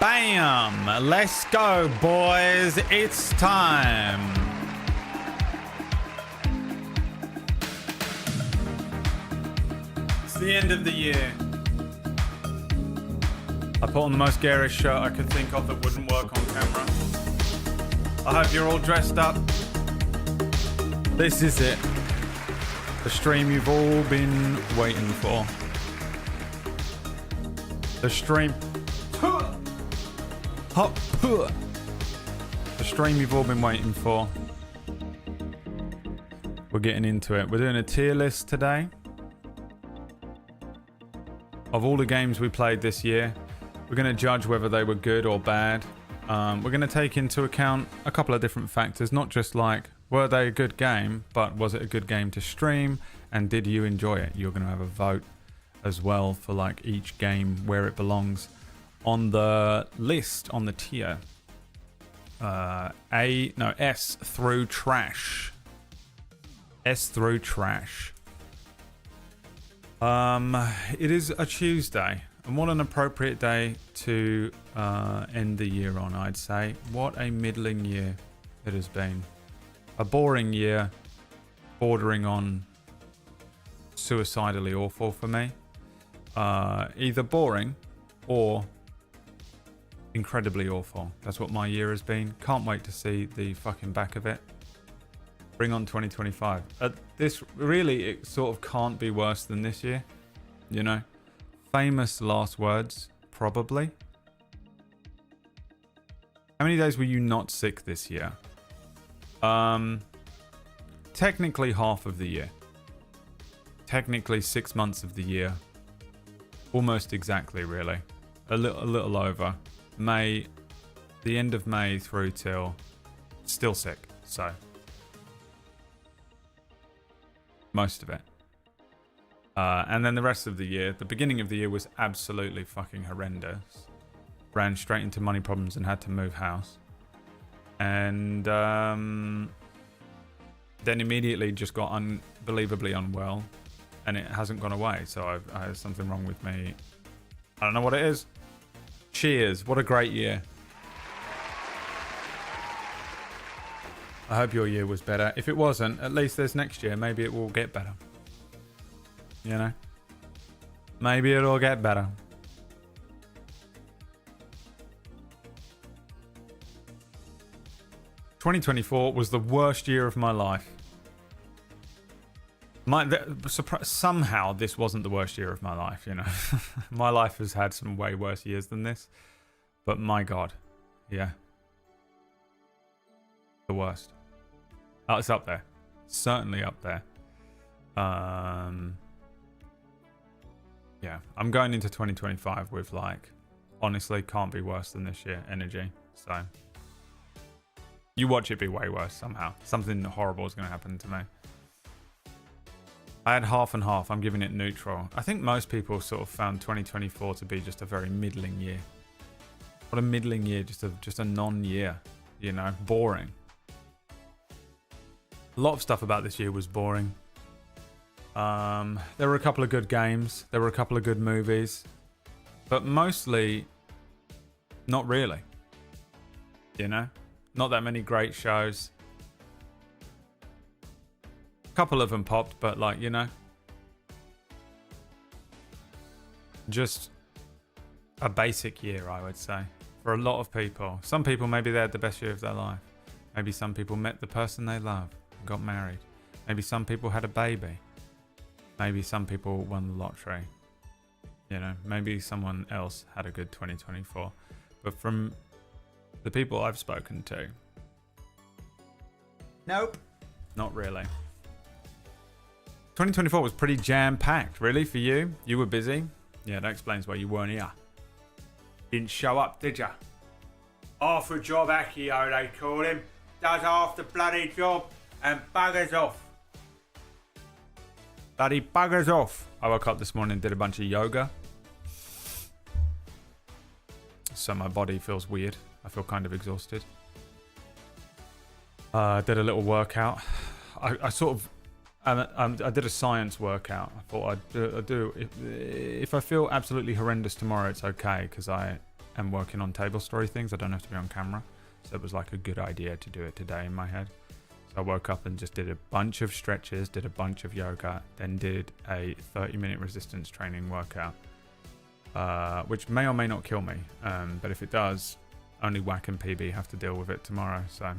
Bam! Let's go, boys. It's time. It's the end of the year. I put on the most garish shirt I could think of that wouldn't work on camera. I hope you're all dressed up. This is it. The stream you've all been waiting for. The stream. The stream you've all been waiting for. We're getting into it. We're doing a tier list today of all the games we played this year. We're going to judge whether they were good or bad. We're going to take into account a couple of different factors, not just like, were they a good game, but was it a good game to stream, and did you enjoy it? You're going to have a vote as well for like each game where it belongs on the list, on the tier. S through trash. S through trash. It is a Tuesday, and what an appropriate day to end the year on, I'd say. What a middling year it has been. A boring year, bordering on suicidally awful for me. Either boring or incredibly awful. That's what my year has been. Can't wait to see the fucking back of it. Bring on 2025. This really, it sort of can't be worse than this year. You know? Famous last words, probably. How many days were you not sick this year? Technically half of the year. Technically 6 months of the year. Almost exactly, really. A little over. May, the end of May through till still sick, so most of it. And then the rest of the year, the beginning of the year was absolutely fucking horrendous. Ran straight into money problems and had to move house. And then immediately just got unbelievably unwell, and it hasn't gone away. So I have something wrong with me. I don't know what it is. Cheers. What a great year. I hope your year was better. If it wasn't, at least there's next year. Maybe it will get better. You know? Maybe it'll get better. ...2024 was the worst year of my life. Somehow this wasn't the worst year of my life, you know. My life has had some way worse years than this, but my God, yeah, the worst. Oh, it's up there, certainly up there. Yeah, I'm going into 2025 with like, honestly, can't be worse than this year energy. So you watch it be way worse somehow. Something horrible is going to happen to me. I had half and half. I'm giving it neutral. I think most people sort of found 2024 to be just a very middling year. What a middling year, just a non-year, you know, boring. A lot of stuff about this year was boring. There were a couple of good games. There were a couple of good movies. But mostly, not really. You know? Not that many great shows. Couple of them popped, but like, you know, just a basic year, I would say, for a lot of people. Some people, maybe they had the best year of their life. Maybe some people met the person they love and got married. Maybe some people had a baby. Maybe some people won the lottery. You know, maybe someone else had a good 2024. But from the people I've spoken to, nope, not really. 2024 was pretty jam-packed, really, for you. You were busy. Yeah, that explains why you weren't here. Didn't show up, did ya? Half a job Akio, they call him. Does half the bloody job and buggers off. Bloody buggers off. I woke up this morning and did a bunch of yoga. So my body feels weird. I feel kind of exhausted. Did a little workout. I sort of... I did a science workout. I thought I'd do if I feel absolutely horrendous tomorrow, it's okay, because I and working on table story things. I don't have to be on camera. So it was like a good idea to do it today in my head. So I woke up and just did a bunch of stretches, did a bunch of yoga, then did a 30-minute resistance training workout, which may or may not kill me. But if it does, only Whack and PB have to deal with it tomorrow. So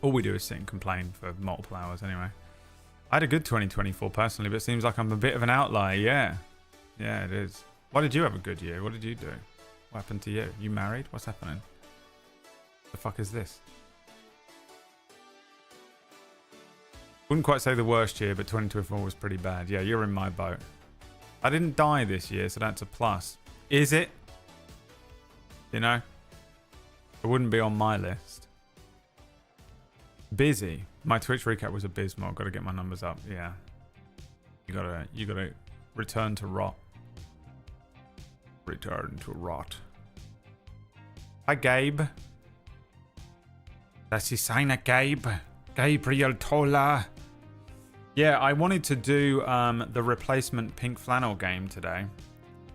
all we do is sit and complain for multiple hours anyway. I had a good 2024 personally, but it seems like I'm a bit of an outlier. Yeah, it is. Why did you have a good year? What did you do? What happened to you? You married? What's happening? The fuck is this? Wouldn't quite say the worst year, but 2024 was pretty bad. Yeah, you're in my boat. I didn't die this year, so that's a plus. Is it? You know? It wouldn't be on my list. Busy. My Twitch recap was abysmal. Got to get my numbers up. Yeah. You gotta return to rot. Return to rot. Hi, Gabe. That's his sign, Gabe. Gabriel Tola. Yeah, I wanted to do the replacement pink flannel game today.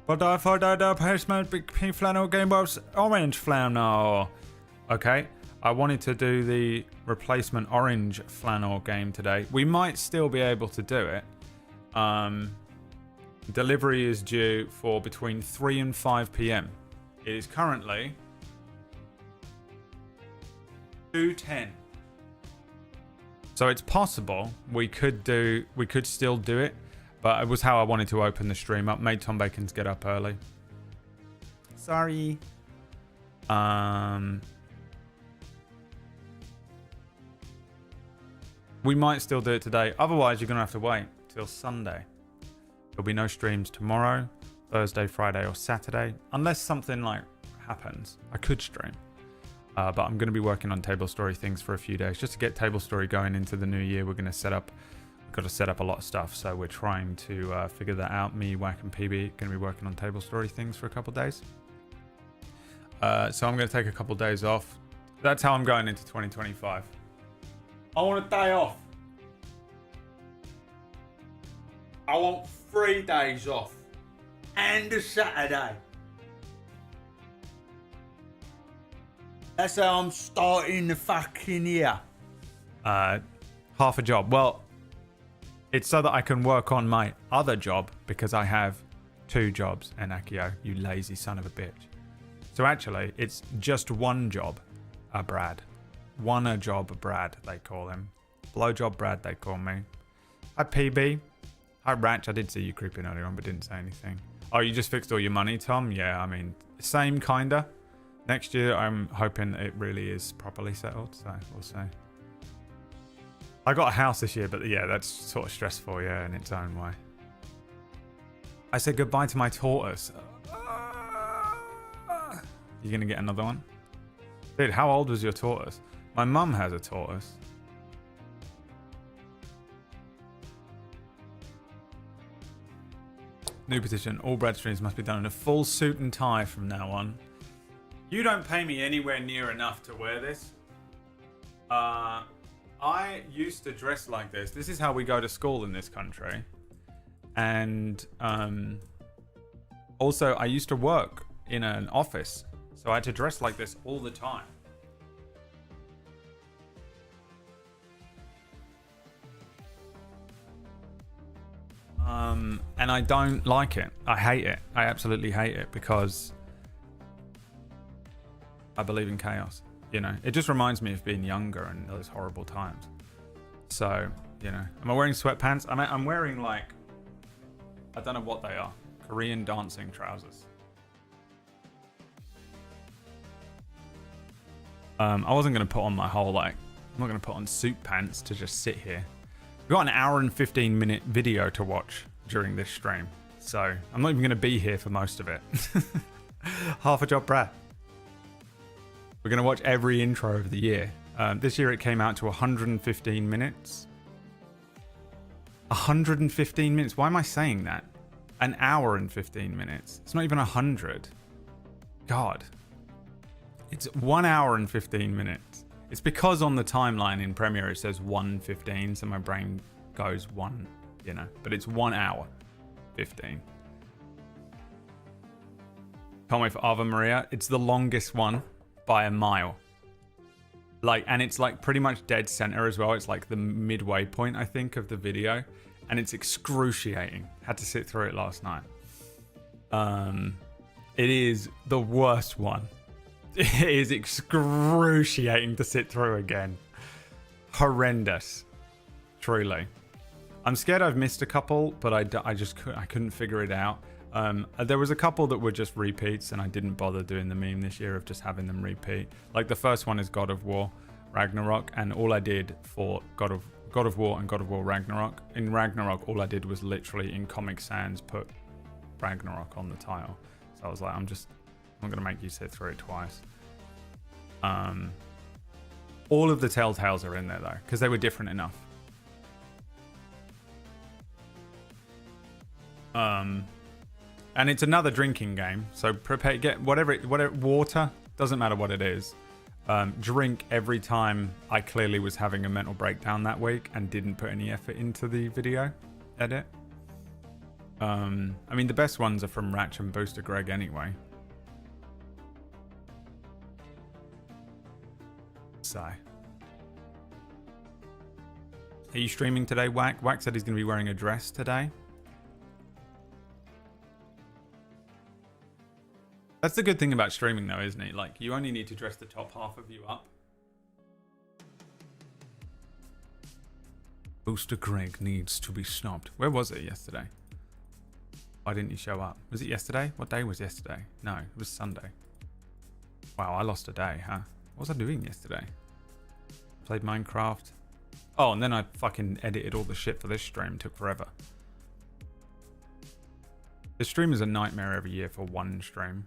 But I thought that the replacement pink flannel game was orange flannel. Okay, I wanted to do the replacement orange flannel game today. We might still be able to do it. Delivery is due for between 3 and 5 p.m. It is currently 2:10. So it's possible we could still do it, but it was how I wanted to open the stream up. Made Tom Bacon's get up early. Sorry. We might still do it today. Otherwise, you're gonna have to wait till Sunday. There'll be no streams tomorrow, Thursday, Friday, or Saturday, unless something like happens. I could stream. But I'm going to be working on table story things for a few days just to get table story going into the new year. We've got to set up a lot of stuff, so we're trying to figure that out. Me, Whack, and PB going to be working on table story things for a couple of days. So I'm going to take a couple of days off. That's how I'm going into 2025. I want a day off. I want 3 days off and a Saturday. That's how I'm starting the fucking year. Half a job. Well, it's so that I can work on my other job because I have 2 jobs, Enakio, you lazy son of a bitch. So actually, it's just one job, Brad. One job, Brad, they call him. Blowjob Brad, they call me. Hi, PB. Hi, Ranch. I did see you creeping earlier on, but didn't say anything. Oh, you just fixed all your money, Tom? Yeah, I mean, same kinda. Next year, I'm hoping it really is properly settled, so we'll see. I got a house this year, but yeah, that's sort of stressful, yeah, in its own way. I said goodbye to my tortoise. You gonna get another one? Dude, how old was your tortoise? My mum has a tortoise. New petition. All Brad streams must be done in a full suit and tie from now on. You don't pay me anywhere near enough to wear this. I used to dress like this. This is how we go to school in this country. And also, I used to work in an office. So I had to dress like this all the time. And I don't like it. I hate it. I absolutely hate it because I believe in chaos. You know, it just reminds me of being younger and those horrible times. So, you know, am I wearing sweatpants? I'm wearing like, I don't know what they are. Korean dancing trousers. I wasn't going to put on my whole, like, I'm not going to put on suit pants to just sit here. We've got an hour and 15-minute video to watch during this stream. So I'm not even going to be here for most of it. Half a job, Brad. We're going to watch every intro of the year. This year it came out to 115 minutes. 115 minutes? Why am I saying that? An hour and 15 minutes. It's not even 100. God. It's 1 hour and 15 minutes. It's because on the timeline in Premiere it says 1:15, so my brain goes 1, you know. But it's 1 hour 15. Can't wait for Ave Maria. It's the longest one by a mile. Like, and it's like pretty much dead center as well. It's like the midway point, I think, of the video. And it's excruciating. Had to sit through it last night. It is the worst one. It is excruciating to sit through again. Horrendous. Truly. I'm scared I've missed a couple, but I couldn't figure it out. There was a couple that were just repeats, and I didn't bother doing the meme this year of just having them repeat. Like the first one is God of War Ragnarok, and all I did for God of War and God of War Ragnarok, in Ragnarok all I did was literally in Comic Sans put Ragnarok on the title. So I was like, I'm not gonna make you sit through it twice. All of the Telltales are in there though, because they were different enough. And it's another drinking game, so prepare, get whatever water, doesn't matter what it is. Drink every time I clearly was having a mental breakdown that week and didn't put any effort into the video edit. I mean, the best ones are from Ratch and Booster Greg anyway. So. Are you streaming today, Wack? Wack said he's going to be wearing a dress today. That's the good thing about streaming though, isn't it? Like, you only need to dress the top half of you up. Booster Greg needs to be snobbed. Where was it yesterday? Why didn't he show up? Was it yesterday? What day was yesterday? No, it was Sunday. Wow, I lost a day, huh? What was I doing yesterday? Played Minecraft. Oh, and then I fucking edited all the shit for this stream. It took forever. The stream is a nightmare every year for one stream.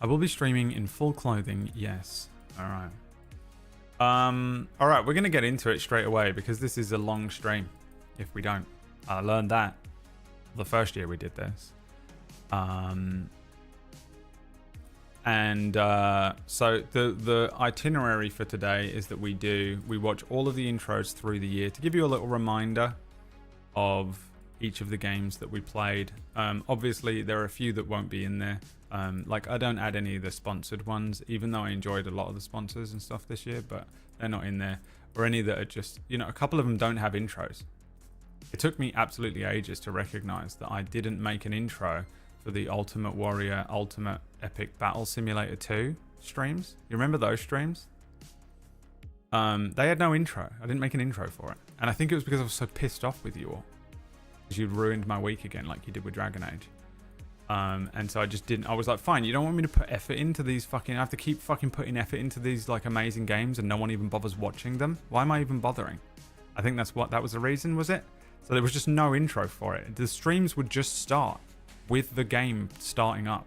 I will be streaming in full clothing, yes. Alright. Alright, we're going to get into it straight away because this is a long stream if we don't. I learned that the first year we did this. So the itinerary for today is that we watch all of the intros through the year to give you a little reminder of each of the games that we played. Obviously, there are a few that won't be in there. Like, I don't add any of the sponsored ones, even though I enjoyed a lot of the sponsors and stuff this year, but they're not in there. Or any that are just, you know, a couple of them don't have intros. It took me absolutely ages to recognize that I didn't make an intro for the Ultimate Warrior Ultimate Epic Battle Simulator 2 streams. You remember those streams? They had no intro. I didn't make an intro for it. And I think it was because I was so pissed off with you all. Because you'd ruined my week again like you did with Dragon Age. And so I just didn't. I was like, fine, you don't want me to put effort into these fucking... I have to keep fucking putting effort into these like amazing games and no one even bothers watching them. Why am I even bothering? I think that was the reason, was it? So there was just no intro for it. The streams would just start with the game starting up.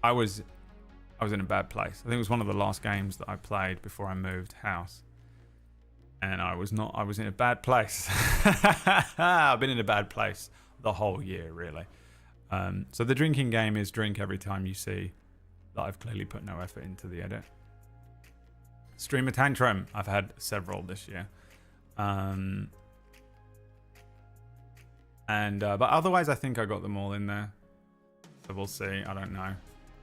I was in a bad place. I think it was one of the last games that I played before I moved house. And I was in a bad place. I've been in a bad place the whole year, really. So the drinking game is drink every time you see that I've clearly put no effort into the edit. Streamer Tantrum. I've had several this year. But otherwise, I think I got them all in there. So we'll see. I don't know.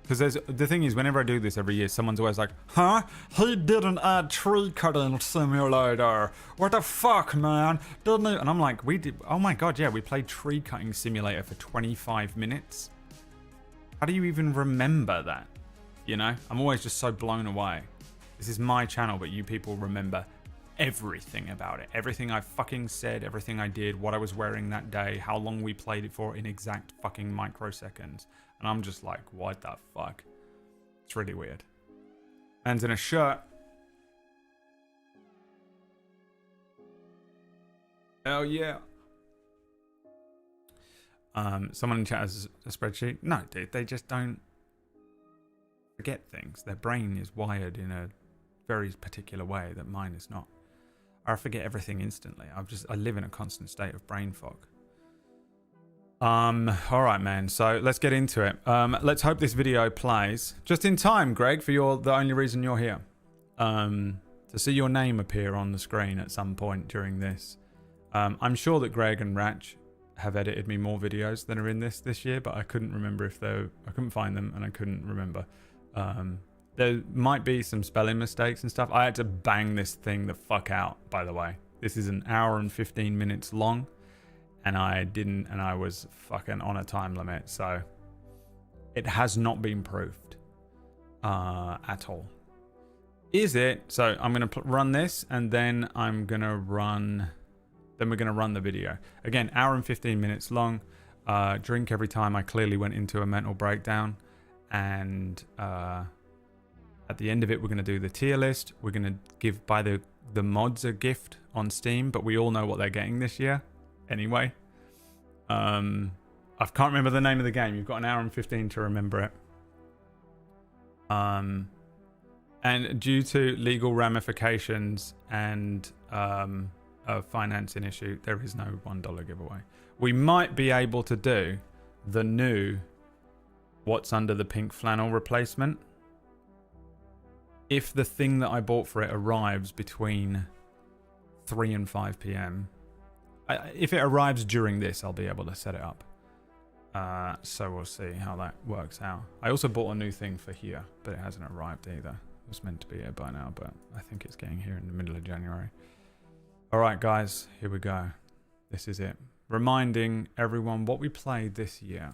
Because the thing is, whenever I do this every year, someone's always like, huh? He didn't add tree cutting simulator. What the fuck, man? Didn't he? And I'm like, we did. Oh my god, yeah, we played tree cutting simulator for 25 minutes. How do you even remember that? You know, I'm always just so blown away. This is my channel, but you people remember everything about it. Everything I fucking said, everything I did, what I was wearing that day, how long we played it for in exact fucking microseconds. And I'm just like, what the fuck? It's really weird. Man's in a shirt. Hell yeah. Someone in chat has a spreadsheet. No, dude, they just don't forget things. Their brain is wired in a very particular way that mine is not. I forget everything instantly. I live in a constant state of brain fog. All right, man. So let's get into it. Let's hope this video plays just in time, Greg, for the only reason you're here. To see your name appear on the screen at some point during this. I'm sure that Greg and Ratch have edited me more videos than are in this year, but I couldn't remember if I couldn't find them, and I couldn't remember. There might be some spelling mistakes and stuff. I had to bang this thing the fuck out, by the way. This is an hour and 15 minutes long, and I was fucking on a time limit, so it has not been proofed at all. Is it? So I'm going to run this, and then I'm going to run... Then we're going to run the video. Again, hour and 15 minutes long. Drink every time I clearly went into a mental breakdown. And at the end of it, we're going to do the tier list. We're going to buy the mods a gift on Steam, but we all know what they're getting this year anyway. I can't remember the name of the game. You've got an hour and 15 to remember it. And due to legal ramifications and a financing issue, there is no $1 giveaway. We might be able to do the new What's Under the Pink Flannel replacement if the thing that I bought for it arrives between 3 and 5 p.m. If it arrives during this, I'll be able to set it up. So we'll see how that works out. I also bought a new thing for here, but it hasn't arrived either. It was meant to be here by now, but I think it's getting here in the middle of January. All right, guys, here we go. This is it. Reminding everyone what we played this year.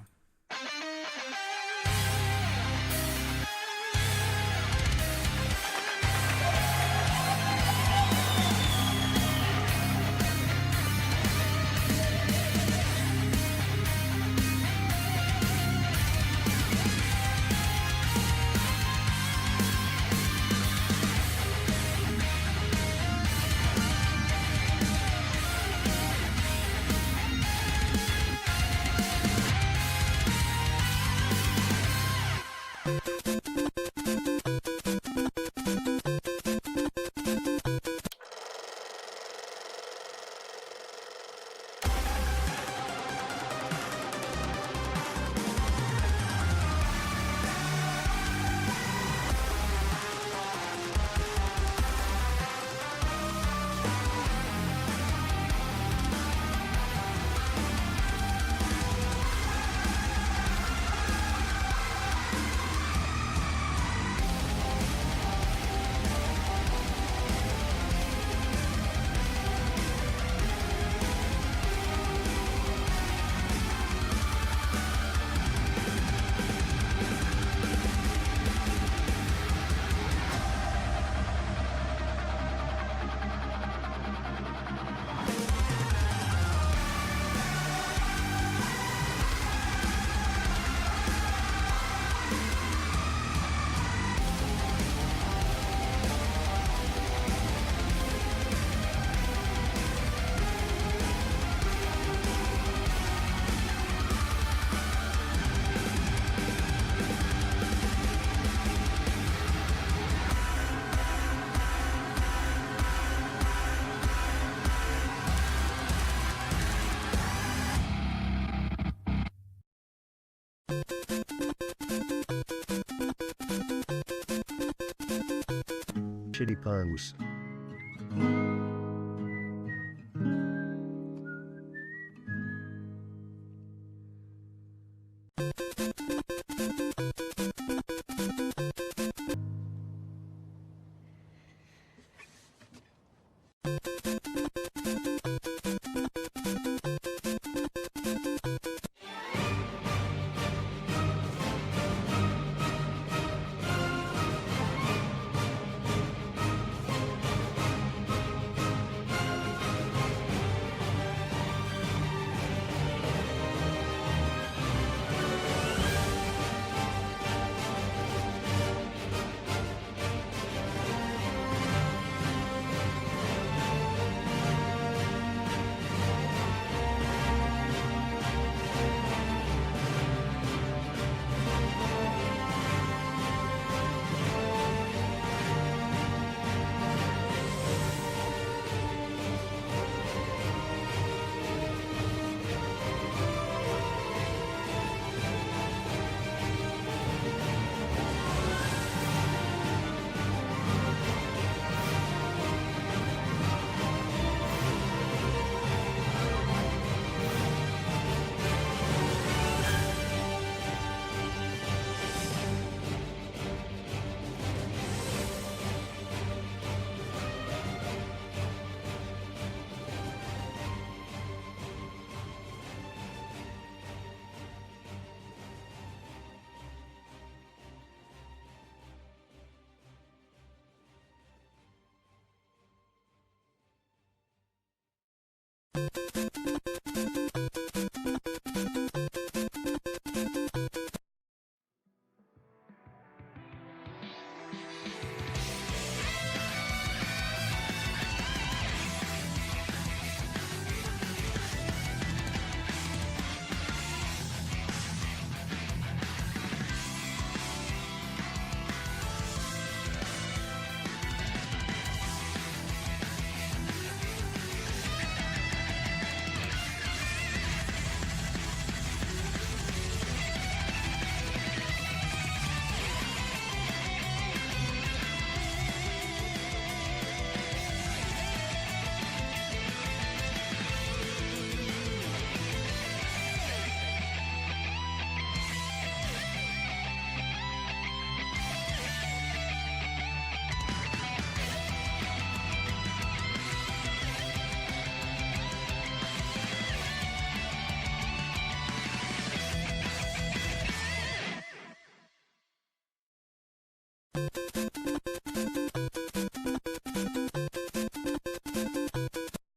Shitty puns.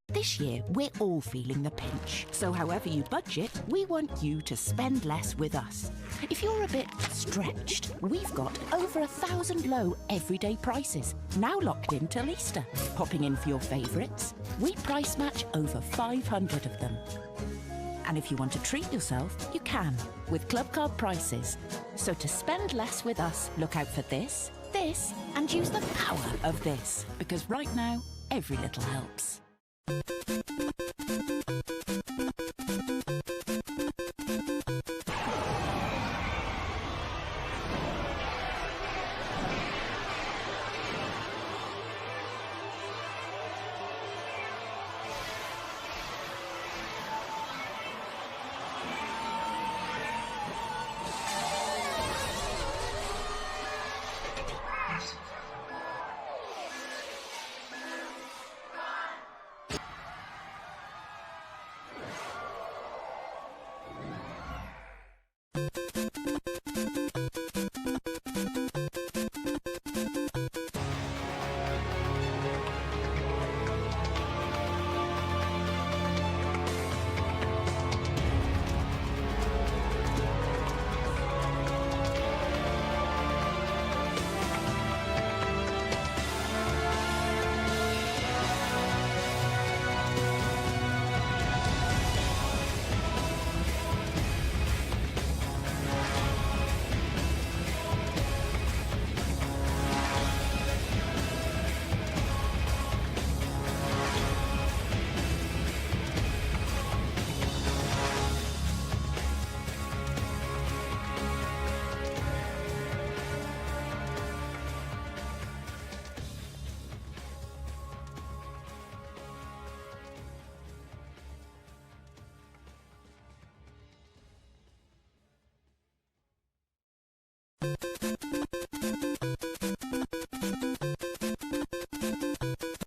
This year, we're all feeling the pinch. So however you budget, we want you to spend less with us. If you're a bit stretched, we've got over 1,000 low everyday prices, now locked in till Easter. Popping in for your favourites, we price match over 500 of them. And if you want to treat yourself, you can, with Club Card prices. So to spend less with us, look out for this, and use the power of this. Because right now, every little helps.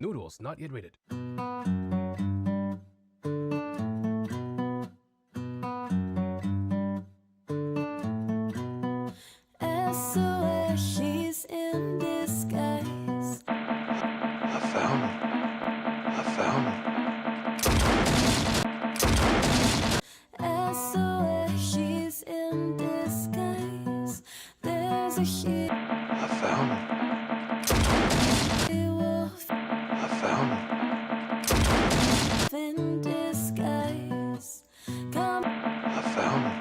Noodles not yet rated. SOS, she's in disguise. I found her. SOS, she's in disguise. There's a she. I found her. Wolf I found her. in disguise. Coming I found her.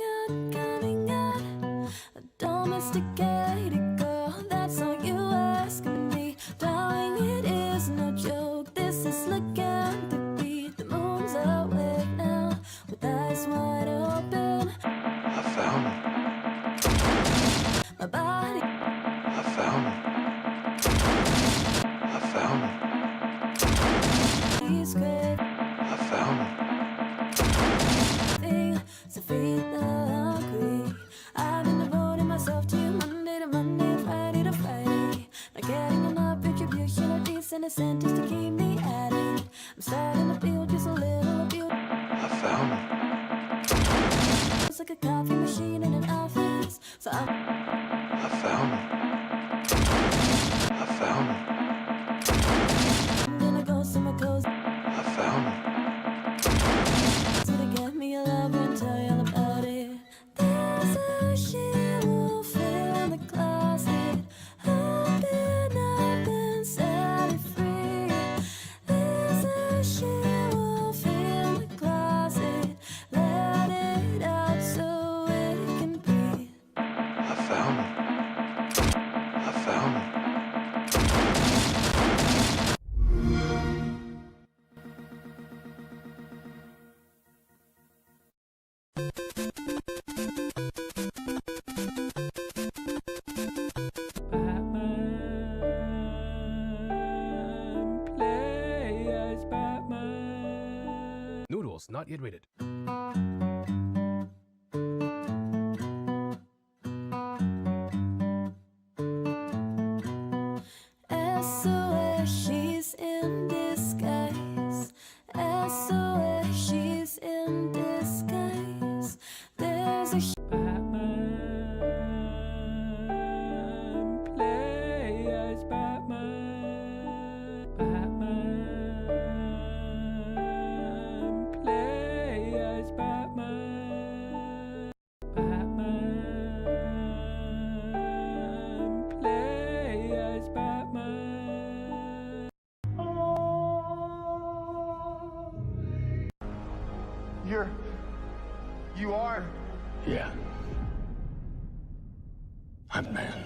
out, coming out. A domesticated girl, that's all you ask of me. Darling, it is no joke. This is lycanthropy. The moon's awake now, with eyes wide open. I found her. My body. I found her. I found her. He's great I found her. thing, so feed the hungry. I've been devoting myself to you Monday to Monday, Friday to Friday. Not getting enough retribution or decent incentives to keep me at it. I'm starting to feel just a little abuse. I found her. It's like a coffee machine in an office. So I'm I found her. I found her. gonna Noodles not yet rated. SOS, she's in disguise. SOS, she's in disguise. There's a Batman, play as Batman. Batman, play as Batman. Batman, play as Batman. You are? Yeah. I'm man.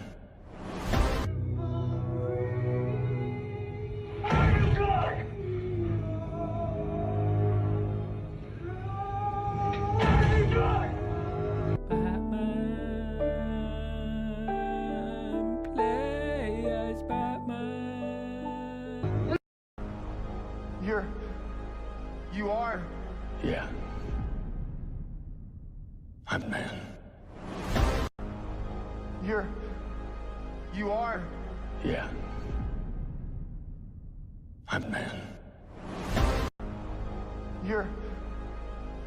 Batman, play as Batman. You are? Yeah. I'm man. You are? Yeah. I'm man.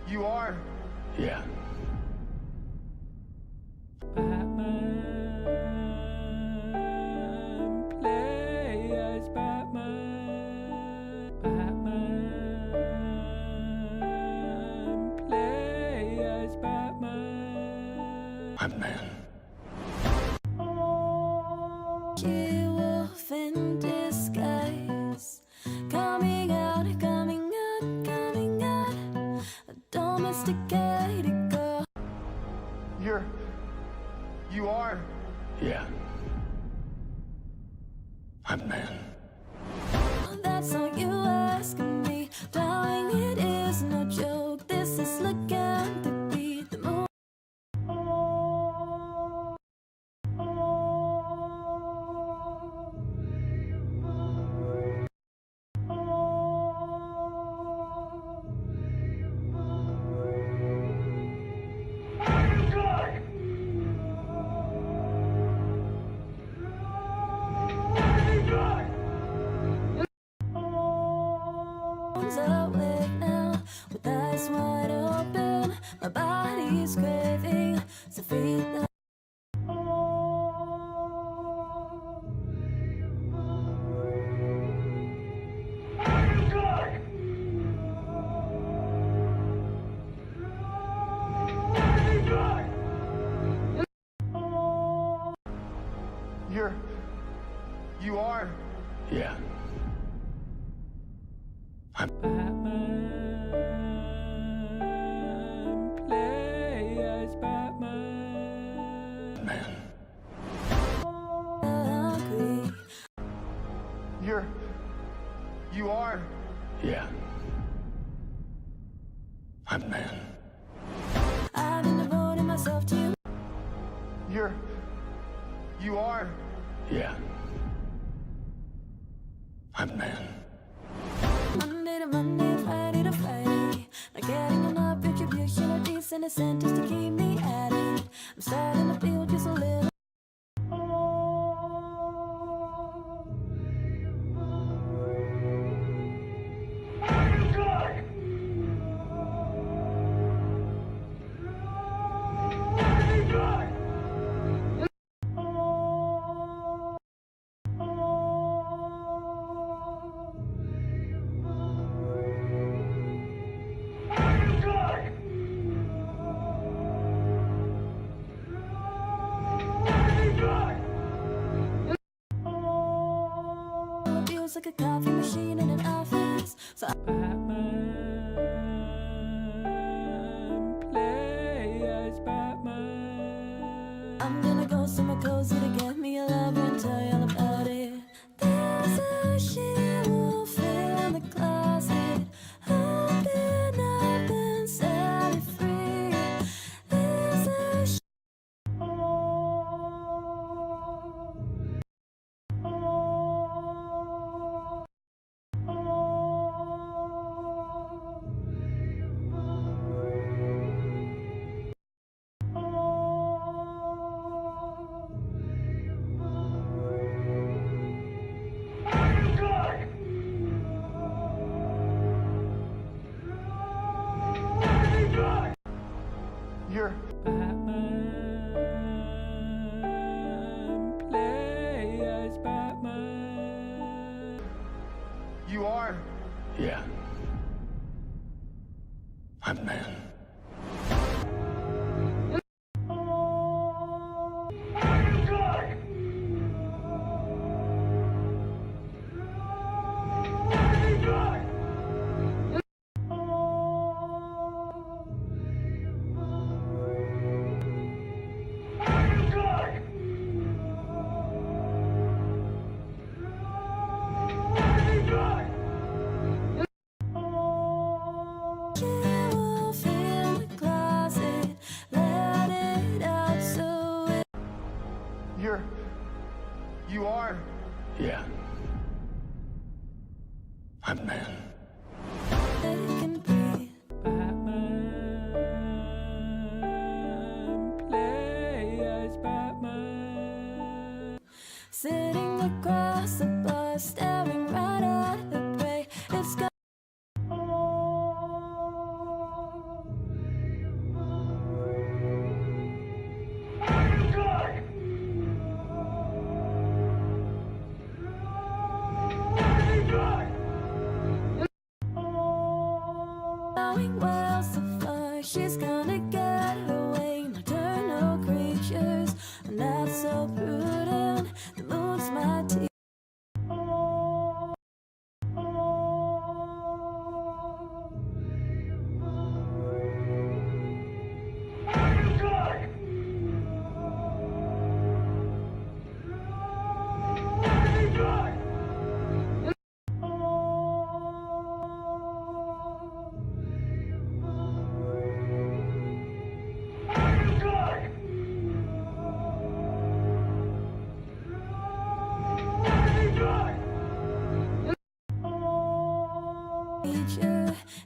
You are? Yeah. Batman, play as Batman. Batman, play as Batman. I'm man. she wolf in disguise. Coming out, coming out, coming out. A domesticated girl. You are? Yeah. I'm man. That's all you asking me. Darling, it is no joke. This is looking to be the moon. Awake now, with eyes wide open. My body's craving, so feed the You are? Yeah. I'm Batman, play as Batman. man. hungry. You are? Yeah. I'm man. I've been devoting myself to you. You are? Yeah. I'm man. Monday to Monday, Friday to Friday. Not getting enough retribution or decent incentives to keep me at it. I'm starting to feel just a little. Feels like a coffee machine in an office. So Batman, play as Batman. I'm gonna go somewhere cozy to get me a lover and tell you all about it. There's a she-wolf in the closet, open up and set it free. There's a You are. Yeah. I'm man. Wolf in the closet, let it out so it You are. Yeah. I'm man. can breathe. Sitting across the bus, staring right at the prey. It's got knowing where's the fly. She's gonna get away. Nocturnal creatures are not so prudent. The moon's my teeth.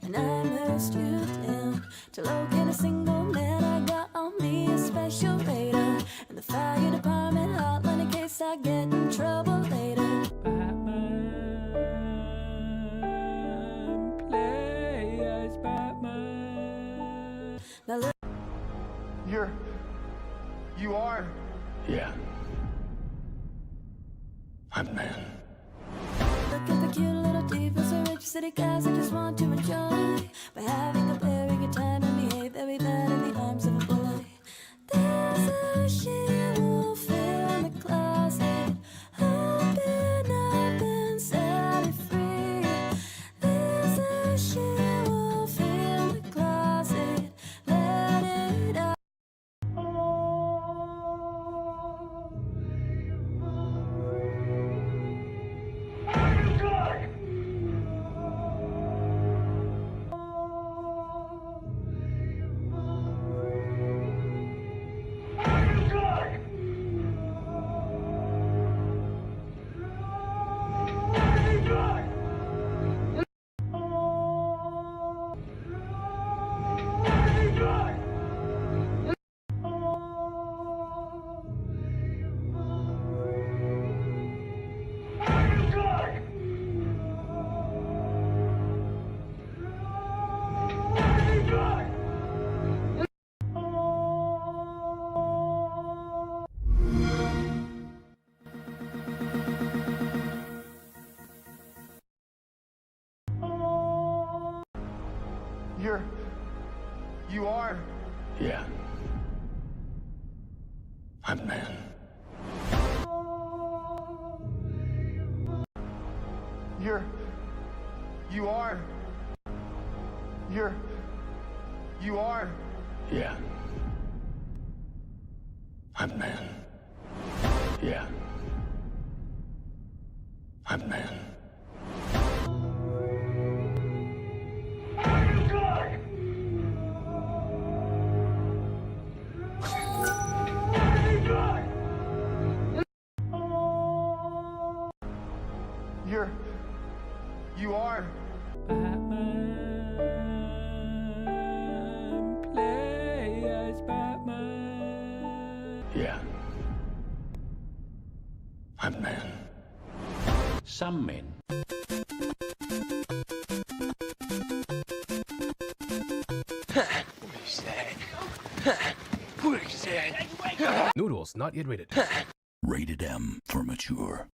And I nursed you down to locate a single man. I got on me a special radar and the fire department hotline in case I get in trouble later. Now look, You are. Yeah. I'm man. look at the cute little divas and rich city guys. I just want to enjoy by having a very good time and behave very bad in the arms of a boy. There's a she-wolf in the closet, open up and set it free. There's a she-wolf in the closet, let it out. You are. Yeah. I'm man. You are. You are. Yeah. I'm man. Yeah. I'm man. You are. Yeah. I'm man. Some men Noodles not yet rated. Rated M for mature.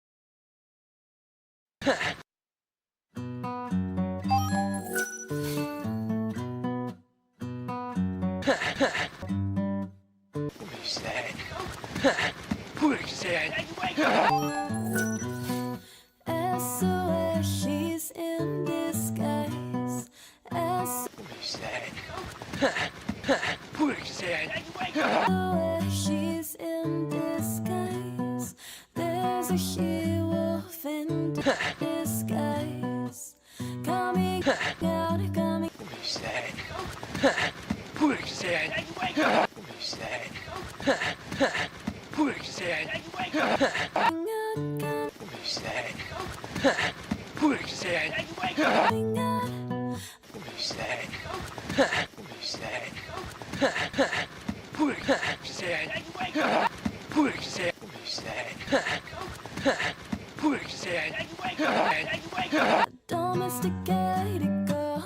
swear she's in disguise. Swear she's in disguise. There's a she-wolf in disguise. Coming out, coming. Domesticated girl.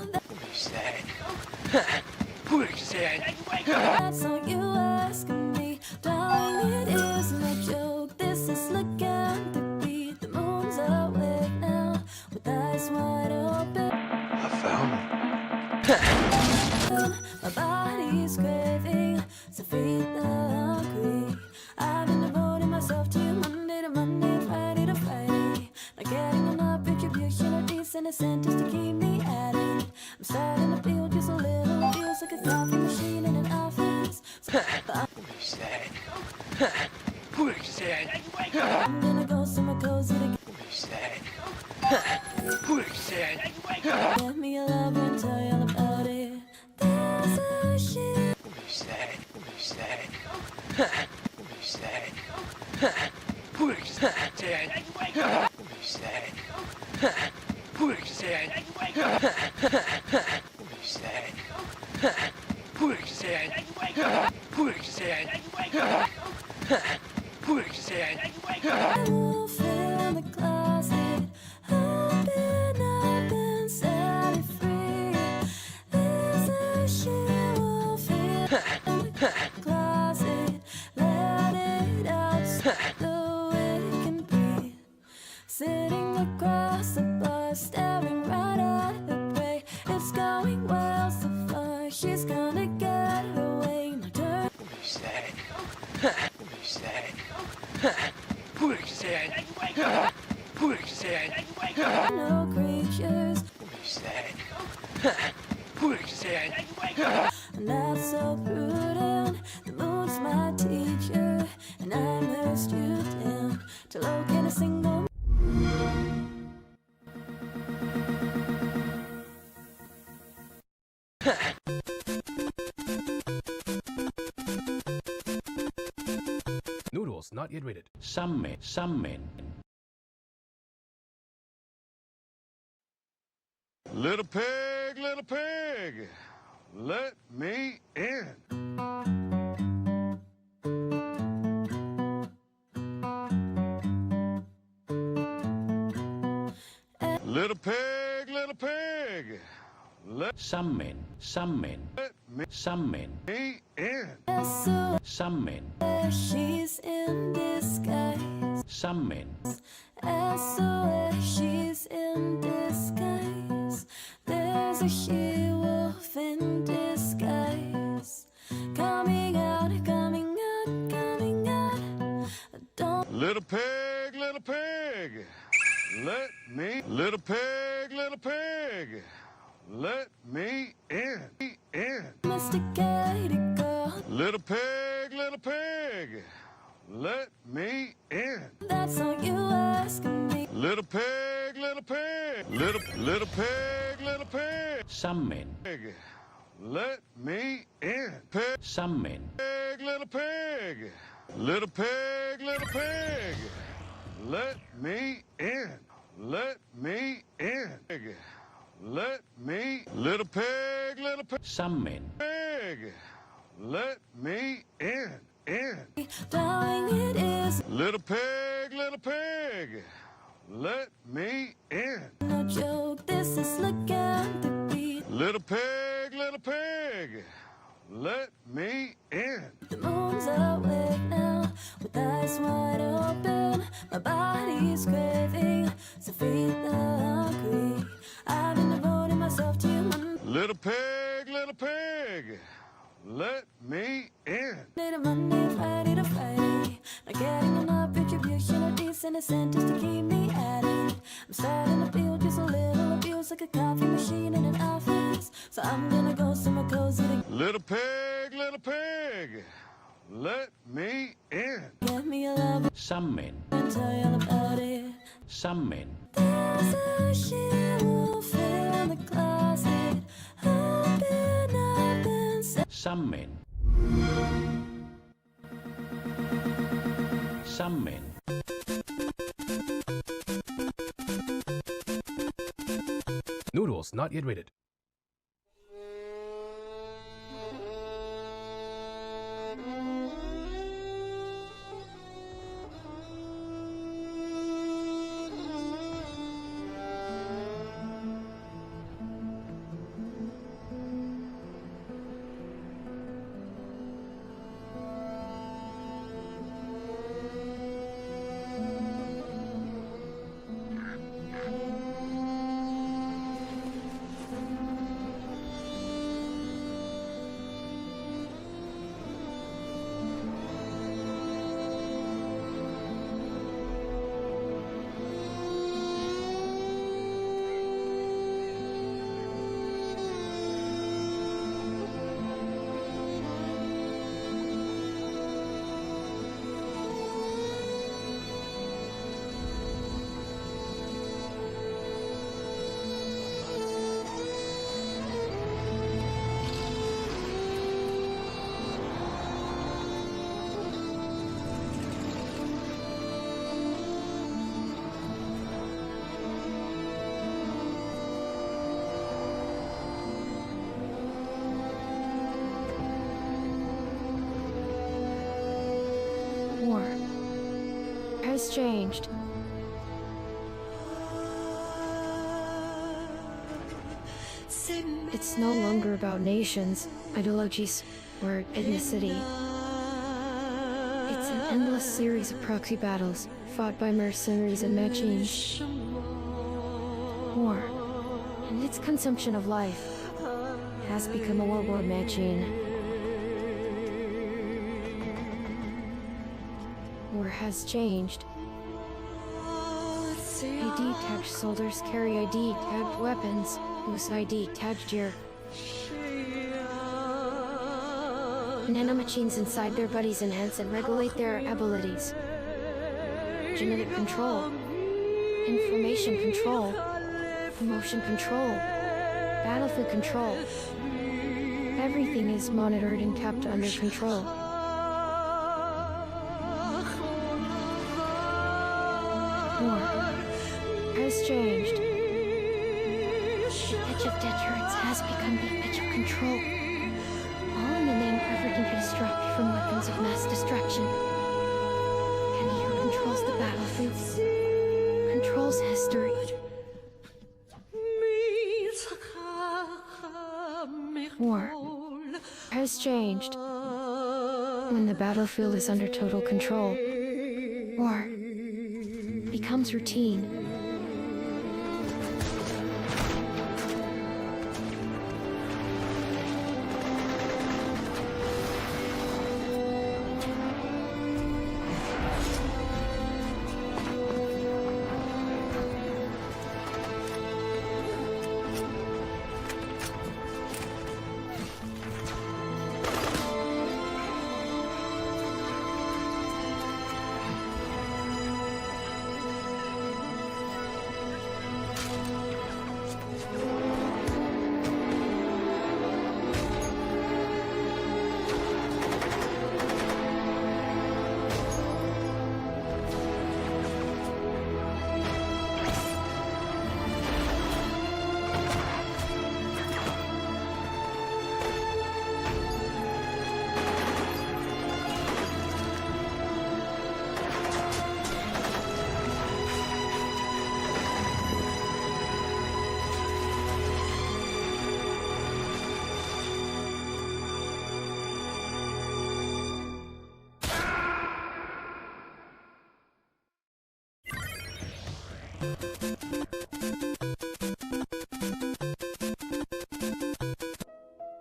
That's all you asking me, darling. It is no joke. This is lycanthropy. The moon's awake now, with eyes wide open. I found My body's craving, so feed the hungry. I've been devoting myself to you Monday to Monday, Friday to Friday. Not getting enough retribution or decent incentives to keep me at it. I'm starting to feel just a little abuse, like a coffee machine in an office. I'm gonna go somewhere cozy to get me a lover and tell you all about it. There's a shit. Wolf in the closet, I've been set it free. There's a she-wolf in the closet, let it out so it can breathe. Sitting across the bar, staring right at the prey. It's going well so far, she's gonna get her way. My turn. No creatures. I'm not so prudent. The moon's my teacher, and I nursed you down to locate a single. Noodles not yet rated. Some men. Little pig, let me in. Little pig, let Some men. me in. Some men. She's in disguise. Some men. SOS, she's in disguise. There's a she-wolf in disguise. Coming out, coming out, coming out. Don't. Little pig, let me. Little pig, let me in. Domesticated girl. Little pig, let me in. That's all you asking me. Little pig, little pig, Some men. let me in. Pig, Some men. little pig, let me in. Let me in. Let me, little pig, Some men. let me in. Darling, it is Little pig, let me in. no joke. This is lycanthropy. Little pig, let me in. The moon's awake now, with eyes wide open. My body's craving, so feed the hungry. I've been devoting myself to you Little pig, let me in. Monday to Monday, Friday to Friday. Not getting enough retribution or decent incentives to keep me at it. I'm starting like a coffee machine in an office. So I'm gonna go somewhere cozy to Little pig, let me in. get me a love Some men. and tell you all about it. Some men. There's a she-wolf in the closet. I've been Some men. Some men. Noodles not yet rated. War has changed. It's no longer about nations, ideologies, or ethnicity. It's an endless series of proxy battles fought by mercenaries and machines. War, and its consumption of life, has become a world war machine. War has changed. ID-tagged soldiers carry ID-tagged weapons, whose ID-tagged gear. Nanomachines inside their bodies enhance and regulate their abilities. Genetic control, information control, motion control, battlefield control. Everything is monitored and kept under control. War has changed. The edge of deterrence has become the edge of control. All in the name of preventing catastrophe from weapons of mass destruction. And he who controls the battlefield controls history. War has changed. When the battlefield is under total control, war becomes routine.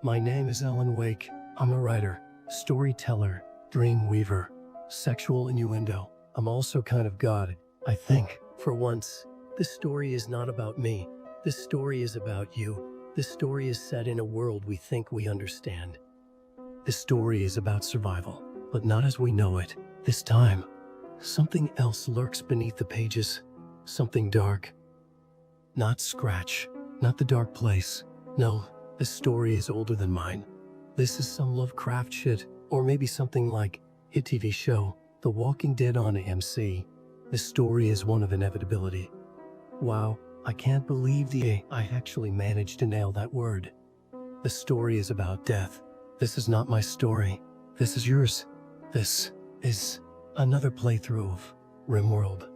My name is Alan Wake. I'm a writer, storyteller, dream weaver, sexual innuendo. I'm also kind of God, I think. For once, this story is not about me. This story is about you. This story is set in a world we think we understand. This story is about survival, but not as we know it. This time, something else lurks beneath the pages. Something dark. Not Scratch, not The Dark Place. No, this story is older than mine. This is some Lovecraft shit, or maybe something like hit TV show, The Walking Dead on AMC. This story is one of inevitability. Wow, I can't believe I actually managed to nail that word. The story is about death. This is not my story. This is yours. This is another playthrough of RimWorld.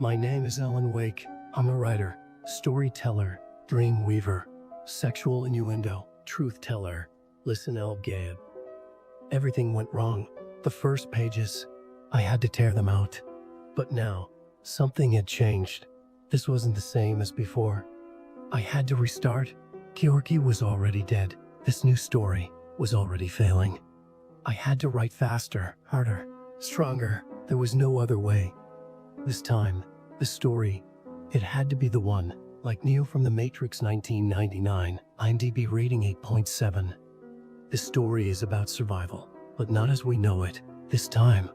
My name is Alan Wake. I'm a writer, storyteller, dream weaver, sexual innuendo, truth teller. Listen, El Gaib. Everything went wrong. The first pages, I had to tear them out. But now, something had changed. This wasn't the same as before. I had to restart. Georgi was already dead. This new story was already failing. I had to write faster, harder, stronger. There was no other way. This time, the story, it had to be the one, like Neo from The Matrix 1999, IMDb rating 8.7. This story is about survival, but not as we know it. This time,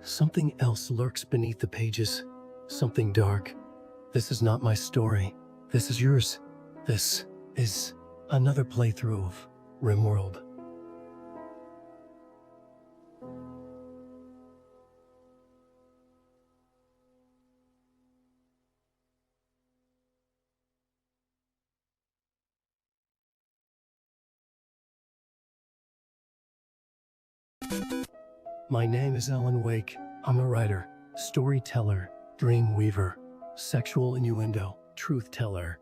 something else lurks beneath the pages. Something dark. This is not my story. This is yours. This is another playthrough of RimWorld. My name is Alan Wake. I'm a writer, storyteller, dream weaver, sexual innuendo, truth teller.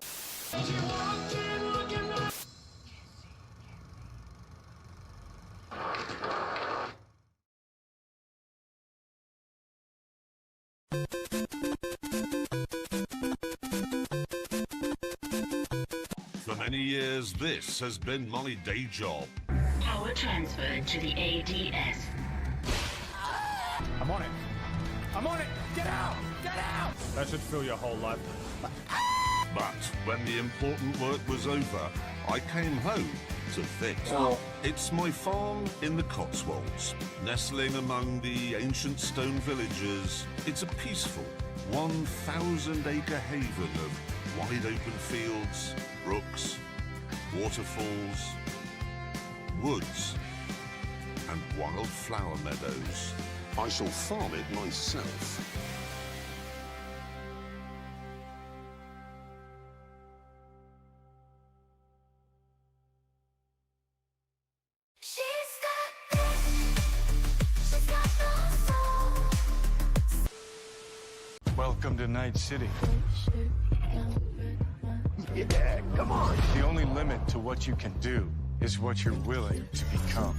For many years, this has been my day job. Power transferred to the ADS. I'm on it. I'm on it. Get out. Get out. That should fill your whole life. But when the important work was over, I came home to this. It's my farm in the Cotswolds, nestling among the ancient stone villages. It's a peaceful 1,000-acre haven of wide open fields, brooks, waterfalls, woods, and wildflower meadows. I shall farm it myself. Welcome to Night City. Yeah, come on. The only limit to what you can do is what you're willing to become.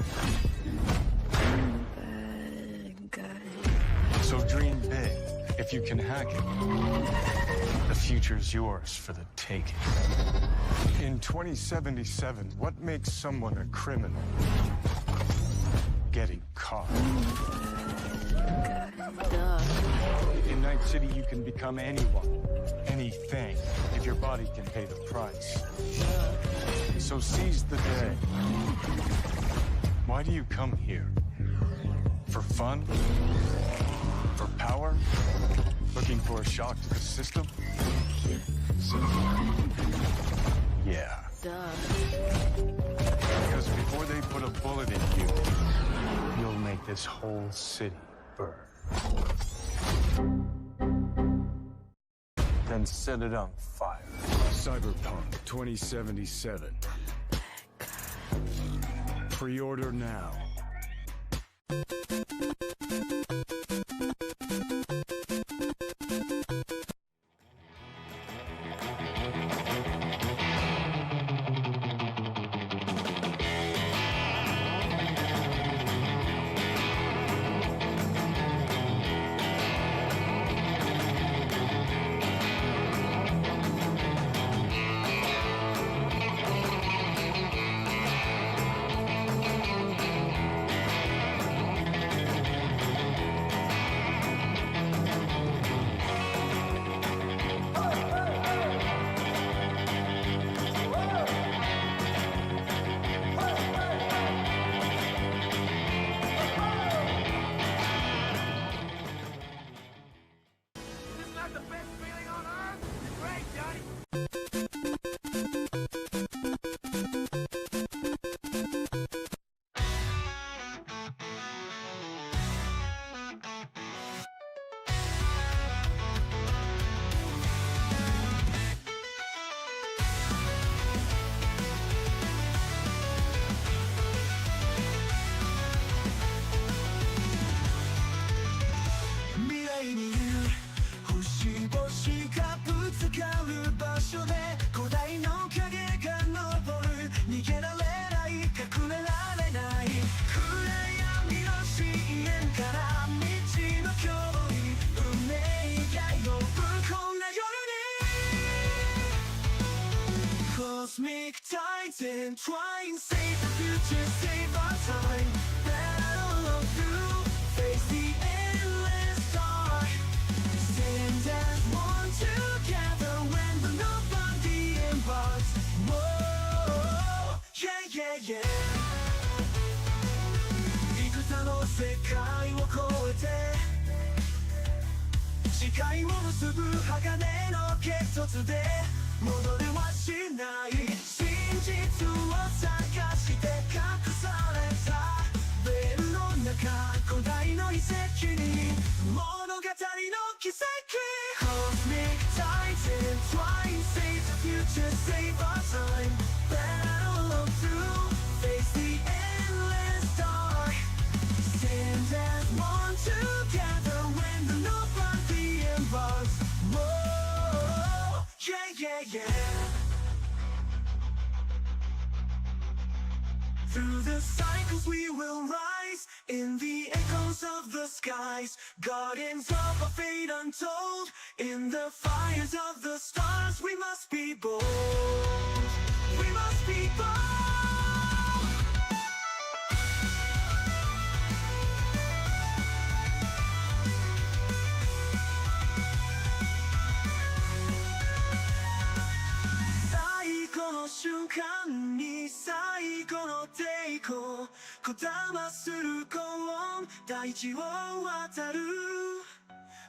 So dream big. If you can hack it, the future's yours for the taking. In 2077, what makes someone a criminal? Getting caught. In Night City, you can become anyone, anything, if your body can pay the price. So seize the day. Why do you come here? For fun? For power? Looking for a shock to the system? Yeah. Because before they put a bullet in you, you'll make this whole city burn. Then set it on fire. Cyberpunk 2077. Pre-order now. Cosmic tides entwine. Save the future, save our time. Battle on through, face the endless dark. Stand as one together when the nobody embarks. Whoa, yeah, yeah, yeah. 幾多の世界を超えて視界を結ぶ鋼の結束で戻れはしない真実を探して隠されたベールの中古代の遺跡に物語の奇跡 Cosmic tides entwine Save the future, save our time Battle on through Face the endless dark Stand as one together when the nobody embarks Whoa, yeah, yeah, yeah Through the cycles we will rise In the echoes of the skies Guardians of a fate untold In the fires of the stars We must be bold We must be bold瞬間に最後の抵抗こだまする高音大地を渡る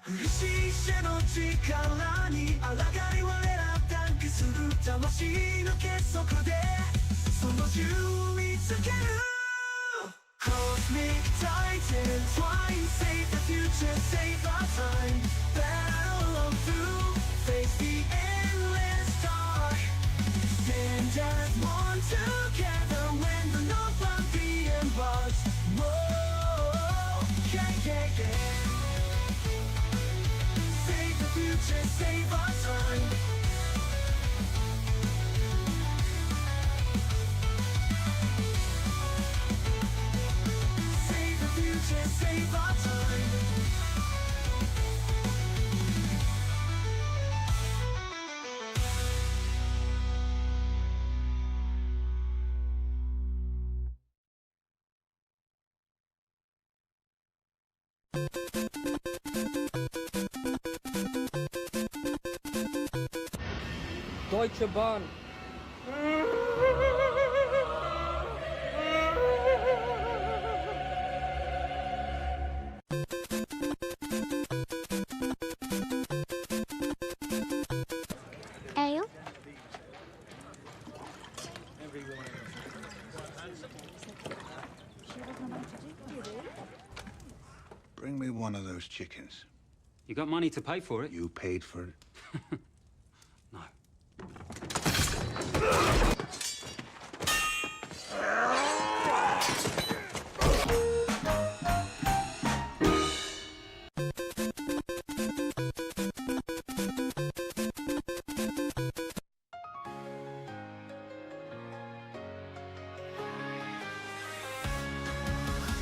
不死者の力に抗い我ら団結する魂の結束でその銃を見つける Cosmic tides entwine Save the future, save our time Battle on through Face the endless dark Stand as one together when the nobody embarks Whoa, yeah, yeah, yeah Save the future, save our time Save the future, save our time Deutsche Bahn. Ale? Bring me one of those chickens. You got money to pay for it? You paid for it? No.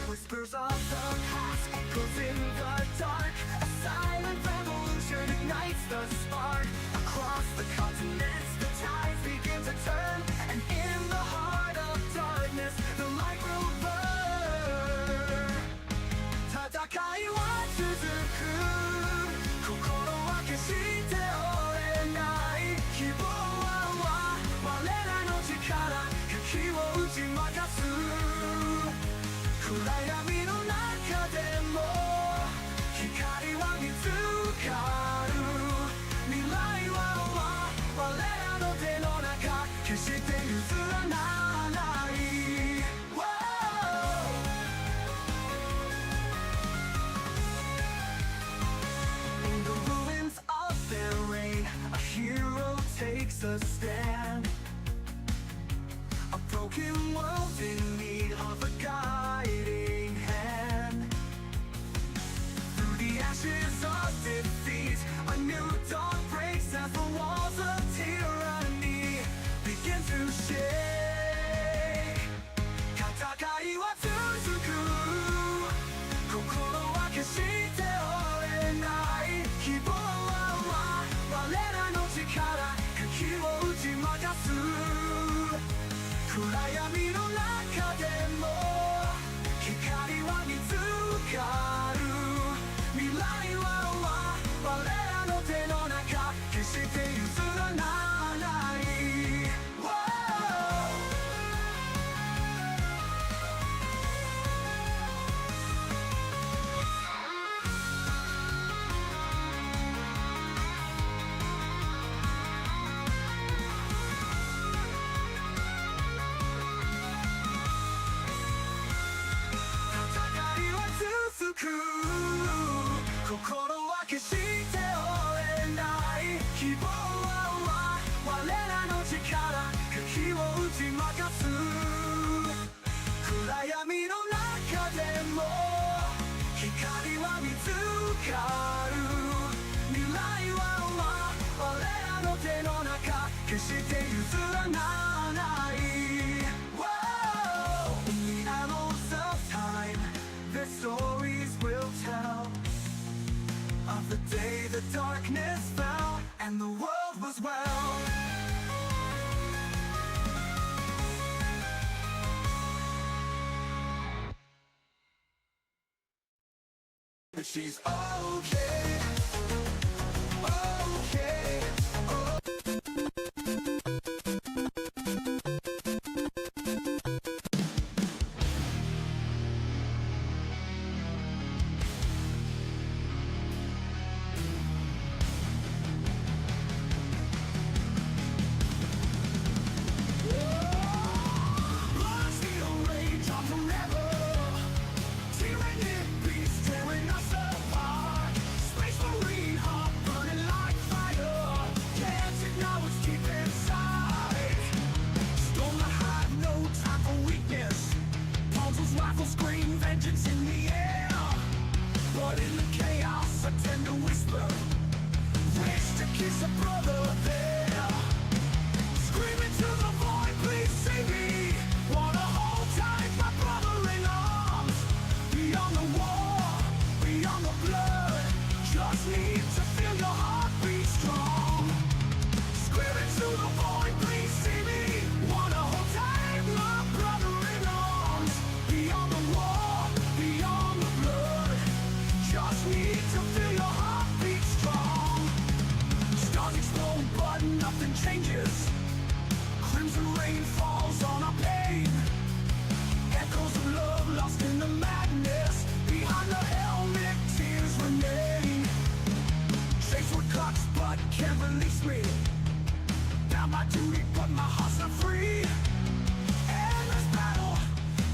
Whispers of the past echoes in the dark A silent revolution ignites the spark Across the continents the tides begin to turn And in the heart of darkness the light will burn 戦いは続く心は決して折れない希望は我らの力勇気を打ち負かす暗闇の中でも光は見つかる未来は我ら希望は我らの力火を打ち負かす暗闇の中でも光は見つかる未来は我らの手の中決して譲らない We are most of time the stories will tell of the day the darkness fell and the world was well She's okay, okay, oh. Blood, steel, rage on forever. Tyrannic beast tearing us apart. Space Marine heart burning like fire. Can't acknowledge deep inside. Storm the hive, no time for weakness. Ponzo's rifle scream vengeance in the air. But in the chaos, a tender whisper. Wish to kiss a brother there. Screaming to the void, please save me. Wanna hold tight, my brother in arms. Beyond the war, beyond the blood. Just need to feel your heartbeat strong. Screaming to the void, please see me. Wanna hold tight, my brother in arms. Beyond the war, beyond the blood. Just need to feel your heartbeat strong. Stars explode, but nothing changes. Crimson rain falls on our pain. Echoes of love lost in the madness. Behind the helmet, tears remain. Chase what cuts, but can't release me. Now my duty, but my heart's not free. Endless battle,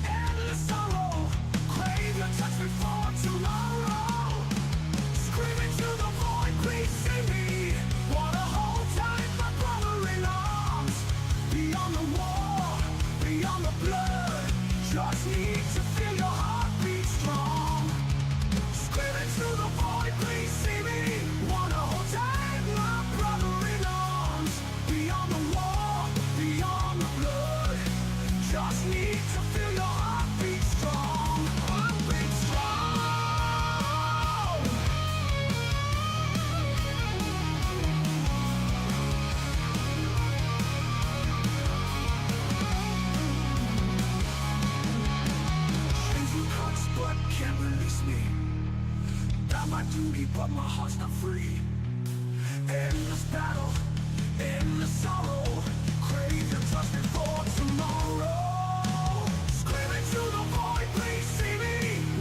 endless sorrow. Crave your touch before tomorrow. Screaming to the void, please save me. Wanna hold tight, my brother in arms. Beyond the war, beyond the blood. Just need to feel your heartbeat strong. Screaming to the void, please see me. Wanna hold tight, my brother in arms. Beyond the war, beyond the blood. Just need to feel your heartbeat strong. Heartbeat strong. Chains and cuts, but can't release me. Not my duty, but my heart's not free. Endless battle, endless sorrow. Crave your trust before tomorrow. Screaming to the void, please see me.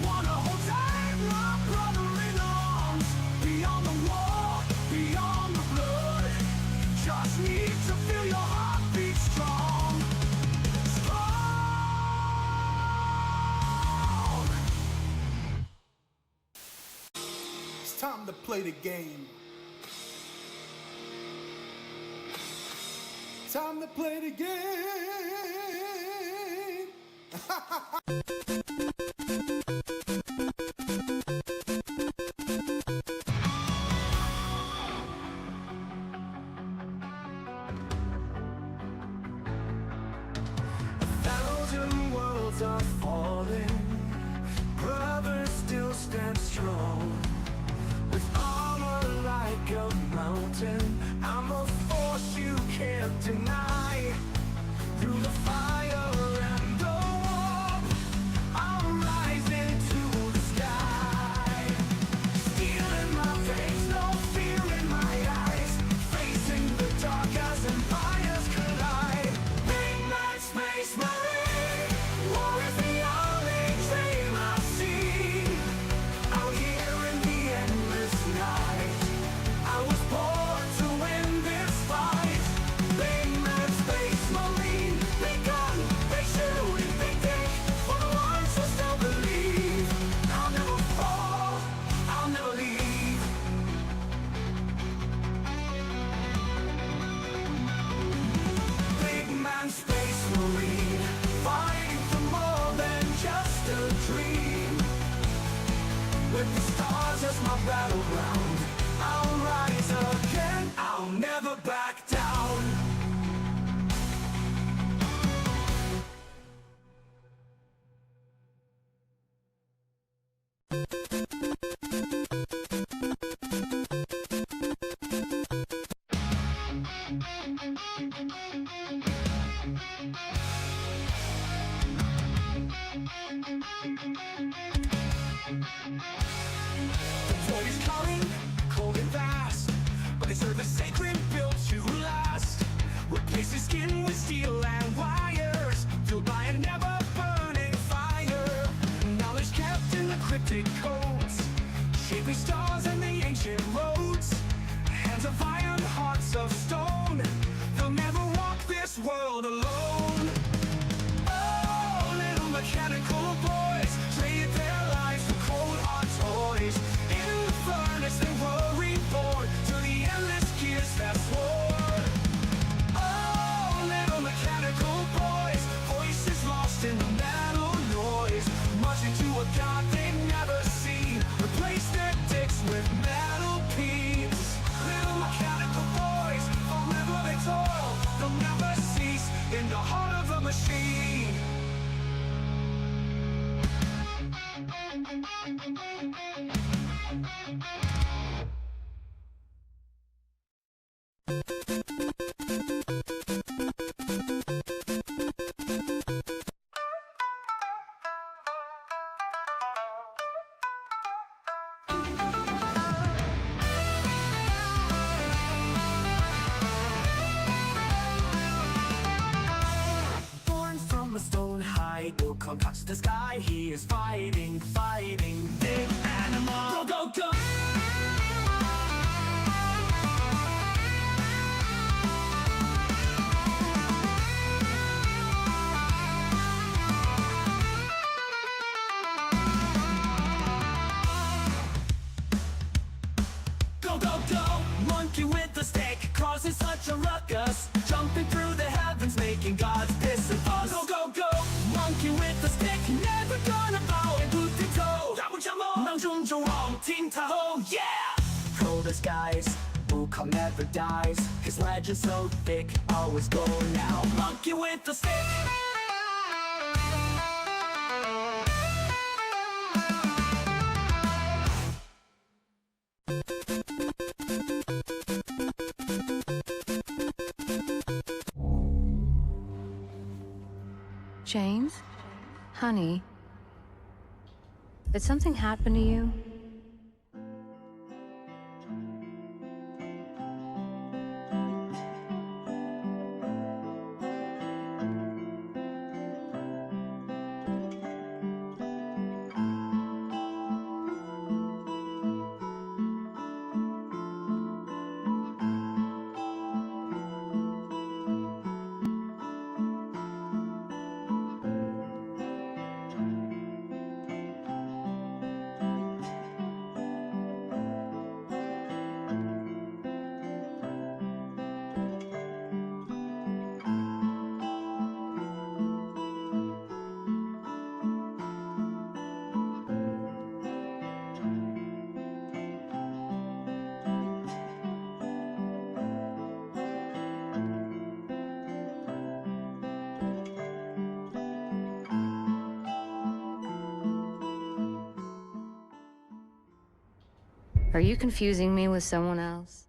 Wanna hold tight, my brother in arms. Beyond the war, beyond the blood. Just need to feel your heartbeat strong. Strong. It's time to play the game. Time to play the game. A thousand worlds are falling. Brothers still stand strong. With armor like a mountain, I'm a force you can't deny. Through the fire and the warmth, I'll rise into the sky. Steel in my veins, no fear in my eyes. Facing the dark as empires collide. Midnight Space Marine, war is the only dream I see. Out here in the endless night, I was born to hearts of stone. They'll never walk this world alone. Oh, little mechanical boys trade their lives for cold hard toys. In the furnace they were reborn to the endless gears that swore. Oh, little mechanical boys, voices lost in the metal noise, marching to a god they'd never seen, replace their dicks with metal peeps. Little mechanical boys, forever they toil, they'll never cease in the heart of a machine. Born from a stone hide, will come touch the sky. He is fighting, fighting, big animal. Go, go, go! Go, go, go! Monkey with the stick causes such a ruckus, jumping through the heavens, making gods piss at us. Go, go, go! Monkey with the stick, never gonna bow and boot the toe. Yeah! Pro disguise, Wukong never dies. His legend so thick, always go now. Monkey with the stick. James? Honey? Did something happen to you? Are you confusing me with someone else?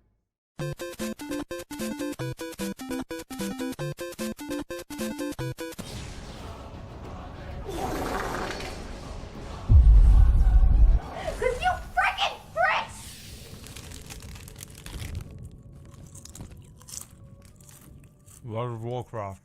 World of Warcraft.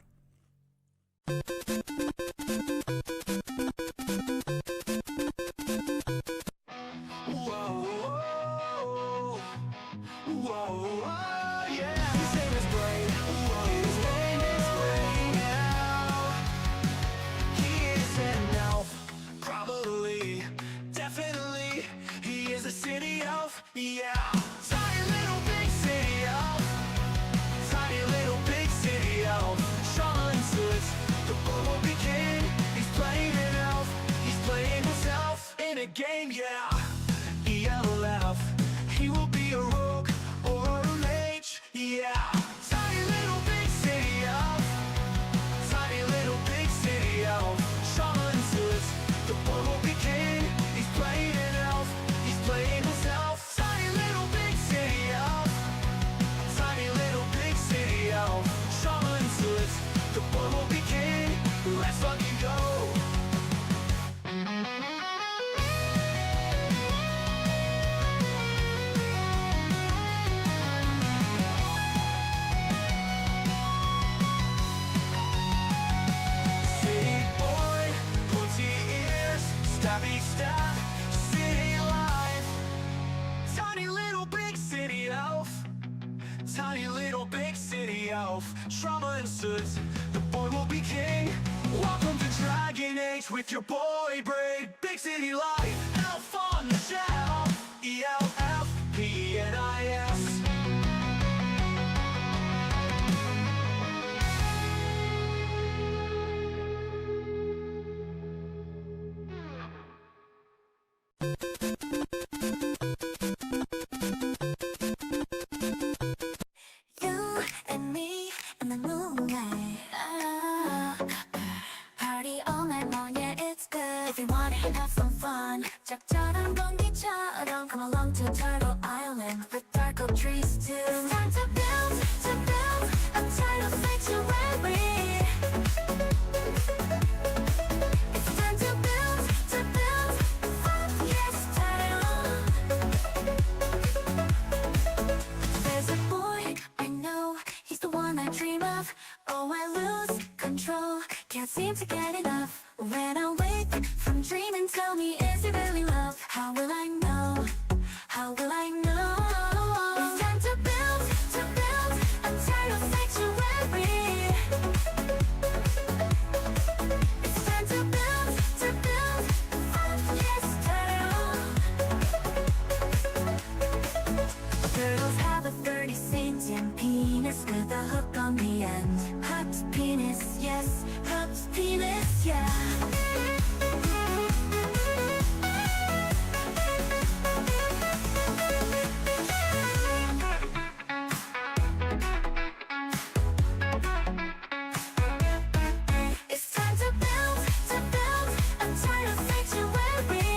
Game, yeah, ELF. He will be a rogue or a mage, yeah. Tiny little big city elf, tiny little big city elf. Shaman says the boy will be king. He's playing an elf, he's playing himself. Tiny little big city elf, tiny little big city elf. Shaman says the boy will be king. Let's fucking go. Stabby stab, city life. Tiny little big city elf. Tiny little the elf. Trauma ensues, the boy will be king. Welcome to Dragon Age with your boy Braid. Big city life, elf on the shelf. ELFPNIS. You and me and the moonlight. Party all night long, yeah, it's good. If you wanna have some fun, 적절한 공기처럼 come along to Turtle Island with dark oak trees too. It's time to build a tidal sanctuary. It's time to build, yes, tidal. There's a boy I know, he's the one I dream of. Oh, I lose control, can't seem to get enough. When I wake from dreaming, tell me, is it really love? How will I know? How will I know? It's time to build a tidal sanctuary. It's time to build, yes, tidal. Turtles have a 30-centimeter penis with a hook on the end. Hooked penis, yes, hooked penis, yeah. It's time to build a tidal sanctuary.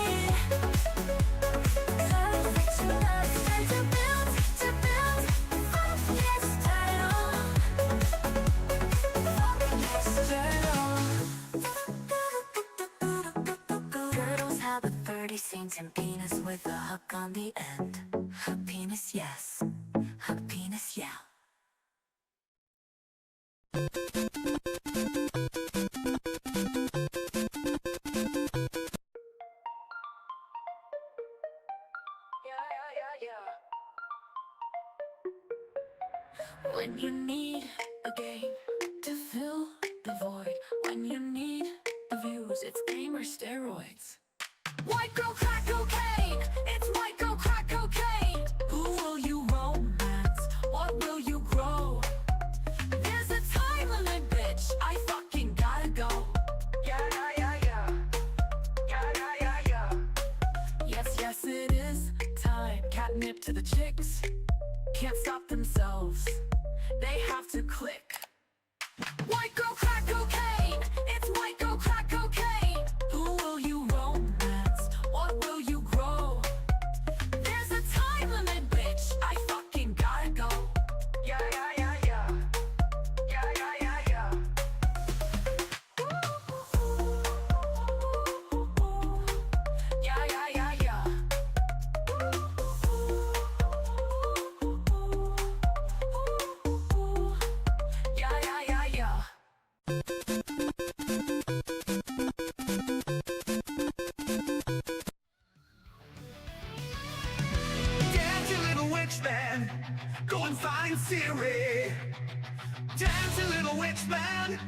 Tidal sanctuary. It's time to build, yes, tidal. Yes, tidal. Turtles have a 30-centimeter penis with a hook on the end. Hook penis, yes. Hook penis, yeah. When you need a game to fill the void, when you need the views, it's gamer steroids. White girl crack cocaine, it's white girl crack cocaine. Who will you romance? What will you grow? There's a time limit, bitch, I fucking gotta go. Yeah. Yes, it is time. Catnip to the chicks, can't stop themselves, they have to click. White girl crack cocaine, it's white girl crack cocaine. Who will you romance? What will you grow? There's a time limit, bitch, I fucking gotta go. Yeah. Dance, you little witch man, go and find Siri. Dance, you little witch man,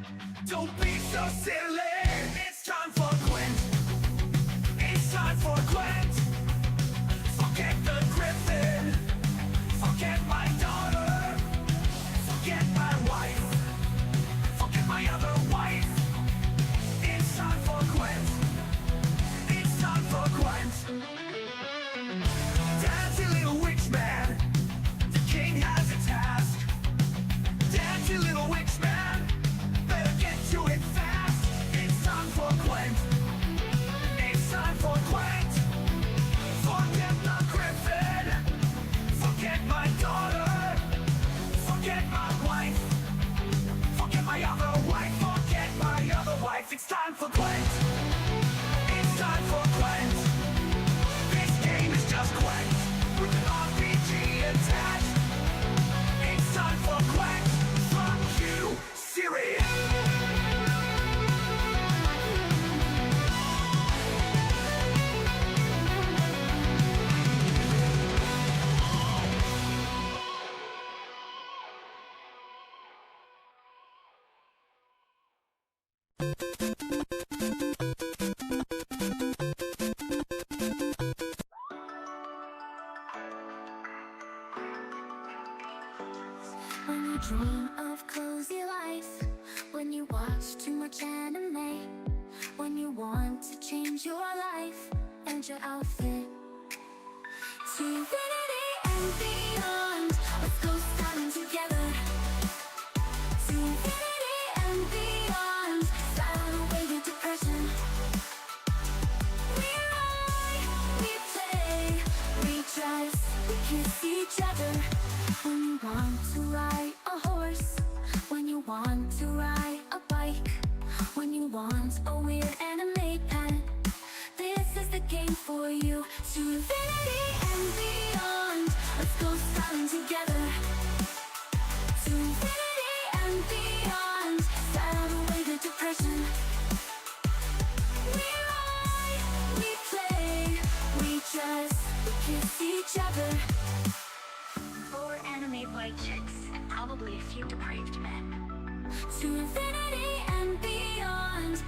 don't be so silly. It's time for Gwent. It's time for Gwent. Forget the griffin. Forget my daughter. Forget my wife. Forget my other wife. It's time for Gwent. It's time for Gwent. Dance, you little witch man, the king has a task. Dance, you little witch man, better get to it fast. It's time for Gwent. It's time for Gwent. Forget the griffin. Forget my daughter. Forget my wife. Forget my other wife. Forget my other wife. It's time for Gwent. It's time for Gwent. This game is just Gwent, with an RPG attached. It's time for Gwent. Fuck you, Siri. you dream of cozy life, when you watch too much anime, when you want to change your life and your outfit to infinity and beyond. Let's go styling together to infinity and beyond. Style away your depression. We ride, we play, we dress, we kiss each other. When you want to ride a horse, when you want to ride a bike, when you want a weird anime pet, this is the game for you. To infinity and beyond. Let's go styling together to infinity and beyond. Style away the depression. We ride, we play, we dress, we kiss each other. 4 anime white chicks and probably a few depraved men. To infinity and beyond.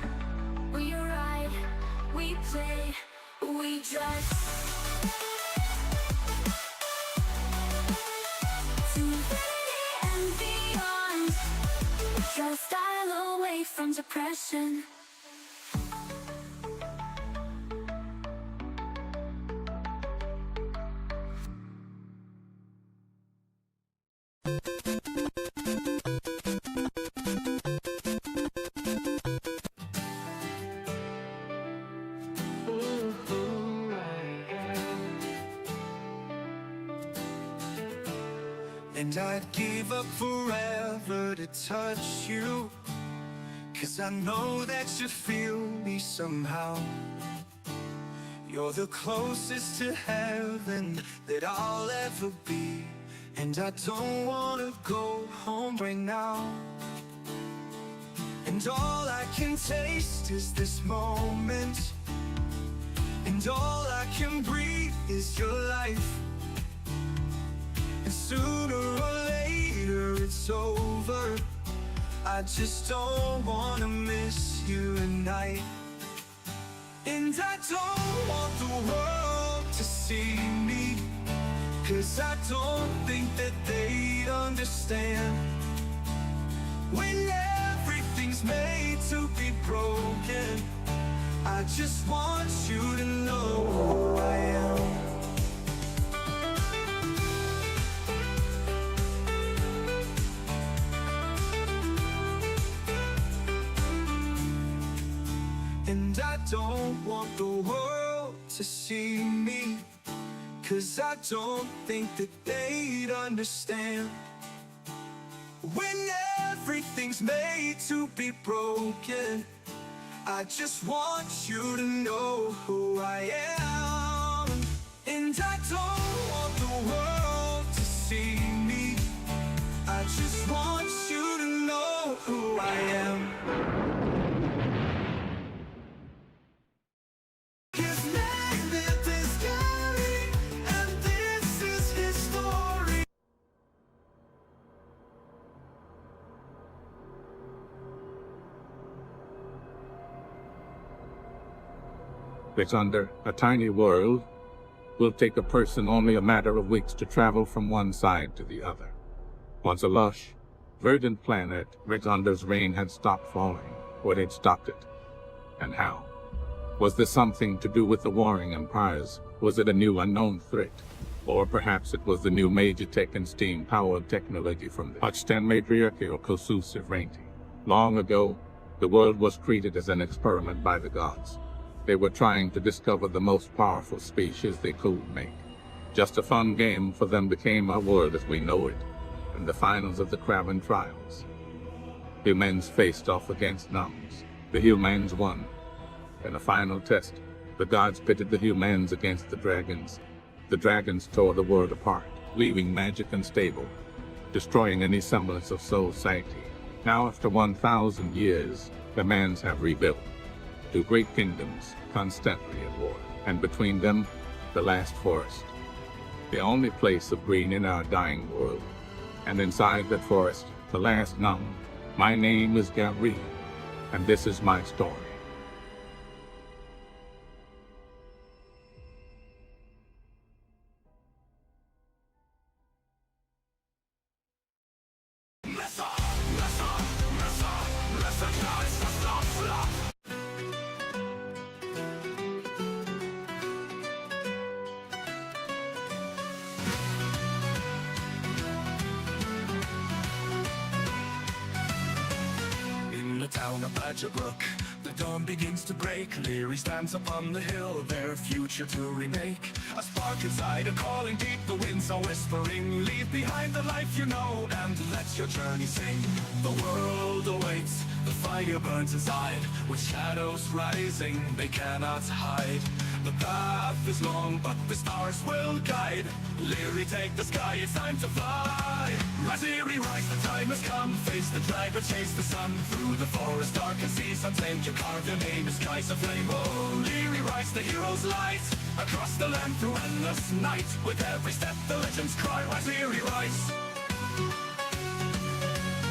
We ride, we play, we dress. To infinity and beyond. Just style away from depression. And I'd give up forever to touch you, 'cause I know that you feel me somehow. You're the closest to heaven that I'll ever be, and I don't wanna go home right now. And all I can taste is this moment, and all I can breathe is your life. And sooner or later it's over. I just don't wanna miss you at night. And I don't want the world to see me, 'cause I don't think that they'd understand. When everything's made to be broken, I just want you to know who I am. And I don't want the world to see me, 'cause I don't think that they'd understand. When everything's made to be broken, I just want you to know who I am. And I don't want the world to see me, I just want you to know who I am. Under a tiny world will take a person only a matter of weeks to travel from one side to the other. Once a lush, verdant planet, Rixonder's rain had stopped falling, or they'd stopped it. And how? Was this something to do with the warring empires? Was it a new unknown threat? Or perhaps it was the new major tech and steam-powered technology from the Hutchtan matriarchy or Kosus Reinti. Long ago, the world was treated as an experiment by the gods. They were trying to discover the most powerful species they could make. Just a fun game for them became our world as we know it, in the finals of the Kraven trials. Humans faced off against Noms. The humans won. In a final test, the gods pitted the humans against the dragons. The dragons tore the world apart, leaving magic unstable, destroying any semblance of society. Now, after 1,000 years, the mans have rebuilt. Two great kingdoms, constantly at war, and between them, the last forest. The only place of green in our dying world. And inside that forest, the last Nom. My name is Gary, and this is my story. town of Badgerbrook. The dawn begins to break. Leary stands upon the hill, their future to remake. A spark inside, a calling deep. The winds are whispering, leave behind the life you know and let your journey sing. The world awaits, the fire burns inside. With shadows rising, they cannot hide. The path is long, but the stars will guide. Leary, take the sky, it's time to fly. Rise, Leary, rise, the time has come. Face the driver, chase the sun. Through the forest, dark and seas untamed, you carve your name in skies of flame. Oh, Leary, rise, the hero's light. Across the land through endless night. With every step, the legends cry. Rise, Leary, rise.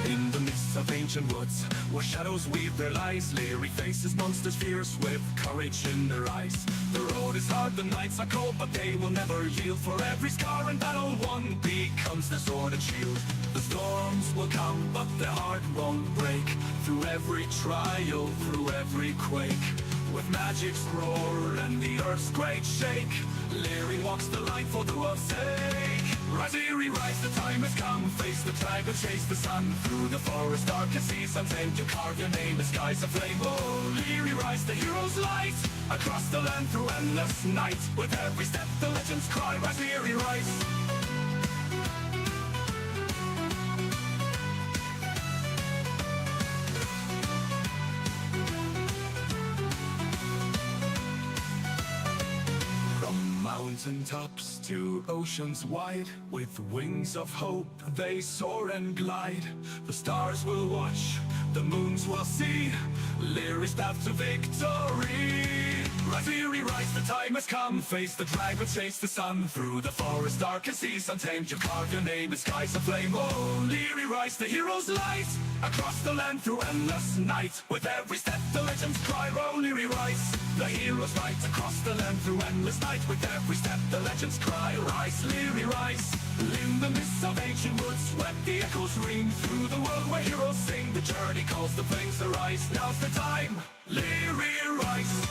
In the midst of ancient woods, where shadows weave their lies, Leary faces monsters fierce with courage in their eyes. The road is hard, the nights are cold, but they will never yield. For every scar and battle won becomes their sword and shield. The storms will come, but their heart won't break. Through every trial, through every quake. With magic's roar and the earth's great shake, Leary walks the line for the world's sake. Rise, Leary, rise, the time has come. Face the tiger, chase the sun. Through the forest, dark and seas untamed, you carve your name in skies of flame. Oh, Leary, rise, the hero's light. Across the land through endless night. With every step, the legends cry. Rise, Leary, rise. Mountain tops to oceans wide, with wings of hope they soar and glide. The stars will watch, the moons will see, Leary's path to victory. Rise, Leary, rise, the time has come. Face the dragon, chase the sun. Through the forest, dark and seas untamed, you carve your name in skies of flame. Oh, Leary, rise, the hero's light. Across the land through endless night. With every step, the legends cry. Oh, Leary, rise, the hero's light. Across the land through endless night. With every step, the legends cry. Rise, Leary, rise. In the midst of ancient woods, let the echoes ring. Through the world where heroes sing, the journey calls, the flames arise. Now's the time, Leary, rise.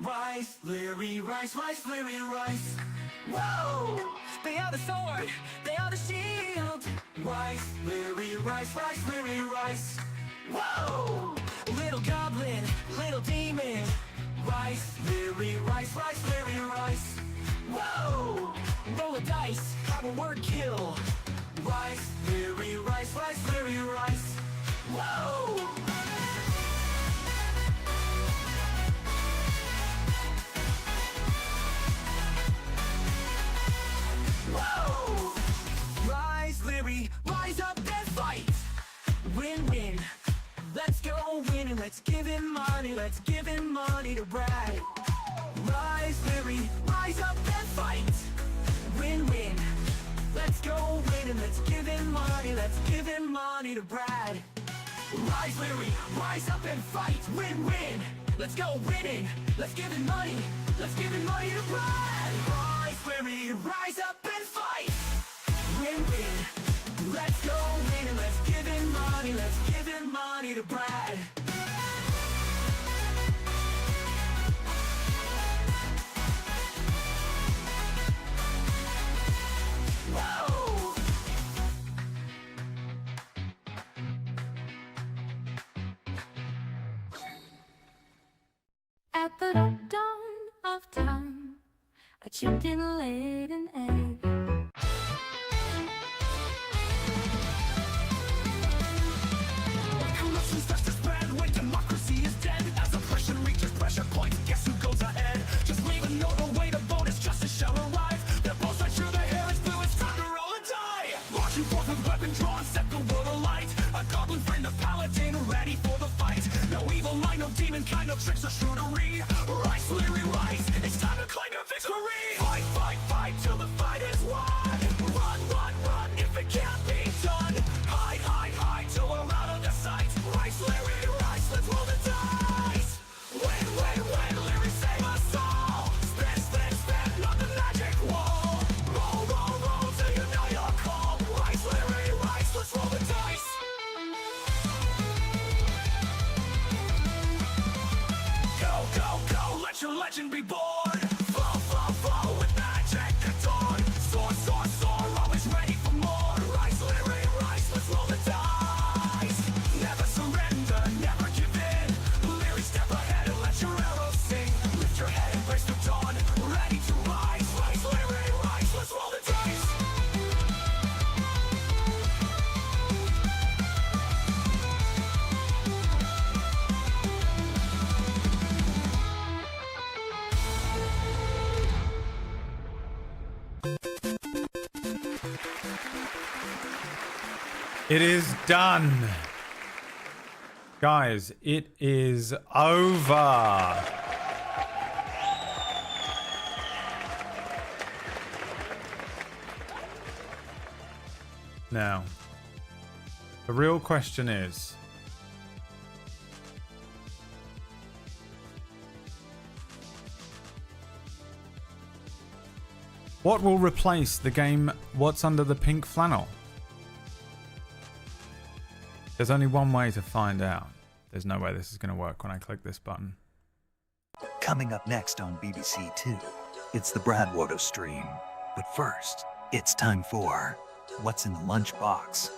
Rise, Leary, rise, rise, Leary, rise. Whoa! They are the sword, they are the shield. Rise, Leary, rise, rise, Leary, rise. Whoa! Little goblin, little demon. Rise, Leary, rise, rise, Leary, rise. Whoa! Roll a dice, have a word kill. Rise, Leary, rise, rise, Leary, rise. Whoa! Whoa! Rise, Leary, rise up and fight. Win, win. Let's go win and let's give him money. Let's give him money to brag. Rise, Leary, rise up and fight. Win, win. Let's go win and let's give him money. Let's give him money to brag. Rise, Leary, rise up and fight. Win, win. Let's go winning. Let's give him money. Let's give him money to brag. Rise, Leary, rise up and fight. Win, win. Let's go win and let's give him money. Let's give him money to brag. Whoa! At the dawn of time, I chipped in and laid an egg. Corruption's fast to spread when democracy is dead. As oppression reaches pressure points, guess who goes ahead? Just leave a note or wait, a vote as justice shall arrive. They're both like sure, their hair is blue, it's time to roll and die. Marching forth with weapon drawn, set the world alight. A goblin friend, a paladin, ready for the fight. No evil mind, no demon kind, no tricks or shrewdery. Rise, Leary, rise, it's time to claim your victory. Fight, fight, fight till the fight It is done. Guys, it is over. Now, the real question is, what will replace the game What's Under the Pink Flannel? There's only one way to find out. There's no way this is going to work when I click this button. Coming up next on BBC Two, it's the Bradwater stream. But first, it's time for What's in the Lunchbox?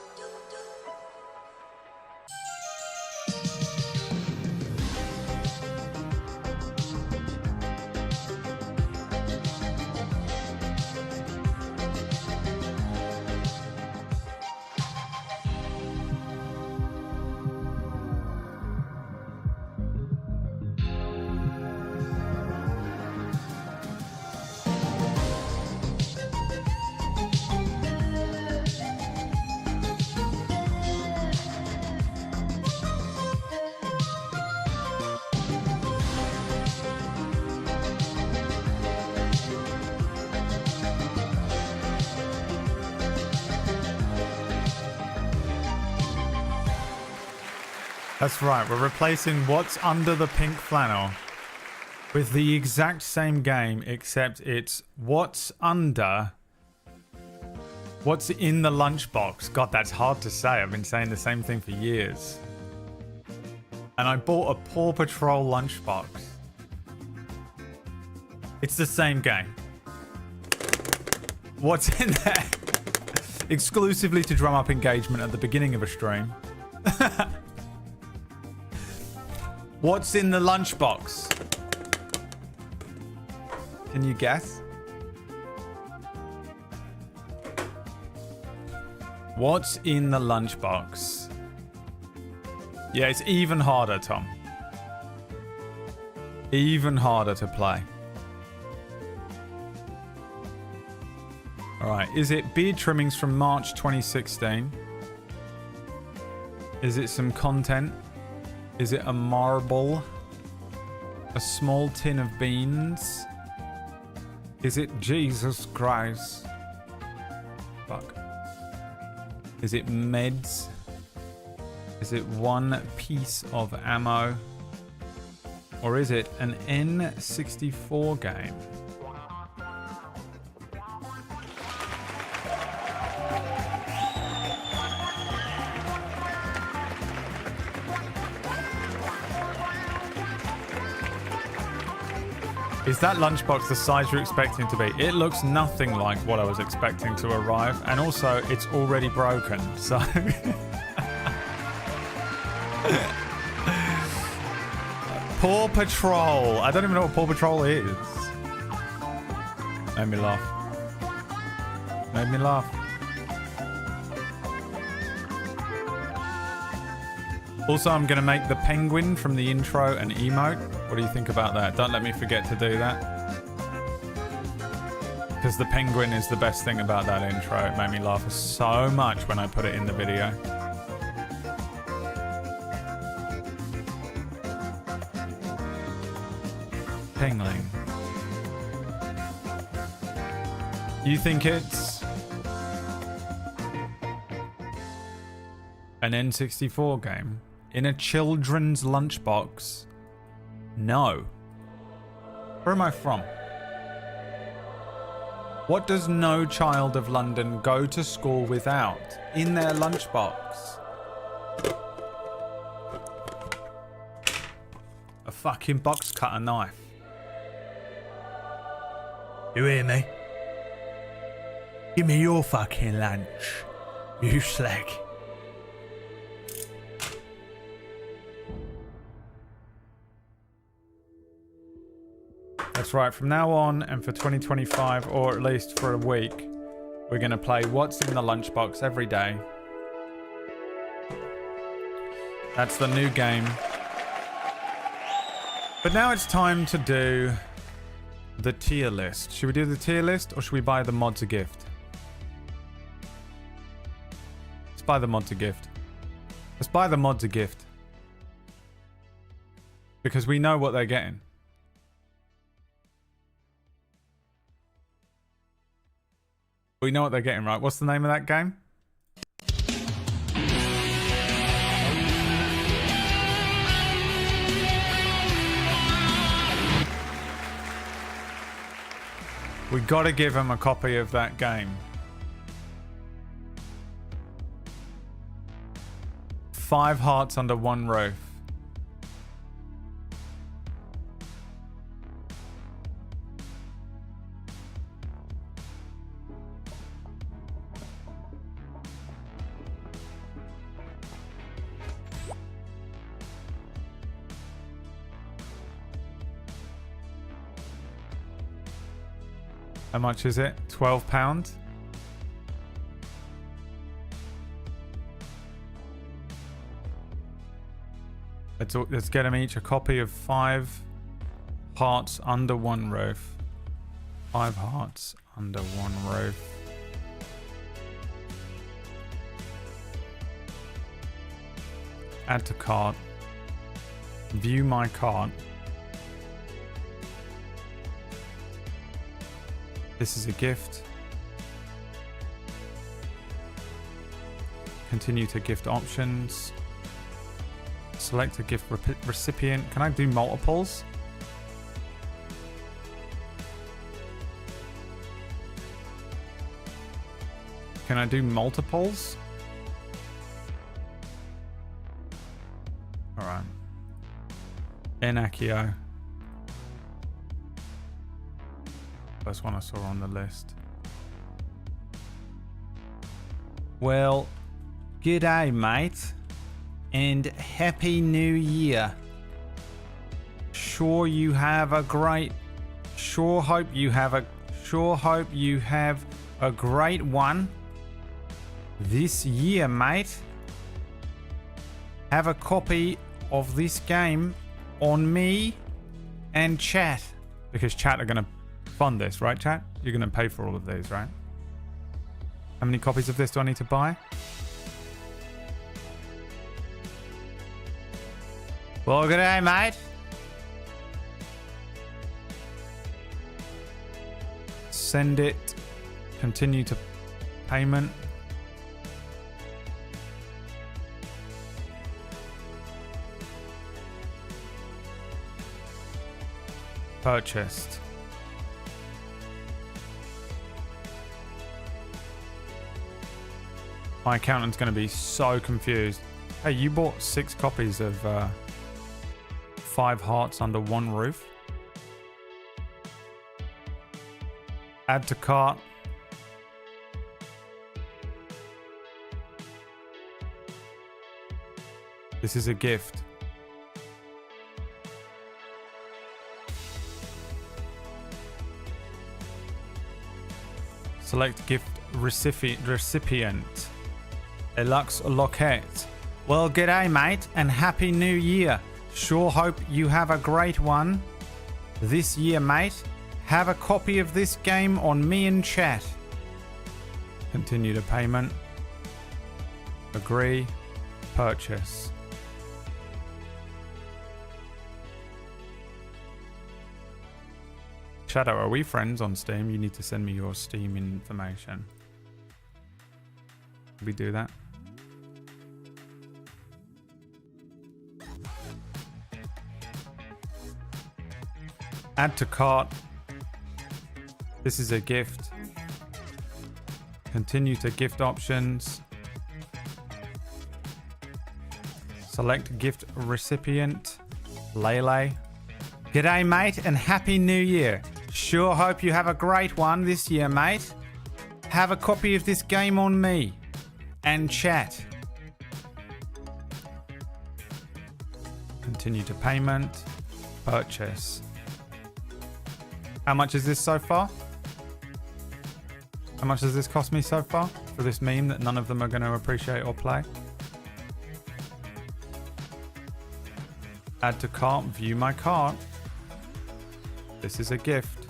That's right, we're replacing What's Under the Pink Flannel with the exact same game, except it's What's in the Lunchbox. God, that's hard to say. I've been saying the same thing for years. And I bought a Paw Patrol Lunchbox. It's the same game. What's in there? Exclusively to drum up engagement at the beginning of a stream. What's in the lunchbox? Can you guess? What's in the lunchbox? Yeah, it's even harder, Tom. Even harder to play. Alright, is it beard trimmings from March 2016? Is it some content? Is it a marble? A small tin of beans? Is it Jesus Christ? Fuck. Is it meds? Is it one piece of ammo? Or is it an N64 game? Is that lunchbox the size you're expecting to be? It looks nothing like what I was expecting to arrive, and also it's already broken, so... Paw Patrol! I don't even know what Paw Patrol is. Made me laugh. Made me laugh. Also, I'm going to make the penguin from the intro an emote. What do you think about that? Don't let me forget to do that. Because the penguin is the best thing about that intro. It made me laugh so much when I put it in the video. Pengling. You think it's an N64 game? In a children's lunchbox? No. Where am I from? What does no child of London go to school without in their lunchbox? A fucking box cutter knife. You hear me? Give me your fucking lunch, you slag. That's right, from now on and for 2025, or at least for a week, we're going to play What's in the Lunchbox every day. That's the new game. But now it's time to do the tier list. Should we do the tier list or should we buy the mods a gift? Let's buy the mod to gift. Let's buy the mod to gift. Because we know what they're getting. We know what they're getting, right? What's the name of that game? We gotta give them a copy of that game. 5 hearts under one roof. How much is it? £12? Let's get them each a copy of 5 hearts under one roof. 5 hearts under one roof. Add to cart. View my cart. This is a gift. Continue to gift options. Select a gift recipient. Can I do multiples? Can I do multiples? Alright. Enakio. First one I saw on the list. Well, g'day, mate. And Happy New Year. Sure hope you have a great one this year, mate. Have a copy of this game on me and chat. Because chat are going to fund this, right, chat? You're going to pay for all of these, right? How many copies of this do I need to buy? Well, good day, mate. Send it. Continue to payment. Purchased. My accountant's going to be so confused. Hey, you bought 6 copies of 5 hearts under one roof. Add to cart. This is a gift. Select gift recipient. Elux Lockett. Well, g'day, mate, and Happy New Year. Sure hope you have a great one this year, mate. Have a copy of this game on me in chat. Continue to payment. Agree. Purchase. Shadow, are we friends on Steam? You need to send me your Steam information. Can we do that? Add to cart. This is a gift. Continue to gift options. Select gift recipient. Lele. G'day, mate, and Happy New Year. Sure hope you have a great one this year, mate. Have a copy of this game on me and chat. Continue to payment. Purchase. How much is this so far? How much does this cost me so far for this meme that none of them are going to appreciate or play? Add to cart, view my cart. This is a gift.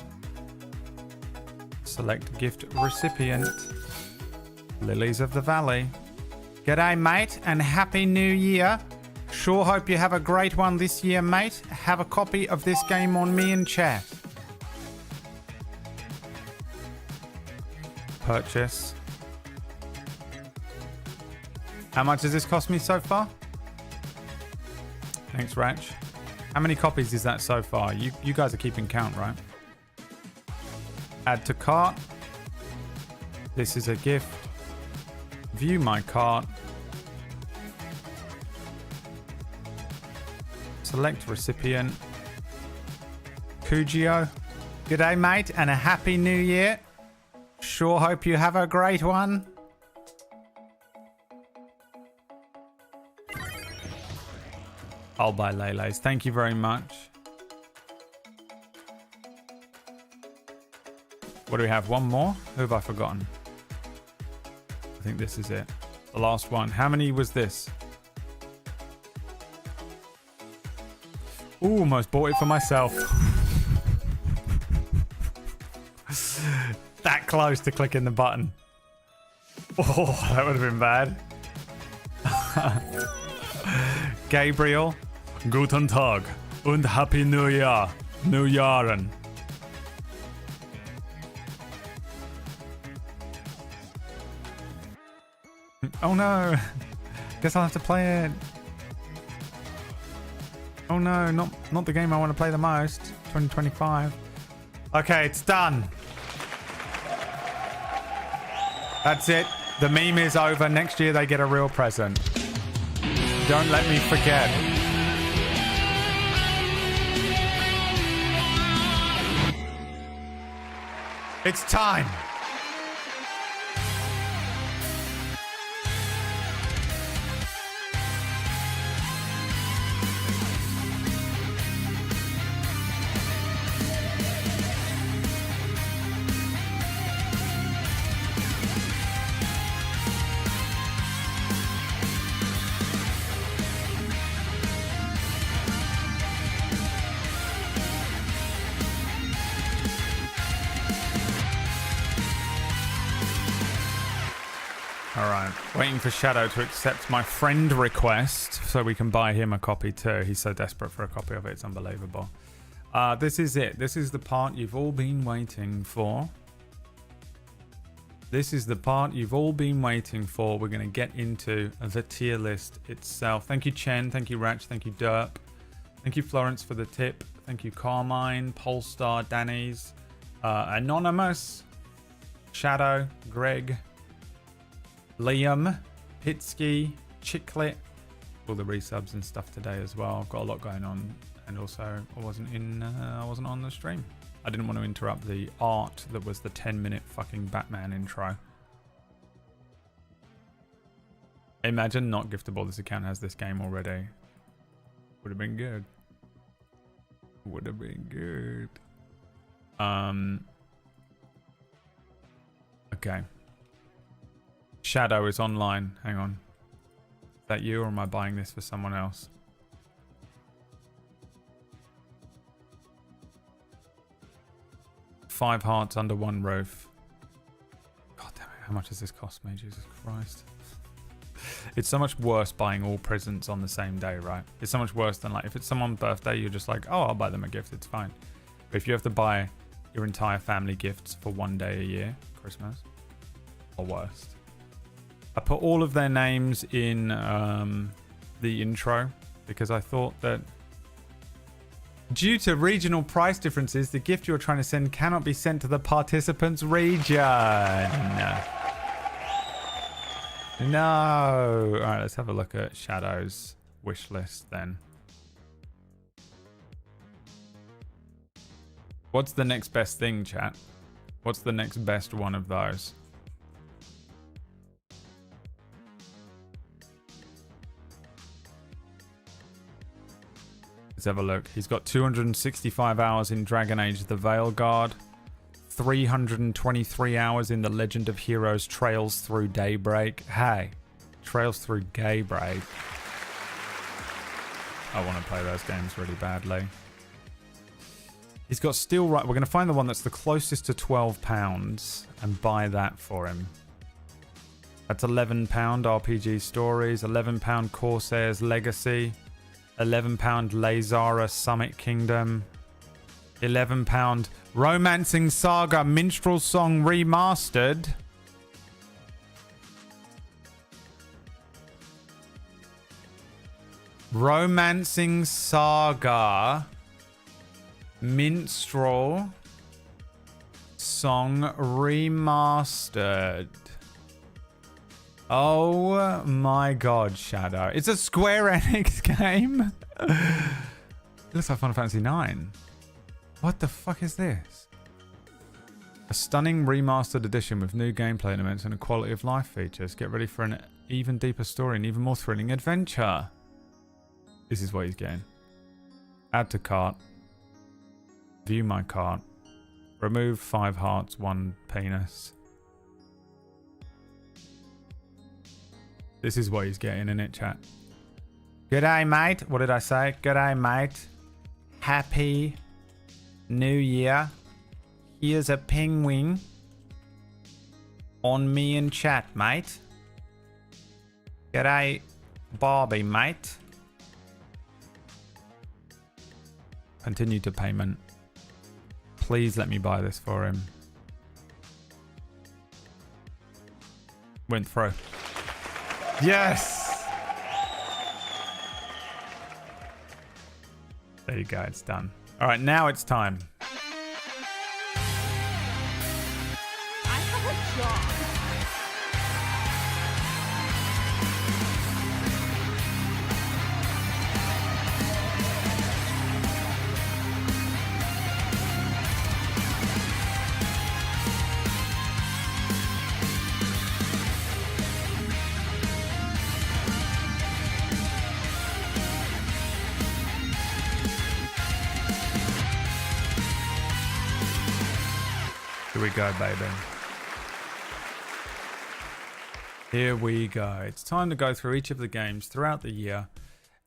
Select gift recipient. Lilies of the Valley. G'day, mate, and Happy New Year. Sure hope you have a great one this year, mate. Have a copy of this game on me in chat. Purchase. How much has this cost me so far? Thanks, Ratch. How many copies is that so far? You guys are keeping count, right? Add to cart. This is a gift. View my cart. Select recipient. Kujio. G'day, mate, and a happy new year. Sure hope you have a great one. I'll buy Lele's. Thank you very much. What do we have? One more? Who have I forgotten? I think this is it. The last one. How many was this? Ooh, almost bought it for myself. That close to clicking the button. Oh, that would have been bad. Gabriel. Guten Tag und Happy New Year. New Jahren. Oh no. Guess I'll have to play it. Oh no, not the game I want to play the most. 2025. Okay, it's done. That's it. The meme is over. Next year they get a real present. Don't let me forget. It's time. Waiting for Shadow to accept my friend request so we can buy him a copy too. He's so desperate for a copy of it. It's unbelievable. This is it. This is the part you've all been waiting for. This is the part you've all been waiting for. We're going to get into the tier list itself. Thank you, Chen. Thank you, Ratch. Thank you, Derp. Thank you, Florence, for the tip. Thank you, Carmine, Polestar, Danny's, Anonymous, Shadow, Greg, Liam, Pitsky, Chicklet, all the resubs and stuff today as well. I've got a lot going on, and also I wasn't on the stream. I didn't want to interrupt the art that was the 10-minute fucking Batman intro. Imagine not giftable. This account has this game already. Would have been good. Would have been good. Okay. Shadow is online. Hang on. Is that you, or am I buying this for someone else? Five hearts under one roof. God damn it. How much does this cost me? Jesus Christ. It's so much worse buying all presents on the same day, right? It's so much worse than, like, if it's someone's birthday, you're just like, oh, I'll buy them a gift. It's fine. But if you have to buy your entire family gifts for one day a year, Christmas, or worst. I put all of their names in the intro because I thought that due to regional price differences, the gift you're trying to send cannot be sent to the participant's region. No. All right, let's have a look at Shadow's wish list then. What's the next best thing, chat? What's the next best one of those? Let's have a look. He's got 265 hours in Dragon Age The Veilguard, 323 hours in The Legend of Heroes Trails Through Daybreak. Hey, Trails Through Daybreak. I want to play those games really badly. He's got Steel Right. We're going to find the one that's the closest to £12 and buy that for him. That's £11 RPG Stories, £11 Corsair's Legacy, £11 Lazara Summit Kingdom, £11 Romancing Saga Minstrel Song Remastered. Romancing Saga Minstrel Song Remastered. Oh my god, Shadow. It's a Square Enix game. It looks like Final Fantasy IX. What the fuck is this? A stunning remastered edition with new gameplay elements and a quality of life features. Get ready for an even deeper story and even more thrilling adventure. This is what he's getting. Add to cart. View my cart. Remove 5 hearts, 1 penis. This is what he's getting in it, chat. G'day, mate. What did I say? G'day, mate. Happy New Year. Here's a penguin on me in chat, mate. G'day, Barbie, mate. Continue to payment. Please let me buy this for him. Went through. Yes! There you go, it's done. Alright, now it's time. I have a job. Here we go, baby. Here we go. It's time to go through each of the games throughout the year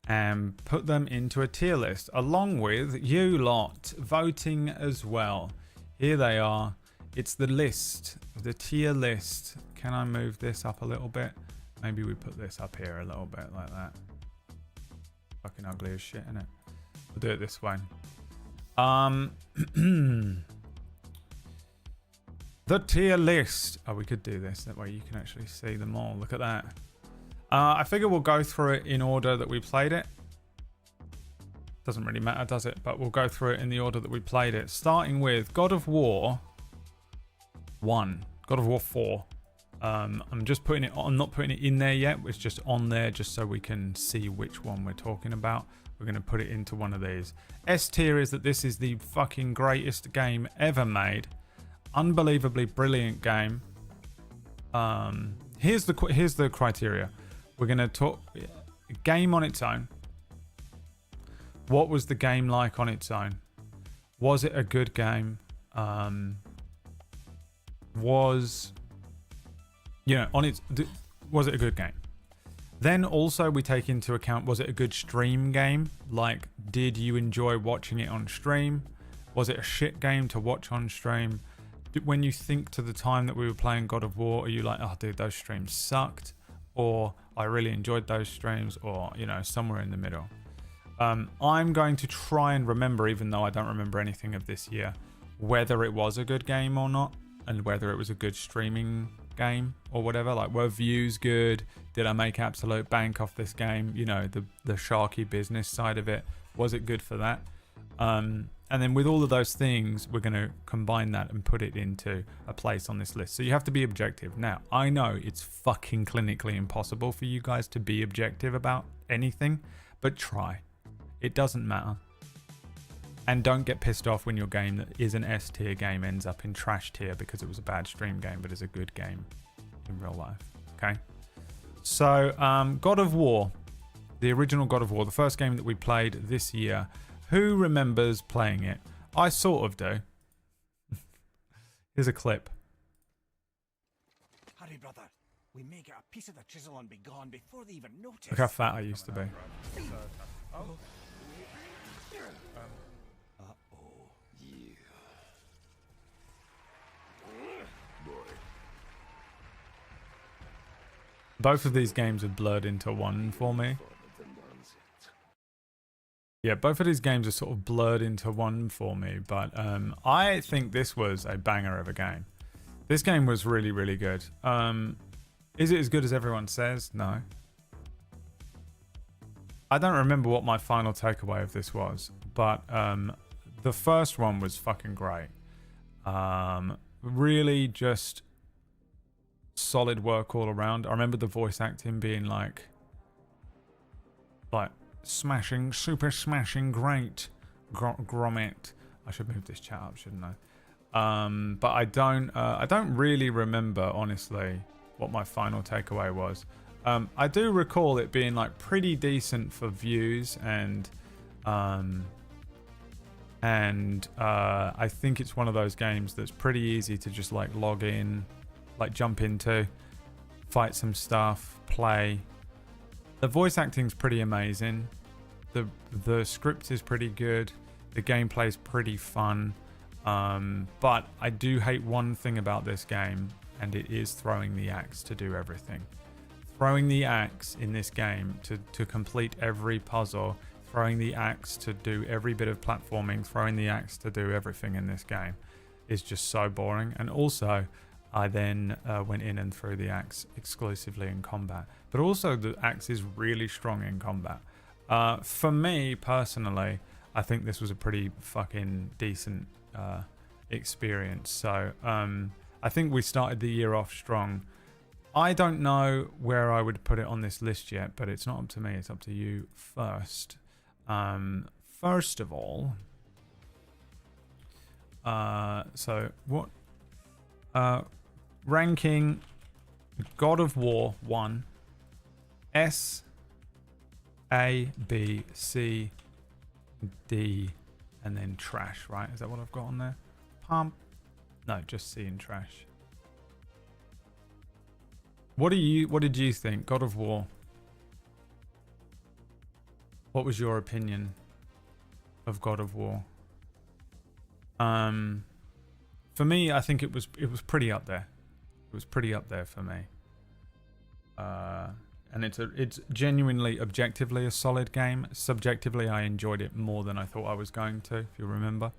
and put them into a tier list, along with you lot voting as well. Here they are. It's the list, the tier list. Can I move this up a little bit? Maybe we put this up here a little bit like that. Fucking ugly as shit, innit? We'll do it this way. The tier list. Oh, we could do this. That way you can actually see them all. Look at that. I figure we'll go through it in order that we played it. Doesn't really matter, does it? But we'll go through it in the order that we played it. Starting with God of War 1. God of War 4. I'm just putting it on. I'm not putting it in there yet. It's just on there just so we can see which one we're talking about. We're going to put it into one of these. S tier is that this is the fucking greatest game ever made. Unbelievably brilliant game. Here's the criteria. We're going to talk game on its own. What was the game like on its own? Was it a good game? Was it a good game? Then also we take into account, was it a good stream game? Like, did you enjoy watching it on stream? Was it a shit game to watch on stream? When you think to the time that we were playing God of War, are you like, oh dude, those streams sucked? Or I really enjoyed those streams? Or, somewhere in the middle. I'm going to try and remember, even though I don't remember anything of this year, whether it was a good game or not, and whether it was a good streaming game or whatever. Like, were views good? Did I make absolute bank off this game? The sharky business side of it. Was it good for that? And then with all of those things, we're going to combine that and put it into a place on this list. So you have to be objective. Now, I know it's fucking clinically impossible for you guys to be objective about anything, but try. It doesn't matter. And don't get pissed off when your game that is an S tier game ends up in trash tier because it was a bad stream game, but is a good game in real life. Okay? So, God of War. The original God of War. The first game that we played this year. Who remembers playing it? I sort of do. Here's a clip. Hurry, brother. We may get a piece of the chisel and be gone before they even notice. Look how fat I used to be. Uh-oh. Yeah. Boy. Both of these games have blurred into one for me. Yeah, both of these games are sort of blurred into one for me, but I think this was a banger of a game. This game was really, really good. Is it as good as everyone says? No. I don't remember what my final takeaway of this was, but the first one was fucking great. Really just solid work all around. I remember the voice acting being like smashing, super smashing, great. Gromit. I should move this chat up, shouldn't I? But I don't really remember, honestly, what my final takeaway was. I do recall it being like pretty decent for views, and I think it's one of those games that's pretty easy to just like log in, like jump into, fight some stuff, play. The voice acting's pretty amazing. The script is pretty good. The gameplay's pretty fun. But I do hate one thing about this game, and it is throwing the axe to do everything. Throwing the axe in this game to complete every puzzle, throwing the axe to do every bit of platforming, throwing the axe to do everything in this game is just so boring. And also, I then went in and threw the axe exclusively in combat. But also, the axe is really strong in combat. For me, personally, I think this was a pretty fucking decent experience. So, I think we started the year off strong. I don't know where I would put it on this list yet, but it's not up to me. It's up to you first. First of all, so what ranking? God of War 1, S, A, B, C, D, and then trash, right? Is that what I've got on there? Pump. No, just C and trash. What did you think? God of War. What was your opinion of God of War? For me, I think it was pretty up there. It was pretty up there for me. And it's genuinely, objectively a solid game. Subjectively, I enjoyed it more than I thought I was going to, if you remember.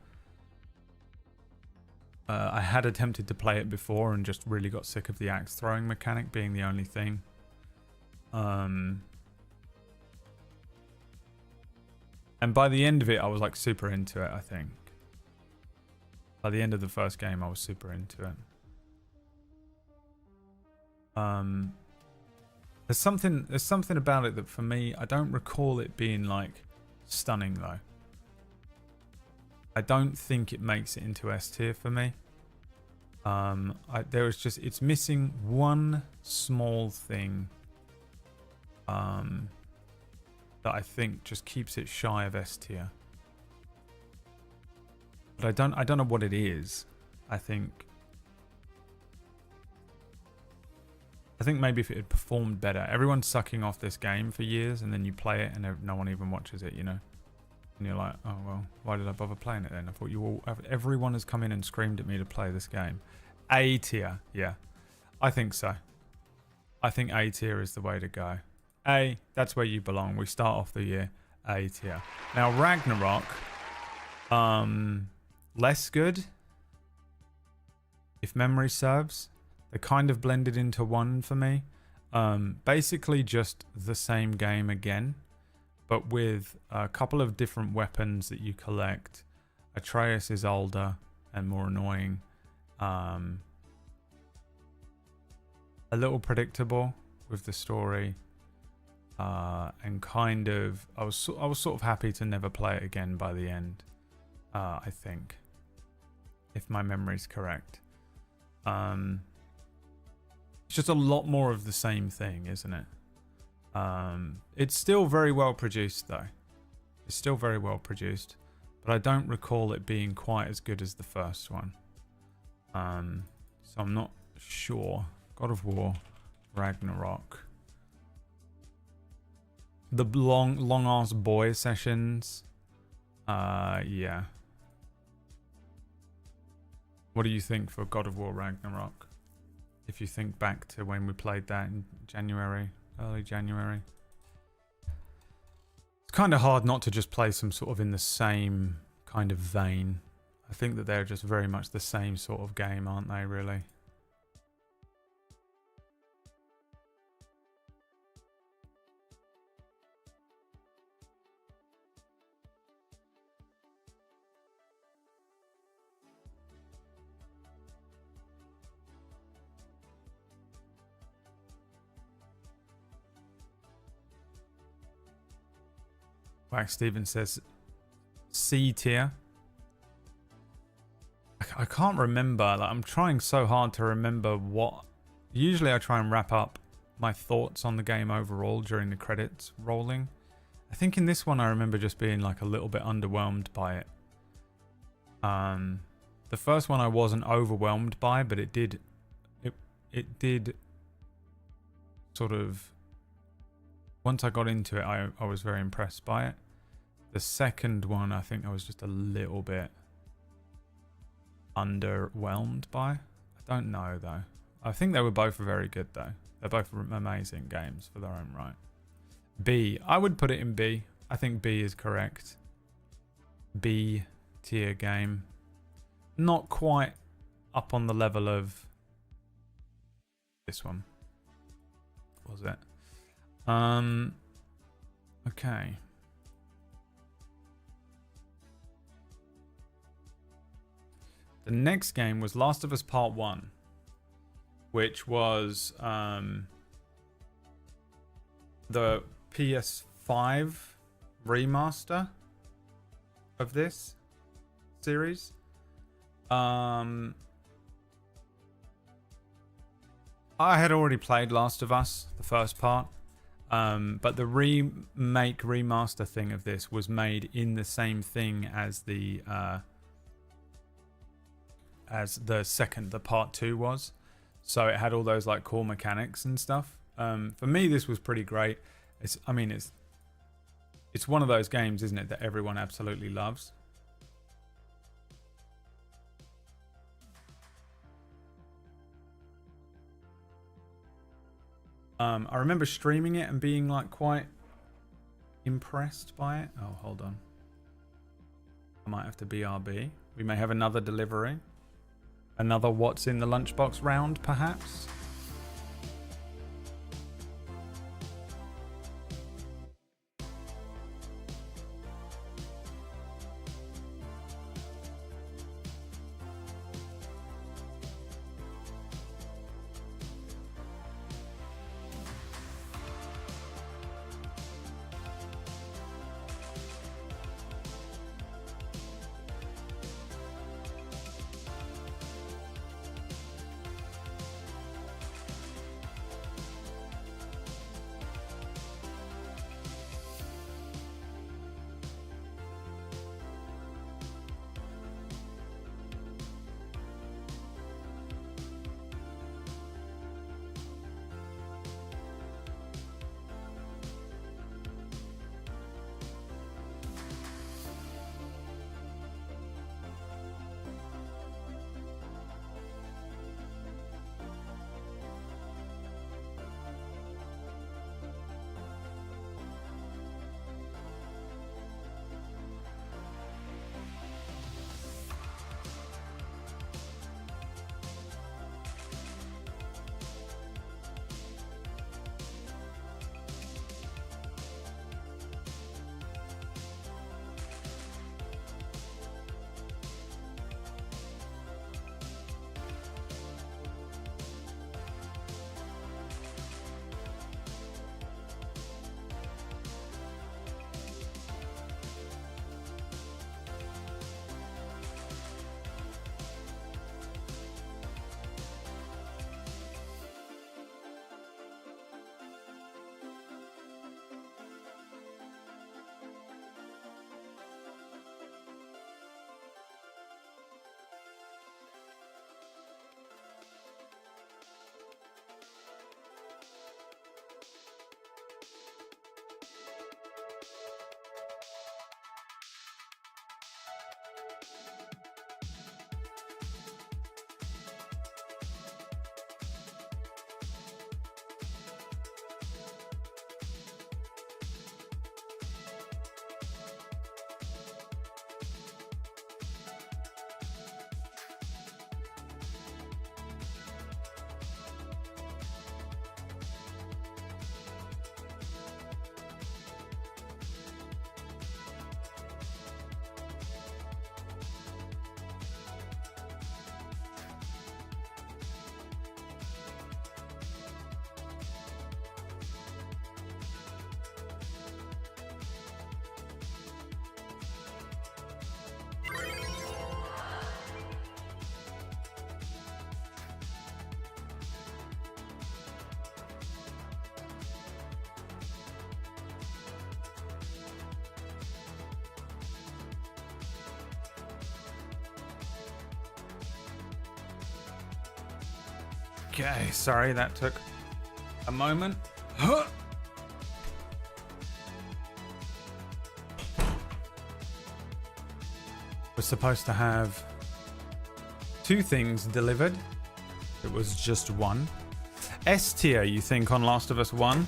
I had attempted to play it before and just really got sick of the axe throwing mechanic being the only thing. And by the end of it, I was like super into it, I think. By the end of the first game, I was super into it. There's something about it that for me, I don't recall it being like stunning though. I don't think it makes it into S tier for me. It's missing one small thing that I think just keeps it shy of S tier. But I don't know what it is. I think maybe if it had performed better. Everyone's sucking off this game for years, and then you play it and no one even watches it, you know. And you're like, oh, well, why did I bother playing it then? I thought everyone has come in and screamed at me to play this game. A tier, yeah. I think so. I think A tier is the way to go. A, that's where you belong. We start off the year A tier. Now, Ragnarok, less good, if memory serves. They kind of blended into one for me. Basically just the same game again, but with a couple of different weapons that you collect. Atreus is older and more annoying. A little predictable with the story. And kind of, I was sort of happy to never play it again by the end. I think, if my memory's correct. It's just a lot more of the same thing, isn't it? It's still very well produced, though. It's still very well produced, but I don't recall it being quite as good as the first one. So I'm not sure. God of War, Ragnarok. The long ass boy sessions. Yeah. What do you think for God of War Ragnarok? If you think back to when we played that in January, early January. It's kind of hard not to just play some sort of in the same kind of vein. I think that they're just very much the same sort of game, aren't they, really? Wax Steven says C tier. I can't remember. Like, I'm trying so hard to remember what. Usually I try and wrap up my thoughts on the game overall during the credits rolling. I think in this one I remember just being like a little bit underwhelmed by it. The first one I wasn't overwhelmed by, but it did sort of, once I got into it, I was very impressed by it. The second one, I think I was just a little bit underwhelmed by. I don't know, though. I think they were both very good, though. They're both amazing games for their own right. B. I would put it in B. I think B is correct. B tier game. Not quite up on the level of this one. Was it? Okay. The next game was Last of Us Part 1, which was the PS5 remaster of this series. I had already played Last of Us, the first part, but the remaster thing of this was made in the same thing as the part 2 was. So it had all those like cool mechanics and stuff. For me, this was pretty great. It's one of those games, isn't it, that everyone absolutely loves. I remember streaming it and being like quite impressed by it. Oh, hold on. I might have to BRB. We may have another delivery. Another what's in the lunchbox round, perhaps. Okay, sorry, that took a moment. We're supposed to have 2 things delivered. It was just 1. S tier, you think, on Last of Us 1?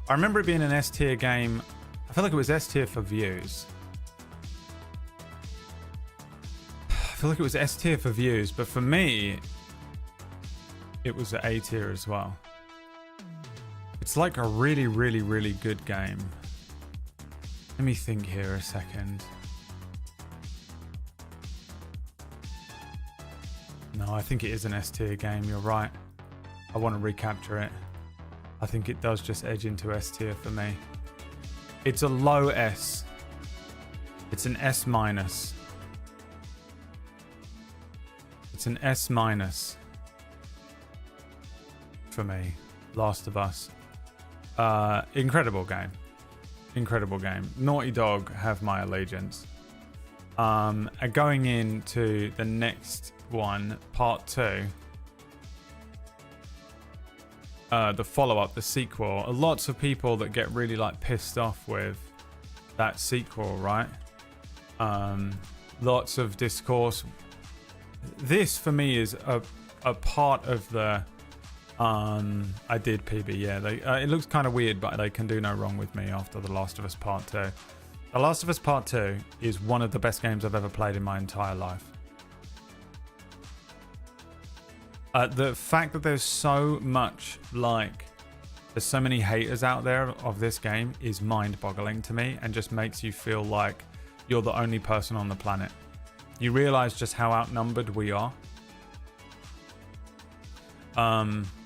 I remember it being an S tier game. I feel like it was S tier for views. I feel like it was S tier for views, but for me, it was A tier as well. It's like a really, really, really good game. Let me think here a second. No, I think it is an S tier game, you're right. I want to recapture it. I think it does just edge into S tier for me. It's a low S. It's an S minus. It's an S minus for me. Last of Us. Incredible game. Incredible game. Naughty Dog have my allegiance. Going into the next one, part 2, the follow-up, the sequel. Lots of people that get really like pissed off with that sequel, right? Lots of discourse. This for me is a part of the I did PB, yeah. It looks kind of weird, but they can do no wrong with me after The Last of Us Part 2. The Last of Us Part 2 is one of the best games I've ever played in my entire life. The fact that there's so much, there's so many haters out there of this game is mind-boggling to me, and just makes you feel like you're the only person on the planet. You realize just how outnumbered we are.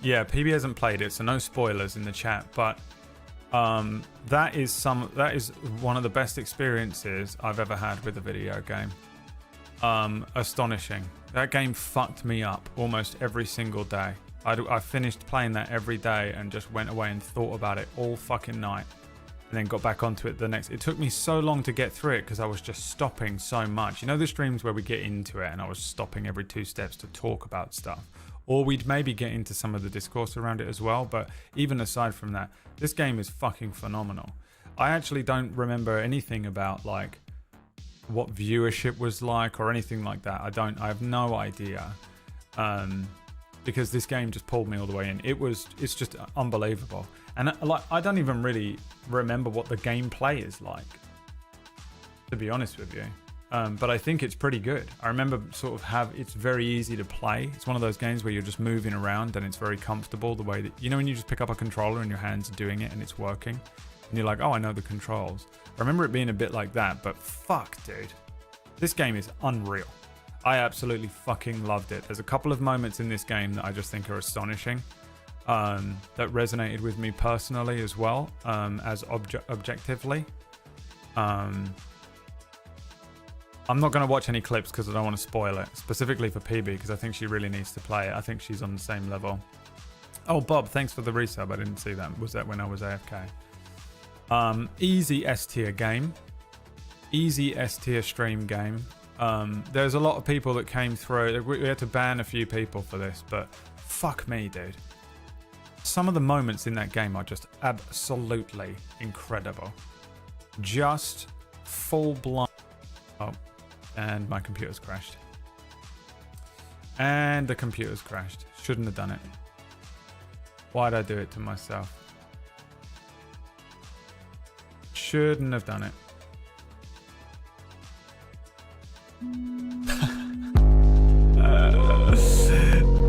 Yeah, PB hasn't played it, so no spoilers in the chat, but that is one of the best experiences I've ever had with a video game. Astonishing. That game fucked me up almost every single day. I finished playing that every day and just went away and thought about it all fucking night, and then got back onto it the next. It took me so long to get through it because I was just stopping so much. You know the streams where we get into it and I was stopping every 2 steps to talk about stuff? Or we'd maybe get into some of the discourse around it as well. But even aside from that, this game is fucking phenomenal. I actually don't remember anything about like what viewership was like or anything like that. I have no idea. Because this game just pulled me all the way in. It's just unbelievable. And I don't even really remember what the gameplay is like, to be honest with you. But I think it's pretty good. I remember it's very easy to play. It's one of those games where you're just moving around and it's very comfortable the way that, you know, when you just pick up a controller and your hands are doing it and it's working and you're like, oh, I know the controls. I remember it being a bit like that, but fuck, dude. This game is unreal. I absolutely fucking loved it. There's a couple of moments in this game that I just think are astonishing. That resonated with me personally as well, as objectively. I'm not going to watch any clips because I don't want to spoil it, specifically for PB, because I think she really needs to play it. I think she's on the same level. Oh, Bob, thanks for the resub. I didn't see that. Was that when I was AFK? Easy S tier game. Easy S tier stream game. There's a lot of people that came through. We had to ban a few people for this, but fuck me, dude. Some of the moments in that game are just absolutely incredible. Just full blown. Oh, and my computer's crashed. And the computer's crashed. Shouldn't have done it. Why'd I do it to myself? Shouldn't have done it.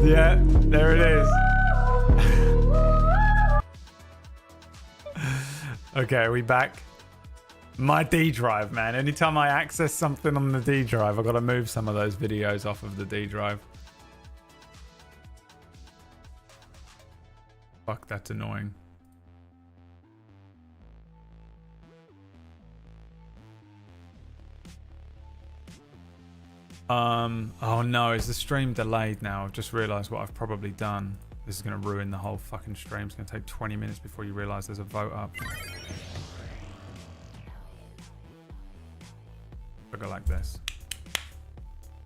Yeah, there it is. Okay, are we back? My D drive, man. Anytime I access something on the D drive, I've got to move some of those videos off of the D drive. Fuck, that's annoying. Oh no, is the stream delayed now? I've just realised what I've probably done. This is going to ruin the whole fucking stream. It's going to take 20 minutes before you realise there's a vote up. I'll go like this.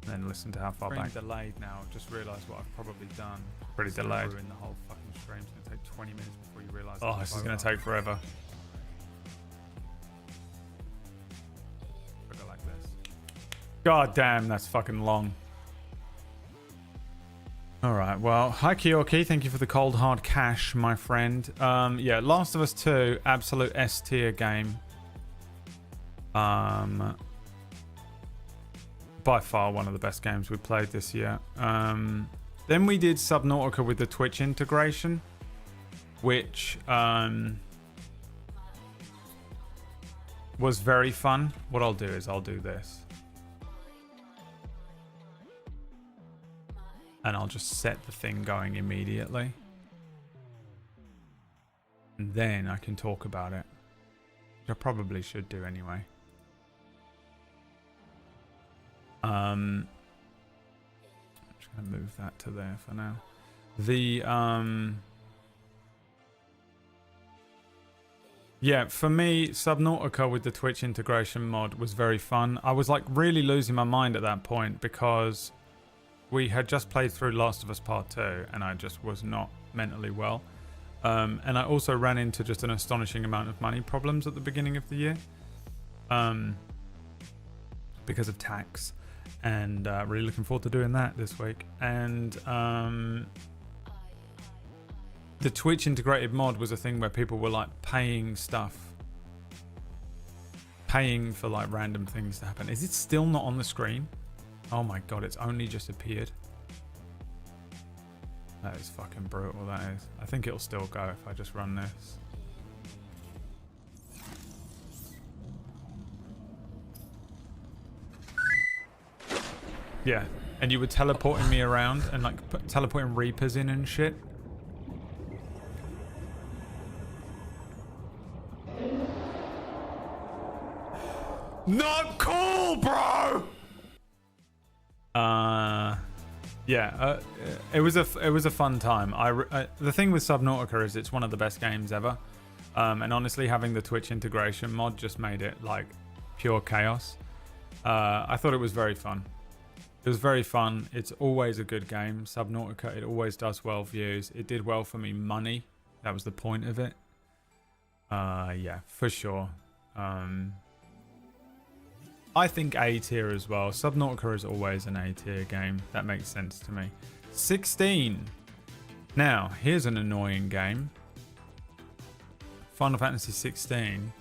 then listen to how far back. Delayed now. Just realised what I've probably done. Pretty delayed. In the whole fucking stream. It's gonna take 20 minutes before you realise. Oh, this is gonna take forever. Go like this. God damn, that's fucking long. All right. Well, hi Kyoki. Thank you for the cold hard cash, my friend. Yeah, Last of Us 2, absolute S tier game. By far one of the best games we played this year. Then we did Subnautica with the Twitch integration, which was very fun. What I'll do is I'll do this. And I'll just set the thing going immediately. And then I can talk about it. Which I probably should do anyway. I'm just going to move that to there for now. Yeah, for me, Subnautica with the Twitch integration mod was very fun. I was like really losing my mind at that point because we had just played through Last of Us Part 2 and I just was not mentally well. And I also ran into just an astonishing amount of money problems at the beginning of the year because of tax. And really looking forward to doing that this week. And the Twitch integrated mod was a thing where people were like paying stuff. Paying for like random things to happen. Is it still not on the screen? Oh my god, it's only just appeared. That is fucking brutal, that is. I think it'll still go if I just run this. Yeah, and you were teleporting me around and like teleporting Reapers in and shit. Not cool, bro. Yeah, it was a fun time. The thing with Subnautica is it's one of the best games ever, and honestly, having the Twitch integration mod just made it like pure chaos. I thought it was very fun. It was very fun. It's always a good game. Subnautica, it always does well views. It did well for me money. That was the point of it. Yeah, for sure. I think A tier as well. Subnautica is always an A tier game. That makes sense to me. 16. Now, here's an annoying game. Final Fantasy 16.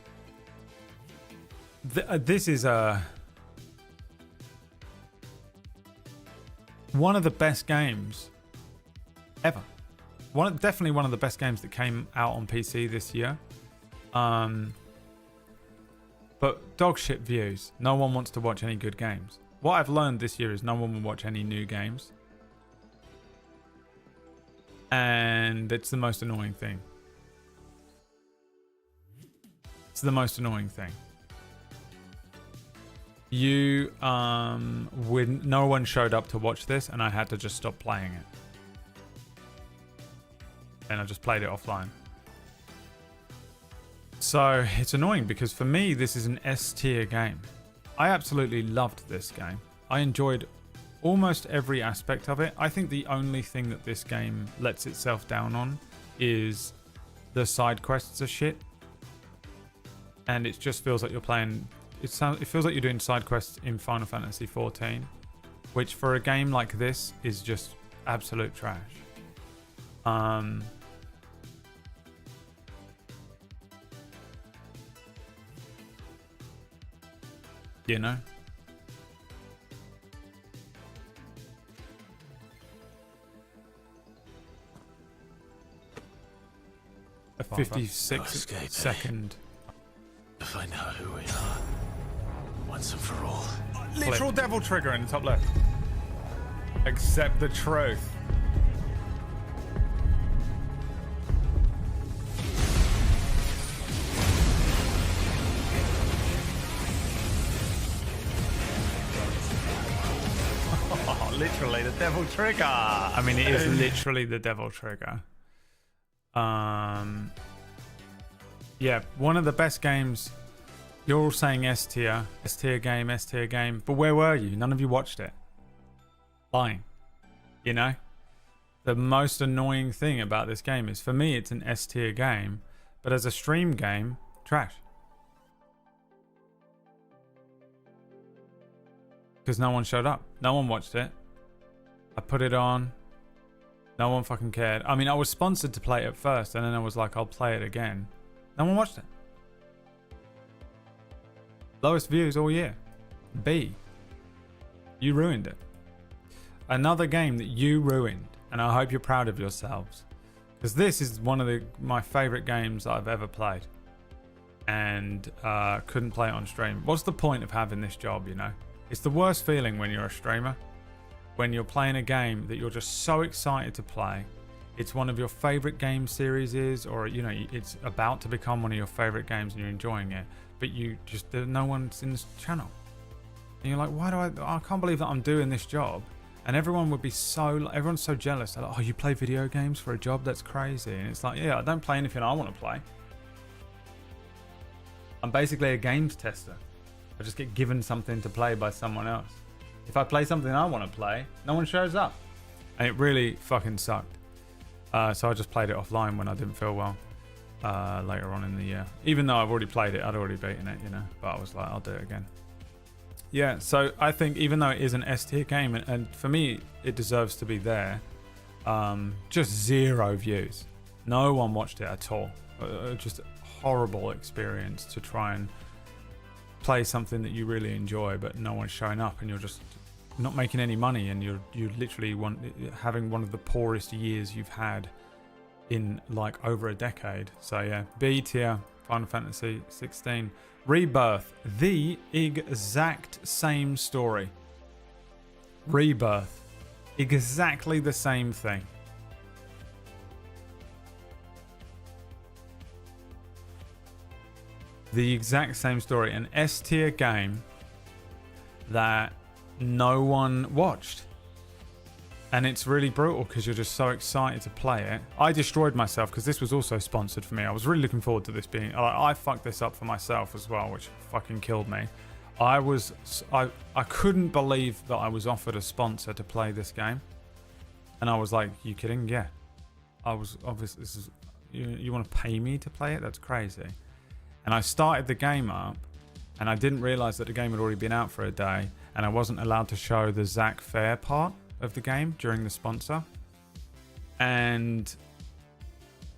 This is one of the best games ever. Definitely one of the best games that came out on PC this year. But dog shit views. No one wants to watch any good games. What I've learned this year is no one will watch any new games. And it's the most annoying thing. It's the most annoying thing. No one showed up to watch this and I had to just stop playing it. And I just played it offline. So it's annoying because for me, this is an S tier game. I absolutely loved this game. I enjoyed almost every aspect of it. I think the only thing that this game lets itself down on is the side quests are shit. And it just feels like you're playing... It feels like you're doing side quests in Final Fantasy 14, which for a game like this is just absolute trash. You know? A 56-second. To find out who we are, once and for all. Literal devil trigger in the top left. Accept the truth. Literally the devil trigger. I mean, it is literally the devil trigger. Yeah, one of the best games. You're all saying S tier game, S tier game. But where were you? None of you watched it. lying. You know? The most annoying thing about this game is, for me, it's an S tier game, but as a stream game, trash. Because no one showed up. No one watched it. I put it on. No one fucking cared. I mean, I was sponsored to play it at first, and then I was like, I'll play it again. No one watched it. Lowest views all year. B. You ruined it. Another game that you ruined, and I hope you're proud of yourselves. Because this is one of my favourite games I've ever played. And couldn't play it on stream. What's the point of having this job, you know? It's the worst feeling when you're a streamer. When you're playing a game that you're just so excited to play. It's one of your favourite game series, or you know, it's about to become one of your favourite games and you're enjoying it. But no one's in this channel. And you're like, why do I can't believe that I'm doing this job. And everyone's so jealous. They're like, oh, you play video games for a job? That's crazy. And it's like, yeah, I don't play anything I want to play. I'm basically a games tester. I just get given something to play by someone else. If I play something I want to play, no one shows up. And it really fucking sucked. So I just played it offline when I didn't feel well later on in the year. Even though I've already played it, I'd already beaten it, you know. But I was like, I'll do it again. Yeah, so I think even though it is an S tier game, and for me, it deserves to be there, just 0 views. No one watched it at all. Just a horrible experience to try and play something that you really enjoy, but no one's showing up, and you're just not making any money, and you literally having one of the poorest years you've had in like over a decade. So yeah, B tier, Final Fantasy 16. Rebirth, the exact same story. Rebirth, exactly the same thing. The exact same story. An S tier game that no one watched. And it's really brutal because you're just so excited to play it. I destroyed myself because this was also sponsored for me. I was really looking forward to this being... I fucked this up for myself as well, which fucking killed me. I couldn't believe that I was offered a sponsor to play this game. And I was like, you kidding? Yeah. I was obviously... This is, you want to pay me to play it? That's crazy. And I started the game up, and I didn't realise that the game had already been out for a day, and I wasn't allowed to show the Zack Fair part of the game during the sponsor. And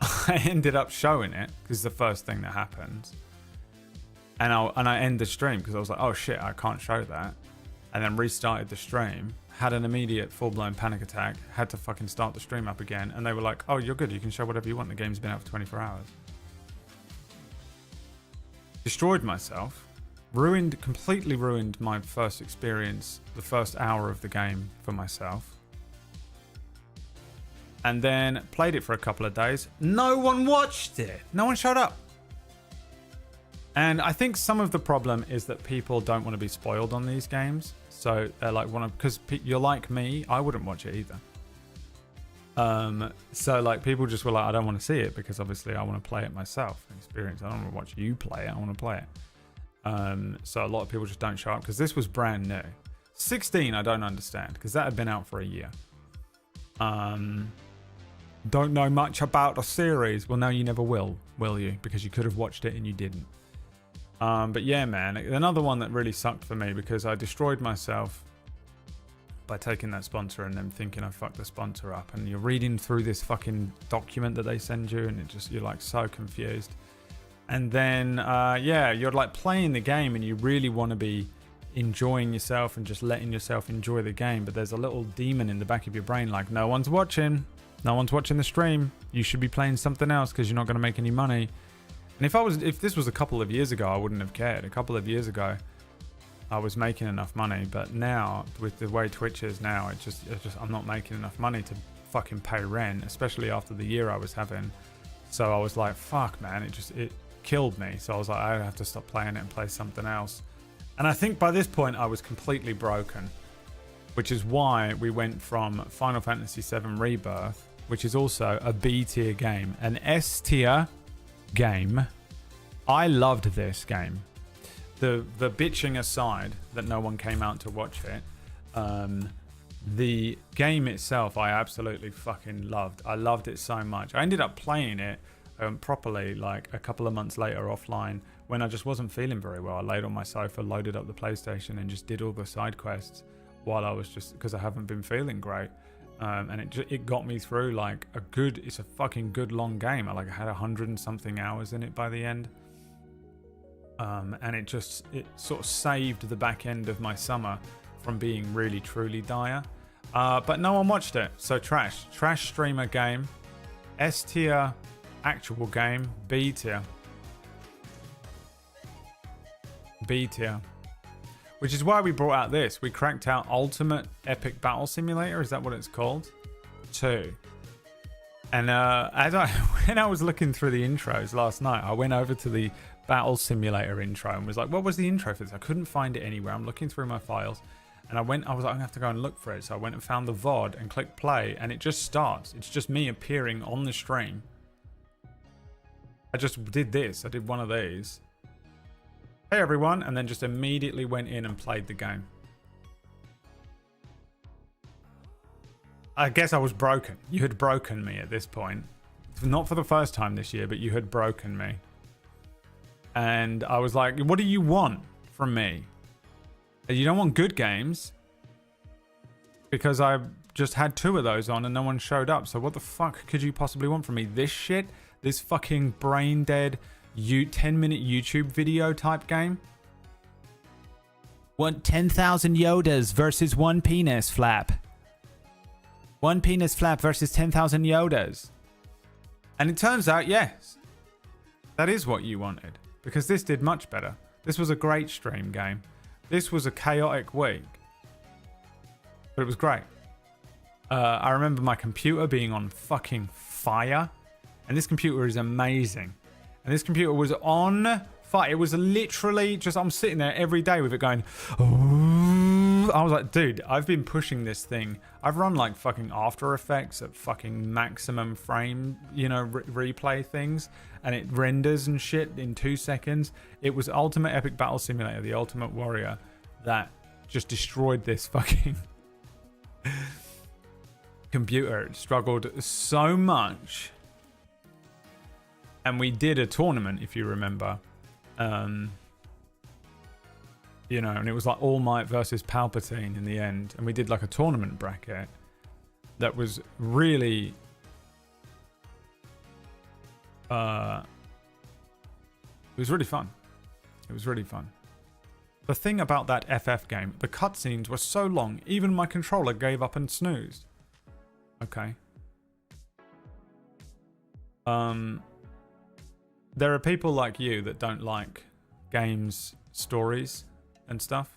I ended up showing it, because it's the first thing that happens. And I end the stream, because I was like, oh shit, I can't show that. And then restarted the stream, had an immediate full-blown panic attack, had to fucking start the stream up again, and they were like, oh, you're good, you can show whatever you want, the game's been out for 24 hours. Destroyed myself, completely ruined my first experience, the first hour of the game for myself. And then played it for a couple of days. No one watched it. No one showed up. And I think some of the problem is that people don't want to be spoiled on these games. So they're like, because you're like me, I wouldn't watch it either. So like people just were like, I don't want to see it because obviously I want to play it myself and experience. I don't want to watch you play it. I want to play it. So a lot of people just don't show up because this was brand new. 16, I don't understand because that had been out for a year. Don't know much about the series. Well, no, you never will you? Because you could have watched it and you didn't. But yeah, man, another one that really sucked for me because I destroyed myself by taking that sponsor and then thinking I fucked the sponsor up, and you're reading through this fucking document that they send you and you're like so confused. And then yeah, you're like playing the game and you really want to be enjoying yourself and just letting yourself enjoy the game, but there's a little demon in the back of your brain like, no one's watching the stream, you should be playing something else because you're not going to make any money. And if this was a couple of years ago, I wouldn't have cared. A couple of years ago I was making enough money, but now with the way Twitch is now, it's just I'm not making enough money to fucking pay rent, especially after the year I was having. So I was like, fuck man, it killed me. So I was like, I have to stop playing it and play something else. And I think by this point I was completely broken, which is why we went from Final Fantasy VII Rebirth, which is also a B tier game, an S tier game. I loved this game. The bitching aside that no one came out to watch it, The game itself, I absolutely fucking loved. I loved it so much. I ended up playing it properly like a couple of months later offline when I just wasn't feeling very well. I laid on my sofa, loaded up the PlayStation, and just did all the side quests while I was just, because I haven't been feeling great. And it got me through like it's a fucking good long game. I had 100 and something hours in it by the end. And it sort of saved the back end of my summer from being really truly dire. But no one watched it, so trash streamer game, S tier actual game, B tier, which is why we brought out this. We cracked out Ultimate Epic Battle Simulator, is that what it's called? 2. And when I was looking through the intros last night, I went over to the Battle Simulator intro and was like, what was the intro for this? I couldn't find it anywhere. I'm looking through my files. And I was like, I'm going to have to go and look for it. So I went and found the VOD and clicked play, and it just starts. It's just me appearing on the stream. I just did this. I did one of these. Hey everyone, and then just immediately went in and played the game. I guess I was broken. You had broken me at this point. Not for the first time this year, but you had broken me. And I was like, what do you want from me? You don't want good games, because I just had 2 of those on and no one showed up. So what the fuck could you possibly want from me? This shit? This fucking brain dead 10-minute YouTube video type game? Want 10,000 Yodas versus 1 penis flap. 1 penis flap versus 10,000 Yodas. And it turns out, yes, that is what you wanted, because this did much better. This was a great stream game. This was a chaotic week, but it was great. I remember my computer being on fucking fire, and this computer is amazing. And this computer was on fire. It was literally just, I'm sitting there every day with it going, oh. I was like, dude, I've been pushing this thing. I've run like fucking After Effects at fucking maximum frame, replay things, and it renders and shit in 2 seconds. It was Ultimate Epic Battle Simulator, the Ultimate Warrior, that just destroyed this fucking computer. It struggled so much. And we did a tournament, if you remember. And it was like All Might versus Palpatine in the end. And we did like a tournament bracket that was really... it was really fun. It was really fun. The thing about that FF game, the cutscenes were so long, even my controller gave up and snoozed. Okay. There are people like you that don't like games, stories, and stuff.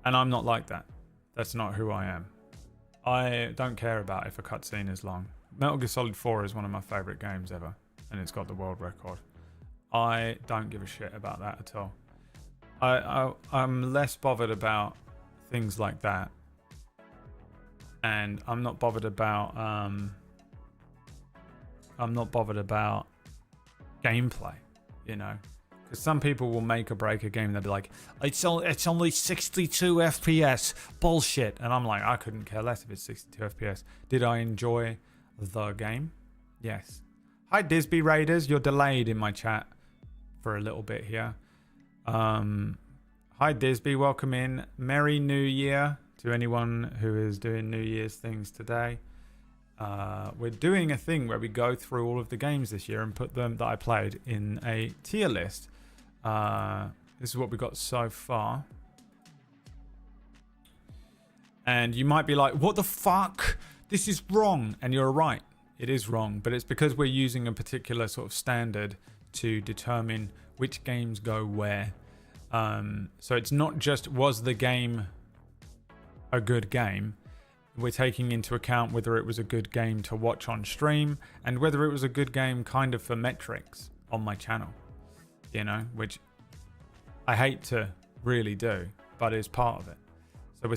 And I'm not like that. That's not who I am. I don't care about if a cutscene is long. Metal Gear Solid 4 is one of my favourite games ever. And it's got the world record. I don't give a shit about that at all. I'm less bothered about things like that. And I'm not bothered about gameplay, because some people will make or break a game. They'll be like, it's only 62 FPS, bullshit. And I'm like, I couldn't care less if it's 62 FPS. Did I enjoy the game? Yes. Hi Disby Raiders, you're delayed in my chat for a little bit here. Hi Disby, welcome in. Merry New Year to anyone who is doing New Year's things today. We're doing a thing where we go through all of the games this year and put them that I played in a tier list. This is what we got so far. And you might be like, what the fuck? This is wrong. And you're right. It is wrong. But it's because we're using a particular sort of standard to determine which games go where. So it's not just, was the game a good game? We're taking into account whether it was a good game to watch on stream and whether it was a good game kind of for metrics on my channel, which I hate to really do, but is part of it. So we're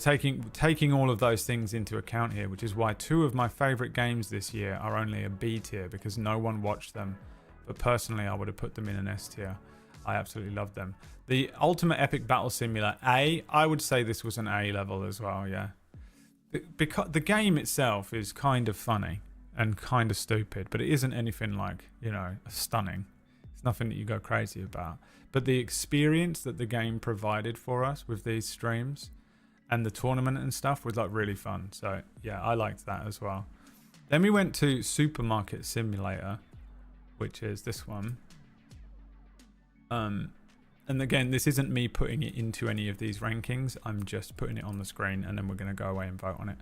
taking all of those things into account here, which is why 2 of my favorite games this year are only a B tier because no one watched them. But personally, I would have put them in an S tier. I absolutely loved them. The Ultimate Epic Battle Simulator A, I would say this was an A level as well, yeah. because the game itself is kind of funny and kind of stupid, but it isn't anything like, you know, stunning. It's nothing that you go crazy about. But the experience that the game provided for us with these streams and the tournament and stuff was like really fun. So yeah, I liked that as well. Then we went to Supermarket Simulator, which is this one. And again, this isn't me putting it into any of these rankings. I'm just putting it on the screen and then we're going to go away and vote on it.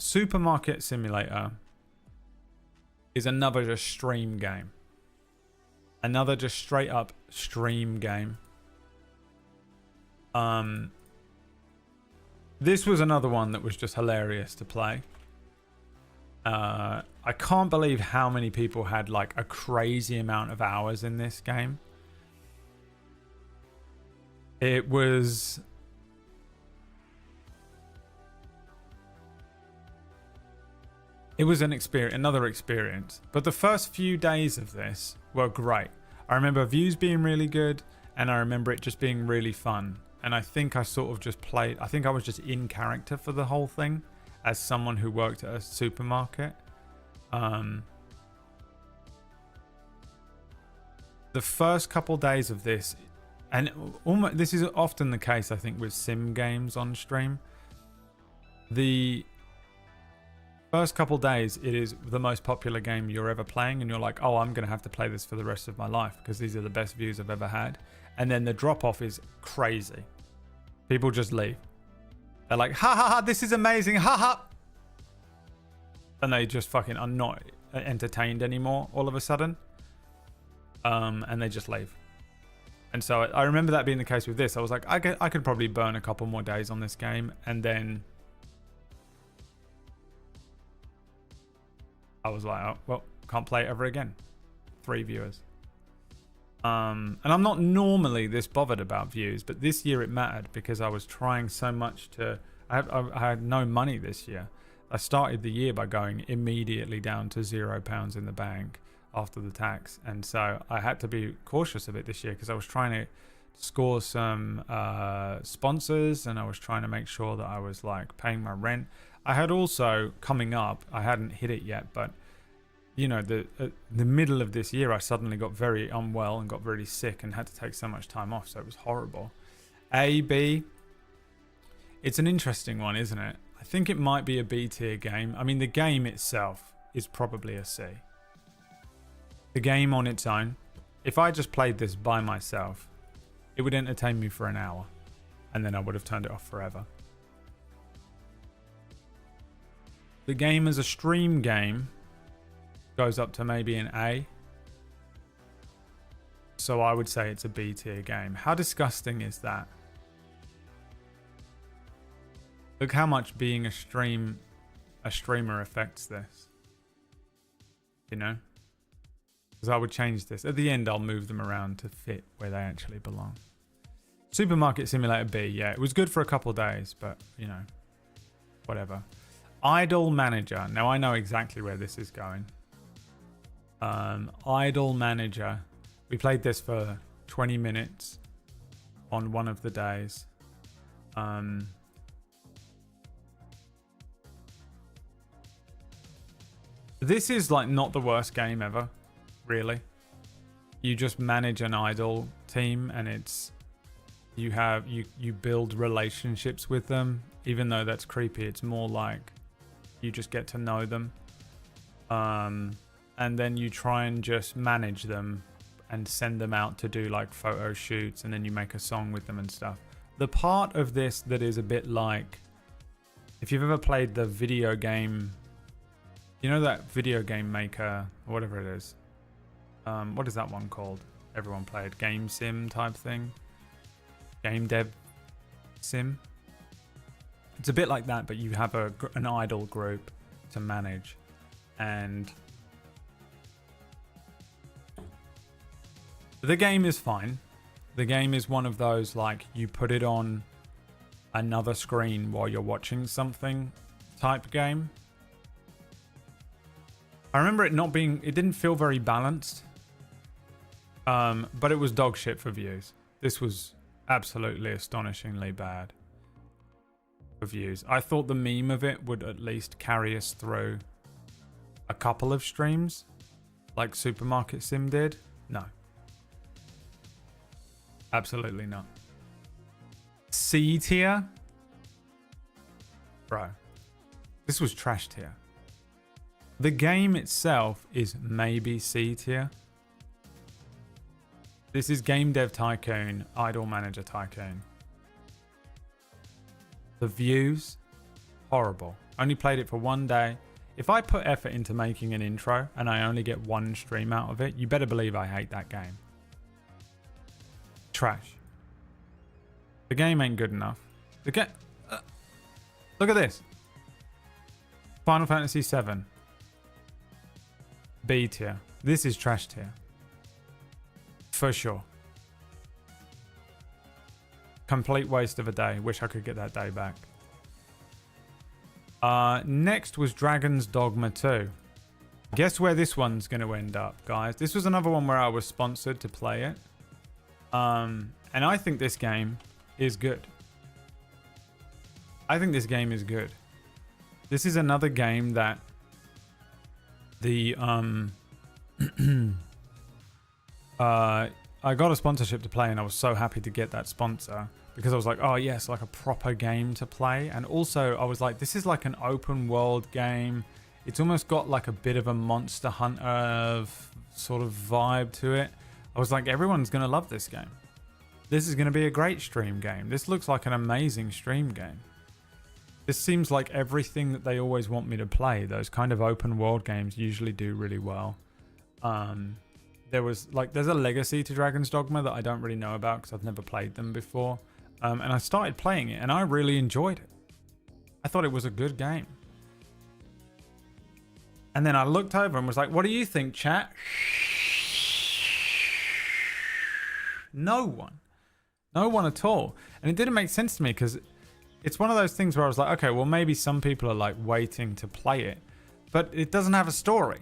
Supermarket Simulator is another just stream game. Another just straight up stream game. This was another one that was just hilarious to play. I can't believe how many people had like a crazy amount of hours in this game. It was an experience, another experience. But the first few days of this were great. I remember views being really good, and I remember it just being really fun. And I think I sort of just played, I think I was just in character for the whole thing as someone who worked at a supermarket. The first couple days of this, and almost, this is often the case, I think, with sim games on stream. The first couple days, it is the most popular game you're ever playing, and you're like, oh, I'm going to have to play this for the rest of my life because these are the best views I've ever had. And then the drop off is crazy. People just leave. They're like, ha ha ha, this is amazing, ha ha. And they just fucking are not entertained anymore all of a sudden. And they just leave. And so I remember that being the case with this. I was like, I could probably burn a couple more days on this game, and then I was like, oh, well, can't play it ever again. 3 viewers. And I'm not normally this bothered about views, but this year it mattered because I was trying so much to... I had no money this year. I started the year by going immediately down to £0 in the bank after the tax, and so I had to be cautious of it this year because I was trying to score some sponsors, and I was trying to make sure that I was like paying my rent. I had also, coming up, I hadn't hit it yet, but you know, the middle of this year I suddenly got very unwell and got really sick and had to take so much time off, so it was horrible. A, B, it's an interesting one, isn't it? I think it might be a B tier game. I mean, the game itself is probably a C. The game on its own, if I just played this by myself, it would entertain me for an hour, and then I would have turned it off forever. The game as a stream game goes up to maybe an A. So I would say it's a B tier game. How disgusting is that? Look how much being a streamer affects this. You know? Because I would change this. At the end, I'll move them around to fit where they actually belong. Supermarket Simulator B, yeah. It was good for a couple of days, but, you know, whatever. Idle Manager. Now, I know exactly where this is going. Idle Manager. We played this for 20 minutes on one of the days. This is like not the worst game ever, really. You just manage an idle team, and it's you build relationships with them. Even though that's creepy, it's more like you just get to know them. And then you try and just manage them and send them out to do like photo shoots, and then you make a song with them and stuff. The part of this that is a bit like, if you've ever played the video game, you know that video game maker, or whatever it is. What is that one called? Everyone played game sim type thing. Game dev sim. It's a bit like that, but you have an idle group to manage, and the game is fine. The game is one of those, like, you put it on another screen while you're watching something type game. I remember it not being, it didn't feel very balanced, but it was dog shit for views. This was absolutely astonishingly bad for for views. I thought the meme of it would at least carry us through a couple of streams, like Supermarket Sim did. No. Absolutely not. C tier? Bro. This was trash tier. The game itself is maybe C tier. This is Game Dev Tycoon, Idle Manager Tycoon. The views, horrible. Only played it for one day. If I put effort into making an intro and I only get one stream out of it, you better believe I hate that game. Trash. The game ain't good enough. Look at this. Final Fantasy VII. B tier. This is trash tier. For sure. Complete waste of a day. Wish I could get that day back. Next was Dragon's Dogma 2. Guess where this one's going to end up, guys? This was another one where I was sponsored to play it. And I think this game is good. I think this game is good. This is another game that the I got a sponsorship to play, and I was so happy to get that sponsor because I was like, oh yes, like a proper game to play. And also I was like, this is like an open world game. It's almost got like a bit of a Monster Hunter sort of vibe to it. I was like, everyone's going to love this game. This is going to be a great stream game. This looks like an amazing stream game. This seems like everything that they always want me to play. Those kind of open world games usually do really well. There's a legacy to Dragon's Dogma that I don't really know about because I've never played them before. And I started playing it and I really enjoyed it. I thought it was a good game. And then I looked over and was like, what do you think, chat? No one. No one at all. And it didn't make sense to me because it's one of those things where I was like, okay, well, maybe some people are like waiting to play it, but it doesn't have a story.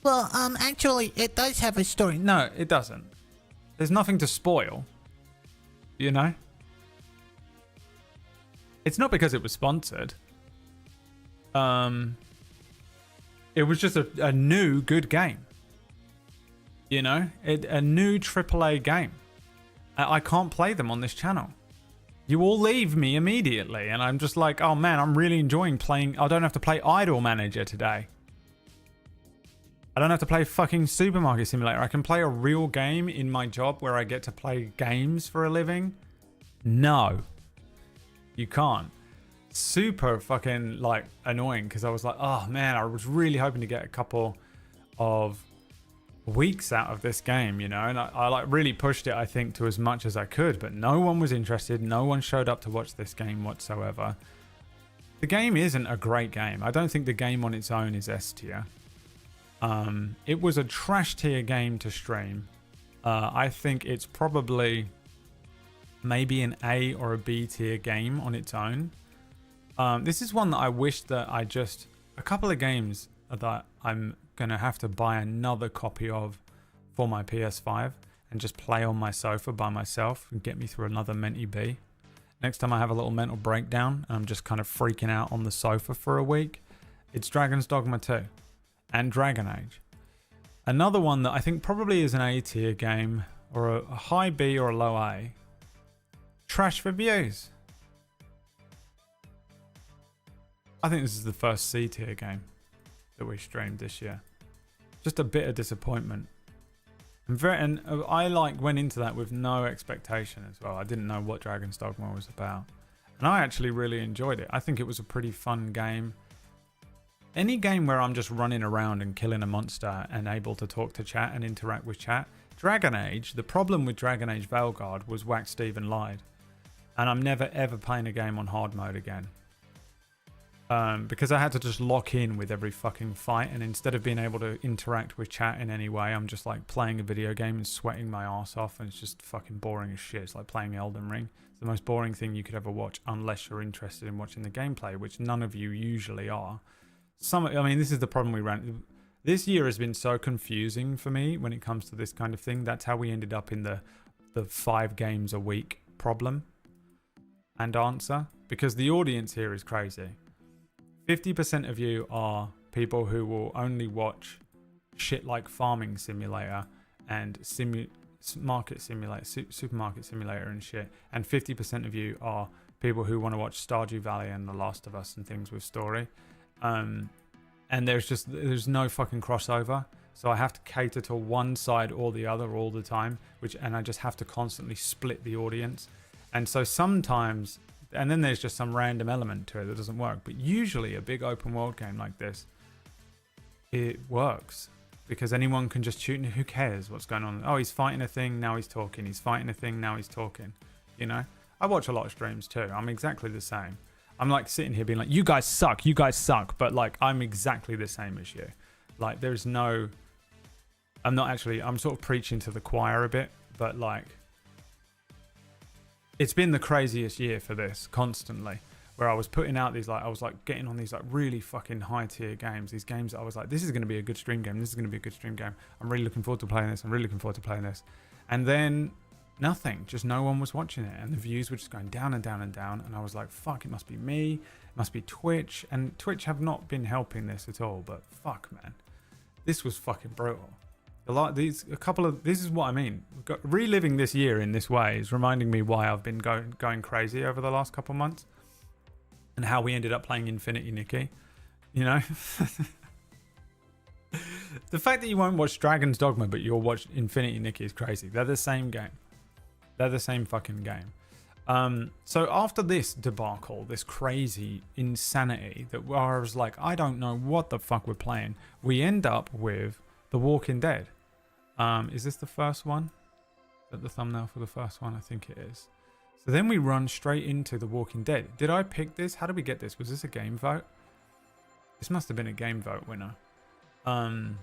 Well, actually, it does have a story. No, it doesn't. There's nothing to spoil. You know? It's not because it was sponsored. It was just a new good game. You know? A new AAA game. I can't play them on this channel. You all leave me immediately, and I'm just like, oh man, I'm really enjoying playing. I don't have to play Idle Manager today. I don't have to play fucking Supermarket Simulator. I can play a real game in my job where I get to play games for a living. No. You can't. Super fucking like annoying because I was like, oh man, I was really hoping to get a couple of weeks out of this game, you know, and I like really pushed it, I think, to as much as I could, but no one was interested. No one showed up to watch this game whatsoever. The game isn't a great game. I don't think the game on its own is S tier. It was a trash tier game to stream. I think it's probably maybe an A or a B tier game on its own. This is one that I wish that a couple of games that I'm gonna have to buy another copy of for my PS5 and just play on my sofa by myself and get me through another Menti B. Next time I have a little mental breakdown and I'm just kind of freaking out on the sofa for a week, it's Dragon's Dogma 2 and Dragon Age. Another one that I think probably is an A tier game or a high B or a low A. Trash for views. I think this is the first C tier game that we streamed this year. Just a bit of disappointment. And I went into that with no expectation as well. I didn't know what Dragon's Dogma was about. And I actually really enjoyed it. I think it was a pretty fun game. Any game where I'm just running around and killing a monster and able to talk to chat and interact with chat. Dragon Age, the problem with Dragon Age Veilguard was Wax Steven lied. And I'm never ever playing a game on hard mode again. Because I had to just lock in with every fucking fight, and instead of being able to interact with chat in any way, I'm just like playing a video game and sweating my ass off, and it's just fucking boring as shit. It's like playing Elden Ring. It's the most boring thing you could ever watch unless you're interested in watching the gameplay, which none of you usually are. This is the problem we ran. This year has been so confusing for me when it comes to this kind of thing. That's how we ended up in the 5 games a week problem. and answer, because the audience here is crazy. 50% of you are people who will only watch shit like Farming Simulator and supermarket simulator and shit, and 50% of you are people who want to watch Stardew Valley and The Last of Us and things with story. And there's no fucking crossover, so I have to cater to one side or the other all the time, and I just have to constantly split the audience. And so sometimes, and then there's just some random element to it that doesn't work, but usually a big open world game like this, it works. Because anyone can just shoot, and who cares what's going on? Oh, he's fighting a thing, now he's talking. He's fighting a thing, now he's talking. You know? I watch a lot of streams too. I'm exactly the same. I'm like sitting here being like, you guys suck. But like, I'm exactly the same as you. Like, there's no... I'm sort of preaching to the choir a bit. But like, it's been the craziest year for this, constantly. Where I was putting out these, like, I was like getting on these like really fucking high tier games. These games that I was like, this is going to be a good stream game. This is going to be a good stream game. I'm really looking forward to playing this. I'm really looking forward to playing this. And then nothing, just no one was watching it. And the views were just going down and down and down. And I was like, fuck, it must be me. It must be Twitch. And Twitch have not been helping this at all. But fuck, man. This was fucking brutal. This is what I mean. Reliving this year in this way is reminding me why I've been going crazy over the last couple months. And how we ended up playing Infinity Nikki, you know? The fact that you won't watch Dragon's Dogma, but you'll watch Infinity Nikki is crazy. They're the same game. They're the same fucking game. So after this debacle, this crazy insanity that I was like, I don't know what the fuck we're playing, we end up with The Walking Dead. Is this the first one? Is that the thumbnail for the first one? I think it is. So then we run straight into The Walking Dead. Did I pick this? How did we get this? Was this a game vote? This must have been a game vote winner. And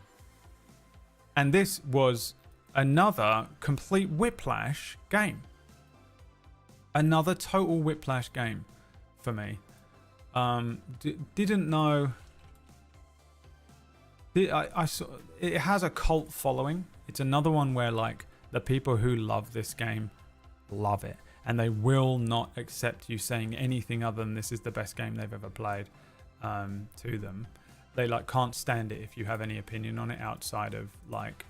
this was another complete Whiplash game. Another total Whiplash game for me. Didn't know... I saw, it has a cult following. It's another one where like the people who love this game love it. And they will not accept you saying anything other than this is the best game they've ever played to them. They like can't stand it if you have any opinion on it outside of like,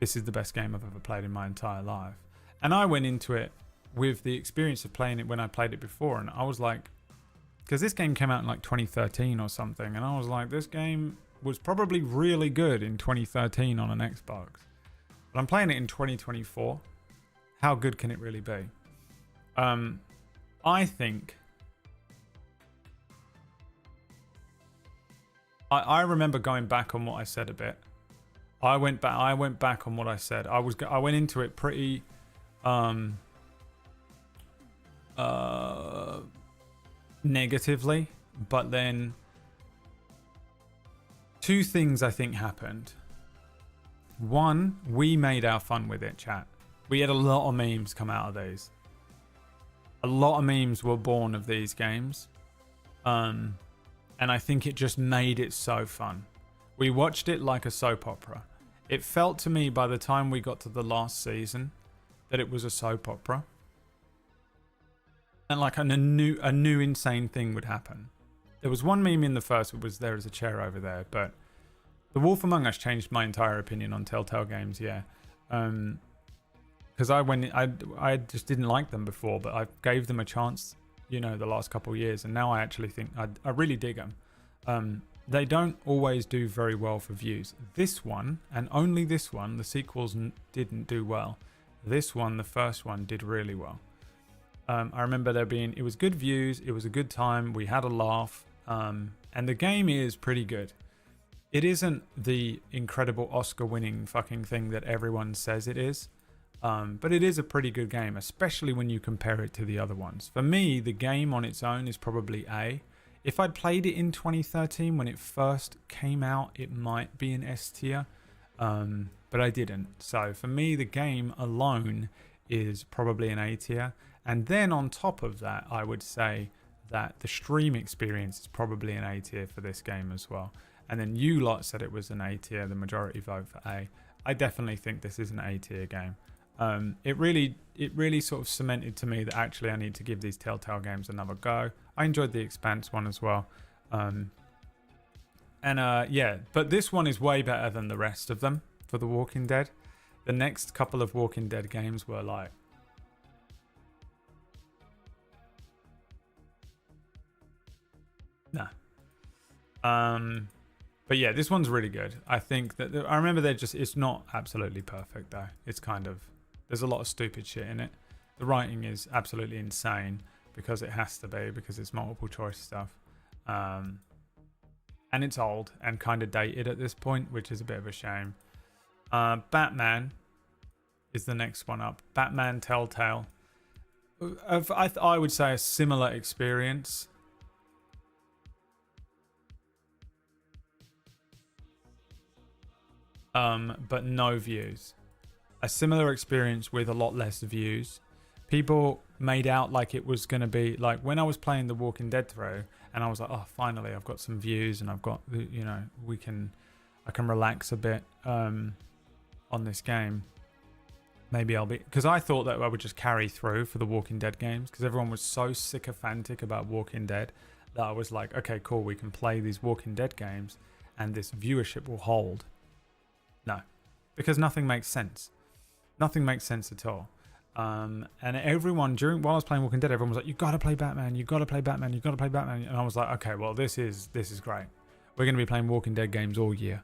this is the best game I've ever played in my entire life. And I went into it with the experience of playing it when I played it before. And I was like, because this game came out in like 2013 or something. And I was like, this game was probably really good in 2013 on an Xbox. But I'm playing it in 2024. How good can it really be? I think... I remember going back on what I said a bit. I went back on what I said. I went into it pretty... negatively. But then... two things I think happened. One, we made our fun with it, chat. We had a lot of memes come out of these. A lot of memes were born of these games. And I think it just made it so fun. We watched it like a soap opera. It felt to me by the time we got to the last season that it was a soap opera. And like a new insane thing would happen. There was one meme in the first, it was there is a chair over there, but The Wolf Among Us changed my entire opinion on Telltale games, yeah. Because I just didn't like them before, but I gave them a chance, you know, the last couple of years, and now I actually think I really dig them. They don't always do very well for views. This one, and only this one, the sequels didn't do well. This one, the first one, did really well. I remember it was good views, it was a good time, we had a laugh, and the game is pretty good. It isn't the incredible Oscar-winning fucking thing that everyone says it is. But it is a pretty good game, especially when you compare it to the other ones. For me, the game on its own is probably A. If I'd played it in 2013 when it first came out, it might be an S tier. But I didn't. So for me, the game alone is probably an A tier. And then on top of that, I would say that the stream experience is probably an A tier for this game as well. And then you lot said it was an A tier, the majority vote for A. I definitely think this is an A tier game. It really sort of cemented to me that actually I need to give these Telltale games another go. I enjoyed the Expanse one as well. Yeah, but this one is way better than the rest of them for The Walking Dead. The next couple of Walking Dead games were like... Nah. But yeah, this one's really good. I think that... I remember it's not absolutely perfect though. It's kind of... There's a lot of stupid shit in it. The writing is absolutely insane because it has to be, because it's multiple choice stuff. And it's old and kind of dated at this point, which is a bit of a shame. Batman is the next one up. Batman Telltale. I would say a similar experience. But no views. A similar experience with a lot less views. People made out like it was going to be like when I was playing The Walking Dead through, and I was like, oh, finally I've got some views and I've got, you know, I can relax a bit on this game. Maybe because I thought that I would just carry through for the Walking Dead games because everyone was so sycophantic about Walking Dead that I was like, okay, cool, we can play these Walking Dead games and this viewership will hold. No, because nothing makes sense. Nothing makes sense at all. And everyone while I was playing Walking Dead, everyone was like, you gotta play Batman, you gotta play Batman, you gotta play Batman. And I was like, okay, well this is great. We're gonna be playing Walking Dead games all year.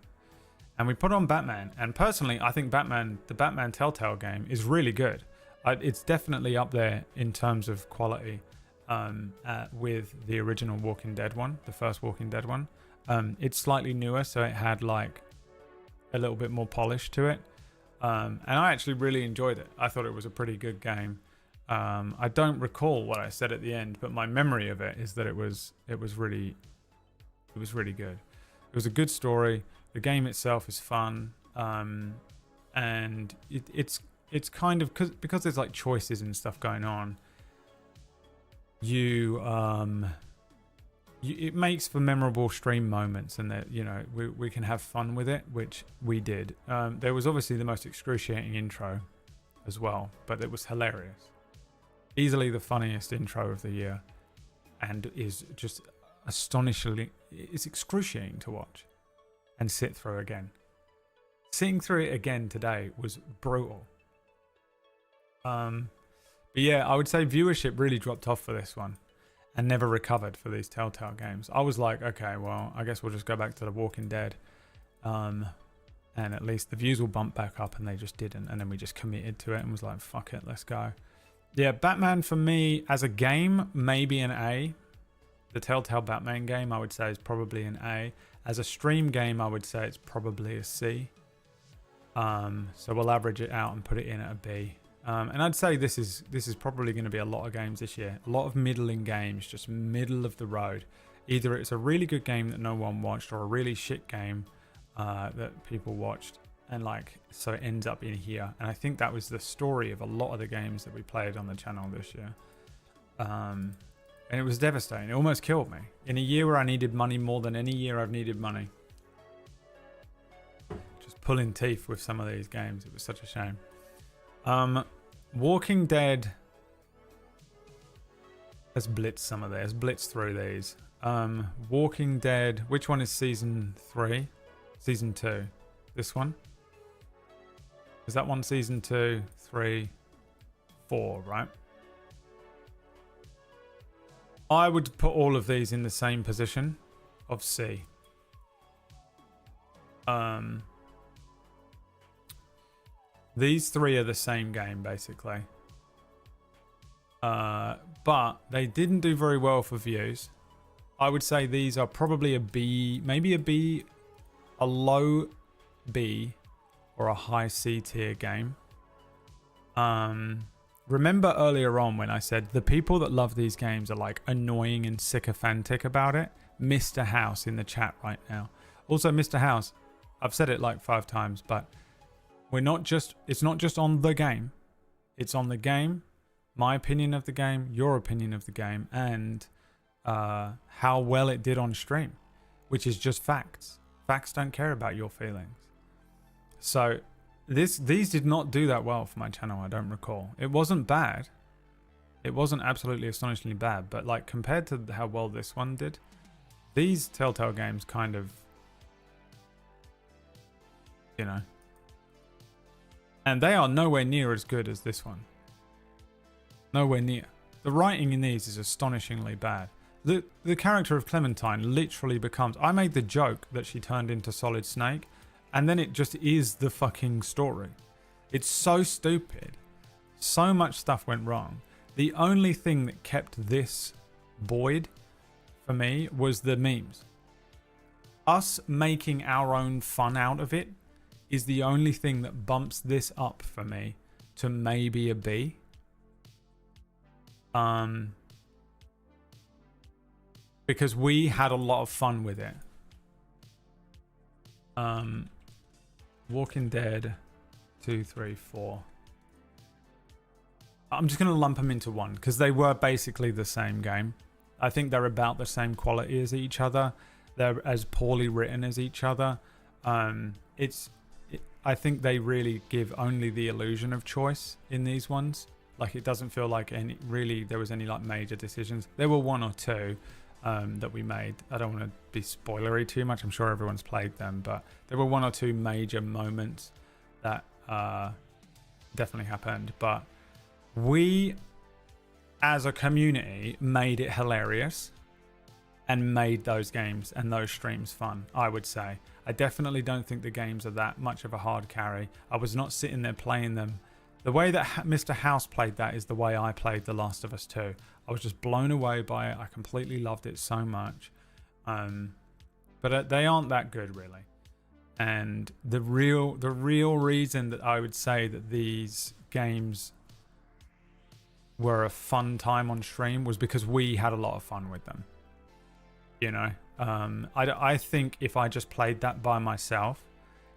And we put on Batman, and personally I think the Batman Telltale game is really good. It's definitely up there in terms of quality with the original Walking Dead one, the first Walking Dead one. It's slightly newer, so it had like a little bit more polish to it. And I actually really enjoyed it. I thought it was a pretty good game. I don't recall what I said at the end, but my memory of it is that it was really good. It was a good story. The game itself is fun, and it's kind of because there's like choices and stuff going on. It makes for memorable stream moments, and that, you know, we can have fun with it, which we did. There was obviously the most excruciating intro as well, but it was hilarious. Easily the funniest intro of the year, and is just astonishingly... It's excruciating to watch and sit through again. Sitting through it again today was brutal. But yeah, I would say viewership really dropped off for this one. And never recovered for these Telltale games. I was like, okay, well, I guess we'll just go back to The Walking Dead. And at least the views will bump back up, and they just didn't. And then we just committed to it and was like, fuck it, let's go. Yeah, Batman for me, as a game, maybe an A. The Telltale Batman game, I would say, is probably an A. As a stream game, I would say it's probably a C. So we'll average it out and put it in at a B. And I'd say this is probably going to be a lot of games this year. A lot of middling games, just middle of the road. Either it's a really good game that no one watched, or a really shit game that people watched, and like so it ends up in here. And I think that was the story of a lot of the games that we played on the channel this year. And it was devastating. It almost killed me. In a year where I needed money more than any year I've needed money. Just pulling teeth with some of these games. It was such a shame. Walking Dead has blitzed some of theirs. Blitzed through these. Walking Dead. Which one is season 3? Season 2. This one? Is that one season 2, 3, 4, right? I would put all of these in the same position of C. These three are the same game, basically. But they didn't do very well for views. I would say these are probably a B, maybe a B, a low B, or a high C tier game. Remember earlier on when I said the people that love these games are like annoying and sycophantic about it? Mr. House in the chat right now. Also, Mr. House, I've said it like 5 times, but it's not just on the game. It's on the game, my opinion of the game, your opinion of the game, and how well it did on stream, which is just facts. Facts don't care about your feelings. So these did not do that well for my channel, I don't recall. It wasn't bad. It wasn't absolutely astonishingly bad, but like compared to how well this one did, these Telltale games kind of, you know, and they are nowhere near as good as this one. Nowhere near. The writing in these is astonishingly bad. The character of Clementine literally becomes, I made the joke that she turned into Solid Snake, and then it just is the fucking story. It's so stupid. So much stuff went wrong. The only thing that kept this buoyed for me was the memes. Us making our own fun out of it is the only thing that bumps this up for me to maybe a B. Because we had a lot of fun with it. Walking Dead 2, 3, 4. I'm just going to lump them into one because they were basically the same game. I think they're about the same quality as each other. They're as poorly written as each other. I think they really give only the illusion of choice in these ones. Like it doesn't feel like there was any like major decisions. There were one or two that we made. I don't want to be spoilery too much. I'm sure everyone's played them, but there were one or two major moments that definitely happened. But we, as a community, made it hilarious and made those games and those streams fun, I would say. I definitely don't think the games are that much of a hard carry. I was not sitting there playing them. The way that Mr. House played that is the way I played The Last of Us 2. I was just blown away by it. I completely loved it so much. But they aren't that good, really. And the real reason that I would say that these games were a fun time on stream was because we had a lot of fun with them. You know, I think if I just played that by myself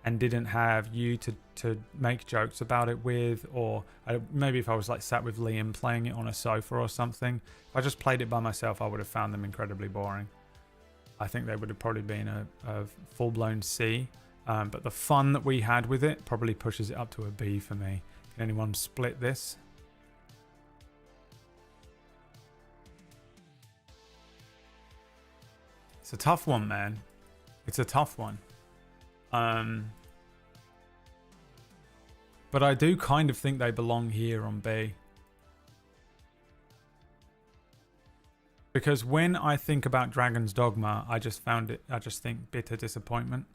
and didn't have you to make jokes about it with, or maybe if I was like sat with Liam playing it on a sofa or something, if I just played it by myself, I would have found them incredibly boring. I think they would have probably been a full-blown C. But the fun that we had with it probably pushes it up to a B for me. Can anyone split this? It's a tough one, man. It's a tough one. But I do kind of think they belong here on B. Because when I think about Dragon's Dogma, I just think bitter disappointment.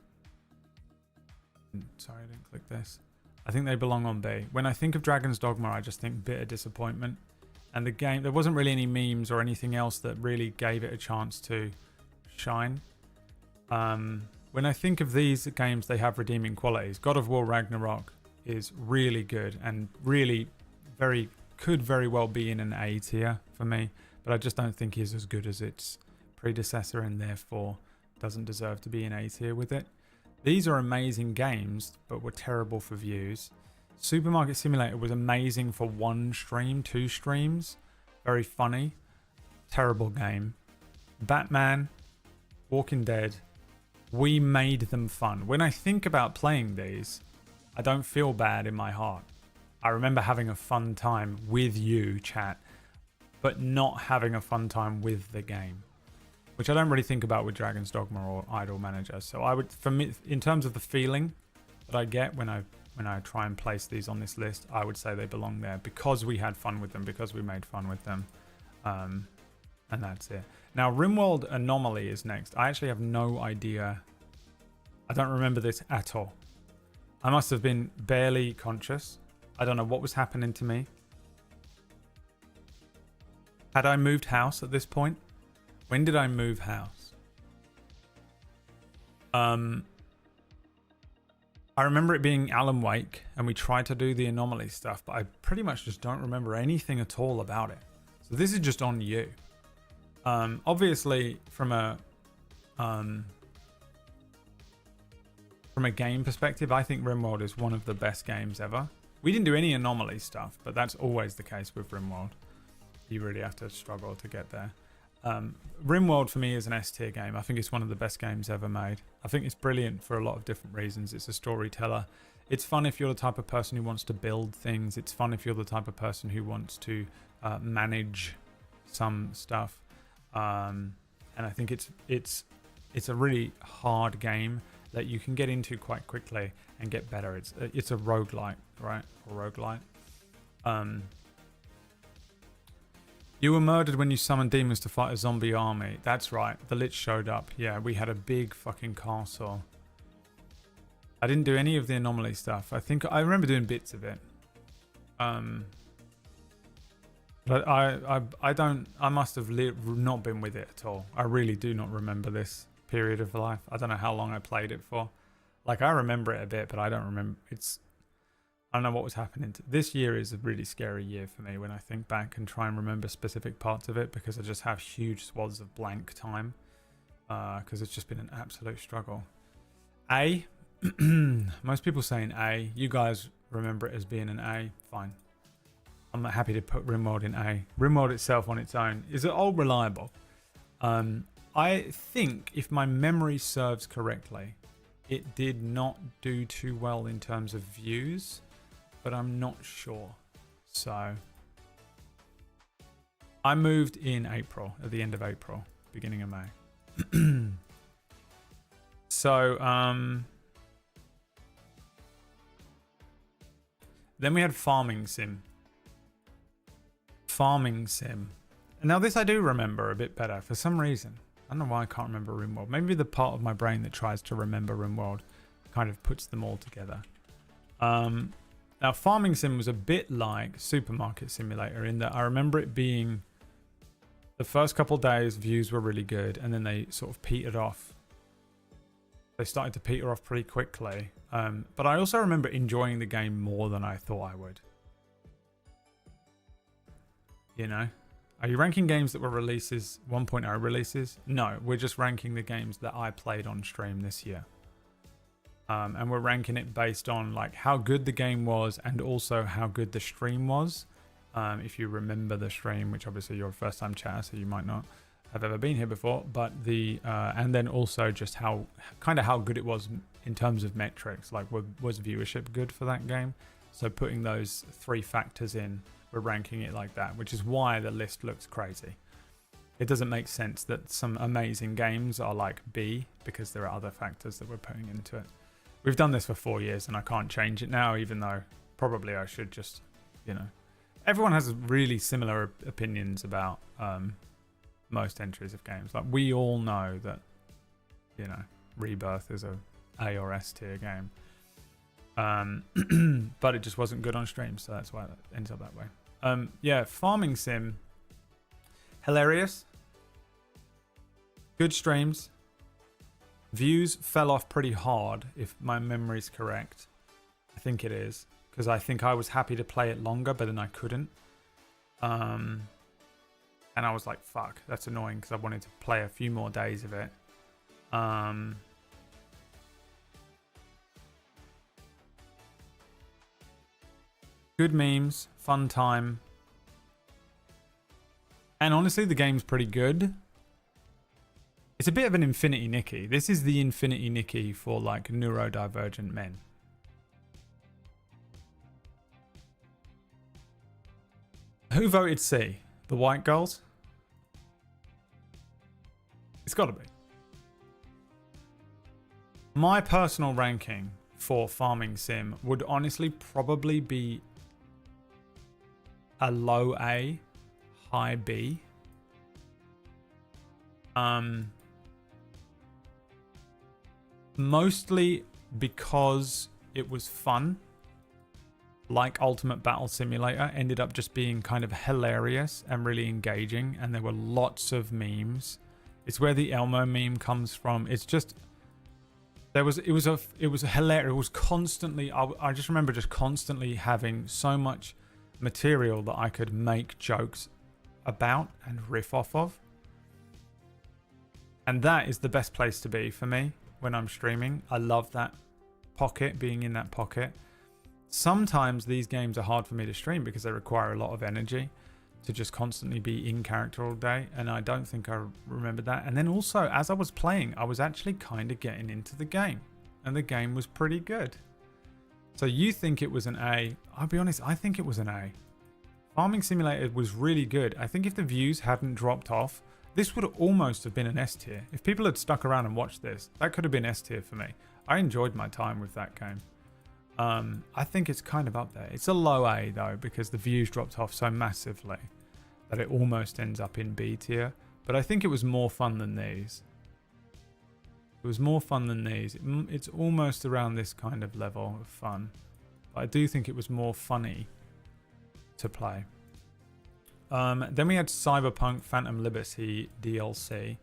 Sorry, I didn't click this. I think they belong on B. When I think of Dragon's Dogma, I just think bitter disappointment. And the game, there wasn't really any memes or anything else that really gave it a chance to shine. When I think of these games, they have redeeming qualities. God of War Ragnarok is really good and really could very well be in an A tier for me, but I just don't think is as good as its predecessor and therefore doesn't deserve to be in A tier with it. These are amazing games, but were terrible for views. Supermarket Simulator was amazing for one stream, 2 streams. Very funny. Terrible game. Batman, Walking Dead, we made them fun. When I think about playing these, I don't feel bad in my heart. I remember having a fun time with you, chat, but not having a fun time with the game, which I don't really think about with Dragon's Dogma or Idle Manager. So I would, for me, in terms of the feeling that I get when I try and place these on this list, I would say they belong there because we had fun with them, because we made fun with them. And that's it. Now, RimWorld Anomaly is next. I actually have no idea. I don't remember this at all. I must have been barely conscious. I don't know what was happening to me. Had I moved house at this point? When did I move house? I remember it being Alan Wake, and we tried to do the Anomaly stuff, but I pretty much just don't remember anything at all about it. So this is just on you. Obviously, from a game perspective, I think RimWorld is one of the best games ever. We didn't do any Anomaly stuff, but that's always the case with RimWorld. You really have to struggle to get there. RimWorld for me is an S tier game. I think it's one of the best games ever made. I think it's brilliant for a lot of different reasons. It's a storyteller. It's fun if you're the type of person who wants to build things. It's fun if you're the type of person who wants to manage some stuff. And I think it's a really hard game that you can get into quite quickly and get better. It's a roguelike, right? Or roguelite. You were murdered when you summoned demons to fight a zombie army. That's right. The Lich showed up. Yeah, we had a big fucking castle. I didn't do any of the anomaly stuff. I remember doing bits of it. But I must have not been with it at all. I really do not remember this period of life. I don't know how long I played it for. Like, I remember it a bit, but I don't remember. I don't know what was happening. This year is a really scary year for me when I think back and try and remember specific parts of it, because I just have huge swaths of blank time. Because it's just been an absolute struggle. A. Most people saying A. You guys remember it as being an A. Fine. I'm happy to put RimWorld in A. RimWorld itself on its own is all reliable. I think, if my memory serves correctly, it did not do too well in terms of views, but I'm not sure. So I moved in April, at the end of April, beginning of May. So then we had Farming Sim. Farming Sim. And now this I do remember a bit better for some reason. I don't know why I can't remember RimWorld. Maybe the part of my brain that tries to remember RimWorld kind of puts them all together. Now, Farming Sim was a bit like Supermarket Simulator in that I remember it being, the first couple days views were really good, and then they sort of petered off. They started to peter off pretty quickly. But I also remember enjoying the game more than I thought I would. You know? Are you ranking games that were releases, 1.0 releases? No, we're just ranking the games that I played on stream this year. And we're ranking it based on like how good the game was and also how good the stream was. If you remember the stream, which obviously you're a first time chatter, so you might not have ever been here before, but and then also just how good it was in terms of metrics, like was viewership good for that game? So putting those three factors in, we're ranking it like that, which is why the list looks crazy. It doesn't make sense that some amazing games are like B, because there are other factors that we're putting into it. We've done this for 4 years and I can't change it now, even though probably I should just, you know. Everyone has really similar opinions about most entries of games. Like, we all know that, you know, Rebirth is a or S tier game. But it just wasn't good on stream, so that's why that ends up that way. Yeah, Farming Sim, hilarious, good streams. Views fell off pretty hard, if my memory's correct. I think it is, because I think I was happy to play it longer, but then I couldn't. And I was like, fuck, that's annoying, because I wanted to play a few more days of it. Good memes, fun time. And honestly, the game's pretty good. It's a bit of an Infinity Nikki. This is the Infinity Nikki for like neurodivergent men. Who voted C? The white girls? It's got to be. My personal ranking for Farming Sim would honestly probably be a low A, high B. Mostly because it was fun. Like Ultimate Battle Simulator, ended up just being kind of hilarious and really engaging, and there were lots of memes. It's where the Elmo meme comes from. It's just it was hilarious. It was constantly, I just remember just constantly having so much material that I could make jokes about and riff off of. And that is the best place to be for me when I'm streaming. I love that pocket, being in that pocket. Sometimes these games are hard for me to stream because they require a lot of energy to just constantly be in character all day, and I don't think I remembered that. And then also, as I was playing, I was actually kind of getting into the game, and the game was pretty good. So you think it was an A. I'll be honest, I think it was an A. Farming Simulator was really good. I think if the views hadn't dropped off, this would almost have been an S tier. If people had stuck around and watched this, that could have been S tier for me. I enjoyed my time with that game. I think it's kind of up there. It's a low A though, because the views dropped off so massively that it almost ends up in B tier. But I think it was more fun than these. It was more fun than these. It's almost around this kind of level of fun. But I do think it was more funny to play. Then we had Cyberpunk Phantom Liberty DLC,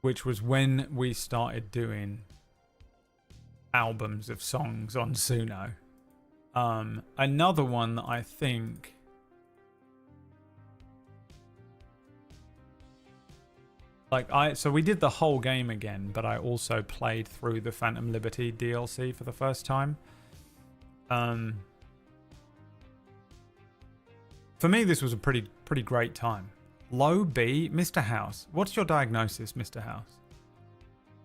which was when we started doing albums of songs on Suno. Another one that I think so we did the whole game again, but I also played through the Phantom Liberty DLC for the first time. For me, this was a pretty great time. Low B, Mr. House. What's your diagnosis, Mr. House?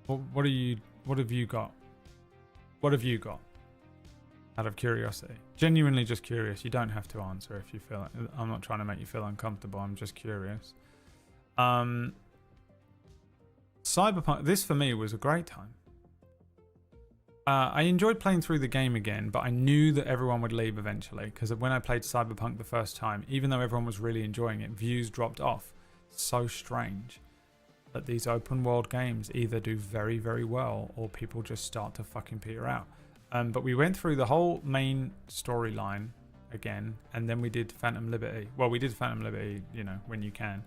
What have you got? What have you got? Out of curiosity. Genuinely just curious. You don't have to answer if you feel it. I'm not trying to make you feel uncomfortable. I'm just curious. Cyberpunk, this for me was a great time. I enjoyed playing through the game again, but I knew that everyone would leave eventually, because when I played Cyberpunk the first time, even though everyone was really enjoying it, views dropped off. So strange that these open world games either do very, very well or people just start to fucking peter out. But we went through the whole main storyline again, and then we did Phantom Liberty. Well, we did Phantom Liberty, you know, when you can.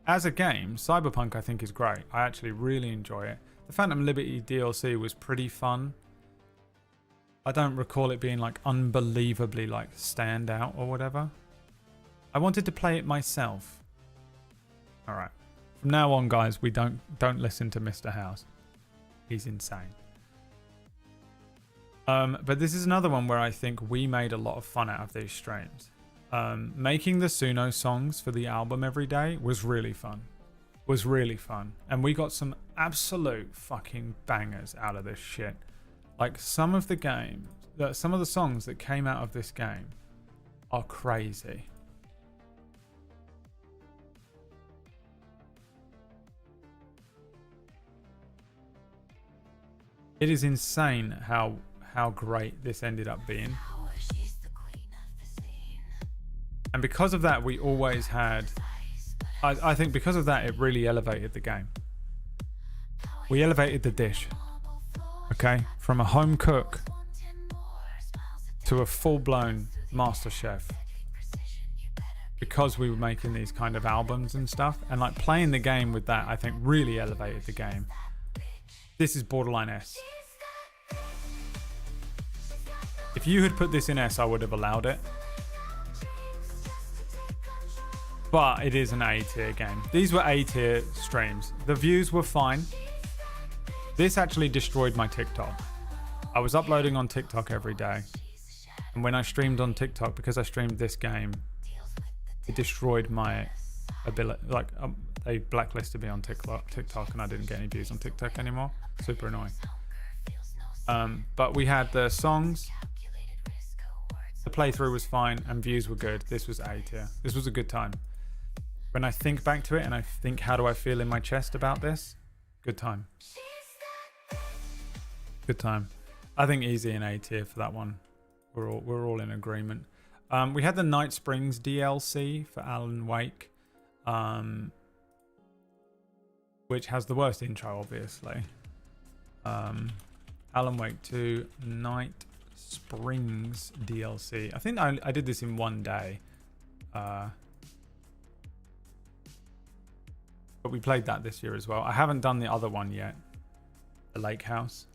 As a game, Cyberpunk I think is great. I actually really enjoy it. The Phantom Liberty DLC was pretty fun. I don't recall it being like unbelievably like standout or whatever. I wanted to play it myself. All right. From now on, guys, we don't listen to Mr. House. He's insane. But this is another one where I think we made a lot of fun out of these streams. Making the Suno songs for the album every day was really fun. And we got some absolute fucking bangers out of this shit. Like some of the songs that came out of this game are crazy. It is insane how great this ended up being. And because of that, we always had... I think because of that, it really elevated the game. We elevated the dish. Okay? From a home cook to a full-blown master chef. Because we were making these kind of albums and stuff. And like playing the game with that, I think really elevated the game. This is borderline S. If you had put this in S, I would have allowed it. But it is an A tier game. These were A tier streams. The views were fine. This actually destroyed my TikTok. I was uploading on TikTok every day. And when I streamed on TikTok, because I streamed this game, it destroyed my ability. Like, they blacklisted me on TikTok and I didn't get any views on TikTok anymore. Super annoying. But we had the songs. The playthrough was fine and views were good. This was A tier. This was a good time. When I think back to it and I think, how do I feel in my chest about this? Good time. Good time. I think easy and A tier for that one. We're all in agreement. We had the Night Springs DLC for Alan Wake, which has the worst intro, obviously. Alan Wake 2 Night Springs DLC. I think I did this in one day. But we played that this year as well. I haven't done the other one yet. The Lake House.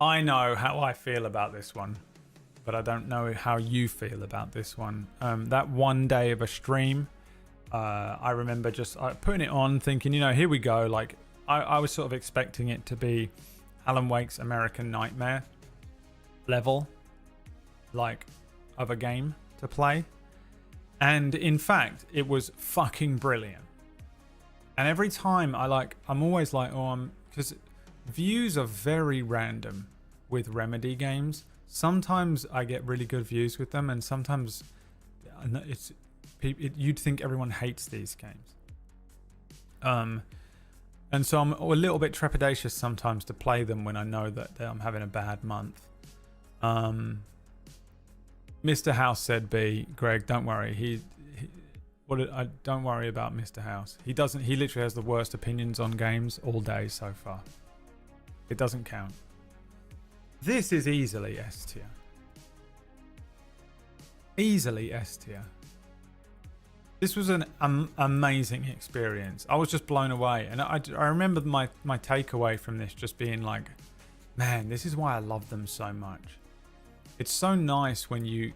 I know how I feel about this one, but I don't know how you feel about this one. That one day of a stream, I remember just putting it on thinking, you know, here we go. Like I was sort of expecting it to be Alan Wake's American Nightmare level, like, of a game to play. And in fact, it was fucking brilliant. And every time I'm always like, because views are very random with Remedy games. Sometimes I get really good views with them, and sometimes you'd think everyone hates these games. And so I'm a little bit trepidatious sometimes to play them when I know that I'm having a bad month. Mr. House said, "B, Greg, don't worry. Don't worry about Mr. House. He literally has the worst opinions on games all day so far. It doesn't count. This is easily S tier. Easily S tier. This was an amazing experience. I was just blown away. And I remember my takeaway from this just being like, man, this is why I love them so much. It's so nice when you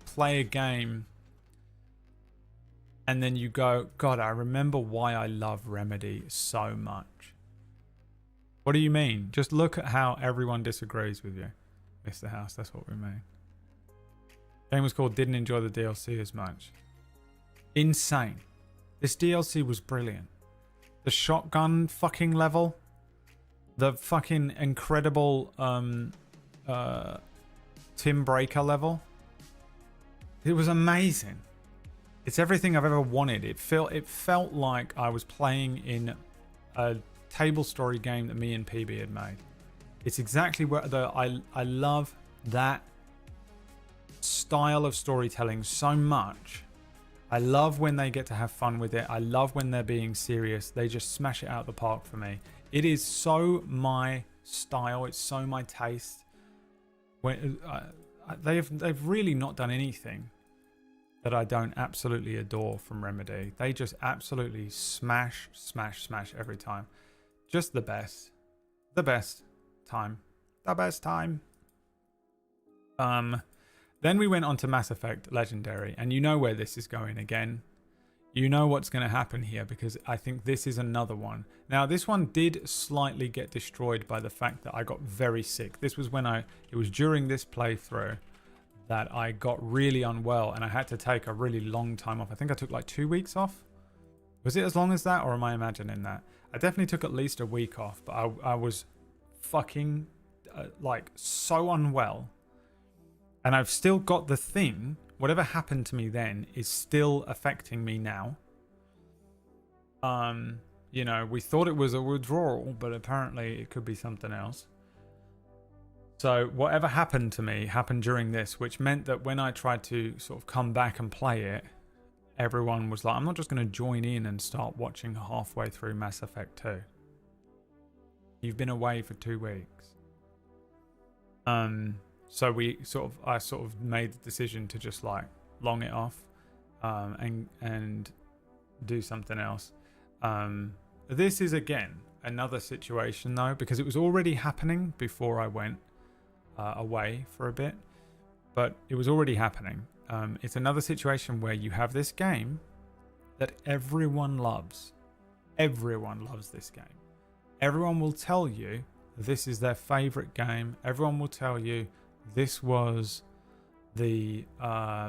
play a game and then you go, God, I remember why I love Remedy so much. What do you mean? Just look at how everyone disagrees with you, Mr. House. That's what we mean. Game was called Didn't Enjoy the DLC as much. Insane. This DLC was brilliant. The shotgun fucking level. The fucking incredible Tim Breaker level. It was amazing. It's everything I've ever wanted. It felt like I was playing in a table story game that me and PB had made. It's exactly where I love that style of storytelling so much. I love when they get to have fun with it. I love when they're being serious. They just smash it out of the park for me. It is so my style. It's so my taste. When they've really not done anything that I don't absolutely adore from Remedy. They just absolutely smash every time. Just the best. The best time. The best time. Then we went on to Mass Effect Legendary, and you know where this is going again. You know what's going to happen here, because I think this is another one. Now, this one did slightly get destroyed by the fact that I got very sick. This was it was during this playthrough that I got really unwell, and I had to take a really long time off. I think I took like 2 weeks off. Was it as long as that, or am I imagining that? I definitely took at least a week off, but I was fucking so unwell. And I've still got the thing. Whatever happened to me then is still affecting me now. We thought it was a withdrawal, but apparently it could be something else. So whatever happened to me happened during this, which meant that when I tried to sort of come back and play it, everyone was like, I'm not just going to join in and start watching halfway through Mass Effect 2. You've been away for 2 weeks. So I sort of made the decision to just long it off, and do something else. This is again another situation though, because it was already happening before I went away for a bit, but it was already happening. It's another situation where you have this game that everyone loves. Everyone loves this game. Everyone will tell you this is their favorite game. Everyone will tell you this was the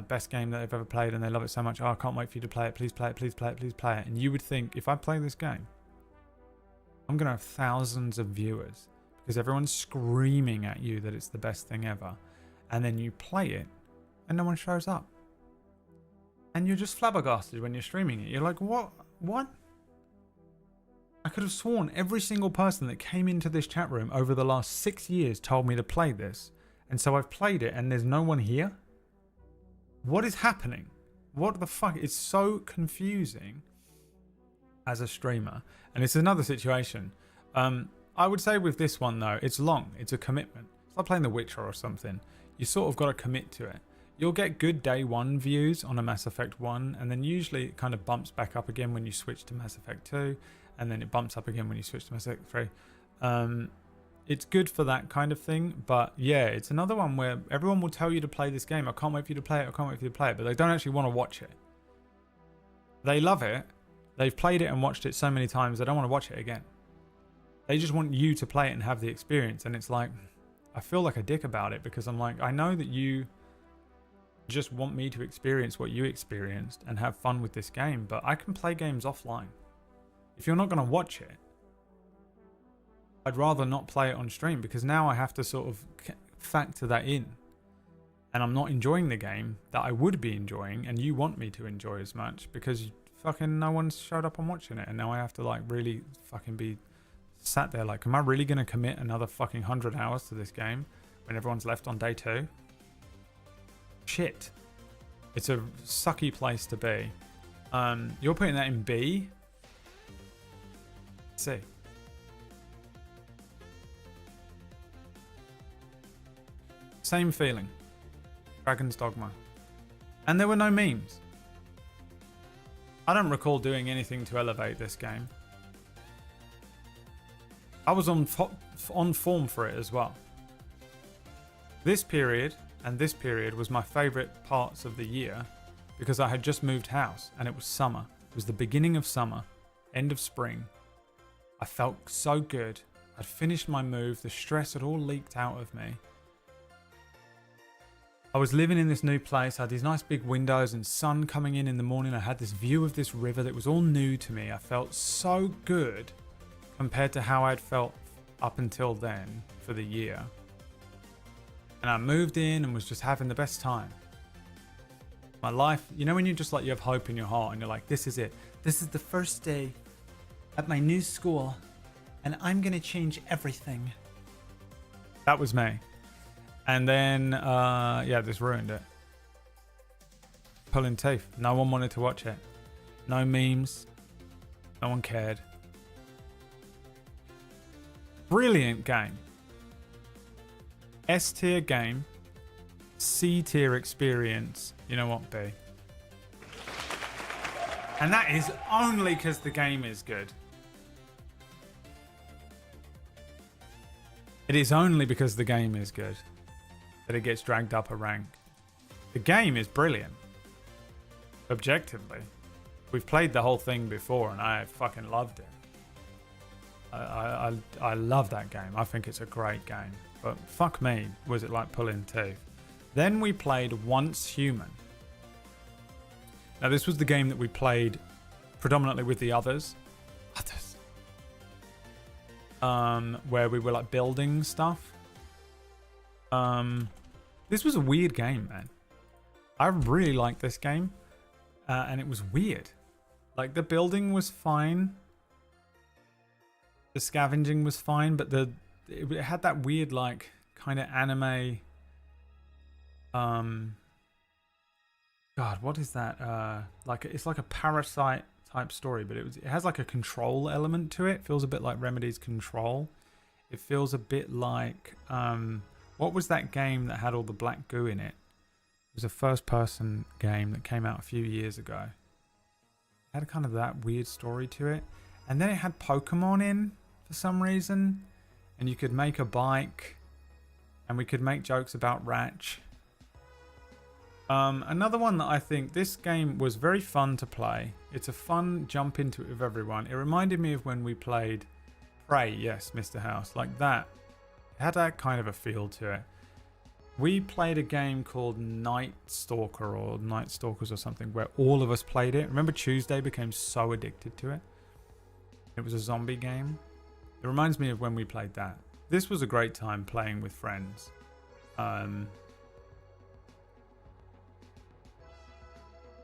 best game that they've ever played, and they love it so much. Oh, I can't wait for you to play it. Please play it. Please play it. Please play it. And you would think, if I play this game, I'm going to have thousands of viewers because everyone's screaming at you that it's the best thing ever. And then you play it and no one shows up. And you're just flabbergasted when you're streaming it. You're like, what? I could have sworn every single person that came into this chat room over the last 6 years told me to play this. And so I've played it and there's no one here? What is happening? What the fuck? It's so confusing as a streamer. And it's another situation. I would say with this one though, it's long. It's a commitment. It's like playing The Witcher or something. You sort of got to commit to it. You'll get good day one views on a Mass Effect 1, and then usually it kind of bumps back up again when you switch to Mass Effect 2, and then it bumps up again when you switch to Mass Effect 3. It's good for that kind of thing, but yeah, it's another one where everyone will tell you to play this game. I can't wait for you to play it. I can't wait for you to play it, but they don't actually want to watch it. They love it. They've played it and watched it so many times, they don't want to watch it again. They just want you to play it and have the experience, and it's like, I feel like a dick about it because I'm like, I know that you just want me to experience what you experienced and have fun with this game, but I can play games offline. If you're not going to watch it, I'd rather not play it on stream, because now I have to sort of factor that in. And I'm not enjoying the game that I would be enjoying and you want me to enjoy as much, because fucking no one's showed up on watching it, and now I have to like really fucking be sat there like, am I really going to commit another fucking 100 hours to this game when everyone's left on day 2? Shit. It's a sucky place to be. You're putting that in B? C. Same feeling. Dragon's Dogma. And there were no memes. I don't recall doing anything to elevate this game. I was on form for it as well. This period and this period was my favourite parts of the year, because I had just moved house and it was summer. It was the beginning of summer, end of spring. I felt so good. I'd finished my move. The stress had all leaked out of me. I was living in this new place. I had these nice big windows and sun coming in the morning. I had this view of this river that was all new to me. I felt so good compared to how I'd felt up until then for the year. And I moved in and was just having the best time. My life, you know when you just like, you have hope in your heart and you're like, this is it. This is the first day at my new school and I'm going to change everything. That was me. And then, yeah, this ruined it. Pulling teeth. No one wanted to watch it. No memes. No one cared. Brilliant game. S tier game. C tier experience. You know what, B? And that is only because the game is good. It is only because the game is good that it gets dragged up a rank. The game is brilliant. Objectively. We've played the whole thing before and I fucking loved it. I love that game. I think it's a great game. But fuck me, was it like pulling teeth. Then we played Once Human. Now this was the game that we played predominantly with the others. Where we were like building stuff. This was a weird game, man. I really liked this game. And it was weird. Like the building was fine. The scavenging was fine, but it had that weird like kind of anime. God, what is that? Like it's like a Parasite type story, but it has like a control element to it. It feels a bit like Remedy's Control. It feels a bit like what was that game that had all the black goo in it? It was a first-person game that came out a few years ago. It had kind of that weird story to it, and then it had Pokemon in for some reason, and you could make a bike, and we could make jokes about Ratch. Another one that I think this game was very fun to play. It's a fun jump into it with everyone. It reminded me of when we played Prey, yes, Mr. House, like that. It had that kind of a feel to it. We played a game called Night Stalker or Night Stalkers or something where all of us played it. Remember Tuesday became so addicted to it? It was a zombie game. It reminds me of when we played that. This was a great time playing with friends.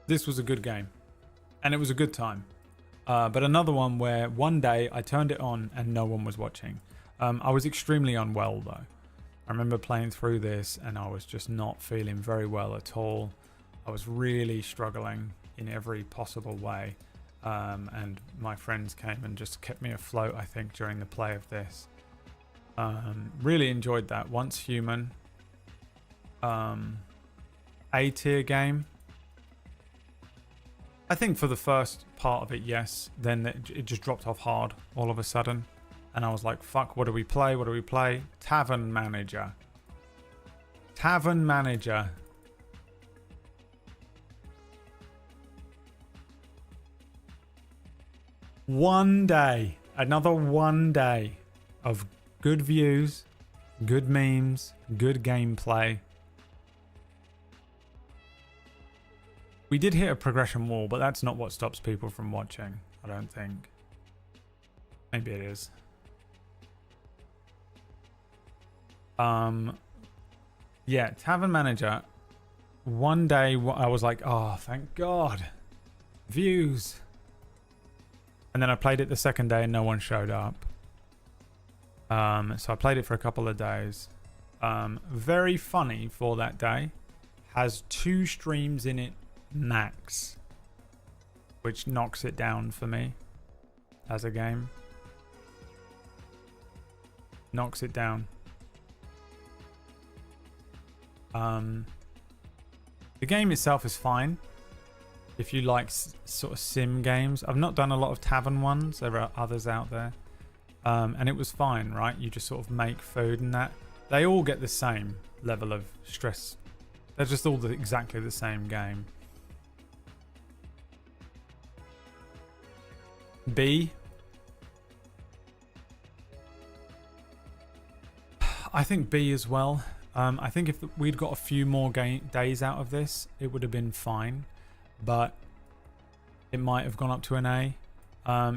This was a good game. And it was a good time. But another one where one day I turned it on and no one was watching. I was extremely unwell though. I remember playing through this and I was just not feeling very well at all. I was really struggling in every possible way. And my friends came and just kept me afloat, I think, during the play of this. Really enjoyed that. Once Human. A tier game. I think for the first part of it, yes. Then it just dropped off hard all of a sudden. And I was like, fuck, what do we play? What do we play? Tavern Manager. Tavern Manager. One day. Another one day of good views, good memes, good gameplay. We did hit a progression wall, but that's not what stops people from watching, I don't think. Maybe it is. Yeah, Tavern Manager. One day I was like, oh, thank God. Views. And then I played it the second day and no one showed up. So I played it for a couple of days. Very funny for that day. Has 2 streams in it max, which knocks it down for me as a game. Knocks it down. The game itself is fine if you like sort of sim games. I've not done a lot of tavern ones. There are others out there. And it was fine, right? You just sort of make food and that. They all get the same level of stress. They're just all exactly the same game. B. I think B as well. I think if we'd got a few more days out of this, it would have been fine. But it might have gone up to an A.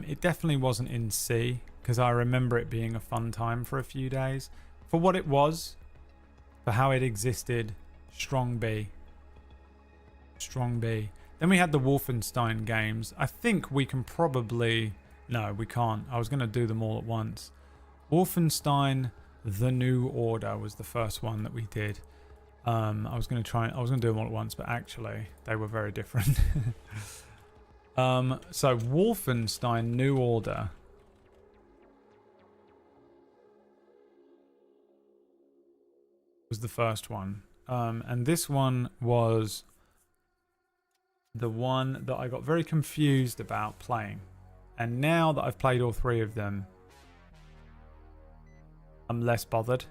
It definitely wasn't in C, because I remember it being a fun time for a few days. For what it was, for how it existed, strong B. Strong B. Then we had the Wolfenstein games. I think we can probably... No, we can't. I was going to do them all at once. Wolfenstein The New Order was the first one that we did. I was going to do them all at once, but actually they were very different. So Wolfenstein New Order was the first one. And this one was the one that I got very confused about playing. And now that I've played all 3 of them, I'm less bothered.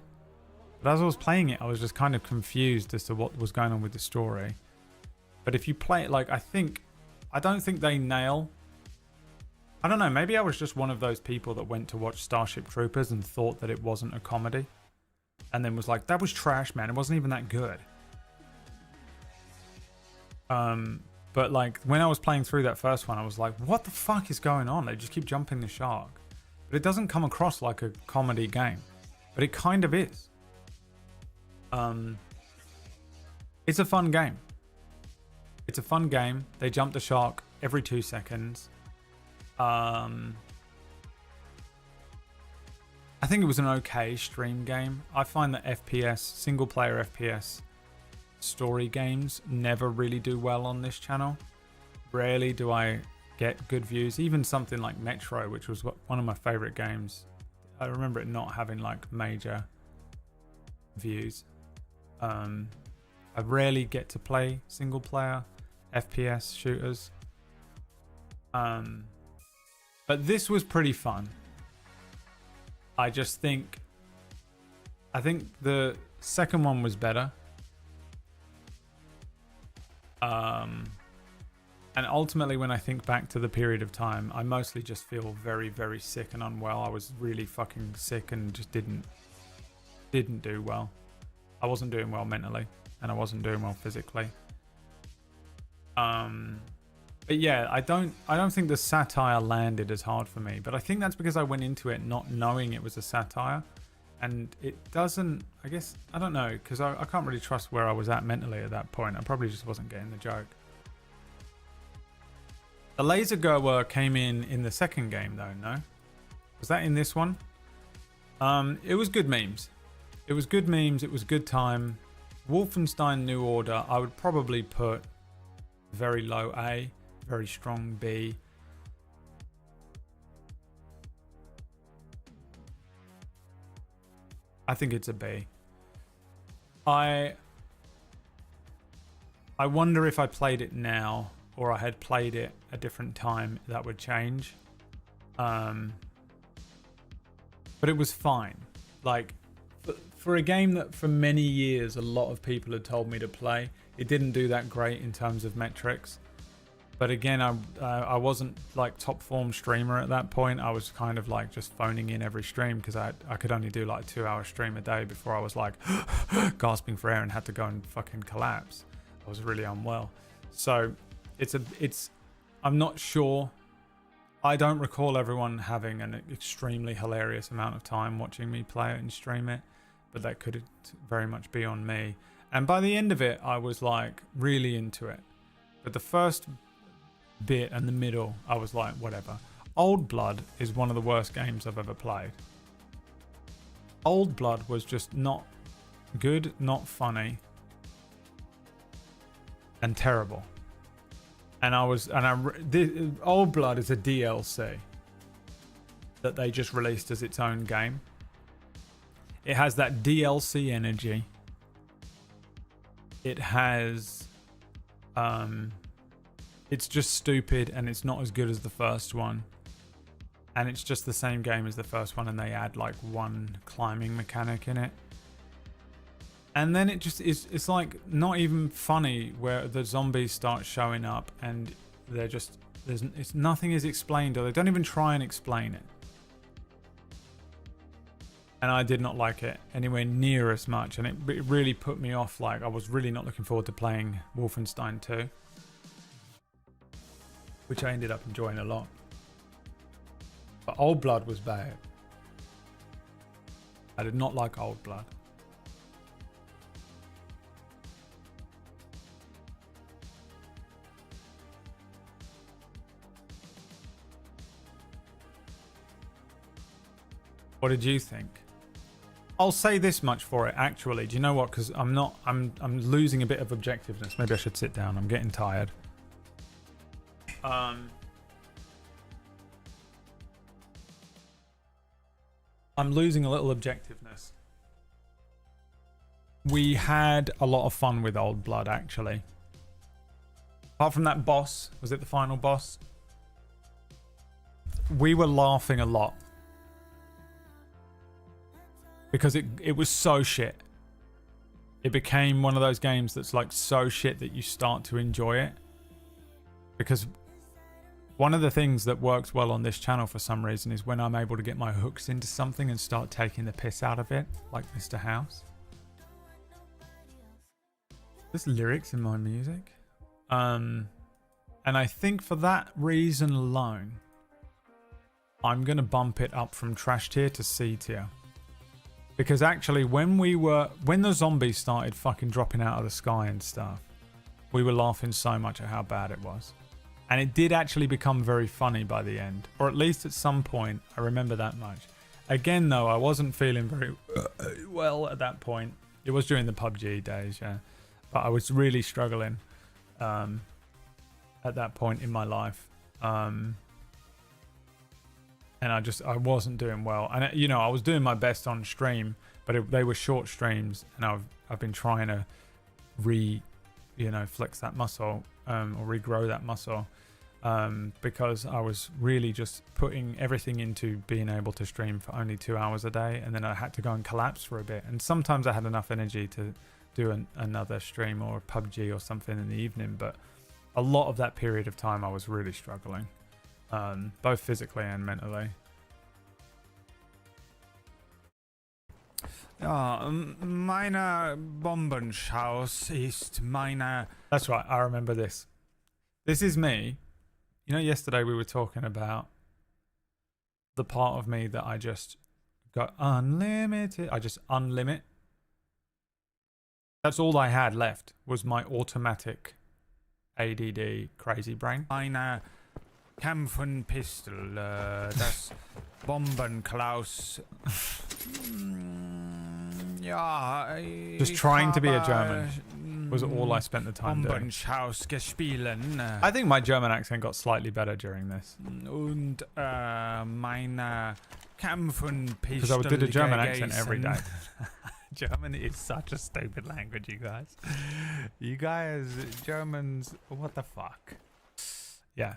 But as I was playing it, I was just kind of confused as to what was going on with the story. But if you play it, like, I don't think they nail... I don't know, maybe I was just one of those people that went to watch Starship Troopers and thought that it wasn't a comedy. And then was like, that was trash, man. It wasn't even that good. But like, when I was playing through that first one, I was like, what the fuck is going on? They just keep jumping the shark. But it doesn't come across like a comedy game. But it kind of is. It's a fun game. It's a fun game. They jump the shark every 2 seconds. I think it was an okay stream game. I find that FPS, single player FPS story games never really do well on this channel. Rarely do I get good views. Even something like Metro, which was one of my favorite games. I remember it not having like major views. I rarely get to play single player FPS shooters. But this was pretty fun. I think the second one was better. And ultimately, when I think back to the period of time, I mostly just feel very, very sick and unwell. I was really fucking sick and just didn't do well. I wasn't doing well mentally, and I wasn't doing well physically. But yeah, I don't think the satire landed as hard for me. But I think that's because I went into it not knowing it was a satire. And it doesn't, I guess, I don't know, because I can't really trust where I was at mentally at that point. I probably just wasn't getting the joke. The laser goer came in the second game though, no? Was that in this one? It was good memes. It was good memes, it was good time. Wolfenstein New Order, I would probably put very low A, very strong B. I think it's a B. I wonder if I played it now or I had played it a different time, that would change. But it was fine. Like, for a game that for many years a lot of people had told me to play, it didn't do that great in terms of metrics. But again, I wasn't like top form streamer at that point. I was kind of like just phoning in every stream because I could only do like a 2-hour stream a day before I was like gasping for air and had to go and fucking collapse. I was really unwell. So I'm not sure. I don't recall everyone having an extremely hilarious amount of time watching me play it and stream it, but that could very much be on me. And by the end of it, I was like really into it. But the first bit and the middle, I was like, whatever. Old Blood is one of the worst games I've ever played. Old Blood was just not good, not funny, and terrible. And Old Blood is a DLC that they just released as its own game. It has that DLC energy. It has, it's just stupid and it's not as good as the first one. And it's just the same game as the first one, and they add like one climbing mechanic in it. And then it just is, it's like not even funny where the zombies start showing up and they're just, nothing is explained, or they don't even try and explain it. And I did not like it anywhere near as much, and it really put me off. Like, I was really not looking forward to playing Wolfenstein 2, which I ended up enjoying a lot. But Old Blood was bad. I did not like Old Blood. What did you think? I'll say this much for it, actually. Do you know what? Because I'm losing a bit of objectiveness. Maybe I should sit down. I'm getting tired. I'm losing a little objectiveness. We had a lot of fun with Old Blood, actually. Apart from that boss, was it the final boss? We were laughing a lot. Because it was so shit. It became one of those games that's like so shit that you start to enjoy it. Because one of the things that works well on this channel for some reason is when I'm able to get my hooks into something and start taking the piss out of it, like Mr. House. There's lyrics in my music. And I think for that reason alone, I'm going to bump it up from trash tier to C tier. Because actually, when the zombies started fucking dropping out of the sky and stuff, we were laughing so much at how bad it was. And it did actually become very funny by the end. Or at least at some point, I remember that much. Again, though, I wasn't feeling very well at that point. It was during the PUBG days, yeah. But I was really struggling at that point in my life. And I wasn't doing well. And, you know, I was doing my best on stream, but they were short streams. And I've been trying to flex that muscle or regrow that muscle because I was really just putting everything into being able to stream for only 2 hours a day. And then I had to go and collapse for a bit. And sometimes I had enough energy to do another stream or PUBG or something in the evening. But a lot of that period of time, I was really struggling. Both physically and mentally. Ja, meine Bombenschaus ist meine... That's right, I remember this. This is me. You know, yesterday we were talking about the part of me that I just got unlimited. I just unlimit. That's all I had left was my automatic ADD crazy brain. Meine Kampfenpistol, das Bombenklaus. Just trying to be a German was all I spent the time doing. I think my German accent got slightly better during this. Und meine Kampfenpistol. Because I did a German accent every day. German is such a stupid language, you guys. You guys, Germans, what the fuck? Yeah.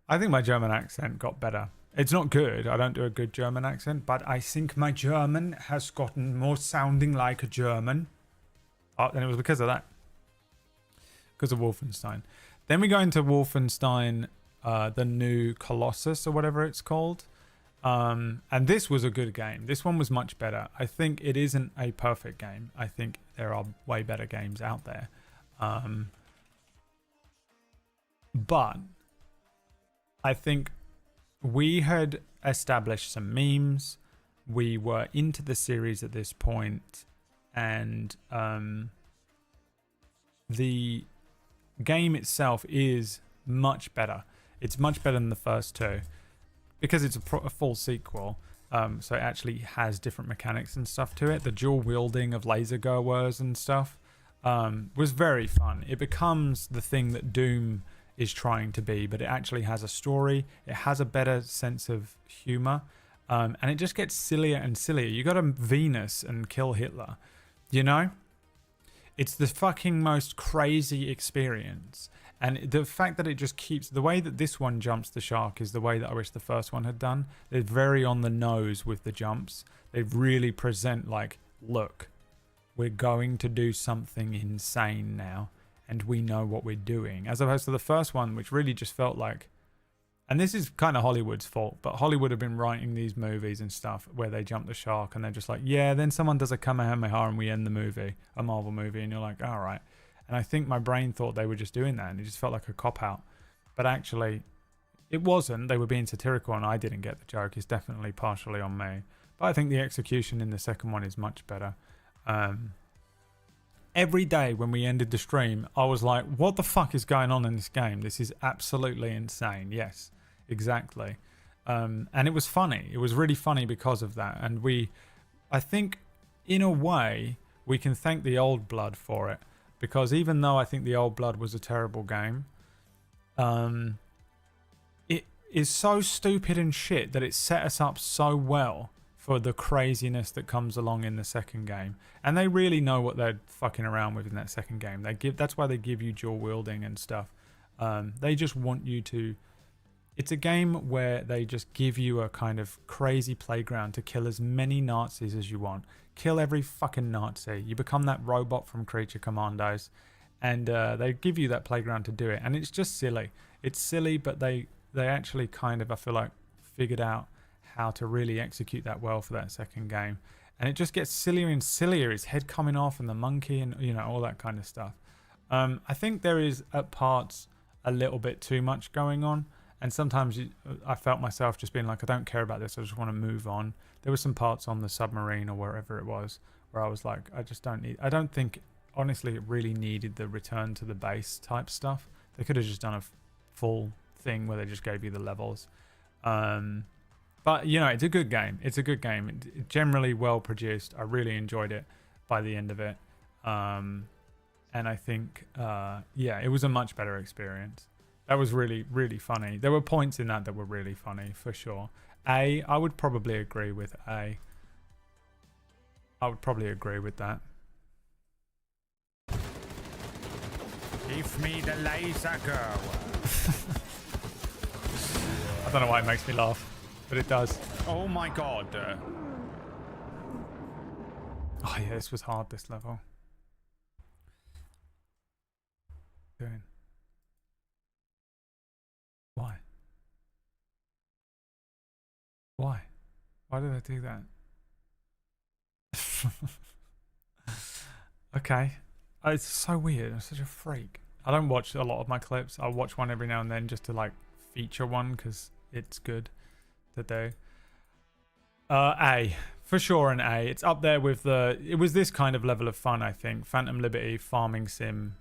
I think my German accent got better. It's not good. I don't do a good German accent, but I think my German has gotten more sounding like a German. Oh, and it was because of that. Because of Wolfenstein. Then we go into Wolfenstein, the new Colossus or whatever it's called. And this was a good game. This one was much better. I think it isn't a perfect game. I think there are way better games out there. But I think we had established some memes. We were into the series at this point, and the game itself is much better. It's much better than the first two because it's a full sequel. So it actually has different mechanics and stuff to it. The dual wielding of laser goers and stuff was very fun. It becomes the thing that Doom is trying to be, but it actually has a story. It has a better sense of humor, and it just gets sillier and sillier. You got to Venus and kill Hitler, you know? It's the fucking most crazy experience. And the fact that it just keeps... The way that this one jumps the shark is the way that I wish the first one had done. They're very on the nose with the jumps. They really present like, look, we're going to do something insane now. And we know what we're doing. As opposed to the first one, which really just felt like... And this is kind of Hollywood's fault. But Hollywood have been writing these movies and stuff where they jump the shark. And they're just like, yeah, then someone does a Kamehameha and we end the movie. A Marvel movie. And you're like, all right. And I think my brain thought they were just doing that, and it just felt like a cop-out. But actually, it wasn't. They were being satirical, and I didn't get the joke. It's definitely partially on me. But I think the execution in the second one is much better. Every day when we ended the stream, I was like, what the fuck is going on in this game? This is absolutely insane. Yes, exactly. And it was funny. It was really funny because of that. And I think, in a way, we can thank the Old Blood for it. Because even though I think the Old Blood was a terrible game, it is so stupid and shit that it set us up so well for the craziness that comes along in the second game. And they really know what they're fucking around with in that second game. That's why they give you dual wielding and stuff. They just want you to... It's a game where they just give you a kind of crazy playground to kill as many Nazis as you want. Kill every fucking Nazi. You become that robot from Creature Commandos, and they give you that playground to do it. And it's just silly. It's silly, but they actually kind of, I feel like, figured out how to really execute that well for that second game. And it just gets sillier and sillier. His head coming off and the monkey and, you know, all that kind of stuff. I think there is, at parts, a little bit too much going on. And sometimes I felt myself just being like, I don't care about this. I just want to move on. There were some parts on the submarine or wherever it was where I was like, I don't think, honestly, it really needed the return to the base type stuff. They could have just done a full thing where they just gave you the levels. But, you know, it's a good game. It's a good game. It's generally well produced. I really enjoyed it by the end of it. And I think, yeah, it was a much better experience. That was really, really funny. There were points in that were really funny, for sure. I would probably agree with A. I would probably agree with that. Give me the laser girl. I don't know why it makes me laugh, but it does. Oh my god. Oh yeah, this was hard, this level. Doing. Why? Why? Why did I do that? Okay. It's so weird. I'm such a freak. I don't watch a lot of my clips. I'll watch one every now and then just to like feature one because it's good to do. A. For sure an A. It's up there with the... It was this kind of level of fun, I think. Phantom Liberty, Farming Sim.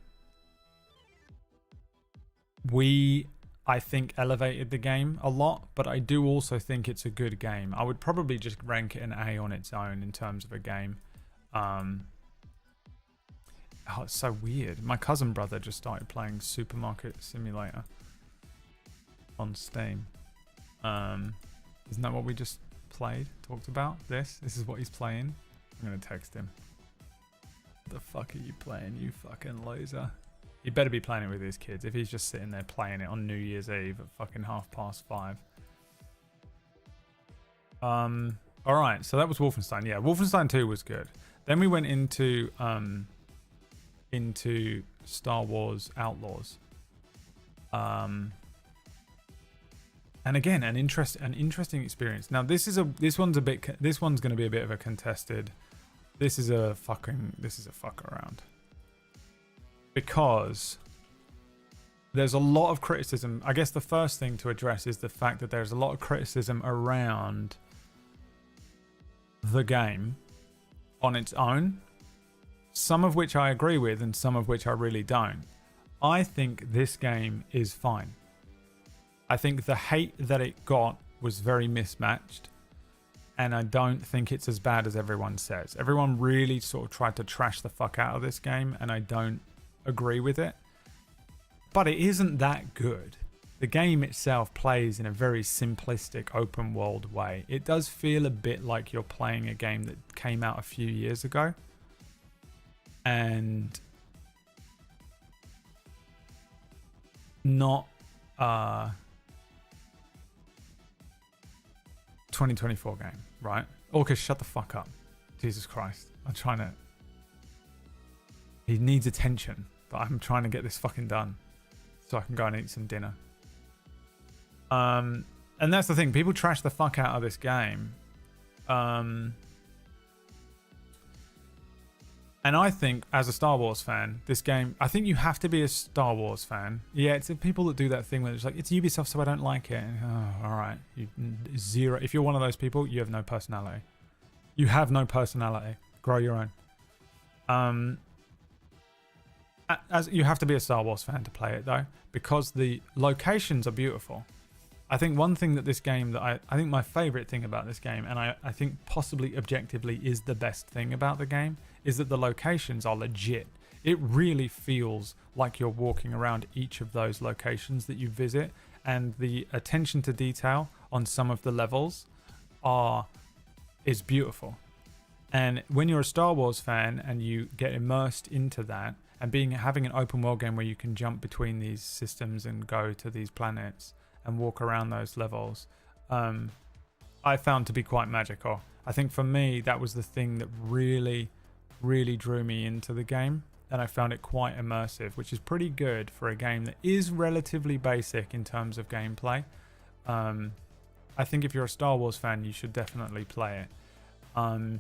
I think, elevated the game a lot, but I do also think it's a good game. I would probably just rank it an A on its own in terms of a game. Oh, it's so weird. My cousin brother just started playing Supermarket Simulator on Steam. Isn't that what we just talked about? This is what he's playing. I'm gonna text him. What the fuck are you playing, you fucking loser? He better be playing it with his kids if he's just sitting there playing it on New Year's Eve at fucking 5:30. Alright, so that was Wolfenstein. Yeah, Wolfenstein 2 was good. Then we went into Star Wars Outlaws. And again, an interesting experience. Now this one's going to be a bit of a contested. This is a fuck around. Because there's a lot of criticism. I guess the first thing to address is the fact that there's a lot of criticism around the game on its own, some of which I agree with and some of which I really don't. I think this game is fine. I think the hate that it got was very mismatched, and I don't think it's as bad as everyone says. Everyone really sort of tried to trash the fuck out of this game, and I don't agree with it. But it isn't that good. The game itself plays in a very simplistic open world way. It does feel a bit like you're playing a game that came out a few years ago. And not 2024 game, right? Orcus, shut the fuck up. Jesus Christ. I'm trying to... He needs attention, but I'm trying to get this fucking done so I can go and eat some dinner. And that's the thing. People trash the fuck out of this game. And I think, as a Star Wars fan, this game... I think you have to be a Star Wars fan. Yeah, it's the people that do that thing where it's like, it's Ubisoft, so I don't like it. Oh, all right. Zero. If you're one of those people, you have no personality. You have no personality. Grow your own. As you have to be a Star Wars fan to play it, though, because the locations are beautiful. I think one thing that this game, that I think my favorite thing about this game, and I think possibly objectively is the best thing about the game, is that the locations are legit. It really feels like you're walking around each of those locations that you visit, and the attention to detail on some of the levels is beautiful. And when you're a Star Wars fan and you get immersed into that, and having an open world game where you can jump between these systems and go to these planets and walk around those levels, I found to be quite magical. I think for me, that was the thing that really, really drew me into the game, and I found it quite immersive, which is pretty good for a game that is relatively basic in terms of gameplay. I think if you're a Star Wars fan, you should definitely play it.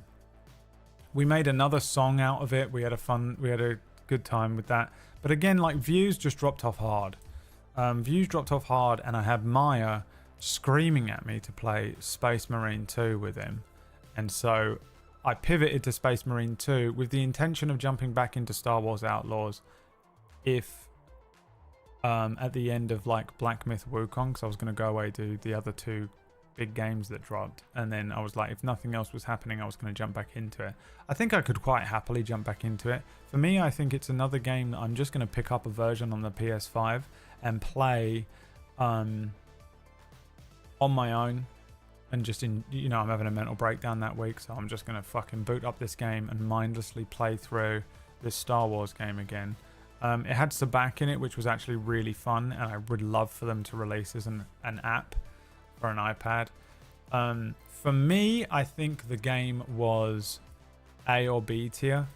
We made another song out of it. We had a good time with that. But again, like, views just dropped off hard. And I had Maya screaming at me to play Space Marine 2 with him. And so I pivoted to Space Marine 2 with the intention of jumping back into Star Wars Outlaws if at the end of like Black Myth Wukong, because I was going to go away to the other two big games that dropped, and then I was like, if nothing else was happening, I was going to jump back into it. I think I could quite happily jump back into it. For me, I think it's another game that I'm just going to pick up a version on the PS5 and play on my own, and just I'm having a mental breakdown that week, so I'm just going to fucking boot up this game and mindlessly play through this Star Wars game again. It had Sabacc in it, which was actually really fun, and I would love for them to release as an app for an iPad. For me, I think the game was A or B tier.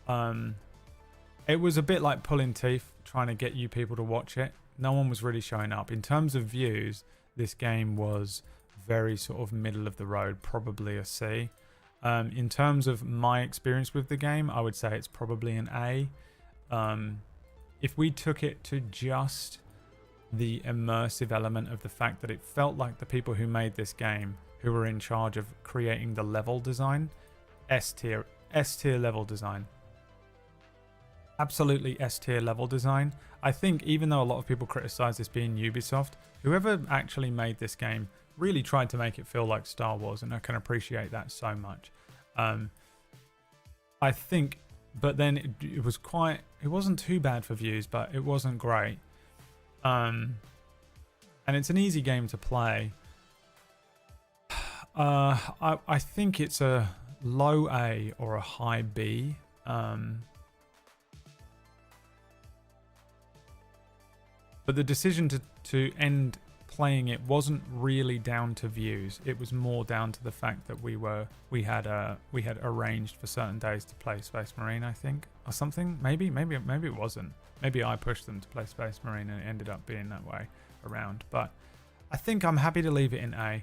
It was a bit like pulling teeth trying to get you people to watch it. No one was really showing up. In terms of views, this game was very sort of middle of the road, probably a C. In terms of my experience with the game, I would say it's probably an A. If we took it to just the immersive element of the fact that it felt like the people who made this game, who were in charge of creating the level design, S tier level design. Absolutely S tier level design. I think even though a lot of people criticize this being Ubisoft, whoever actually made this game really tried to make it feel like Star Wars, and I can appreciate that so much. I think, but then it wasn't too bad for views, but it wasn't great. And it's an easy game to play. I think it's a low A or a high B. But the decision to end playing it wasn't really down to views. It was more down to the fact that we had arranged for certain days to play Space Marine, I think, or something. Maybe it wasn't. Maybe I pushed them to play Space Marine and it ended up being that way around. But I think I'm happy to leave it in A,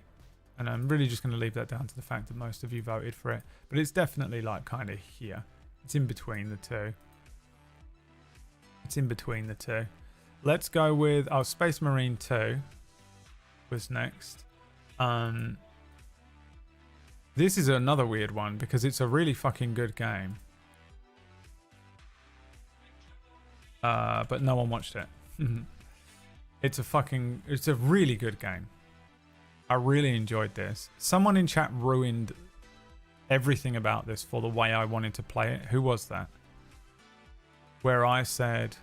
and I'm really just going to leave that down to the fact that most of you voted for it. But it's definitely like kind of here. It's in between the two. Let's go with Space Marine 2 was next. This is another weird one because it's a really fucking good game. But no one watched it. It's a really good game. I really enjoyed this. Someone in chat ruined everything about this for the way I wanted to play it. Who was that? Where I said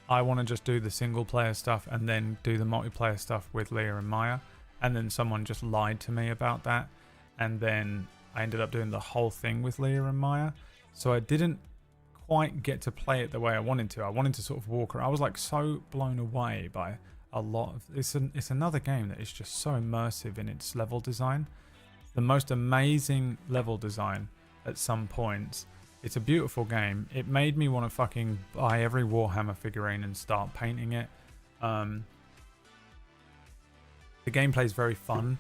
I want to just do the single player stuff and then do the multiplayer stuff with Leah and Maya. And then someone just lied to me about that. And then I ended up doing the whole thing with Leah and Maya. So I didn't quite get to play it the way I wanted to. I wanted to sort of walk around. I was like so blown away by a lot of it's another game that is just so immersive in its level design. The most amazing level design at some points. It's a beautiful game. It made me want to fucking buy every Warhammer figurine and start painting it. The gameplay is very fun.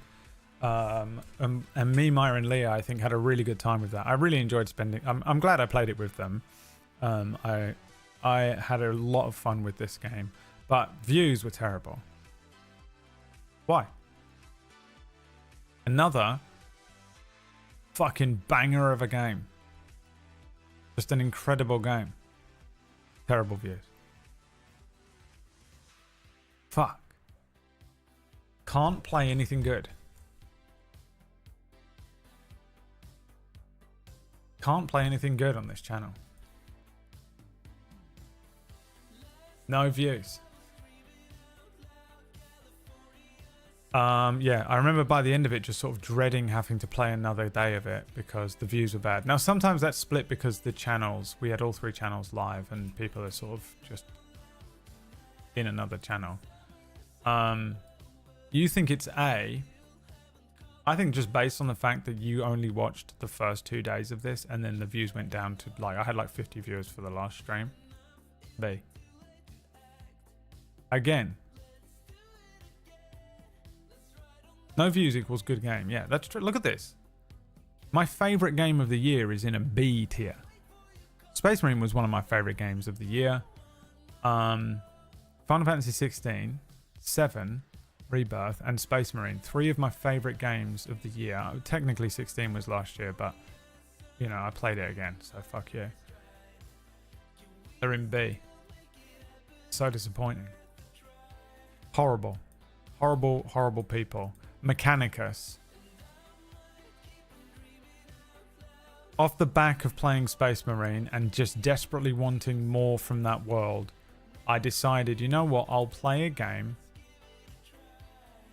And me, Maya, and Leah, I think, had a really good time with that. I really enjoyed spending. I'm glad I played it with them. I had a lot of fun with this game, but views were terrible. Why? Another fucking banger of a game. Just an incredible game. Terrible views. Fuck. Can't play anything good. Can't play anything good on this channel. No views. Yeah, I remember by the end of it just sort of dreading having to play another day of it because the views were bad. Now sometimes that's split because the channels, we had all 3 channels live and people are sort of just in another channel. You think it's A? I think just based on the fact that you only watched the first 2 days of this and then the views went down to like, I had like 50 viewers for the last stream. B. Again. No views equals good game. Yeah, that's true. Look at this. My favorite game of the year is in a B tier. Space Marine was one of my favorite games of the year. Final Fantasy 16, 7, Rebirth, and Space Marine. 3 of my favorite games of the year. Technically 16 was last year, but you know, I played it again, so fuck you. They're in B. So disappointing. Horrible. Horrible, horrible people. Mechanicus. Off the back of playing Space Marine and just desperately wanting more from that world, I decided, you know what, I'll play a game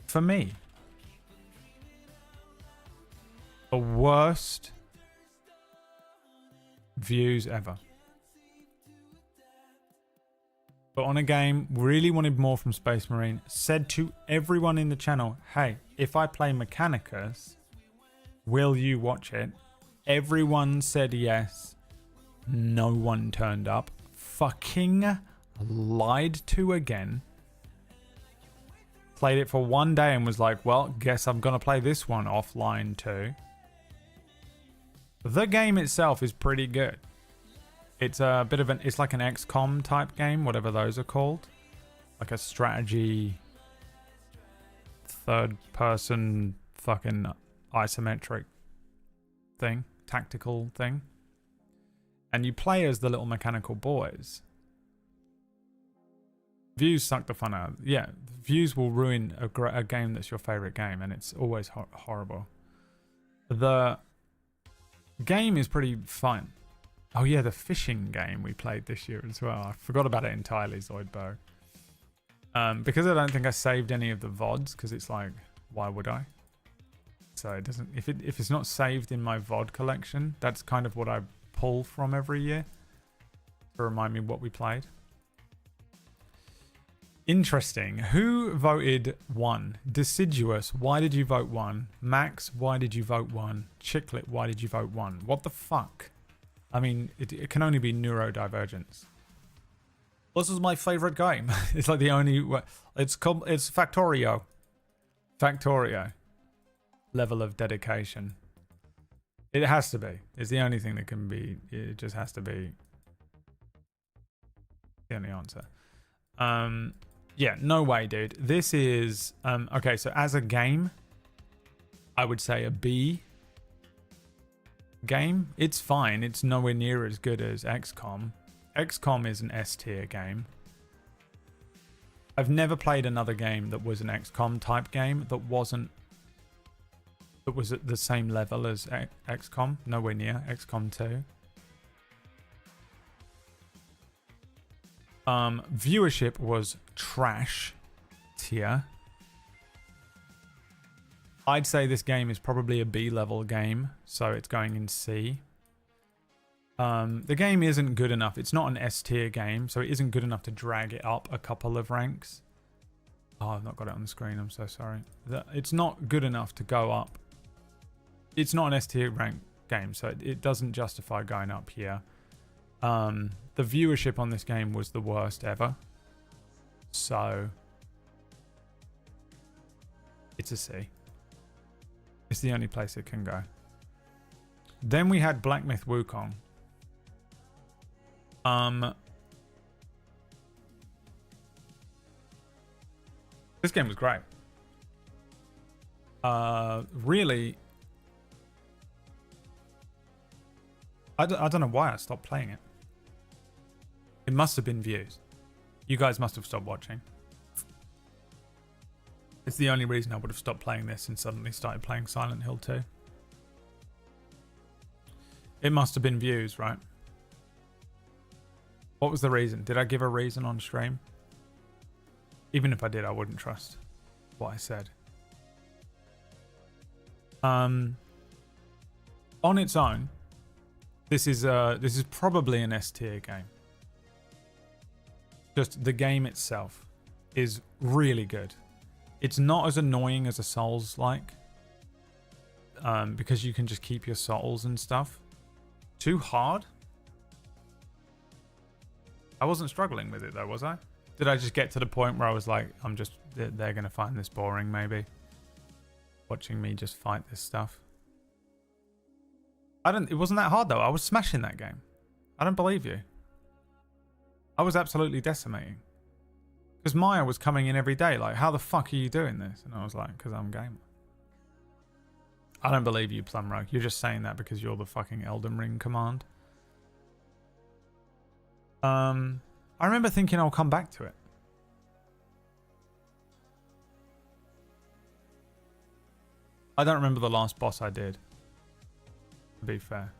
for me. The worst views ever. But on a game, really wanted more from Space Marine. Said to everyone in the channel, hey, if I play Mechanicus, will you watch it? Everyone said yes. No one turned up. Fucking lied to again. Played it for 1 day and was like, well, guess I'm going to play this one offline too. The game itself is pretty good. It's a bit of it's like an XCOM type game, whatever those are called. Like a strategy, third person, fucking isometric thing, tactical thing. And you play as the little mechanical boys. Views suck the fun out. Yeah, views will ruin a game that's your favorite game, and it's always horrible. The game is pretty fun. Oh yeah, the fishing game we played this year as well. I forgot about it entirely, Zoidberg. Because I don't think I saved any of the VODs, because it's like, why would I? So it doesn't. If it's not saved in my VOD collection, that's kind of what I pull from every year to remind me what we played. Interesting. Who voted 1? Deciduous, why did you vote 1? Max, why did you vote 1? Chicklet, why did you vote 1? What the fuck? I mean, it can only be neurodivergence. This is my favorite game. It's like the only... It's Factorio. Factorio. Level of dedication. It has to be. It's the only thing that can be... It just has to be the only answer. Yeah, no way, dude. This is okay. So as a game, I would say a B game. It's fine. It's nowhere near as good as XCOM. XCOM is an S tier game. I've never played another game that was an XCOM type game that was at the same level as XCOM. Nowhere near XCOM 2. Viewership was trash tier. I'd say this game is probably a B level game, so it's going in C. The game isn't good enough. It's not an S tier game, so it isn't good enough to drag it up a couple of ranks. Oh, I've not got it on the screen. I'm so sorry. It's not good enough to go up. It's not an S tier rank game, so it doesn't justify going up here. The viewership on this game was the worst ever. So it's a C. It's the only place it can go. Then we had Black Myth Wukong. This game was great. Really, I don't know why I stopped playing it. It must have been views. You guys must have stopped watching. It's the only reason I would have stopped playing this and suddenly started playing Silent Hill 2. It must have been views, right? What was the reason? Did I give a reason on stream? Even if I did, I wouldn't trust what I said. On its own, this is probably an S tier game. Just the game itself is really good. It's not as annoying as a Souls-like, because you can just keep your souls and stuff. Too hard? I wasn't struggling with it though, was I? Did I just get to the point where I was like, they're going to find this boring maybe? Watching me just fight this stuff. It wasn't that hard though. I was smashing that game. I don't believe you. I was absolutely decimating. Because Maya was coming in every day like, how the fuck are you doing this? And I was like, because I'm a gamer. I don't believe you, Plumrug. You're just saying that because you're the fucking Elden Ring command. I remember thinking I'll come back to it. I don't remember the last boss I did, to be fair.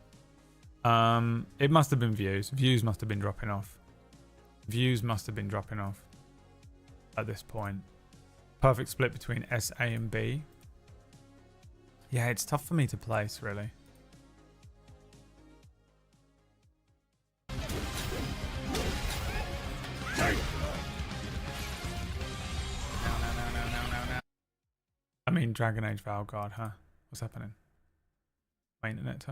It must have been views. Views must have been dropping off. Views must have been dropping off at this point. Perfect split between S, A, and B. Yeah, it's tough for me to place, really. I mean, Dragon Age Valguard, huh? What's happening? My internet.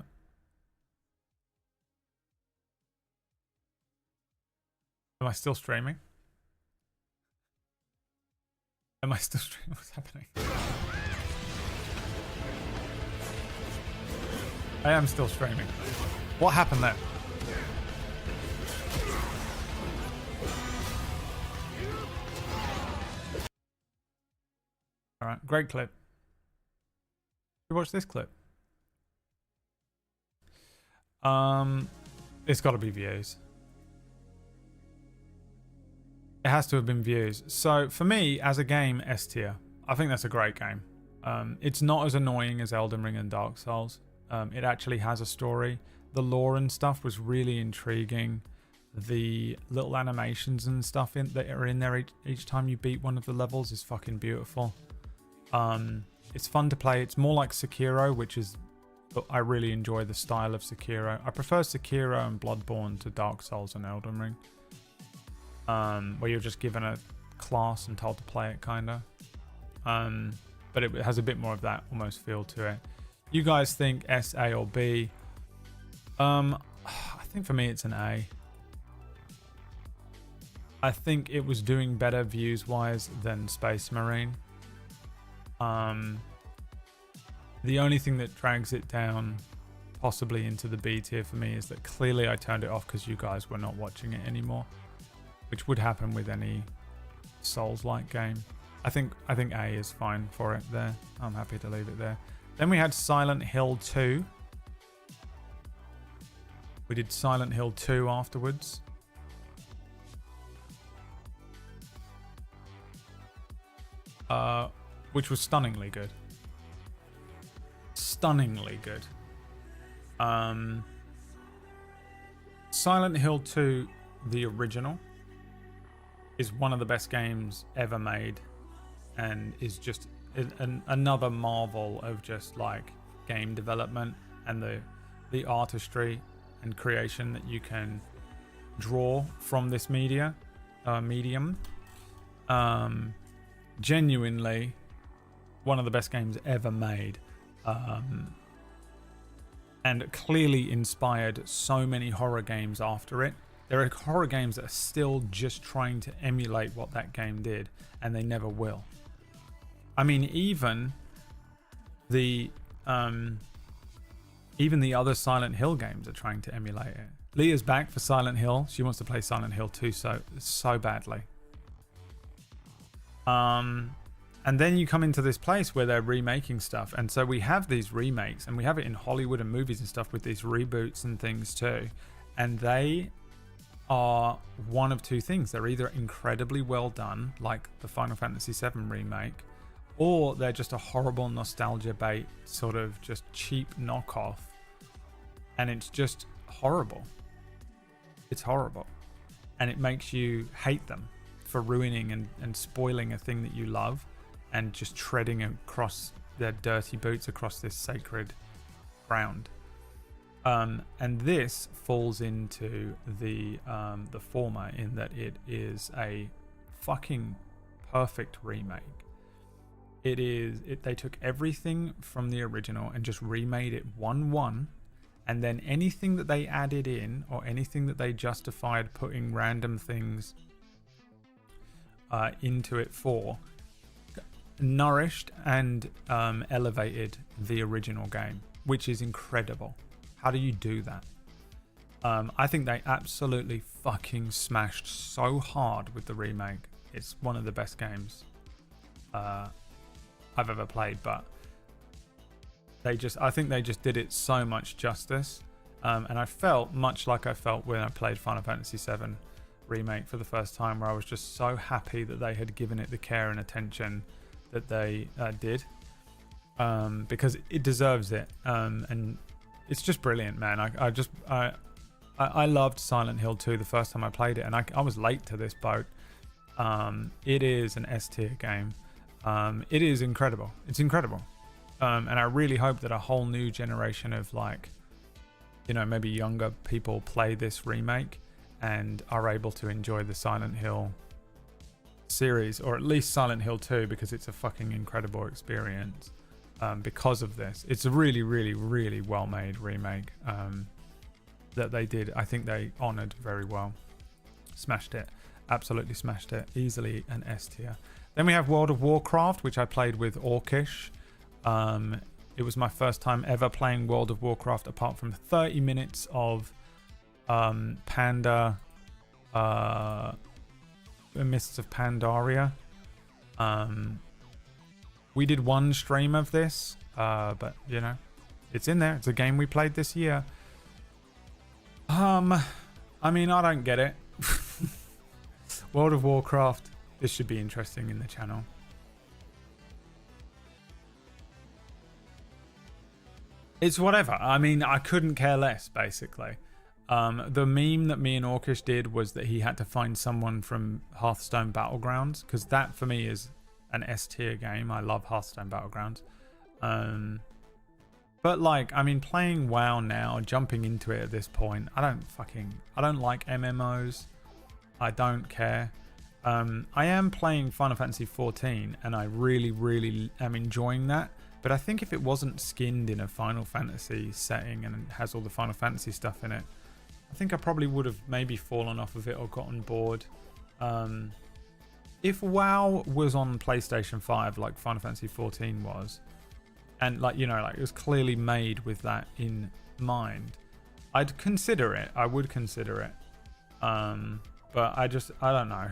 Am I still streaming? Am I still streaming? What's happening? I am still streaming. What happened there? Alright, great clip. You watch this clip? It's got to be views. It has to have been views. So for me, as a game, S tier. I think that's a great game. It's not as annoying as Elden Ring and Dark Souls. It actually has a story. The lore and stuff was really intriguing. The little animations and stuff that are in there each time you beat one of the levels is fucking beautiful. It's fun to play. It's more like Sekiro, which is... I really enjoy the style of Sekiro. I prefer Sekiro and Bloodborne to Dark Souls and Elden Ring. Where you're just given a class and told to play it, kinda. But it has a bit more of that almost feel to it. You guys think S, A, or B? I think for me it's an A. I think it was doing better views-wise than Space Marine. The only thing that drags it down possibly into the B tier for me is that clearly I turned it off because you guys were not watching it anymore, which would happen with any Souls-like game. I think A is fine for it there. I'm happy to leave it there. Then we had Silent Hill 2. We did Silent Hill 2 afterwards. Which was stunningly good. Stunningly good. Silent Hill 2, the original, is one of the best games ever made, and is just another marvel of just like game development and the artistry and creation that you can draw from this medium. Genuinely one of the best games ever made, and clearly inspired so many horror games after it. There are horror games that are still just trying to emulate what that game did, and they never will. I mean, even the other Silent Hill games are trying to emulate it. Leah's back for Silent Hill. She wants to play Silent Hill 2 so badly. And then you come into this place where they're remaking stuff, and so we have these remakes, and we have it in Hollywood and movies and stuff with these reboots and things too, and they are one of two things. They're either incredibly well done, like the Final Fantasy VII remake, or they're just a horrible nostalgia bait, sort of just cheap knockoff, and it's just horrible. It's horrible, and it makes you hate them for ruining and spoiling a thing that you love, and just treading across their dirty boots across this sacred ground. And this falls into the former, in that it is a fucking perfect remake. They took everything from the original and just remade it 1-1, and then anything that they added in, or anything that they justified putting random things into it for, nourished and elevated the original game, which is incredible. How do you do that? I think they absolutely fucking smashed so hard with the remake. It's one of the best games I've ever played, but I think they just did it so much justice. And I felt much like I felt when I played Final Fantasy VII remake for the first time, where I was just so happy that they had given it the care and attention that they did, because it deserves it, and it's just brilliant, man. I loved Silent Hill 2 the first time I played it, and I was late to this boat. It is an S-tier game. It is incredible. It's incredible, and I really hope that a whole new generation of, like, you know, maybe younger people play this remake and are able to enjoy the Silent Hill series, or at least Silent Hill 2, because it's a fucking incredible experience because of this. It's a really, really, really well made remake that they did. I think they honored very well. Smashed it. Absolutely smashed it. Easily an S tier. Then we have World of Warcraft, which I played with Orcish. It was my first time ever playing World of Warcraft, apart from 30 minutes of Panda Mists of Pandaria. We did one stream of this, but you know, it's in there. It's a game we played this year. I mean, I don't get it. World of Warcraft, this should be interesting in the channel. It's whatever. I mean, I couldn't care less, basically. The meme that me and Orcish did was that he had to find someone from Hearthstone Battlegrounds, because that for me is an S tier game. I love Hearthstone Battlegrounds. But like, I mean, playing WoW now, jumping into it at this point, I don't like MMOs. I don't care. I am playing Final Fantasy 14, and I really, really am enjoying that. But I think if it wasn't skinned in a Final Fantasy setting and has all the Final Fantasy stuff in it, I think I probably would have maybe fallen off of it or gotten bored. If WoW was on PlayStation 5 like Final Fantasy 14 was, and like, you know, like it was clearly made with that in mind, I'd consider it. I would consider it. But I don't know.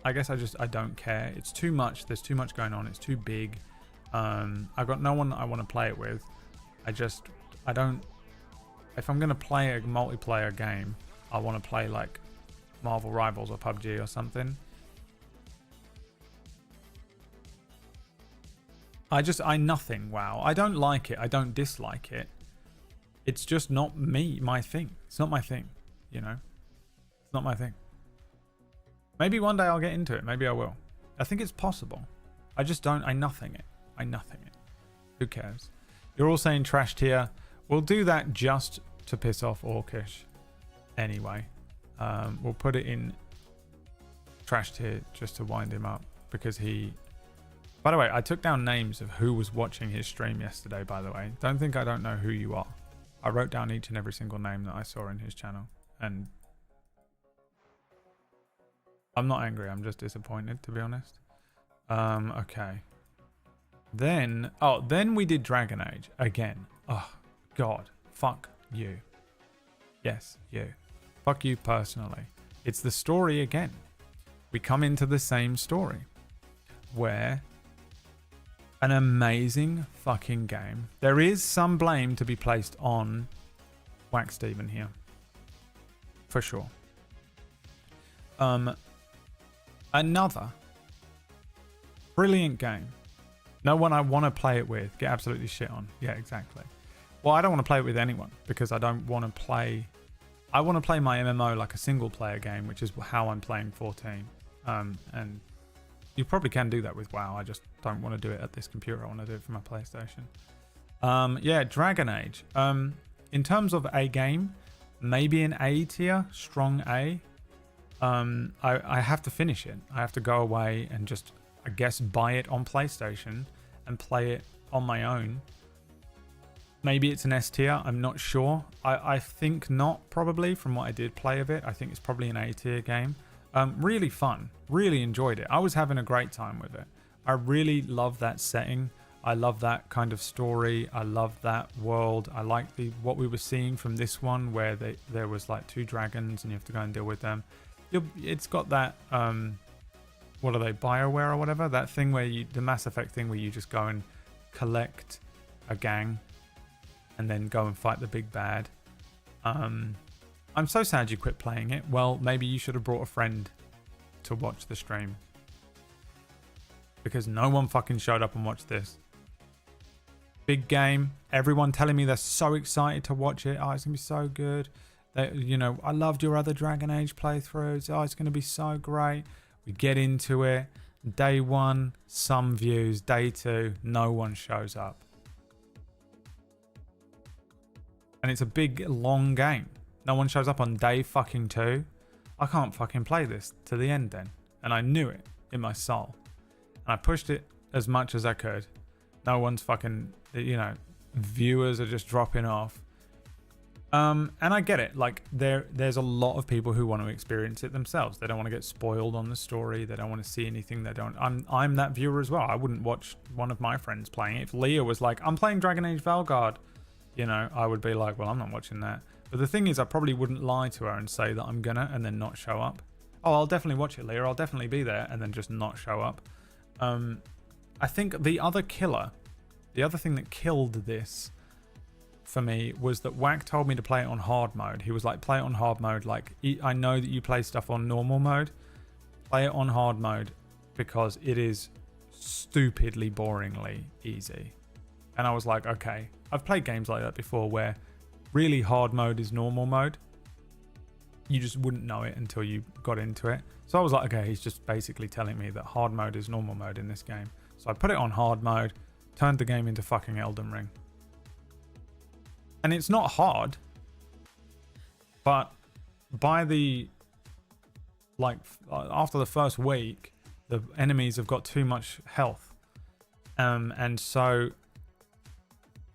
I I guess I don't care. It's too much. There's too much going on. It's too big. I've got no one that I want to play it with. I don't. If I'm gonna play a multiplayer game, I want to play like Marvel Rivals or PUBG or something. Nothing. WoW. I don't like it. I don't dislike it. It's just not my thing. It's not my thing. You know, it's not my thing. Maybe one day I'll get into it. Maybe I will. I think it's possible. I just don't. I nothing it. Who cares? You're all saying trash tier. We'll do that just to piss off Orcish. Anyway, we'll put it in trash tier just to wind him up because he. By the way, I took down names of who was watching his stream yesterday. By the way, don't think I don't know who you are. I wrote down each and every single name that I saw in his channel, and I'm not angry. I'm just disappointed, to be honest. Okay. Then we did Dragon Age again. Oh God, fuck you. Yes, you. Fuck you personally. It's the story again. We come into the same story where an amazing fucking game. There is some blame to be placed on Wax Steven here, for sure. Another brilliant game. No one I want to play it with. Get absolutely shit on. Yeah, exactly. Well, I don't want to play it with anyone because I don't want to play. I want to play my MMO like a single player game, which is how I'm playing 14. And you probably can do that with WoW. I just don't want to do it at this computer. I want to do it from my PlayStation. Yeah, Dragon Age. In terms of a game, maybe an A tier, strong A. I have to finish it. I have to go away and just, I guess, buy it on PlayStation and play it on my own. Maybe it's an S tier. I'm not sure. I think not, probably, from what I did play of it. I think it's probably an A tier game. Really fun. Really enjoyed it. I was having a great time with it. I really love that setting. I love that kind of story. I love that world. I like what we were seeing from this one where there was like 2 dragons and you have to go and deal with them. It's got that, what are they, BioWare or whatever? That thing where the Mass Effect thing where you just go and collect a gang and then go and fight the big bad. I'm so sad you quit playing it. Well, maybe you should have brought a friend to watch the stream. Because no one fucking showed up and watched this. Big game. Everyone telling me they're so excited to watch it. Oh, it's going to be so good. I loved your other Dragon Age playthroughs. Oh, it's going to be so great. We get into it. Day 1, some views. Day 2, no one shows up. And it's a big, long game. No one shows up on day fucking 2. I can't fucking play this to the end then. And I knew it in my soul. And I pushed it as much as I could. No one's fucking, viewers are just dropping off. And I get it. Like there's a lot of people who want to experience it themselves. They don't want to get spoiled on the story. They don't want to see anything they don't. I'm that viewer as well. I wouldn't watch one of my friends playing it. If Leah was like, I'm playing Dragon Age Valgard, I would be like, well, I'm not watching that. But the thing is, I probably wouldn't lie to her and say that I'm gonna and then not show up. Oh, I'll definitely watch it, Leah. I'll definitely be there and then just not show up. I think the other thing that killed this for me was that Wack told me to play it on hard mode. He was like, play it on hard mode. Like, I know that you play stuff on normal mode. Play it on hard mode because it is stupidly boringly easy. And I was like, okay. I've played games like that before where really hard mode is normal mode. You just wouldn't know it until you got into it. So I was like, okay, he's just basically telling me that hard mode is normal mode in this game. So I put it on hard mode, turned the game into fucking Elden Ring. And it's not hard, but by after the first week, the enemies have got too much health. And so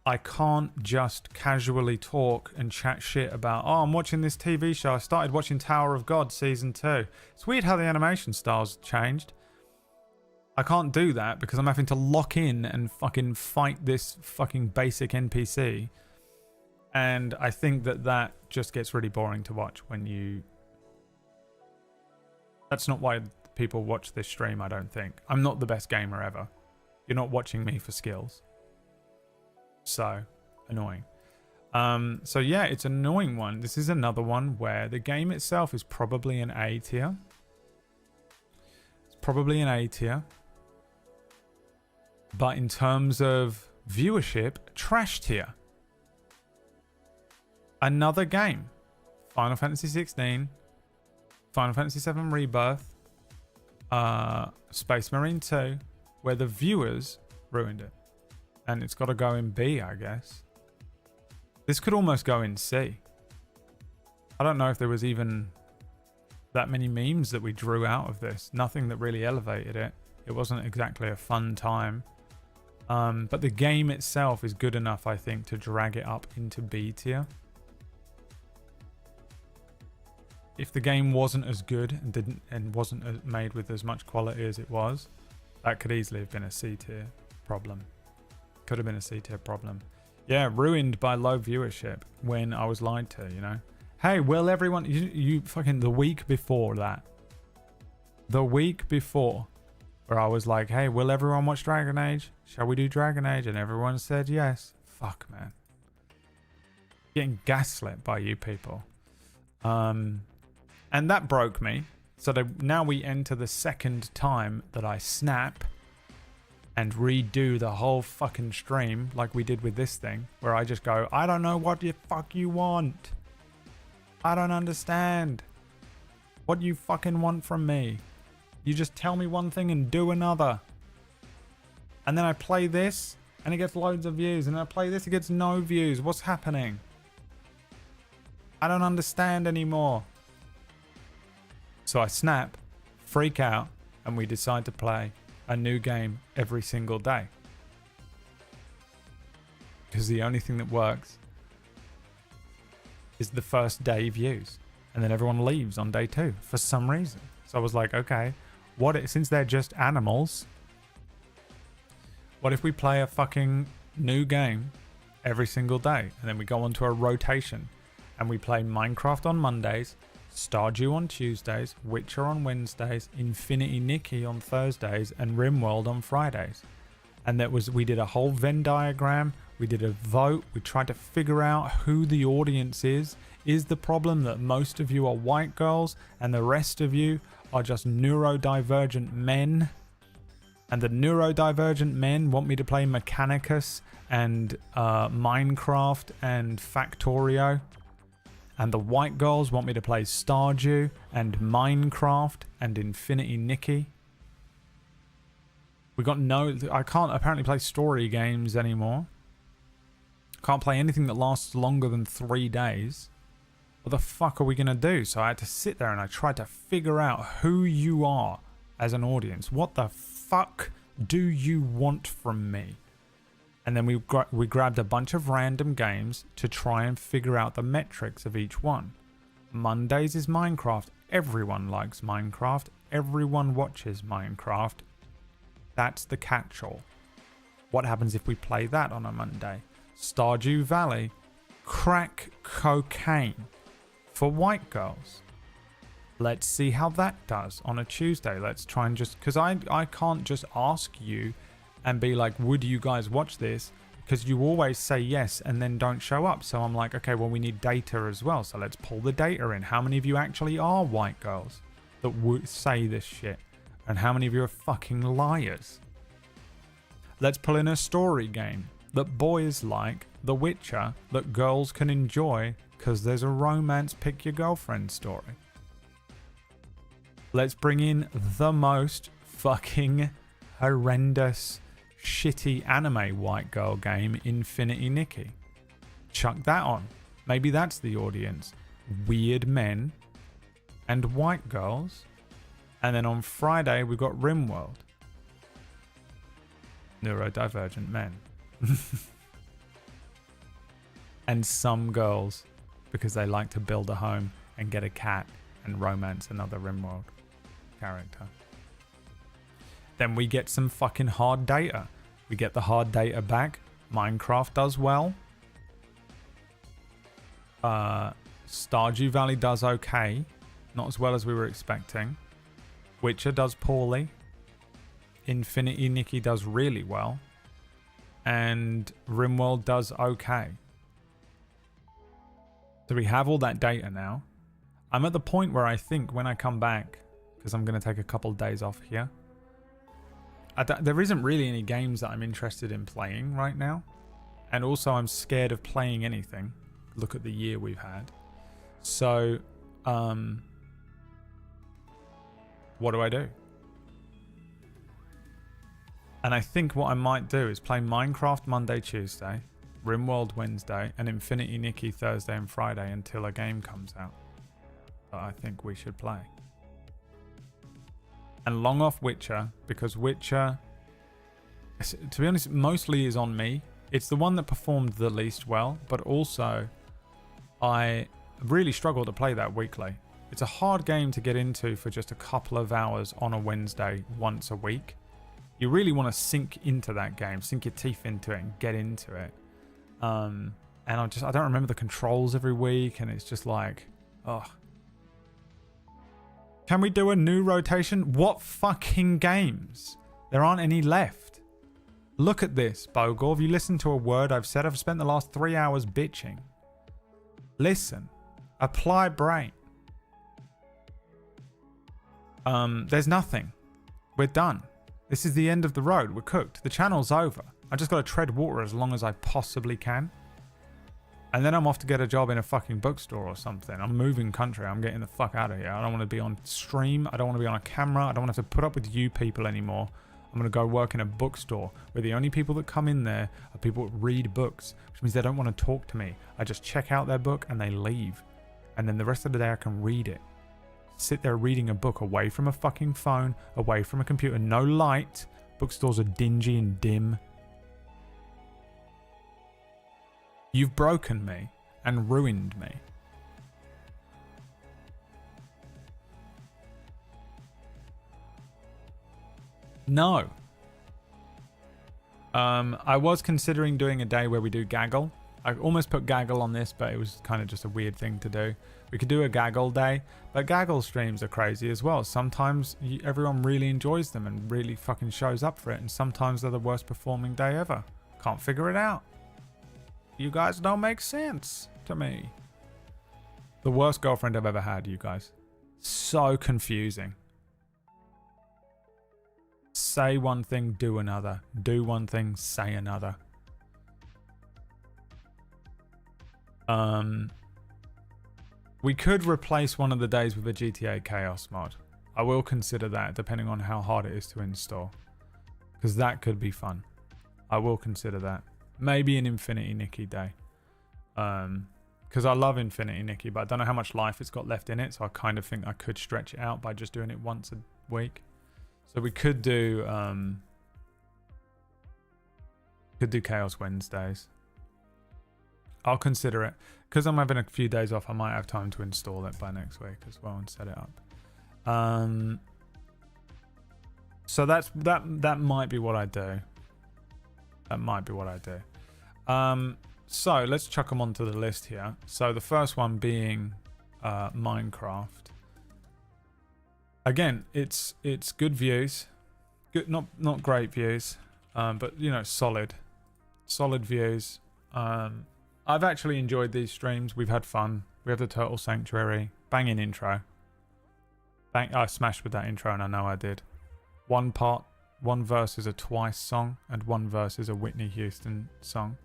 I can't just casually talk and chat shit about, oh, I'm watching this TV show. I started watching Tower of God season 2. It's weird how the animation style's changed. I can't do that because I'm having to lock in and fucking fight this fucking basic NPC. And I think that just gets really boring to watch when you... That's not why people watch this stream, I don't think. I'm not the best gamer ever. You're not watching me for skills. So, annoying. So yeah, it's an annoying one. This is another one where the game itself is probably an A tier. It's probably an A tier. But in terms of viewership, trash tier. Another game. Final Fantasy 16. Final Fantasy 7 Rebirth. Space Marine 2. Where the viewers ruined it. And it's got to go in B, I guess. This could almost go in C. I don't know if there was even that many memes that we drew out of this. Nothing that really elevated it. It wasn't exactly a fun time. But the game itself is good enough, I think, to drag it up into B tier. If the game wasn't as good and wasn't made with as much quality as it was, that could easily have been a C tier problem. Could have been a C tier problem. Yeah, ruined by low viewership when I was lied to, you know. Hey, will everyone... You fucking... The week before that. The week before. Where I was like, hey, will everyone watch Dragon Age? Shall we do Dragon Age? And everyone said yes. Fuck, man. Getting gaslit by you people. And that broke me. So now we enter the second time that I snap and redo the whole fucking stream like we did with this thing, where I just go, I don't know what the fuck you want. I don't understand what you fucking want from me. You just tell me one thing and do another. And then I play this and it gets loads of views, and I play this, it gets no views. What's happening? I don't understand anymore. So I snap, freak out, and we decide to play a new game every single day. Because the only thing that works is the first day views. And then everyone leaves on day 2 for some reason. So I was like, okay, since they're just animals, what if we play a fucking new game every single day? And then we go on to a rotation. And we play Minecraft on Mondays, Stardew on Tuesdays, Witcher on Wednesdays, Infinity Nikki on Thursdays, and RimWorld on Fridays. And we did a whole Venn diagram, we did a vote, we tried to figure out who the audience is. Is the problem that most of you are white girls and the rest of you are just neurodivergent men? And the neurodivergent men want me to play Mechanicus and Minecraft and Factorio? And the white girls want me to play Stardew and Minecraft and Infinity Nikki. I can't apparently play story games anymore. Can't play anything that lasts longer than 3 days. What the fuck are we going to do? So I had to sit there and I tried to figure out who you are as an audience. What the fuck do you want from me? And then we grabbed a bunch of random games to try and figure out the metrics of each one. Mondays is Minecraft. Everyone likes Minecraft. Everyone watches Minecraft. That's the catch-all. What happens if we play that on a Monday? Stardew Valley. Crack cocaine for white girls. Let's see how that does on a Tuesday. Let's try and because I can't just ask you and be like, would you guys watch this? Because you always say yes and then don't show up. So I'm like, okay, well, we need data as well. So let's pull the data in. How many of you actually are white girls that would say this shit? And how many of you are fucking liars? Let's pull in a story game that boys like, The Witcher, that girls can enjoy because there's a romance pick your girlfriend story. Let's bring in the most fucking horrendous shitty anime white girl game, Infinity Nikki. Chuck that on. Maybe that's the audience. Weird men and white girls. And then on Friday we've got RimWorld. Neurodivergent men. And some girls because they like to build a home and get a cat and romance another RimWorld character. Then we get some fucking hard data. We get the hard data back. Minecraft does well. Stardew Valley does okay. Not as well as we were expecting. Witcher does poorly. Infinity Nikki does really well. And RimWorld does okay. So we have all that data now. I'm at the point where I think when I come back, because I'm going to take a couple of days off here, there isn't really any games that I'm interested in playing right now. And also I'm scared of playing anything. Look at the year we've had. So, what do I do? And I think what I might do is play Minecraft Monday, Tuesday, RimWorld Wednesday, and Infinity Nikki Thursday and Friday until a game comes out that I think we should play. And long off Witcher, because Witcher, to be honest, mostly is on me. It's the one that performed the least well, but also I really struggle to play that weekly. It's a hard game to get into for just a couple of hours on a Wednesday once a week. You really want to sink into that game, sink your teeth into it and get into it. And I don't remember the controls every week, and it's just like, oh. Can we do a new rotation? What fucking games? There aren't any left. Look at this, Bogor. Have you listened to a word I've said? I've spent the last 3 hours bitching. Listen. Apply brain. There's nothing. We're done. This is the end of the road. We're cooked. The channel's over. I just got to tread water as long as I possibly can. And then I'm off to get a job in a fucking bookstore or something. I'm moving country. I'm getting the fuck out of here. I don't want to be on stream. I don't want to be on a camera. I don't want to have to put up with you people anymore. I'm going to go work in a bookstore where the only people that come in there are people that read books, which means they don't want to talk to me. I just check out their book and they leave. And then the rest of the day I can read it. Sit there reading a book away from a fucking phone, away from a computer. No light. Bookstores are dingy and dim. You've broken me and ruined me. No. I was considering doing a day where we do Gaggle. I almost put Gaggle on this, but it was kind of just a weird thing to do. We could do a Gaggle day, but Gaggle streams are crazy as well. Sometimes everyone really enjoys them and really fucking shows up for it, and sometimes they're the worst performing day ever. Can't figure it out. You guys don't make sense to me. The worst girlfriend I've ever had, you guys. So confusing. Say one thing, do another. Do one thing, say another. We could replace one of the days with a GTA Chaos mod. I will consider that, depending on how hard it is to install. Because that could be fun. I will consider that. Maybe an Infinity Nikki day. Because I love Infinity Nikki, but I don't know how much life it's got left in it, so I kind of think I could stretch it out by just doing it once a week. So we could do Chaos Wednesdays. I'll consider it. Because I'm having a few days off, I might have time to install it by next week as well and set it up. So that might be what I do. That might be what I do. So let's chuck them onto the list here. So the first one being Minecraft. Again, it's good views. Good, not great views, but you know, solid views. I've actually enjoyed these streams. We've had fun. We have the Turtle Sanctuary. Banging intro. I smashed with that intro, and I know I did. One verse is a Twice song, and one verse is a Whitney Houston song.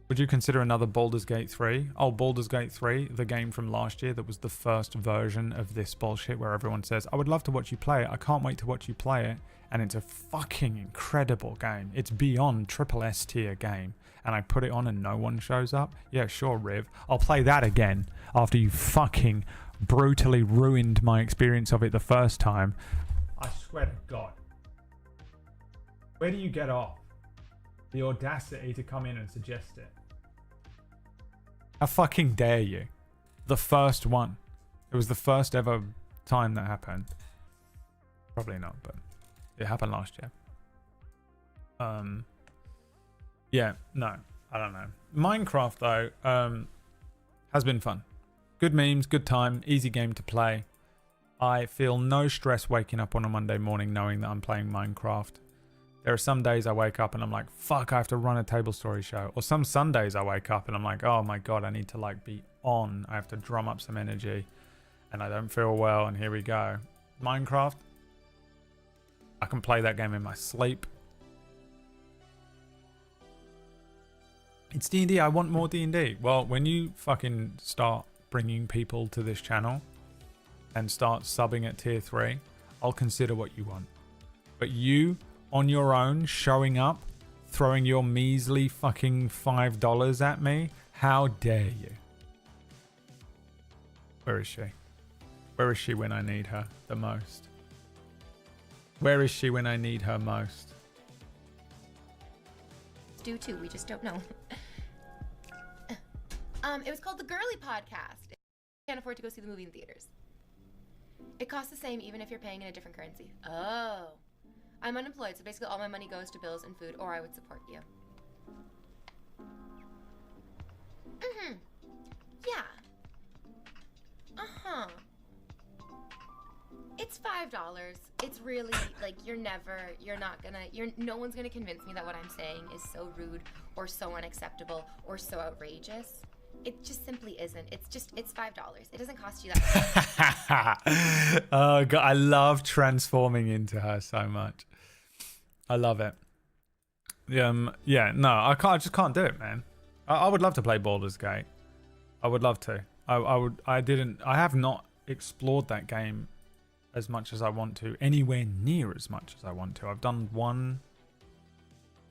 Would you consider another Baldur's Gate 3? Oh, Baldur's Gate 3, the game from last year that was the first version of this bullshit where everyone says, I would love to watch you play it. I can't wait to watch you play it. And it's a fucking incredible game. It's beyond triple S tier game. And I put it on and no one shows up. Yeah, sure, Riv. I'll play that again after you fucking brutally ruined my experience of it the first time. I swear to God. Where do you get off? The audacity to come in and suggest it. How fucking dare you? The first one. It was the first ever time that happened. Probably not, but it happened last year. Yeah, no, I don't know. Minecraft though, has been fun. Good memes, good time, easy game to play. I feel no stress waking up on a Monday morning knowing that I'm playing Minecraft. There are some days I wake up and I'm like, fuck, I have to run a Table Story show. Or some Sundays I wake up and I'm like, oh my God, I need to like be on. I have to drum up some energy and I don't feel well and here we go. Minecraft, I can play that game in my sleep. It's D&D, I want more D&D. Well, when you fucking start bringing people to this channel and start subbing at tier 3, I'll consider what you want. But you, on your own, showing up, throwing your measly fucking $5 at me, how dare you? Where is she? Where is she when I need her the most? Where is she when I need her most? Do too, we just don't know. It was called the Girly Podcast. Can't afford to go see the movie in theaters. It costs the same even if you're paying in a different currency. Oh. I'm unemployed, so basically all my money goes to bills and food, or I would support you. Mm-hmm. Yeah. Uh-huh. It's $5. It's really, like, no one's gonna convince me that what I'm saying is so rude or so unacceptable or so outrageous. It just simply isn't. It's $5. It doesn't cost you that much. Oh God, I love transforming into her so much. I love it. Yeah, no, I just can't do it, man. I would love to play Baldur's Gate. I would love to. I have not explored that game as much as I want to, anywhere near as much as I want to. I've done one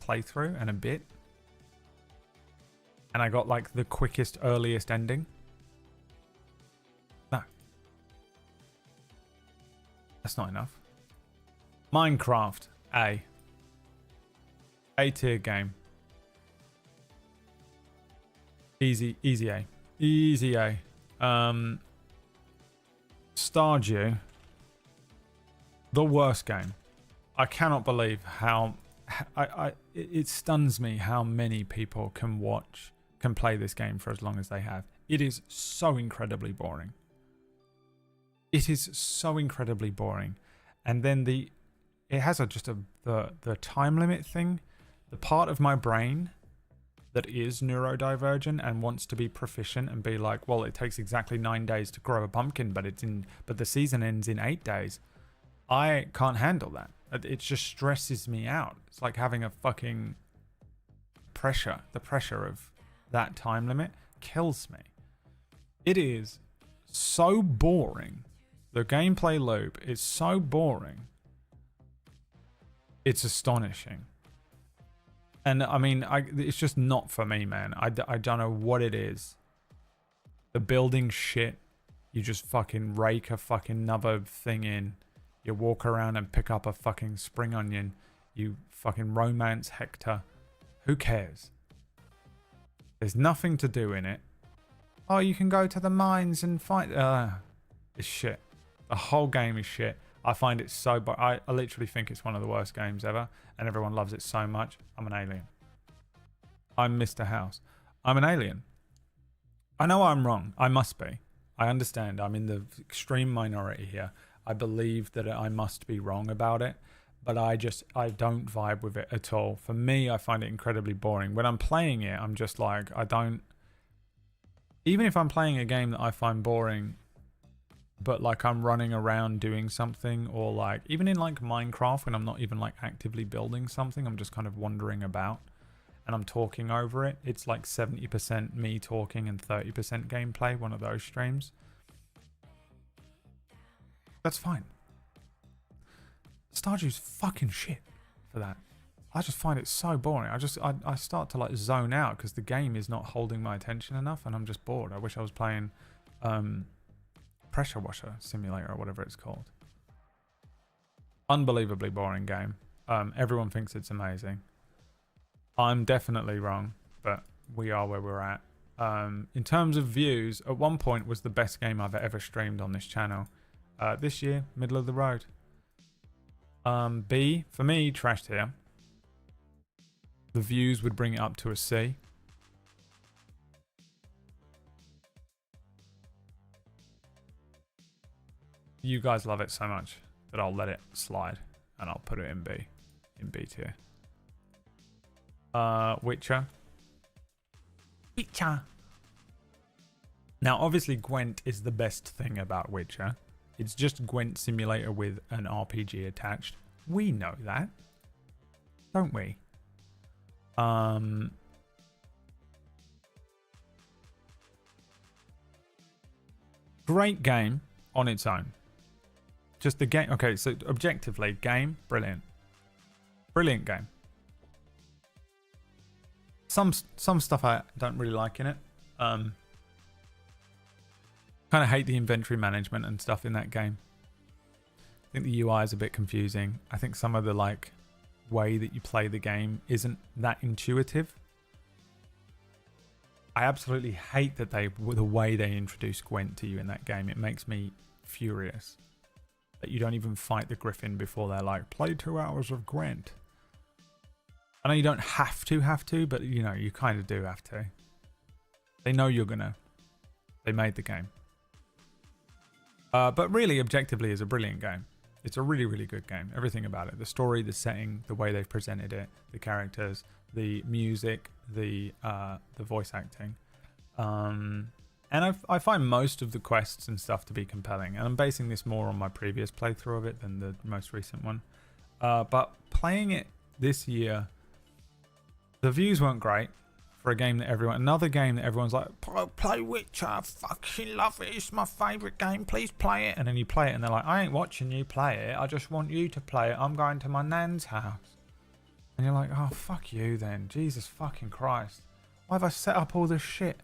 playthrough and a bit. And I got like the quickest, earliest ending. No. That's not enough. Minecraft, A. A tier game. Easy A. Easy A. Stardew. The worst game. I cannot believe how... it stuns me how many people can play this game for as long as they have. It is so incredibly boring. It is so incredibly boring. And then it has the time limit thing. The part of my brain that is neurodivergent and wants to be proficient and be like, well, it takes exactly 9 days to grow a pumpkin, but the season ends in 8 days. I can't handle that. It just stresses me out. It's like having a fucking pressure. The pressure of that time limit kills me. It is so boring. The gameplay loop is so boring. It's astonishing. And I mean, it's just not for me, man. I don't know what it is. The building shit. You just fucking rake a fucking another thing in. You walk around and pick up a fucking spring onion. You fucking romance Hector. Who cares? There's nothing to do in it. Oh, you can go to the mines and fight. It's shit. The whole game is shit. I find it so... I literally think it's one of the worst games ever. And everyone loves it so much. I'm an alien. I'm Mr. House. I'm an alien. I know I'm wrong. I must be. I understand. I'm in the extreme minority here. I believe that I must be wrong about it, but I don't vibe with it at all. For me, I find it incredibly boring. When I'm playing it, I'm just like, even if I'm playing a game that I find boring, but like I'm running around doing something, or like, even in like Minecraft, when I'm not even like actively building something, I'm just kind of wandering about and I'm talking over it. It's like 70% me talking and 30% gameplay, one of those streams. That's fine. Stardew's fucking shit for that. I just find it so boring. I start to like zone out because the game is not holding my attention enough and I'm just bored. I wish I was playing Pressure Washer Simulator or whatever it's called. Unbelievably boring game. Everyone thinks it's amazing. I'm definitely wrong, but we are where we're at. In terms of views, at one point was the best game I've ever streamed on this channel. This year, middle of the road. B, for me, trash tier. The views would bring it up to a C. you guys love it so much that I'll let it slide and I'll put it in B tier. Witcher. Now, obviously, Gwent is the best thing about Witcher. It's just Gwent Simulator with an RPG attached. We know that, don't we? Great game on its own. Just the game. Okay, so objectively, game, brilliant. Brilliant game. Some stuff I don't really like in it. Kind of hate the inventory management and stuff in that game. I think the UI is a bit confusing. I think some of the like way that you play the game isn't that intuitive. I absolutely hate that the way they introduce Gwent to you in that game. It makes me furious that you don't even fight the Griffin before they're like, play 2 hours of Gwent. I know you don't have to, but you know, you kind of do have to. They know you're gonna. They made the game. But really, objectively, is a brilliant game. It's a really, really good game. Everything about it. The story, the setting, the way they've presented it, the characters, the music, the voice acting. And I find most of the quests and stuff to be compelling. And I'm basing this more on my previous playthrough of it than the most recent one. But playing it this year, the views weren't great for a game that another game that everyone's like, play Witcher, I fucking love it, it's my favourite game, please play it. And then you play it and they're like, I ain't watching you play it, I just want you to play it, I'm going to my nan's house. And you're like, oh, fuck you then, Jesus fucking Christ. Why have I set up all this shit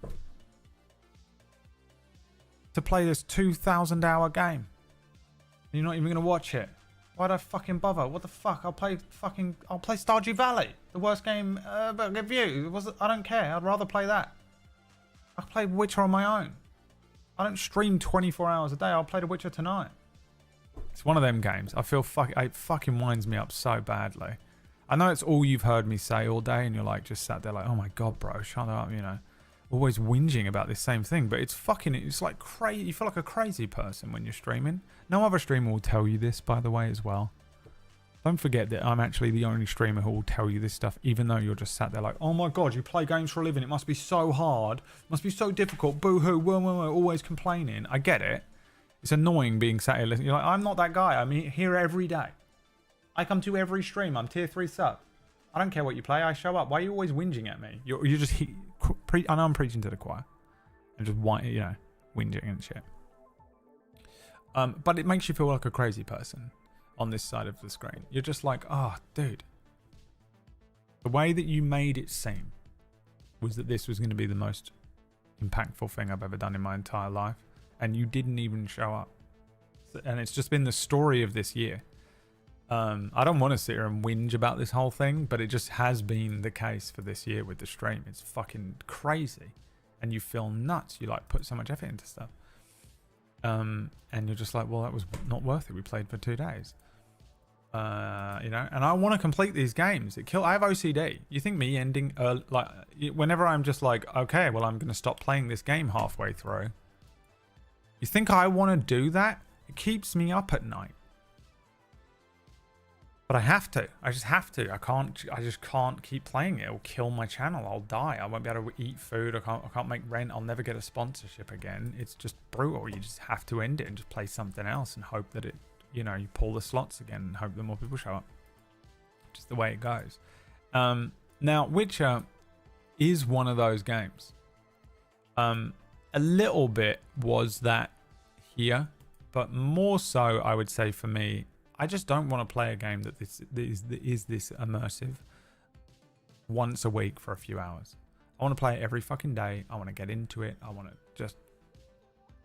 to play this 2,000 hour game? You're not even going to watch it. Why'd I fucking bother? What the fuck? I'll play Stardew Valley. The worst game but good view. I don't care. I'd rather play that. I play Witcher on my own. I don't stream 24 hours a day. I'll play The Witcher tonight. It's one of them games. I feel it fucking winds me up so badly. I know it's all you've heard me say all day, and you're like just sat there like, oh my god, bro, shut up, you know. Always whinging about this same thing, but it's like crazy. You feel like a crazy person when you're streaming. No other streamer will tell you this, by the way, as well. Don't forget that I'm actually the only streamer who will tell you this stuff, even though you're just sat there like, oh my god, you play games for a living, it must be so hard, it must be so difficult, boo-hoo, always complaining. I get it. It's annoying being sat here listening. You're like, I'm not that guy, I'm here every day. I come to every stream, I'm tier 3 sub. I don't care what you play, I show up. Why are you always whinging at me? You're just... I know I'm preaching to the choir. And just, you know, whinging and shit. But it makes you feel like a crazy person on this side of the screen. You're just like, oh, dude. The way that you made it seem was that this was going to be the most impactful thing I've ever done in my entire life. And you didn't even show up. And it's just been the story of this year. I don't want to sit here and whinge about this whole thing, but it just has been the case for this year with the stream. It's fucking crazy. And you feel nuts. You like put so much effort into stuff. And you're just like, well, that was not worth it. We played for 2 days. You know, and I want to complete these games. I have OCD. You think me ending, like, whenever I'm just like, okay, well, I'm going to stop playing this game halfway through. You think I want to do that? It keeps me up at night. But I have to. I just have to. I just can't keep playing it. It'll kill my channel. I'll die. I won't be able to eat food. I can't make rent. I'll never get a sponsorship again. It's just brutal. You just have to end it and just play something else and hope that it, you know, you pull the slots again and hope that more people show up. Just the way it goes. Now, Witcher is one of those games. A little bit was that here, but more so, I would say for me, I just don't want to play a game that is this immersive once a week for a few hours. I want to play it every fucking day. I want to get into it. I want to just,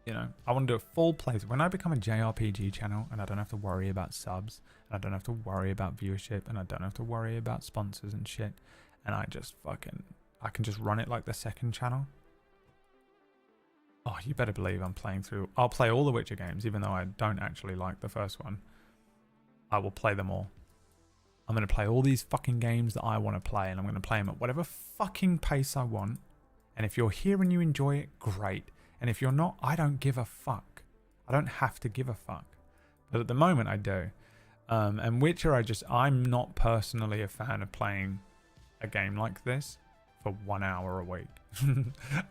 you know, I want to do a full playthrough. When I become a JRPG channel and I don't have to worry about subs, and I don't have to worry about viewership, and I don't have to worry about sponsors and shit, and I can just run it like the second channel. Oh, you better believe I'm playing through. I'll play all the Witcher games, even though I don't actually like the first one. I will play them all. I'm going to play all these fucking games that I want to play, and I'm going to play them at whatever fucking pace I want. And if you're here and you enjoy it, great. And if you're not, I don't give a fuck. I don't have to give a fuck. But at the moment, I do. And Witcher, I'm not personally a fan of playing a game like this for 1 hour a week.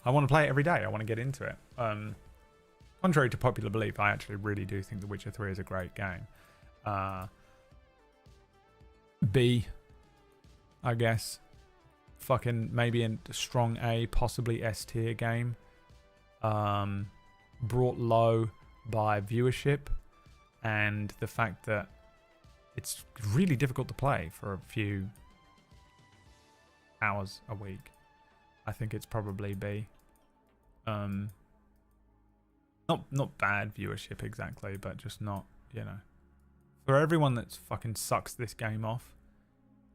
I want to play it every day. I want to get into it. Contrary to popular belief, I actually really do think The Witcher 3 is a great game. B, I guess. Fucking maybe a strong A, possibly S tier game. Brought low by viewership and the fact that it's really difficult to play for a few hours a week. I think it's probably B. Not bad viewership exactly, but just not, you know. For everyone that fucking sucks this game off,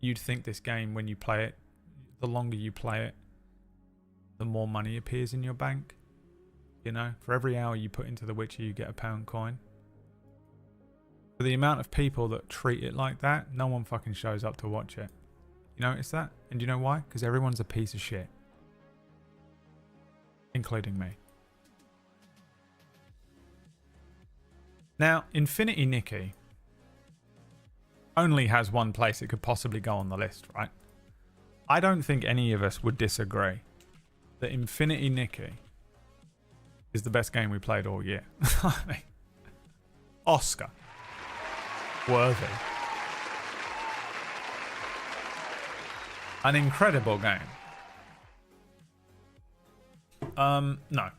you'd think this game, when you play it, the longer you play it, the more money appears in your bank. You know, for every hour you put into The Witcher, you get a £1 coin. For the amount of people that treat it like that, no one fucking shows up to watch it. You notice that? And do you know why? Because everyone's a piece of shit. Including me. Now, Infinity Nikki only has one place it could possibly go on the list, right? I don't think any of us would disagree that Infinity Nikki is the best game we played all year. I mean, Oscar worthy. An incredible game. No.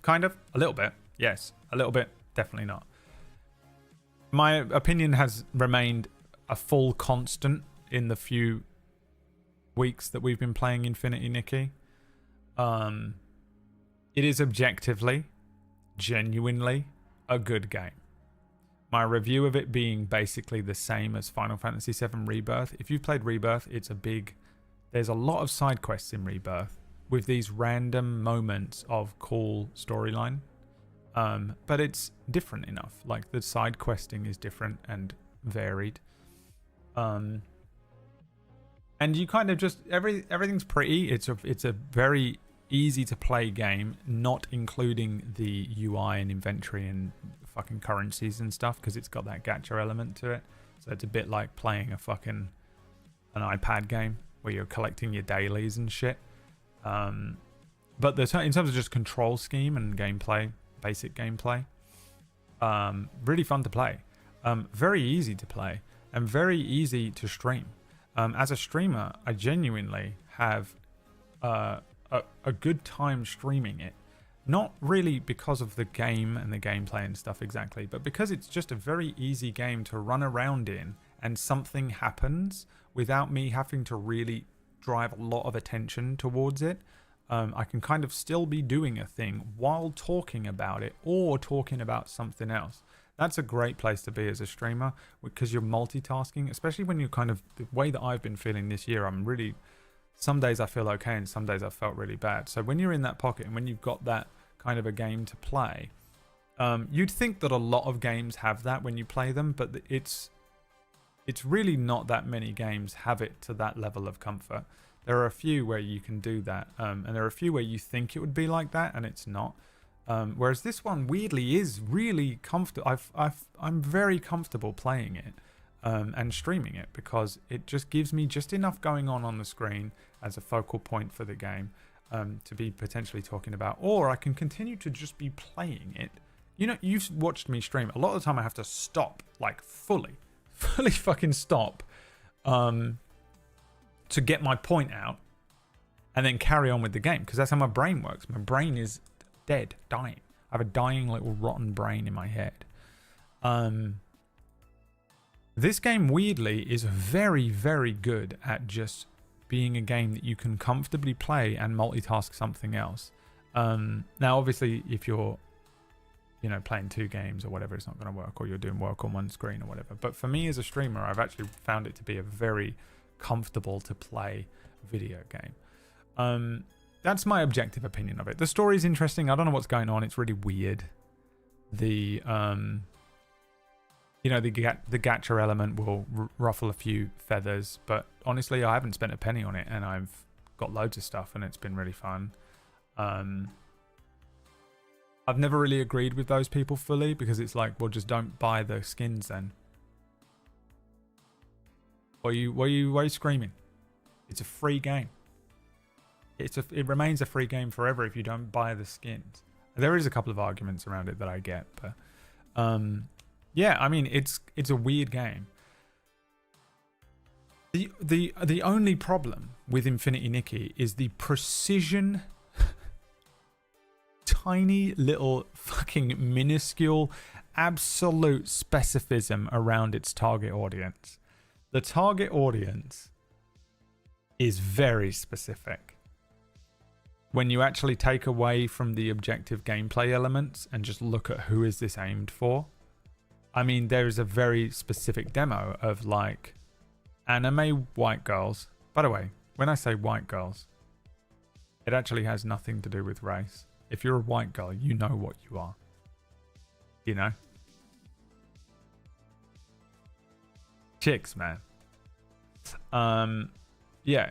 Kind of. A little bit. Yes. A little bit. Definitely not. My opinion has remained a full constant in the few weeks that we've been playing Infinity Nikki. It is objectively, genuinely a good game. My review of it being basically the same as Final Fantasy VII Rebirth. If you've played Rebirth, there's a lot of side quests in Rebirth with these random moments of cool storyline. But it's different enough. Like, the side questing is different and varied. And you kind of just, everything's pretty. It's a very easy to play game, not including the UI and inventory and fucking currencies and stuff, because it's got that gacha element to it. So it's a bit like playing an iPad game where you're collecting your dailies and shit. But in terms of just control scheme and gameplay, basic gameplay, really fun to play, very easy to play, and very easy to stream. As a streamer, I genuinely have a good time streaming it. Not really because of the game and the gameplay and stuff exactly, but because it's just a very easy game to run around in, and something happens without me having to really drive a lot of attention towards it. I can kind of still be doing a thing while talking about it or talking about something else. That's a great place to be as a streamer, because you're multitasking, especially when you're kind of, the way that I've been feeling this year, some days I feel okay and some days I felt really bad. So when you're in that pocket and when you've got that kind of a game to play, you'd think that a lot of games have that when you play them, but it's really not that many games have it to that level of comfort. There are a few where you can do that, and there are a few where you think it would be like that and it's not. Whereas this one weirdly is really comfortable. I'm very comfortable playing it and streaming it, because it just gives me just enough going on the screen as a focal point for the game to be potentially talking about, or I can continue to just be playing it. You know, you've watched me stream. A lot of the time I have to stop, like fully fucking stop to get my point out and then carry on with the game, because that's how my brain works. My brain is dead, dying. I have a dying little rotten brain in my head. This game weirdly is very, very good at just being a game that you can comfortably play and multitask something else. Now obviously if you're playing two games or whatever, it's not going to work, or you're doing work on one screen or whatever. But for me as a streamer, I've actually found it to be a very comfortable to play video game. That's my objective opinion of it. The story's interesting. I don't know what's going on. It's really weird. The the gacha element will ruffle a few feathers, but honestly, I haven't spent a penny on it, and I've got loads of stuff, and it's been really fun. I've never really agreed with those people fully, because it's like, well, just don't buy the skins then. Why are you screaming? It's a free game. It remains a free game forever if you don't buy the skins. There is a couple of arguments around it that I get, but yeah, I mean, it's a weird game. The only problem with Infinity Nikki is the precision, tiny little fucking minuscule, absolute specificism around its target audience. The target audience is very specific. When you actually take away from the objective gameplay elements and just look at who is this aimed for, I mean, there is a very specific demo of like anime white girls. By the way, when I say white girls, it actually has nothing to do with race. If you're a white girl, you know what you are. You know? Chicks, man. Yeah,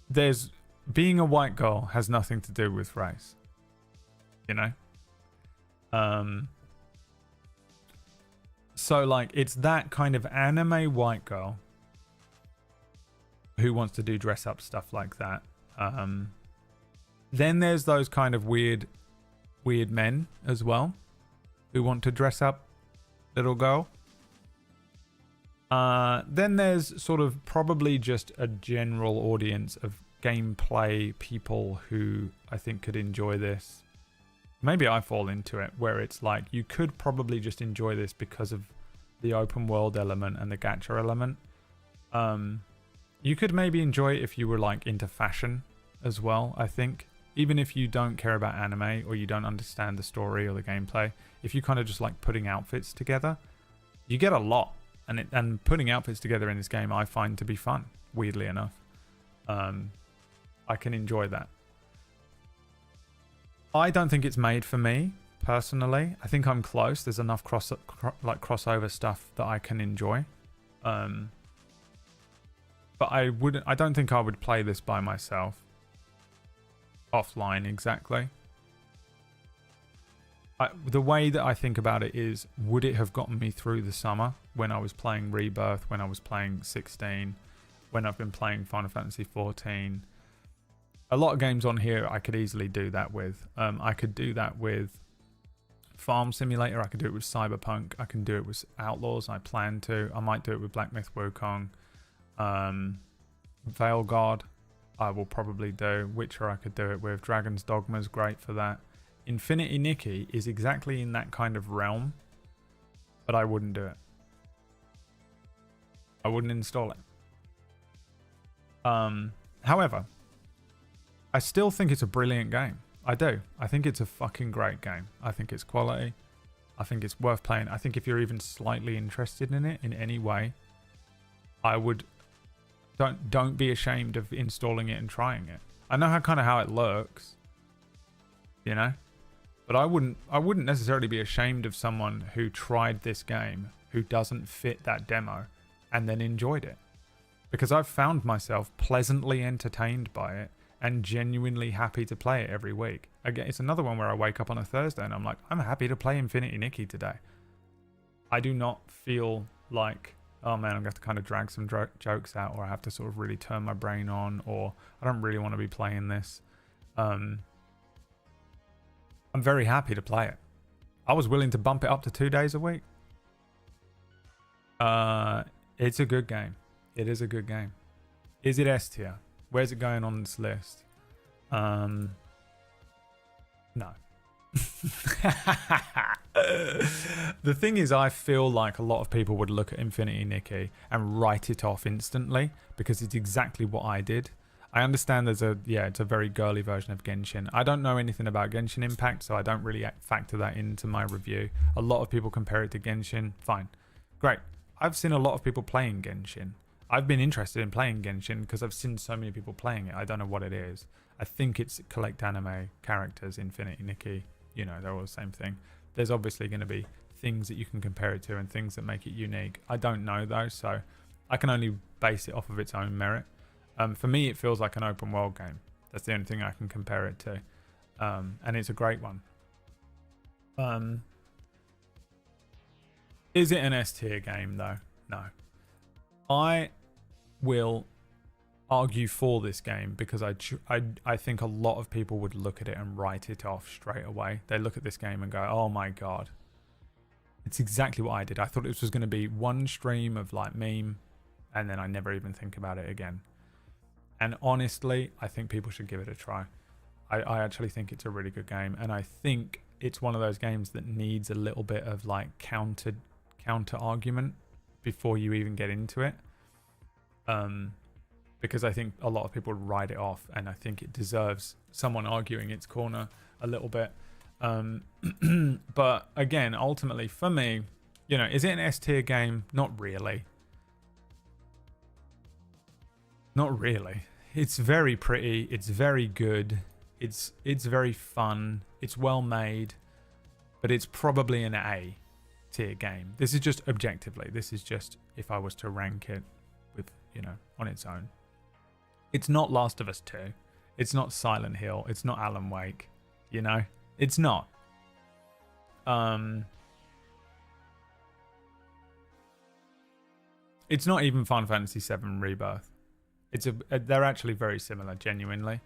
there's being a white girl has nothing to do with race. You know? So like it's that kind of anime white girl who wants to do dress up stuff like that. Then there's those kind of weird men as well who want to dress up little girl. Then there's sort of probably just a general audience of gameplay people who I think could enjoy this. Maybe I fall into it, where it's like you could probably just enjoy this because of the open world element and the gacha element. You could maybe enjoy it if you were like into fashion as well, I think. Even if you don't care about anime or you don't understand the story or the gameplay, if you kind of just like putting outfits together, you get a lot. And putting outfits together in this game I find to be fun, weirdly enough. I can enjoy that. I don't think it's made for me, personally. I think I'm close. There's enough crossover stuff that I can enjoy. But I don't think I would play this by myself. Offline, exactly. The way that I think about it is, would it have gotten me through the summer when I was playing Rebirth, when I was playing 16, when I've been playing Final Fantasy 14? A lot of games on here I could easily do that with. I could do that with Farm Simulator. I could do it with Cyberpunk. I can do it with Outlaws. I plan to. I might do it with Black Myth Wukong. Veil Guard I will probably do. Witcher I could do it with. Dragon's Dogma is great for that. Infinity Nikki is exactly in that kind of realm, but I wouldn't do it. I wouldn't install it. However, I still think it's a brilliant game. I do. I think it's a fucking great game. I think it's quality. I think it's worth playing. I think if you're even slightly interested in it in any way, I would don't be ashamed of installing it and trying it. I know how it looks, you know, but I wouldn't necessarily be ashamed of someone who tried this game who doesn't fit that demo and then enjoyed it, because I've found myself pleasantly entertained by it and genuinely happy to play it every week. Again, it's another one where I wake up on a Thursday and I'm like, I'm happy to play Infinity Nikki today. I do not feel like, oh man, I'm going to have to kind of drag some jokes out, or I have to sort of really turn my brain on, or I don't really want to be playing this. I'm very happy to play it. I was willing to bump it up to 2 days a week. It's a good game. It is a good game. Is it S tier? Where's it going on this list? No. The thing is, I feel like a lot of people would look at Infinity Nikki and write it off instantly because it's exactly what I did. I understand it's a very girly version of Genshin. I don't know anything about Genshin Impact, so I don't really factor that into my review. A lot of people compare it to Genshin. Fine. Great. I've seen a lot of people playing Genshin. I've been interested in playing Genshin because I've seen so many people playing it. I don't know what it is. I think it's collect anime characters, Infinity Nikki. You know, they're all the same thing. There's obviously going to be things that you can compare it to and things that make it unique. I don't know though, so I can only base it off of its own merit. For me, it feels like an open world game. That's the only thing I can compare it to. And it's a great one. Is it an S tier game though? No. I will argue for this game because I think a lot of people would look at it and write it off straight away. They look at this game and go, oh my god. It's exactly what I did. I thought this was going to be one stream of like meme, and then I never even think about it again. And honestly, I think people should give it a try. I actually think it's a really good game, and I think it's one of those games that needs a little bit of like counter argument before you even get into it. Because I think a lot of people write it off, and I think it deserves someone arguing its corner a little bit. But again, ultimately for me, you know, is it an S tier game? Not really. Not really. It's very pretty. It's very good. It's very fun. It's well made, but it's probably an A tier game. This is just objectively. This is just if I was to rank it with, you know, on its own. It's not Last of Us 2. It's not Silent Hill. It's not Alan Wake. You know, it's not. It's not even Final Fantasy VII Rebirth. They're actually very similar, genuinely,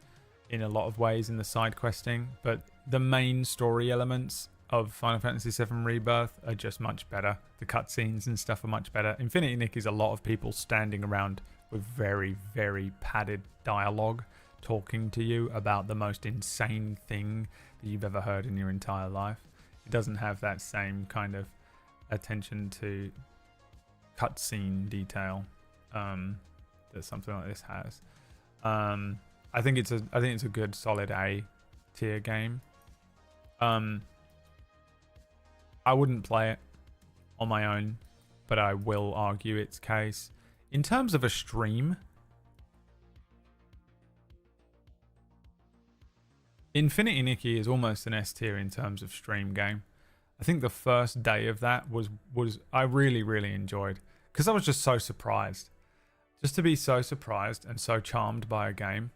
in a lot of ways in the side questing, but the main story elements of Final Fantasy VII Rebirth are just much better. The cutscenes and stuff are much better. Infinity Nick is a lot of people standing around with very, very padded dialogue talking to you about the most insane thing that you've ever heard in your entire life. It doesn't have that same kind of attention to cutscene detail that something like this has. I think it's a good solid A tier game. I wouldn't play it on my own, but I will argue its case. In terms of a stream, Infinity Nikki is almost an S tier in terms of stream game. I think the first day of that was I really, really enjoyed, because I was just so surprised. Just to be so surprised and so charmed by a game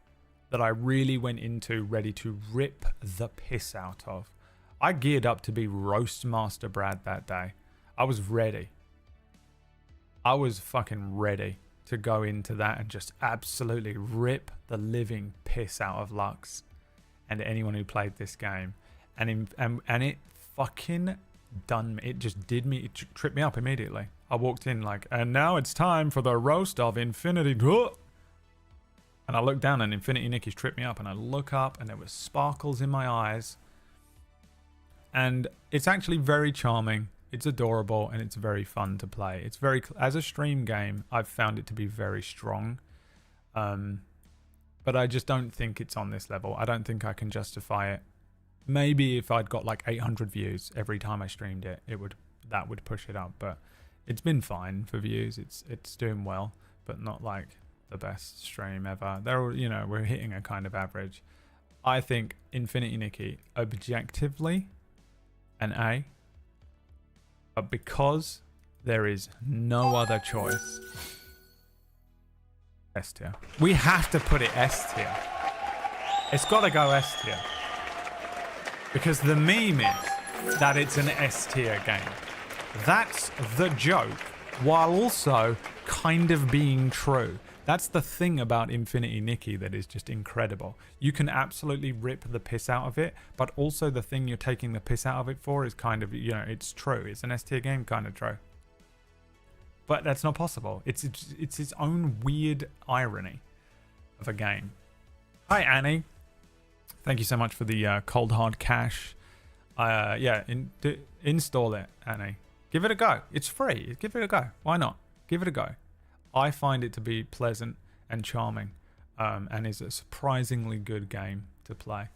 that I really went into ready to rip the piss out of. I geared up to be Roast Master Brad that day. I was ready. I was fucking ready to go into that and just absolutely rip the living piss out of Lux and anyone who played this game. And it fucking done me. It just did me. It tripped me up immediately. I walked in like, and now it's time for the roast of Infinity. And I looked down and Infinity Nikki's tripped me up, and I look up and there was sparkles in my eyes. And it's actually very charming. It's adorable, and it's very fun to play. It's very, as a stream game, I've found it to be very strong. But I just don't think it's on this level. I don't think I can justify it. Maybe if I'd got like 800 views every time I streamed it, that would push it up. But it's been fine for views. It's doing well, but not like the best stream ever. We're hitting a kind of average. I think Infinity Nikki, objectively, an A. But because there is no other choice, S tier. We have to put it S tier. It's got to go S tier. Because the meme is that it's an S tier game. That's the joke, while also kind of being true. That's the thing about Infinity Nikki that is just incredible. You can absolutely rip the piss out of it, but also the thing you're taking the piss out of it for is kind of, it's true. It's an S tier game, kind of true. But that's not possible. It's its own weird irony of a game. Hi, Annie. Thank you so much for the cold hard cash. Install it, Annie. Give it a go. It's free. Give it a go. Why not? Give it a go. I find it to be pleasant and charming, and is a surprisingly good game to play.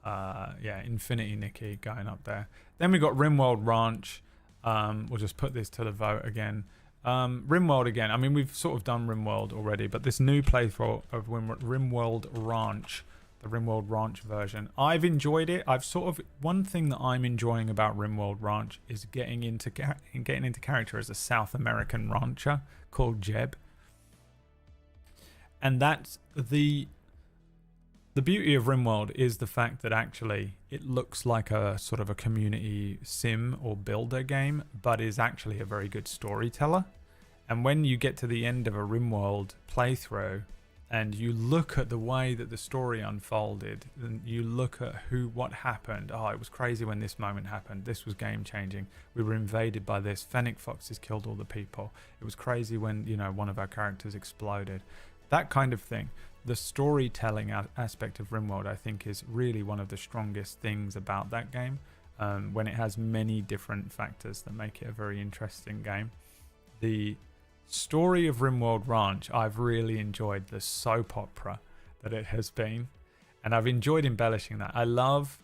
Infinity Nikki going up there. Then we got RimWorld Ranch. We'll just put this to the vote again. RimWorld again. I mean, we've sort of done RimWorld already, but this new playthrough of RimWorld Ranch, the RimWorld Ranch version, I've enjoyed it. One thing that I'm enjoying about RimWorld Ranch is getting into character as a South American rancher called Jeb. And that's The beauty of RimWorld is the fact that actually it looks like a sort of a community sim or builder game, but is actually a very good storyteller. And when you get to the end of a RimWorld playthrough and you look at the way that the story unfolded, and you look at what happened. Oh, it was crazy when this moment happened. This was game changing. We were invaded by this. Fennec Foxes killed all the people. It was crazy when, you know, one of our characters exploded. That kind of thing. The storytelling aspect of RimWorld, I think, is really one of the strongest things about that game, when it has many different factors that make it a very interesting game. The story of RimWorld Ranch, I've really enjoyed the soap opera that it has been, and I've enjoyed embellishing that. I love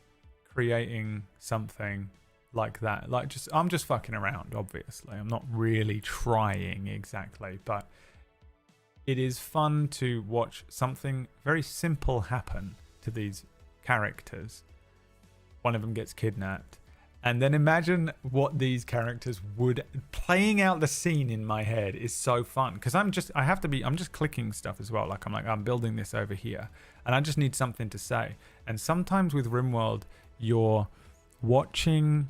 creating something like that. Like, I'm just fucking around, obviously. I'm not really trying exactly, but it is fun to watch something very simple happen to these characters. One of them gets kidnapped. And then imagine what these characters would... Playing out the scene in my head is so fun. Because I'm just clicking stuff as well. Like, I'm building this over here. And I just need something to say. And sometimes with RimWorld, you're watching...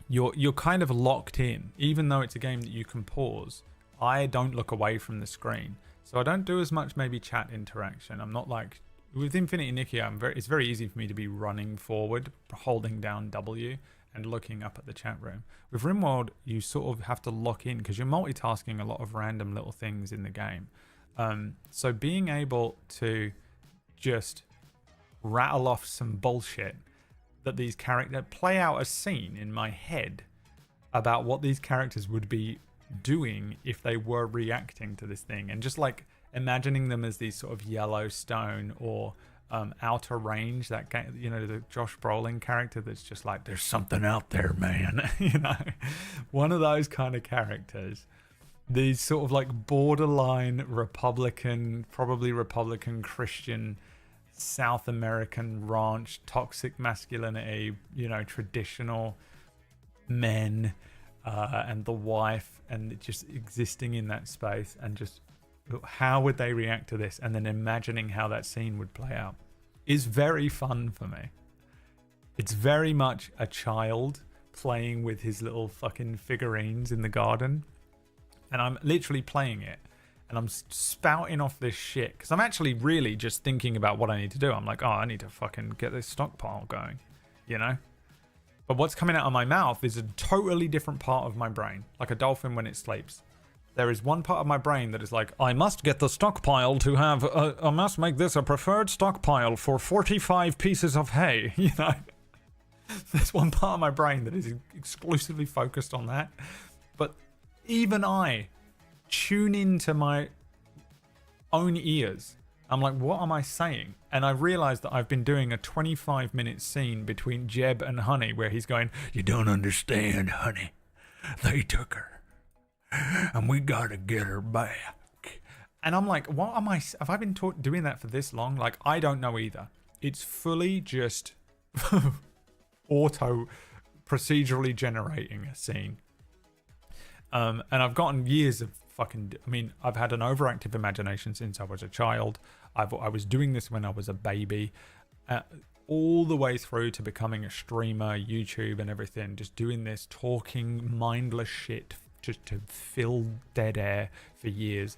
You're kind of locked in. Even though it's a game that you can pause, I don't look away from the screen. So I don't do as much maybe chat interaction. I'm not like... With Infinity Nikki, it's very easy for me to be running forward, holding down W, and looking up at the chat room. With RimWorld, you sort of have to lock in because you're multitasking a lot of random little things in the game. So being able to just rattle off some bullshit that these characters... Play out a scene in my head about what these characters would be doing if they were reacting to this thing, and just like imagining them as these sort of Yellowstone or Outer Range, that game, you know, the Josh Brolin character that's just like, there's something out there, man. You know, one of those kind of characters. These sort of like borderline Republican, probably Republican Christian, South American ranch, toxic masculinity, you know, traditional men, and the wife, and just existing in that space, and just how would they react to this, and then imagining how that scene would play out is very fun for me. It's very much a child playing with his little fucking figurines in the garden, and I'm literally playing it, and I'm spouting off this shit because I'm actually really just thinking about what I need to do. I'm like, oh, I need to fucking get this stockpile going, you know? But what's coming out of my mouth is a totally different part of my brain, like a dolphin when it sleeps. There is one part of my brain that is like, I must get the stockpile to have, I must make this a preferred stockpile for 45 pieces of hay, you know? There's one part of my brain that is exclusively focused on that. But even I tune into my own ears. I'm like, what am I saying? And I realized that I've been doing a 25-minute scene between Jeb and Honey where he's going, you don't understand, Honey. They took her. And we gotta get her back. And I'm like, what am I... Have I been doing that for this long? Like, I don't know either. It's fully just auto procedurally generating a scene. And I've gotten years of fucking... I mean, I've had an overactive imagination since I was a child. I was doing this when I was a baby. All the way through to becoming a streamer, YouTube and everything. Just doing this, talking mindless shit just to fill dead air for years.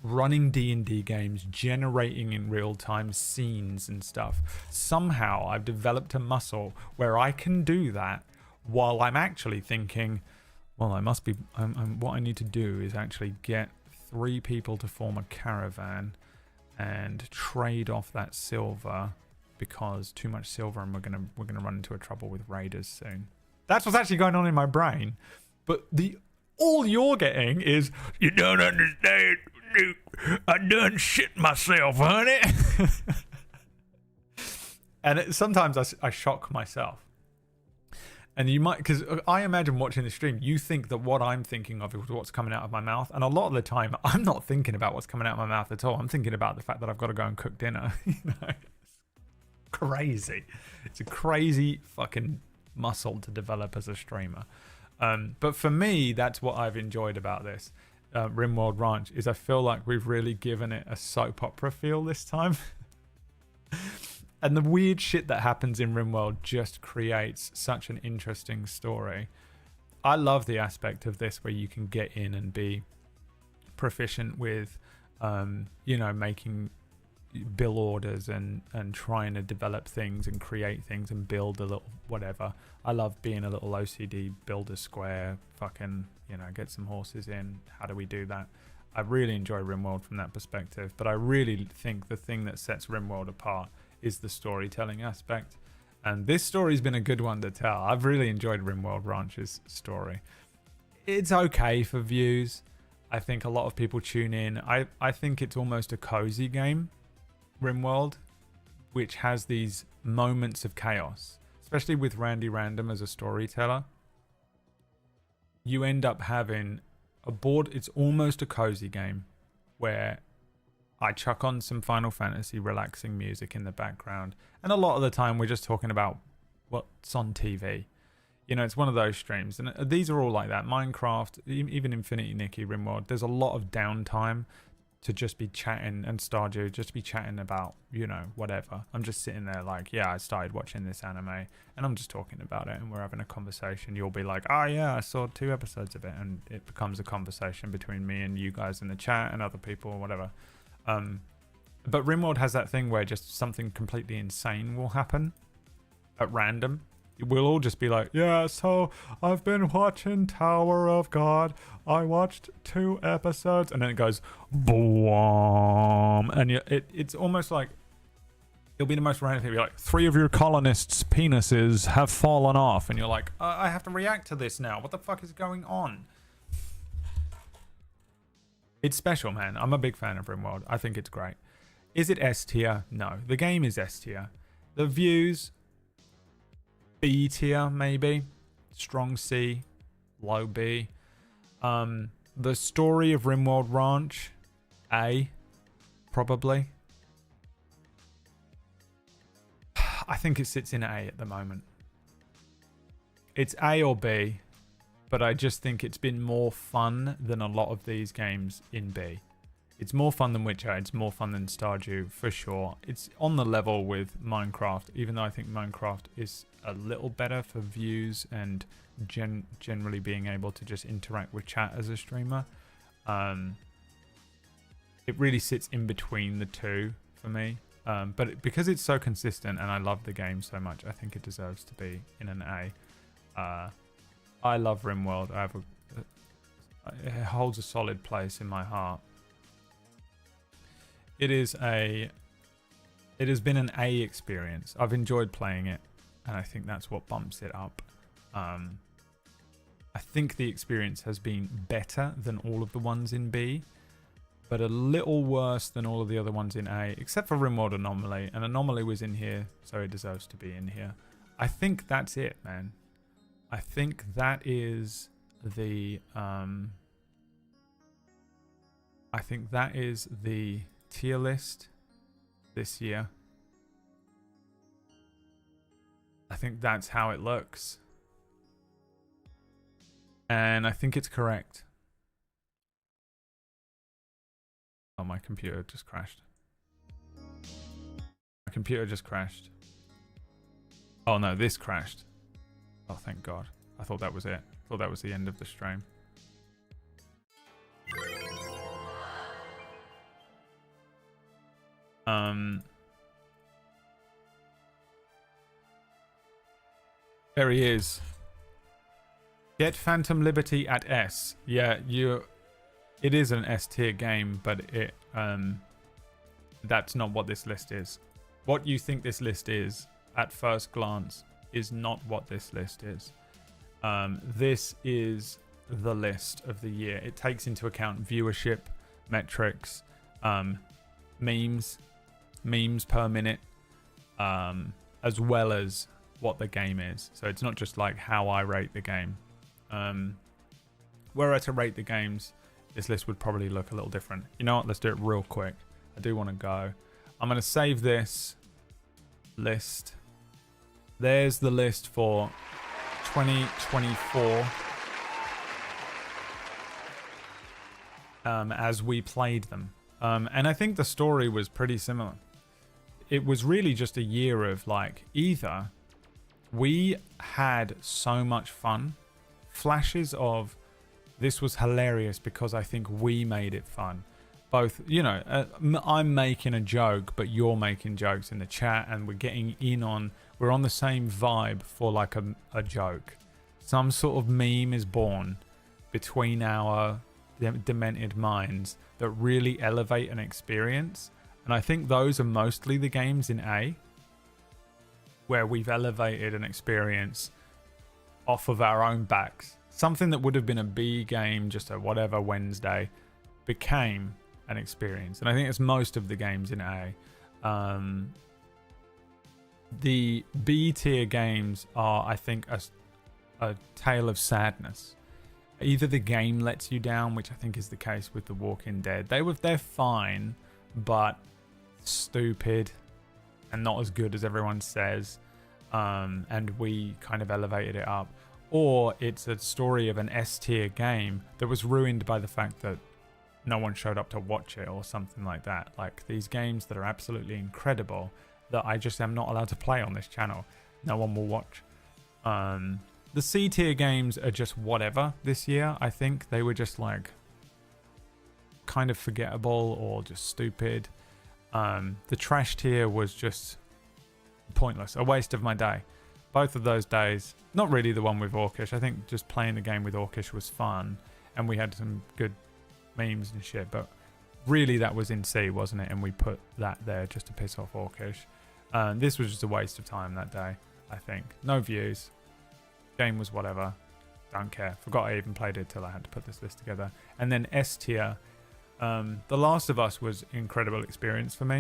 Running D&D games, generating in real time scenes and stuff. Somehow I've developed a muscle where I can do that while I'm actually thinking, well, I must be... what I need to do is actually get 3 people to form a caravan and trade off that silver, because too much silver and we're gonna run into a trouble with raiders soon. That's what's actually going on in my brain. But all you're getting is, you don't understand, Duke. I done shit myself, honey. And sometimes I shock myself. And you might, because I imagine watching the stream, you think that what I'm thinking of is what's coming out of my mouth. And a lot of the time, I'm not thinking about what's coming out of my mouth at all. I'm thinking about the fact that I've got to go and cook dinner. You know, it's crazy. It's a crazy fucking muscle to develop as a streamer. But for me, that's what I've enjoyed about this RimWorld Ranch, is I feel like we've really given it a soap opera feel this time. And the weird shit that happens in RimWorld just creates such an interesting story. I love the aspect of this where you can get in and be proficient with, making bill orders and trying to develop things and create things and build a little whatever. I love being a little OCD, build a square, fucking, get some horses in. How do we do that? I really enjoy RimWorld from that perspective, but I really think the thing that sets RimWorld apart is the storytelling aspect. And this story's been a good one to tell. I've really enjoyed RimWorld Ranch's story. It's okay for views. I think a lot of people tune in. I think it's almost a cozy game, RimWorld, which has these moments of chaos, especially with Randy Random as a storyteller. You end up having a board. It's almost a cozy game where I chuck on some Final Fantasy relaxing music in the background. And a lot of the time we're just talking about what's on TV. It's one of those streams. And these are all like that. Minecraft, even Infinity Nikki, RimWorld, there's a lot of downtime to just be chatting, and Stardew, just to be chatting about, whatever. I'm just sitting there like, yeah, I started watching this anime and I'm just talking about it and we're having a conversation. You'll be like, oh yeah, I saw 2 episodes of it, and it becomes a conversation between me and you guys in the chat and other people or whatever. But RimWorld has that thing where just something completely insane will happen at random. We'll all just be like, yeah, so I've been watching Tower of God. I watched 2 episodes. And then it goes, boom. And it's almost like, it'll be the most random thing. It'll be like, 3 of your colonists' penises have fallen off. And you're like, I have to react to this now. What the fuck is going on? It's special, man. I'm a big fan of RimWorld. I think it's great. Is it S tier? No. The game is S tier. The views, B tier, maybe. Strong C, low B. The story of RimWorld Ranch, A, probably. I think it sits in A at the moment. It's A or B, but I just think it's been more fun than a lot of these games in B. It's more fun than Witcher. It's more fun than Stardew, for sure. It's on the level with Minecraft, even though I think Minecraft is a little better for views and generally being able to just interact with chat as a streamer. It really sits in between the two for me. But because it's so consistent and I love the game so much, I think it deserves to be in an A. I love RimWorld. It holds a solid place in my heart. It has been an A experience. I've enjoyed playing it, and I think that's what bumps it up. I think the experience has been better than all of the ones in B, but a little worse than all of the other ones in A, except for RimWorld Anomaly. And Anomaly was in here, so it deserves to be in here. I think that's it, man. I think that is the tier list this year. I think that's how it looks. And I think it's correct. Oh, my computer just crashed. My computer just crashed. Oh no, this crashed. Oh, thank God. I thought that was it. I thought that was the end of the stream. There he is. Get Phantom Liberty at S. Yeah, it is an S tier game, but that's not what this list is. What you think this list is at first glance is not what this list is. This is the list of the year. It takes into account viewership, metrics, memes per minute, as well as what the game is. So it's not just like how I rate the game. Were I to rate the games, this list would probably look a little different. You know what? Let's do it real quick. I do want to go. I'm going to save this list. There's the list for 2024 as we played them. And I think the story was pretty similar. it was really just a year of like, either we had so much fun, flashes of this was hilarious because I think we made it fun. Both, you know, I'm making a joke, but you're making jokes in the chat, and we're getting in on, we're on the same vibe for like a joke. Some sort of meme is born between our demented minds that really elevate an experience. And I think those are mostly the games in A, where we've elevated an experience off of our own backs. Something that would have been a B game, just a whatever Wednesday, became an experience. And I think it's most of the games in A. The B tier games are, I think, a tale of sadness. Either the game lets you down, which I think is the case with The Walking Dead. They're fine, but stupid and not as good as everyone says. And we kind of elevated it up. Or it's a story of an S tier game that was ruined by the fact that no one showed up to watch it or something like that. Like these games that are absolutely incredible that I just am not allowed to play on this channel. No one will watch. The C tier games are just whatever this year. I think they were just like kind of forgettable or just stupid. The trash tier was just pointless, a waste of my day. Both of those days, not really the one with Orcish. I think just playing the game with Orcish was fun and we had some good memes and shit, but really that was in C, wasn't it? And we put that there just to piss off Orcish. This was just a waste of time that day, I think. No views. Game was whatever. Don't care. Forgot I even played it till I had to put this list together. And then S tier. The Last of Us was an incredible experience for me.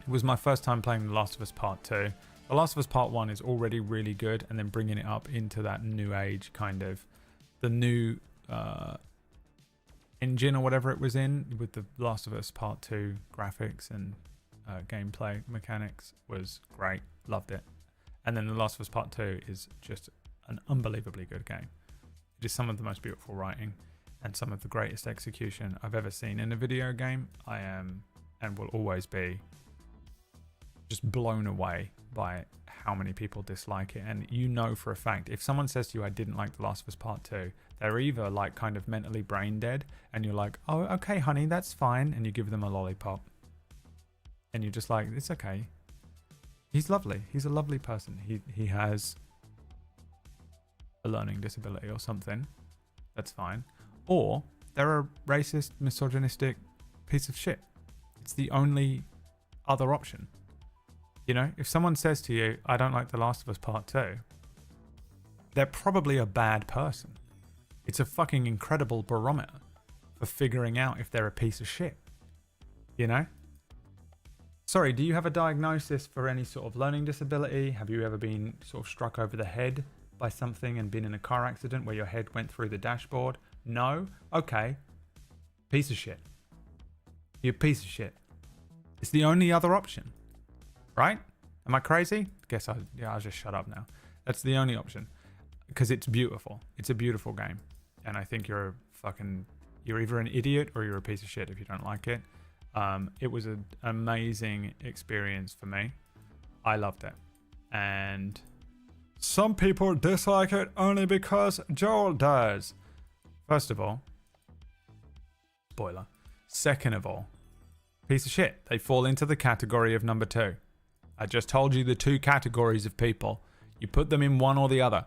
It was my first time playing The Last of Us Part 2. The Last of Us Part 1 is already really good, and then bringing it up into that new age kind of, the new engine or whatever it was in, with The Last of Us Part 2 graphics and gameplay mechanics was great. Loved it. And then The Last of Us Part 2 is just an unbelievably good game. It is some of the most beautiful writing and some of the greatest execution I've ever seen in a video game. I am, and will always be, just blown away by how many people dislike it. And you know for a fact, if someone says to you, I didn't like The Last of Us Part 2, they're either like kind of mentally brain dead and you're like, oh, okay, honey, that's fine. And you give them a lollipop. And you're just like, it's okay. He's lovely. He's a lovely person. He has a learning disability or something. That's fine. Or they're a racist, misogynistic piece of shit. It's the only other option. You know, if someone says to you, I don't like The Last of Us Part 2, they're probably a bad person. It's a fucking incredible barometer for figuring out if they're a piece of shit. You know? Sorry, do you have a diagnosis for any sort of learning disability? Have you ever been sort of struck over the head by something and been in a car accident where your head went through the dashboard? No? Okay. Piece of shit. You're a piece of shit. It's the only other option. Right? Am I crazy? Guess I'll just shut up now. That's the only option. Because it's beautiful. It's a beautiful game. And I think you're either an idiot or you're a piece of shit if you don't like it. It was an amazing experience for me. I loved it. And some people dislike it only because Joel does. First of all, spoiler. Second of all, piece of shit. They fall into the category of number 2. I just told you the 2 categories of people. You put them in one or the other.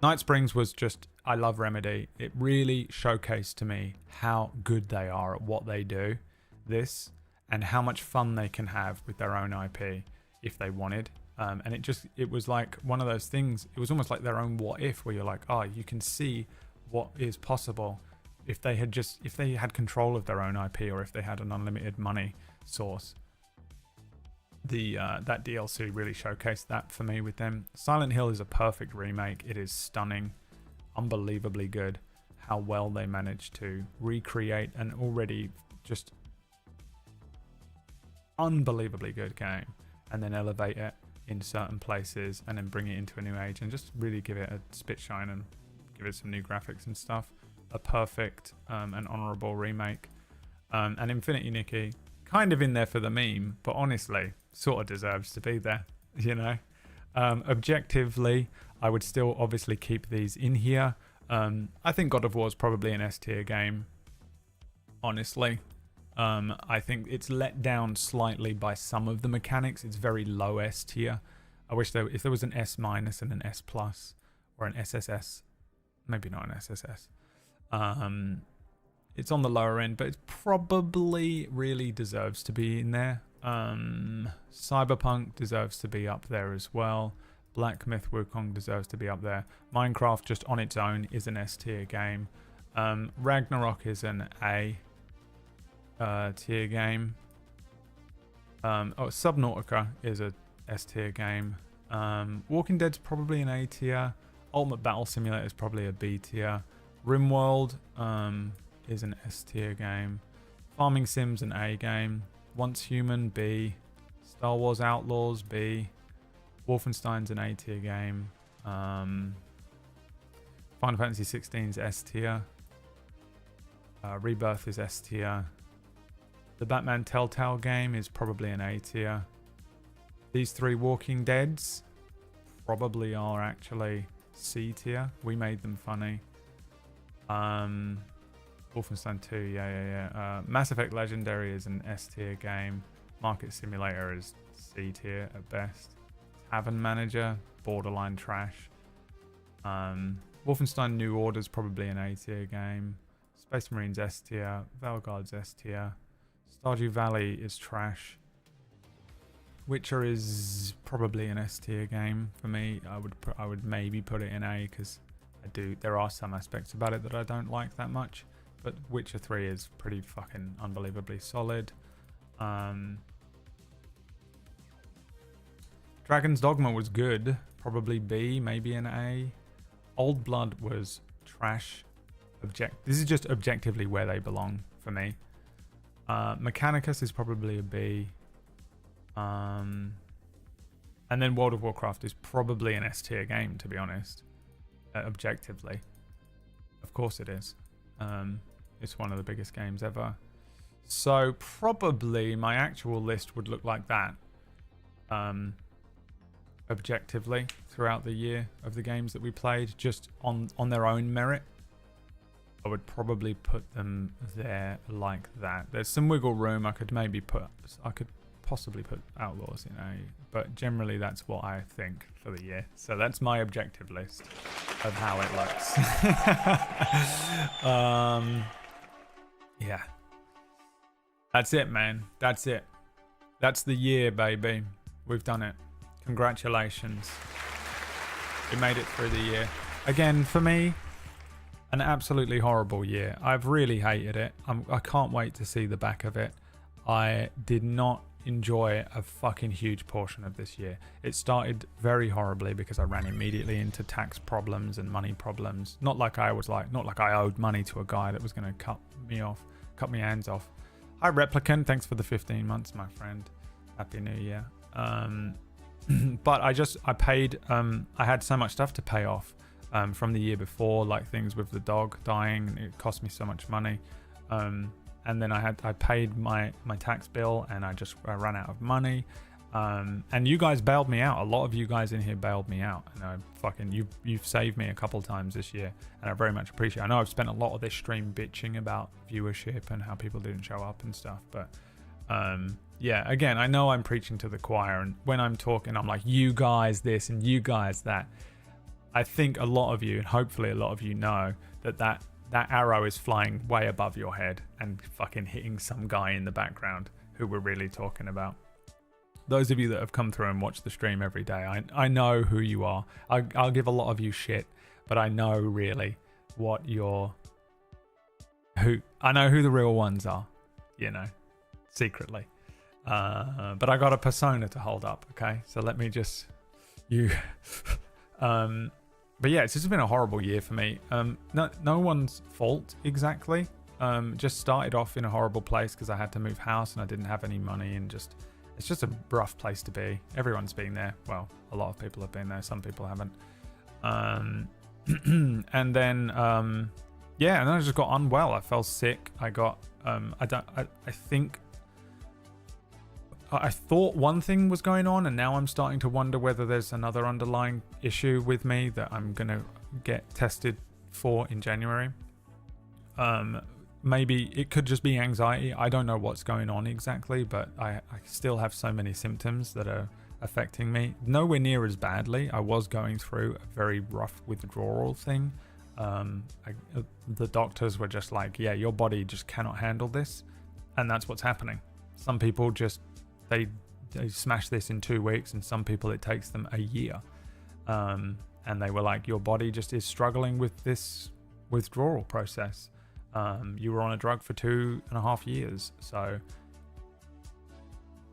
Night Springs was just, I love Remedy. It really showcased to me how good they are at what they do. This, and how much fun they can have with their own IP if they wanted. And it was like one of those things. It was almost like their own what if, where you're like, oh, you can see what is possible if they had control of their own IP, or if they had an unlimited money source. That DLC really showcased that for me with them. Silent Hill is a perfect remake. It is stunning, unbelievably good. How well they managed to recreate an already just unbelievably good game, and then elevate it in certain places, and then bring it into a new age, and just really give it a spit shine and give it some new graphics and stuff. A perfect and honorable remake. And Infinity Nikki, kind of in there for the meme, but honestly, sort of deserves to be there, you know? Objectively, I would still obviously keep these in here. I think God of War is probably an S tier game, honestly. I think it's let down slightly by some of the mechanics. It's very low S tier. I wish if there was an S- and an S+, or an SSS, maybe not an SSS. It's on the lower end, but it probably really deserves to be in there. Cyberpunk deserves to be up there as well. Black Myth Wukong deserves to be up there. Minecraft just on its own is an S tier game. Ragnarok is an A tier game. Subnautica is a S tier game. Walking Dead's probably an A tier. Ultimate Battle Simulator is probably a B tier. RimWorld is an S tier game. Farming Sim's an A game. Once Human, B. Star Wars Outlaws, B. Wolfenstein's an A tier game. Final Fantasy 16's S tier. Rebirth is S tier. The Batman Telltale game is probably an A tier. These three Walking Deads probably are actually C tier. We made them funny. Wolfenstein 2, yeah. Mass Effect Legendary is an S tier game. Market Simulator is C tier at best. Tavern Manager, borderline trash. Wolfenstein New Order is probably an A tier game. Space Marines S tier. Valguard's S tier. Stardew Valley is trash. Witcher is probably an S tier game for me. I would maybe put it in A because there are some aspects about it that I don't like that much. But Witcher 3 is pretty fucking unbelievably solid. Dragon's Dogma was good. Probably B, maybe an A. Old Blood was trash. This is just objectively where they belong for me. Mechanicus is probably a B. And then World of Warcraft is probably an S tier game, to be honest. Objectively. Of course it is. It's one of the biggest games ever. So probably my actual list would look like that. Objectively throughout the year of the games that we played, just on their own merit, I would probably put them there like that. There's some wiggle room. I could possibly put Outlaws in A, but generally that's what I think for the year. So that's my objective list of how it looks. Yeah. That's it, man. That's it. That's the year, baby. We've done it. Congratulations. We made it through the year. Again, for me, an absolutely horrible year. I've really hated it. I can't wait to see the back of it. I did not enjoy a fucking huge portion of this year. It started very horribly because I ran immediately into tax problems and money problems. Not like I owed money to a guy that was going to cut my hands off. Hi Replicant, thanks for the 15 months, my friend. Happy New Year. But I paid, I had so much stuff to pay off from the year before, like things with the dog dying, and it cost me so much money. And then I paid my tax bill, and I ran out of money. And you guys bailed me out. A lot of you guys in here bailed me out, and you've saved me a couple times this year, and I very much appreciate it. I know I've spent a lot of this stream bitching about viewership and how people didn't show up and stuff, but yeah, again, I know I'm preaching to the choir, and when I'm talking, I'm like, you guys this and you guys that. I think a lot of you, and hopefully a lot of you know, that arrow is flying way above your head and fucking hitting some guy in the background who we're really talking about. Those of you that have come through and watch the stream every day, I know who you are. I'll give a lot of you shit, but I know really I know who the real ones are, secretly. But I got a persona to hold up, okay? So let me just but yeah, it's just been a horrible year for me. No one's fault exactly. Just started off in a horrible place because I had to move house and I didn't have any money, and it's just a rough place to be. Everyone's been there. Well, a lot of people have been there. Some people haven't. And then and then I just got unwell. I fell sick. I got I think I thought one thing was going on, and now I'm starting to wonder whether there's another underlying issue with me that I'm gonna get tested for in January. Maybe it could just be anxiety. I don't know what's going on exactly, but I still have so many symptoms that are affecting me. Nowhere near as badly. I was going through a very rough withdrawal thing. The doctors were just like, yeah, your body just cannot handle this, and that's what's happening. Some people just they smash this in 2 weeks, and some people it takes them a year. And they were like, your body just is struggling with this withdrawal process. You were on a drug for 2.5 years, so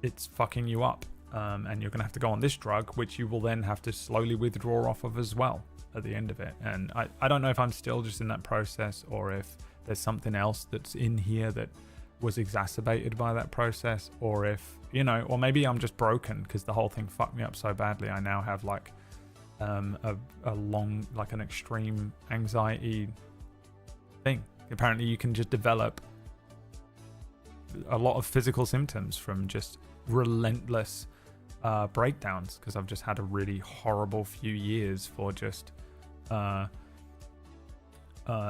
it's fucking you up. And you're gonna have to go on this drug, which you will then have to slowly withdraw off of as well at the end of it. And I don't know if I'm still just in that process, or if there's something else that's in here that was exacerbated by that process, or if, you know, or maybe I'm just broken because the whole thing fucked me up so badly. I now have like a long, like an extreme anxiety thing. Apparently you can just develop a lot of physical symptoms from just relentless breakdowns, because I've just had a really horrible few years for just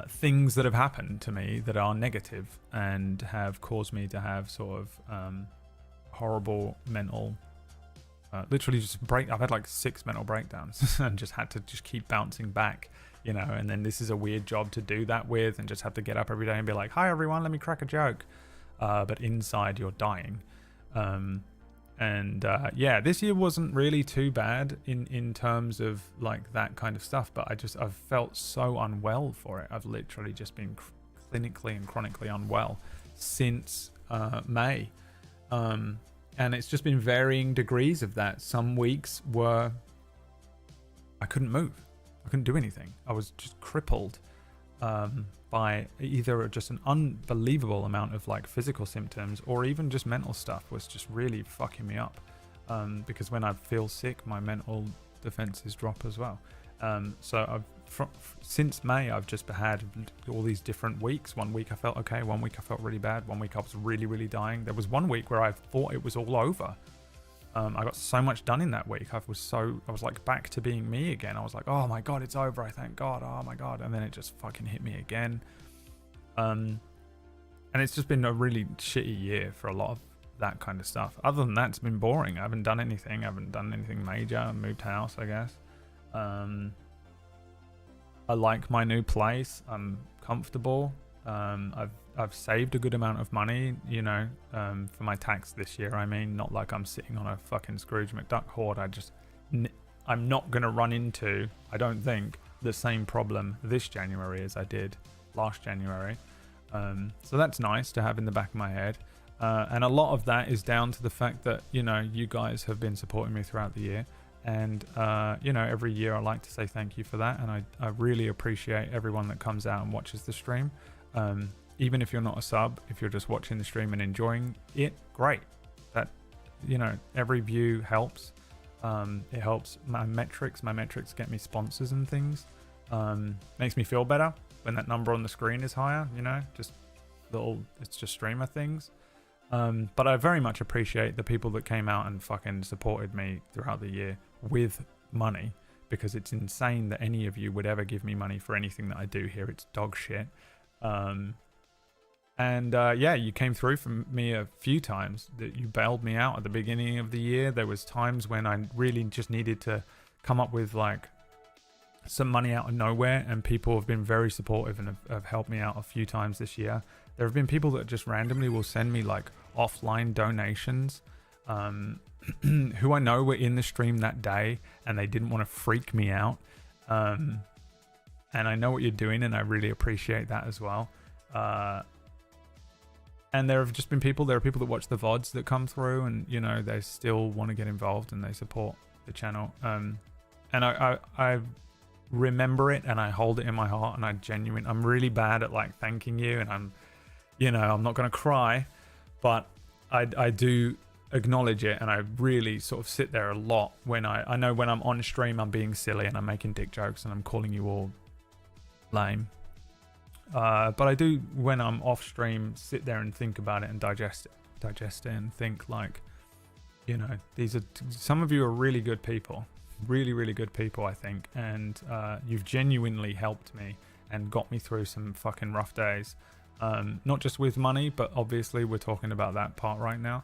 things that have happened to me that are negative and have caused me to have sort of horrible mental literally just I've had like 6 mental breakdowns and just had to just keep bouncing back, you know. And then this is a weird job to do that with, and just have to get up every day and be like, hi everyone, let me crack a joke, but inside you're dying. Yeah, this year wasn't really too bad in terms of like that kind of stuff, but I've felt so unwell for it. I've literally just been clinically and chronically unwell since May. And it's just been varying degrees of that. Some weeks were I couldn't move. I couldn't do anything. I was just crippled by either just an unbelievable amount of like physical symptoms, or even just mental stuff was just really fucking me up. Because when I feel sick, my mental defenses drop as well. So since May, I've just had all these different weeks. One week I felt okay, one week I felt really bad, one week I was really, really dying. There was one week where I thought it was all over. I got so much done in that week. I was like back to being me again. I was like, oh my God, it's over. I thank God. Oh my God. And then it just fucking hit me again. And it's just been a really shitty year for a lot of that kind of stuff. Other than that, it's been boring. I haven't done anything. I haven't done anything major. I moved house, I guess. I like my new place. I'm comfortable. I've saved a good amount of money, you know, for my tax this year. I mean, not like I'm sitting on a fucking Scrooge McDuck hoard. I'm not going to run into, I don't think, the same problem this January as I did last January. So that's nice to have in the back of my head. And a lot of that is down to the fact that, you know, you guys have been supporting me throughout the year. And, you know, every year I like to say thank you for that. And I really appreciate everyone that comes out and watches the stream. Even if you're not a sub, if you're just watching the stream and enjoying it, great. That, you know, every view helps. It helps my metrics. My metrics get me sponsors and things. Makes me feel better when that number on the screen is higher, you know, just it's just streamer things. But I very much appreciate the people that came out and fucking supported me throughout the year with money, because it's insane that any of you would ever give me money for anything that I do here. It's dog shit. Yeah, you came through for me a few times. That you bailed me out at the beginning of the year. There was times when I really just needed to come up with like some money out of nowhere, and people have been very supportive and have helped me out a few times this year. There have been people that just randomly will send me like offline donations, who I know were in the stream that day and they didn't want to freak me out. And I know what you're doing, and I really appreciate that as well. And there have just been people, there are people that watch the VODs that come through, and, you know, they still want to get involved and they support the channel. And I remember it and I hold it in my heart, and I'm really bad at like thanking you, and I'm not going to cry, but I do acknowledge it, and I really sort of sit there a lot when I know when I'm on stream I'm being silly and I'm making dick jokes and I'm calling you all lame. But I do, when I'm off stream, sit there and think about it and digest it and think like, you know, some of you are really good people, really good people, I think, and you've genuinely helped me and got me through some fucking rough days. Not just with money, but obviously we're talking about that part right now.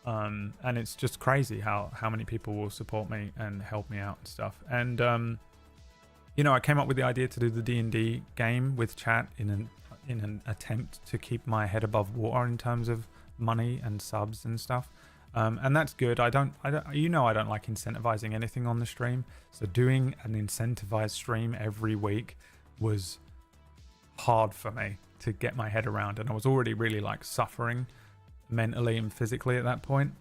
And it's just crazy how many people will support me and help me out and stuff. And you know, I came up with the idea to do the D&D game with chat in an attempt to keep my head above water in terms of money and subs and stuff. And that's good. I don't you know, I don't like incentivizing anything on the stream, so doing an incentivized stream every week was hard for me to get my head around, and I was already really like suffering mentally and physically at that point.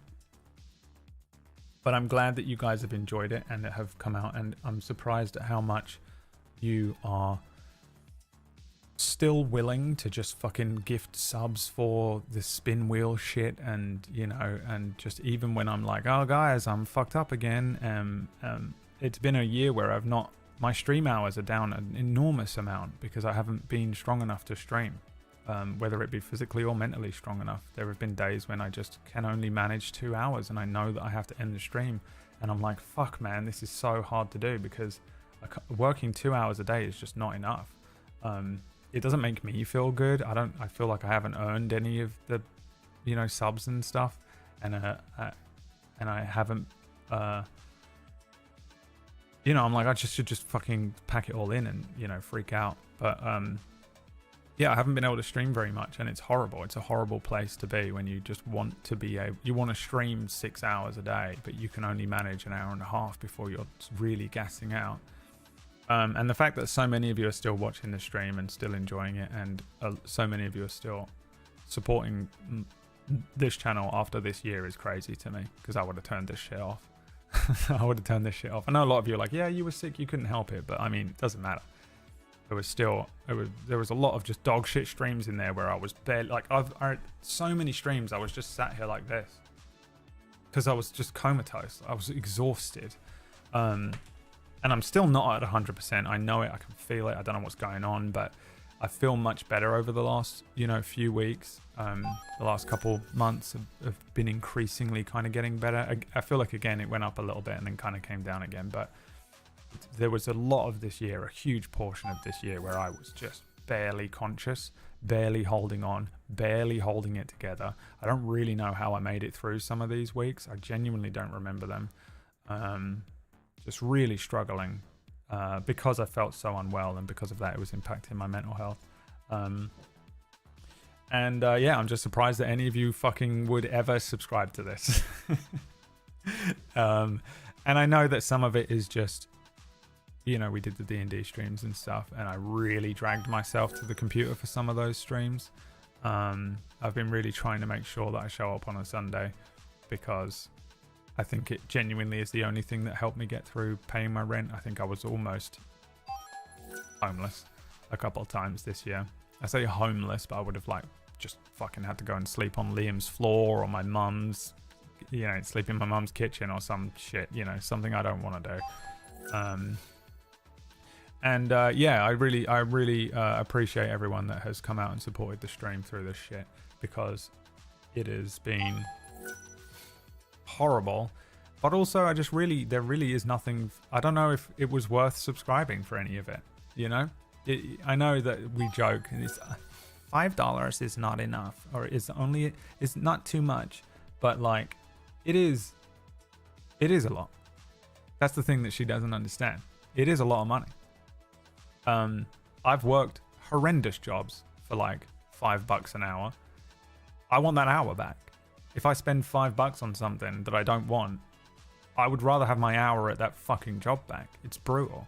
But I'm glad that you guys have enjoyed it and have come out, and I'm surprised at how much you are still willing to just fucking gift subs for the spin wheel shit, and you know, and just even when I'm like, oh guys, I'm fucked up again, it's been a year where my stream hours are down an enormous amount because I haven't been strong enough to stream, whether it be physically or mentally strong enough. There have been days when I just can only manage 2 hours, and I know that I have to end the stream, and I'm like, fuck man, this is so hard to do because working 2 hours a day is just not enough. It doesn't make me feel good. I feel like I haven't earned any of the, you know, subs and stuff, and I haven't, you know, I'm like, I should just fucking pack it all in and, you know, freak out. But yeah, I haven't been able to stream very much, and it's horrible. It's a horrible place to be when you just want to be you want to stream 6 hours a day, but you can only manage an hour and a half before you're really gassing out. And the fact that so many of you are still watching the stream and still enjoying it, and so many of you are still supporting this channel after this year is crazy to me, because I would have turned this shit off. I would have turned this shit off. I know a lot of you are like, yeah, you were sick, you couldn't help it, but I mean, it doesn't matter. There was a lot of just dog shit streams in there where I was barely, like, I had so many streams I was just sat here like this because I was just comatose. I was exhausted, and I'm still not at 100%. I know it, I can feel it. I don't know what's going on, but I feel much better over the last, you know, few weeks. The last couple months have been increasingly kind of getting better. I feel like, again, it went up a little bit and then kind of came down again, but there was a lot of this year, a huge portion of this year, where I was just barely conscious, barely holding on, barely holding it together. I don't really know how I made it through some of these weeks. I genuinely don't remember them. Just really struggling because I felt so unwell, and because of that it was impacting my mental health. Yeah, I'm just surprised that any of you fucking would ever subscribe to this. And I know that some of it is just, you know, we did the D&D streams and stuff, and I really dragged myself to the computer for some of those streams. I've been really trying to make sure that I show up on a Sunday, because I think it genuinely is the only thing that helped me get through paying my rent. I think I was almost homeless a couple of times this year. I say homeless, but I would have like just fucking had to go and sleep on Liam's floor or my mum's, you know, sleep in my mum's kitchen or some shit, you know, something I don't want to do. Yeah, I really appreciate everyone that has come out and supported the stream through this shit, because it has been horrible. But also, there really is nothing. I don't know if it was worth subscribing for any of it, you know. I know that we joke, and it's $5 is not enough, or it's not too much, but like it is a lot. That's the thing that she doesn't understand. It is a lot of money. I've worked horrendous jobs for like $5 an hour. I want that hour back. If I spend $5 on something that I don't want, I would rather have my hour at that fucking job back. It's brutal.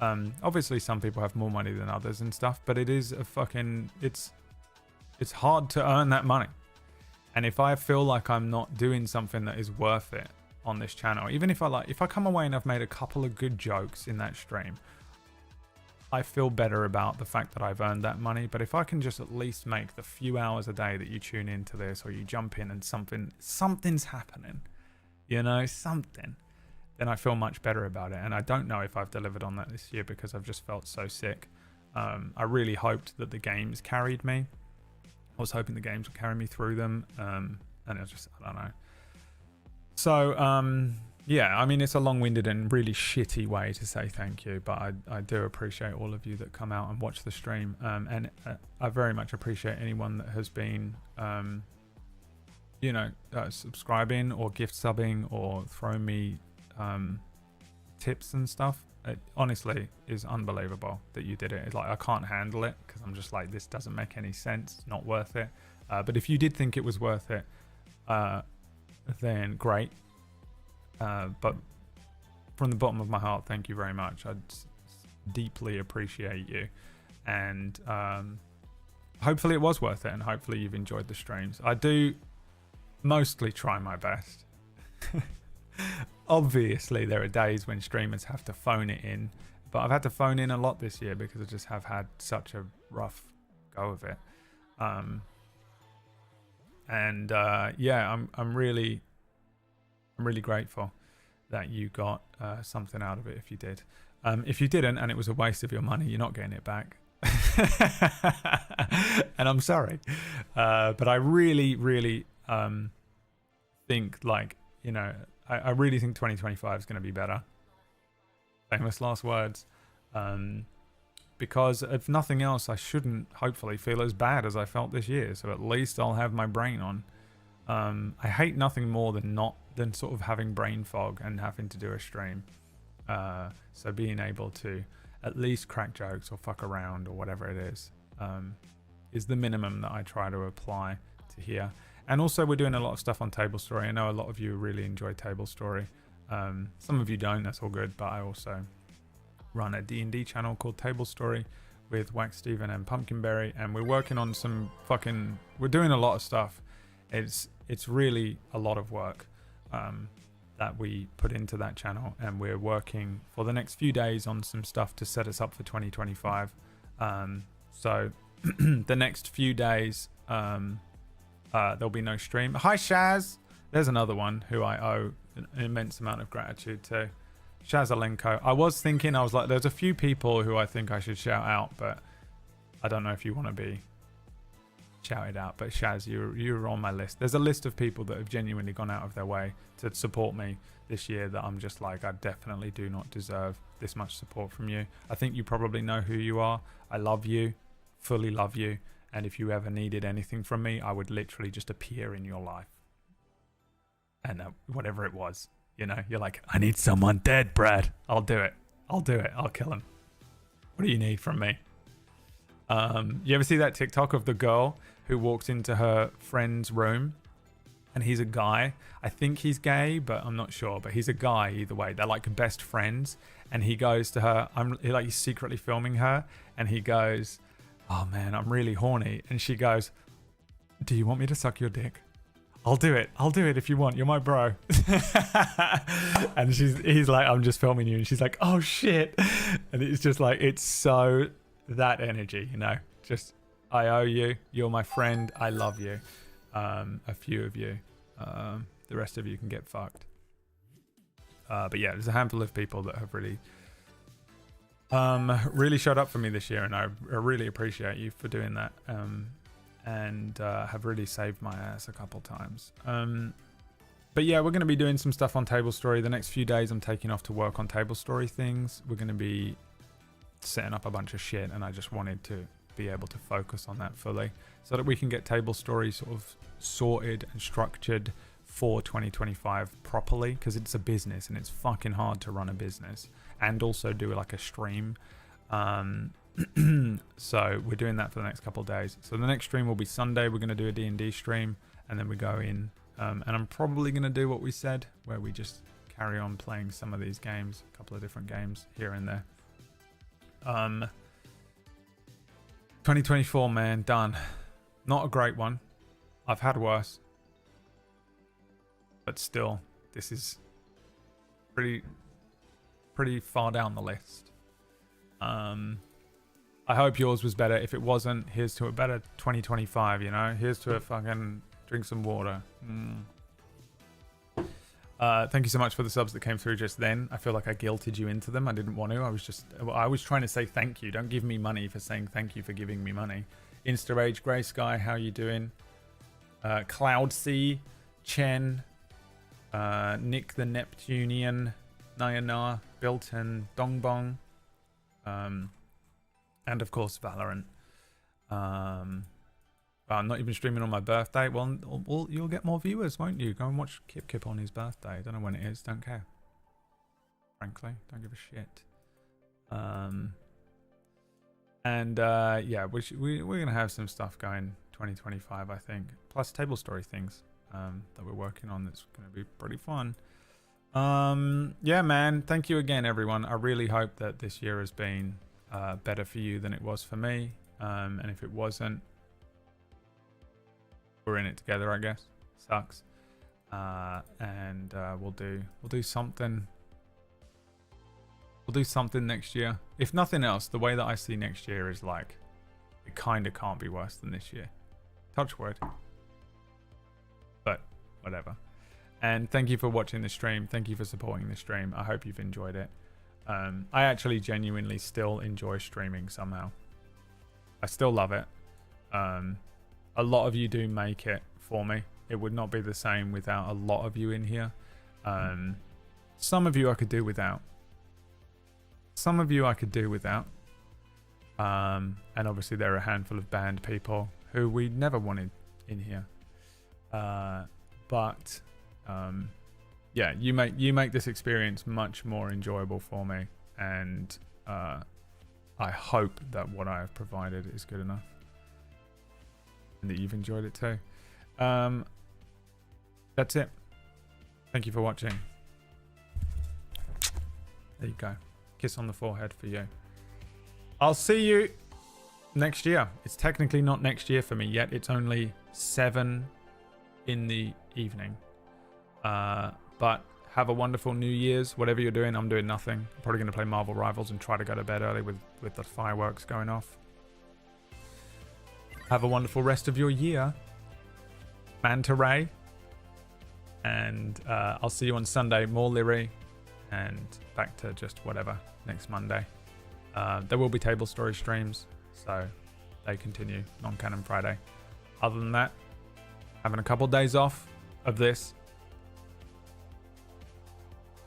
Obviously some people have more money than others and stuff, but it is it's hard to earn that money. And if I feel like I'm not doing something that is worth it on this channel, even if I come away and I've made a couple of good jokes in that stream, I feel better about the fact that I've earned that money. But if I can just at least make the few hours a day that you tune into this, or you jump in and something's happening, you know, something, then I feel much better about it. And I don't know if I've delivered on that this year, because I've just felt so sick. I really hoped that the games carried me. I was hoping the games would carry me through them. And I don't know. So, yeah, I mean, it's a long-winded and really shitty way to say thank you, but I do appreciate all of you that come out and watch the stream. And I very much appreciate anyone that has been, you know, subscribing or gift subbing or throwing me tips and stuff. It honestly is unbelievable that you did it. It's like, I can't handle it because I'm just like, this doesn't make any sense. It's not worth it. But if you did think it was worth it, then great. But from the bottom of my heart, thank you very much. I deeply appreciate you. And hopefully it was worth it, and hopefully you've enjoyed the streams. I do mostly try my best. Obviously, there are days when streamers have to phone it in, but I've had to phone in a lot this year because I just have had such a rough go of it. Yeah, I'm really grateful that you got something out of it if you did. If you didn't and it was a waste of your money, you're not getting it back. And I'm sorry. But I really think, like, you know, I really think 2025 is going to be better. Famous last words. Because if nothing else, I shouldn't hopefully feel as bad as I felt this year. So at least I'll have my brain on. I hate nothing more than sort of having brain fog and having to do a stream. So being able to at least crack jokes or fuck around or whatever it is the minimum that I try to apply to here. And also we're doing a lot of stuff on Table Story. I know a lot of you really enjoy Table Story. Some of you don't, that's all good. But I also run a D&D channel called Table Story with Wax Steven and Pumpkinberry. And we're working on some we're doing a lot of stuff. It's really a lot of work that we put into that channel, and we're working for the next few days on some stuff to set us up for 2025. So the next few days there'll be no stream. Hi Shaz, there's another one who I owe an immense amount of gratitude to. Shazalenko. I was like, there's a few people who I think I should shout out, but I don't know if you want to be shouted out. But Shaz, you're on my list. There's a list of people that have genuinely gone out of their way to support me this year that I'm just like, I definitely do not deserve this much support from you. I think you probably know who you are. I love you, fully love you, and if you ever needed anything from me, I would literally just appear in your life. And whatever it was, you know, you're like, I need someone dead, Brad. I'll do it. I'll kill him. What do you need from me? You ever see that TikTok of the girl who walks into her friend's room and he's a guy? I think he's gay, but I'm not sure. But he's a guy either way. They're like best friends. And he goes to her, he's secretly filming her. And he goes, oh man, I'm really horny. And she goes, do you want me to suck your dick? I'll do it if you want. You're my bro. And he's like, I'm just filming you. And she's like, oh shit. And it's just like, it's so that energy, you know, just, I owe you. You're my friend. I love you. A few of you. The rest of you can get fucked. But yeah, there's a handful of people that have really showed up for me this year, and I really appreciate you for doing that. And have really saved my ass a couple times. But yeah, we're going to be doing some stuff on Table Story. The next few days I'm taking off to work on Table Story things. We're going to be setting up a bunch of shit, and I just wanted to be able to focus on that fully so that we can get Table Story sort of sorted and structured for 2025 properly, because it's a business and it's fucking hard to run a business and also do like a stream. So we're doing that for the next couple of days. So the next stream will be Sunday. We're going to do a D&D stream, and then we go in and I'm probably going to do what we said, where we just carry on playing some of these games, a couple of different games here and there. 2024, man, done. Not a great one. I've had worse, but still, this is pretty far down the list. I hope yours was better. If it wasn't, here's to a better 2025, you know? Here's to a fucking drink some water. Thank you so much for the subs that came through just then. I feel like I guilted you into them. I didn't want to. I was trying to say thank you. Don't give me money for saying thank you for giving me money. Instarage, Grey Sky, how you doing? Cloudsea, Chen, Nick the Neptunian, Nayana, Bilton, Dongbong, and of course Valorant. I'm not even streaming on my birthday. Well, you'll get more viewers, won't you? Go and watch Kip Kip on his birthday. Don't know when it is. Don't care. Frankly, don't give a shit. Yeah, we're gonna have some stuff going 2025, I think. Plus table story things that we're working on. That's gonna be pretty fun. Yeah, man. Thank you again, everyone. I really hope that this year has been better for you than it was for me. And if it wasn't, we're in it together, I guess. Sucks. And we'll do something. We'll do something next year. If nothing else, the way that I see next year is like, it kind of can't be worse than this year. Touch wood. But whatever. And thank you for watching the stream. Thank you for supporting the stream. I hope you've enjoyed it. I actually genuinely still enjoy streaming somehow. I still love it. A lot of you do make it for me. It would not be the same without a lot of you in here. Some of you I could do without. Some of you I could do without. And obviously there are a handful of band people who we never wanted in here. But yeah, you make this experience much more enjoyable for me, and I hope that what I have provided is good enough and that you've enjoyed it too. That's it. Thank you for watching. There you go. Kiss on the forehead for you. I'll see you next year. It's technically not next year for me yet. It's only 7 in the evening. But have a wonderful New Year's. Whatever you're doing, I'm doing nothing. I'm probably going to play Marvel Rivals and try to go to bed early with the fireworks going off. Have a wonderful rest of your year. Manta Ray. And I'll see you on Sunday. More Lyri. And back to just whatever next Monday. There will be table story streams, so they continue. Non-canon Friday. Other than that, having a couple days off of this.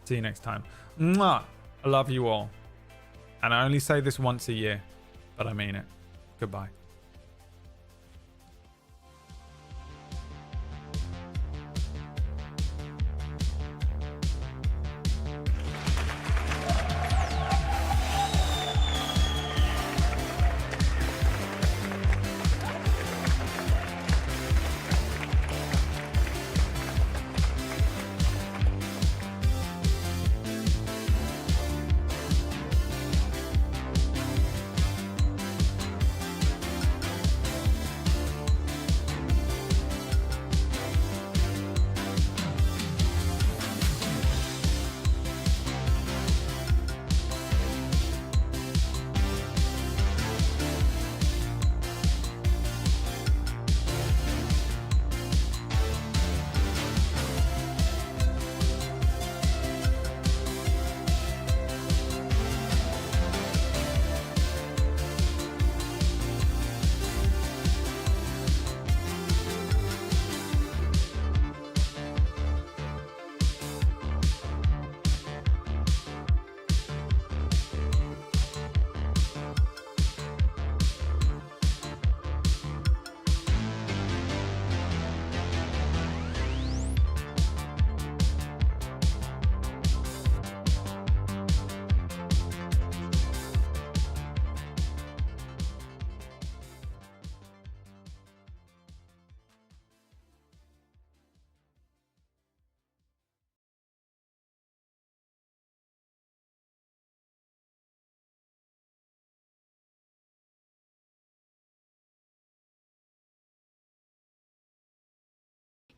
See you next time. Mwah! I love you all. And I only say this once a year, but I mean it. Goodbye.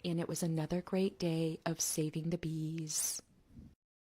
And it was another great day of saving the bees.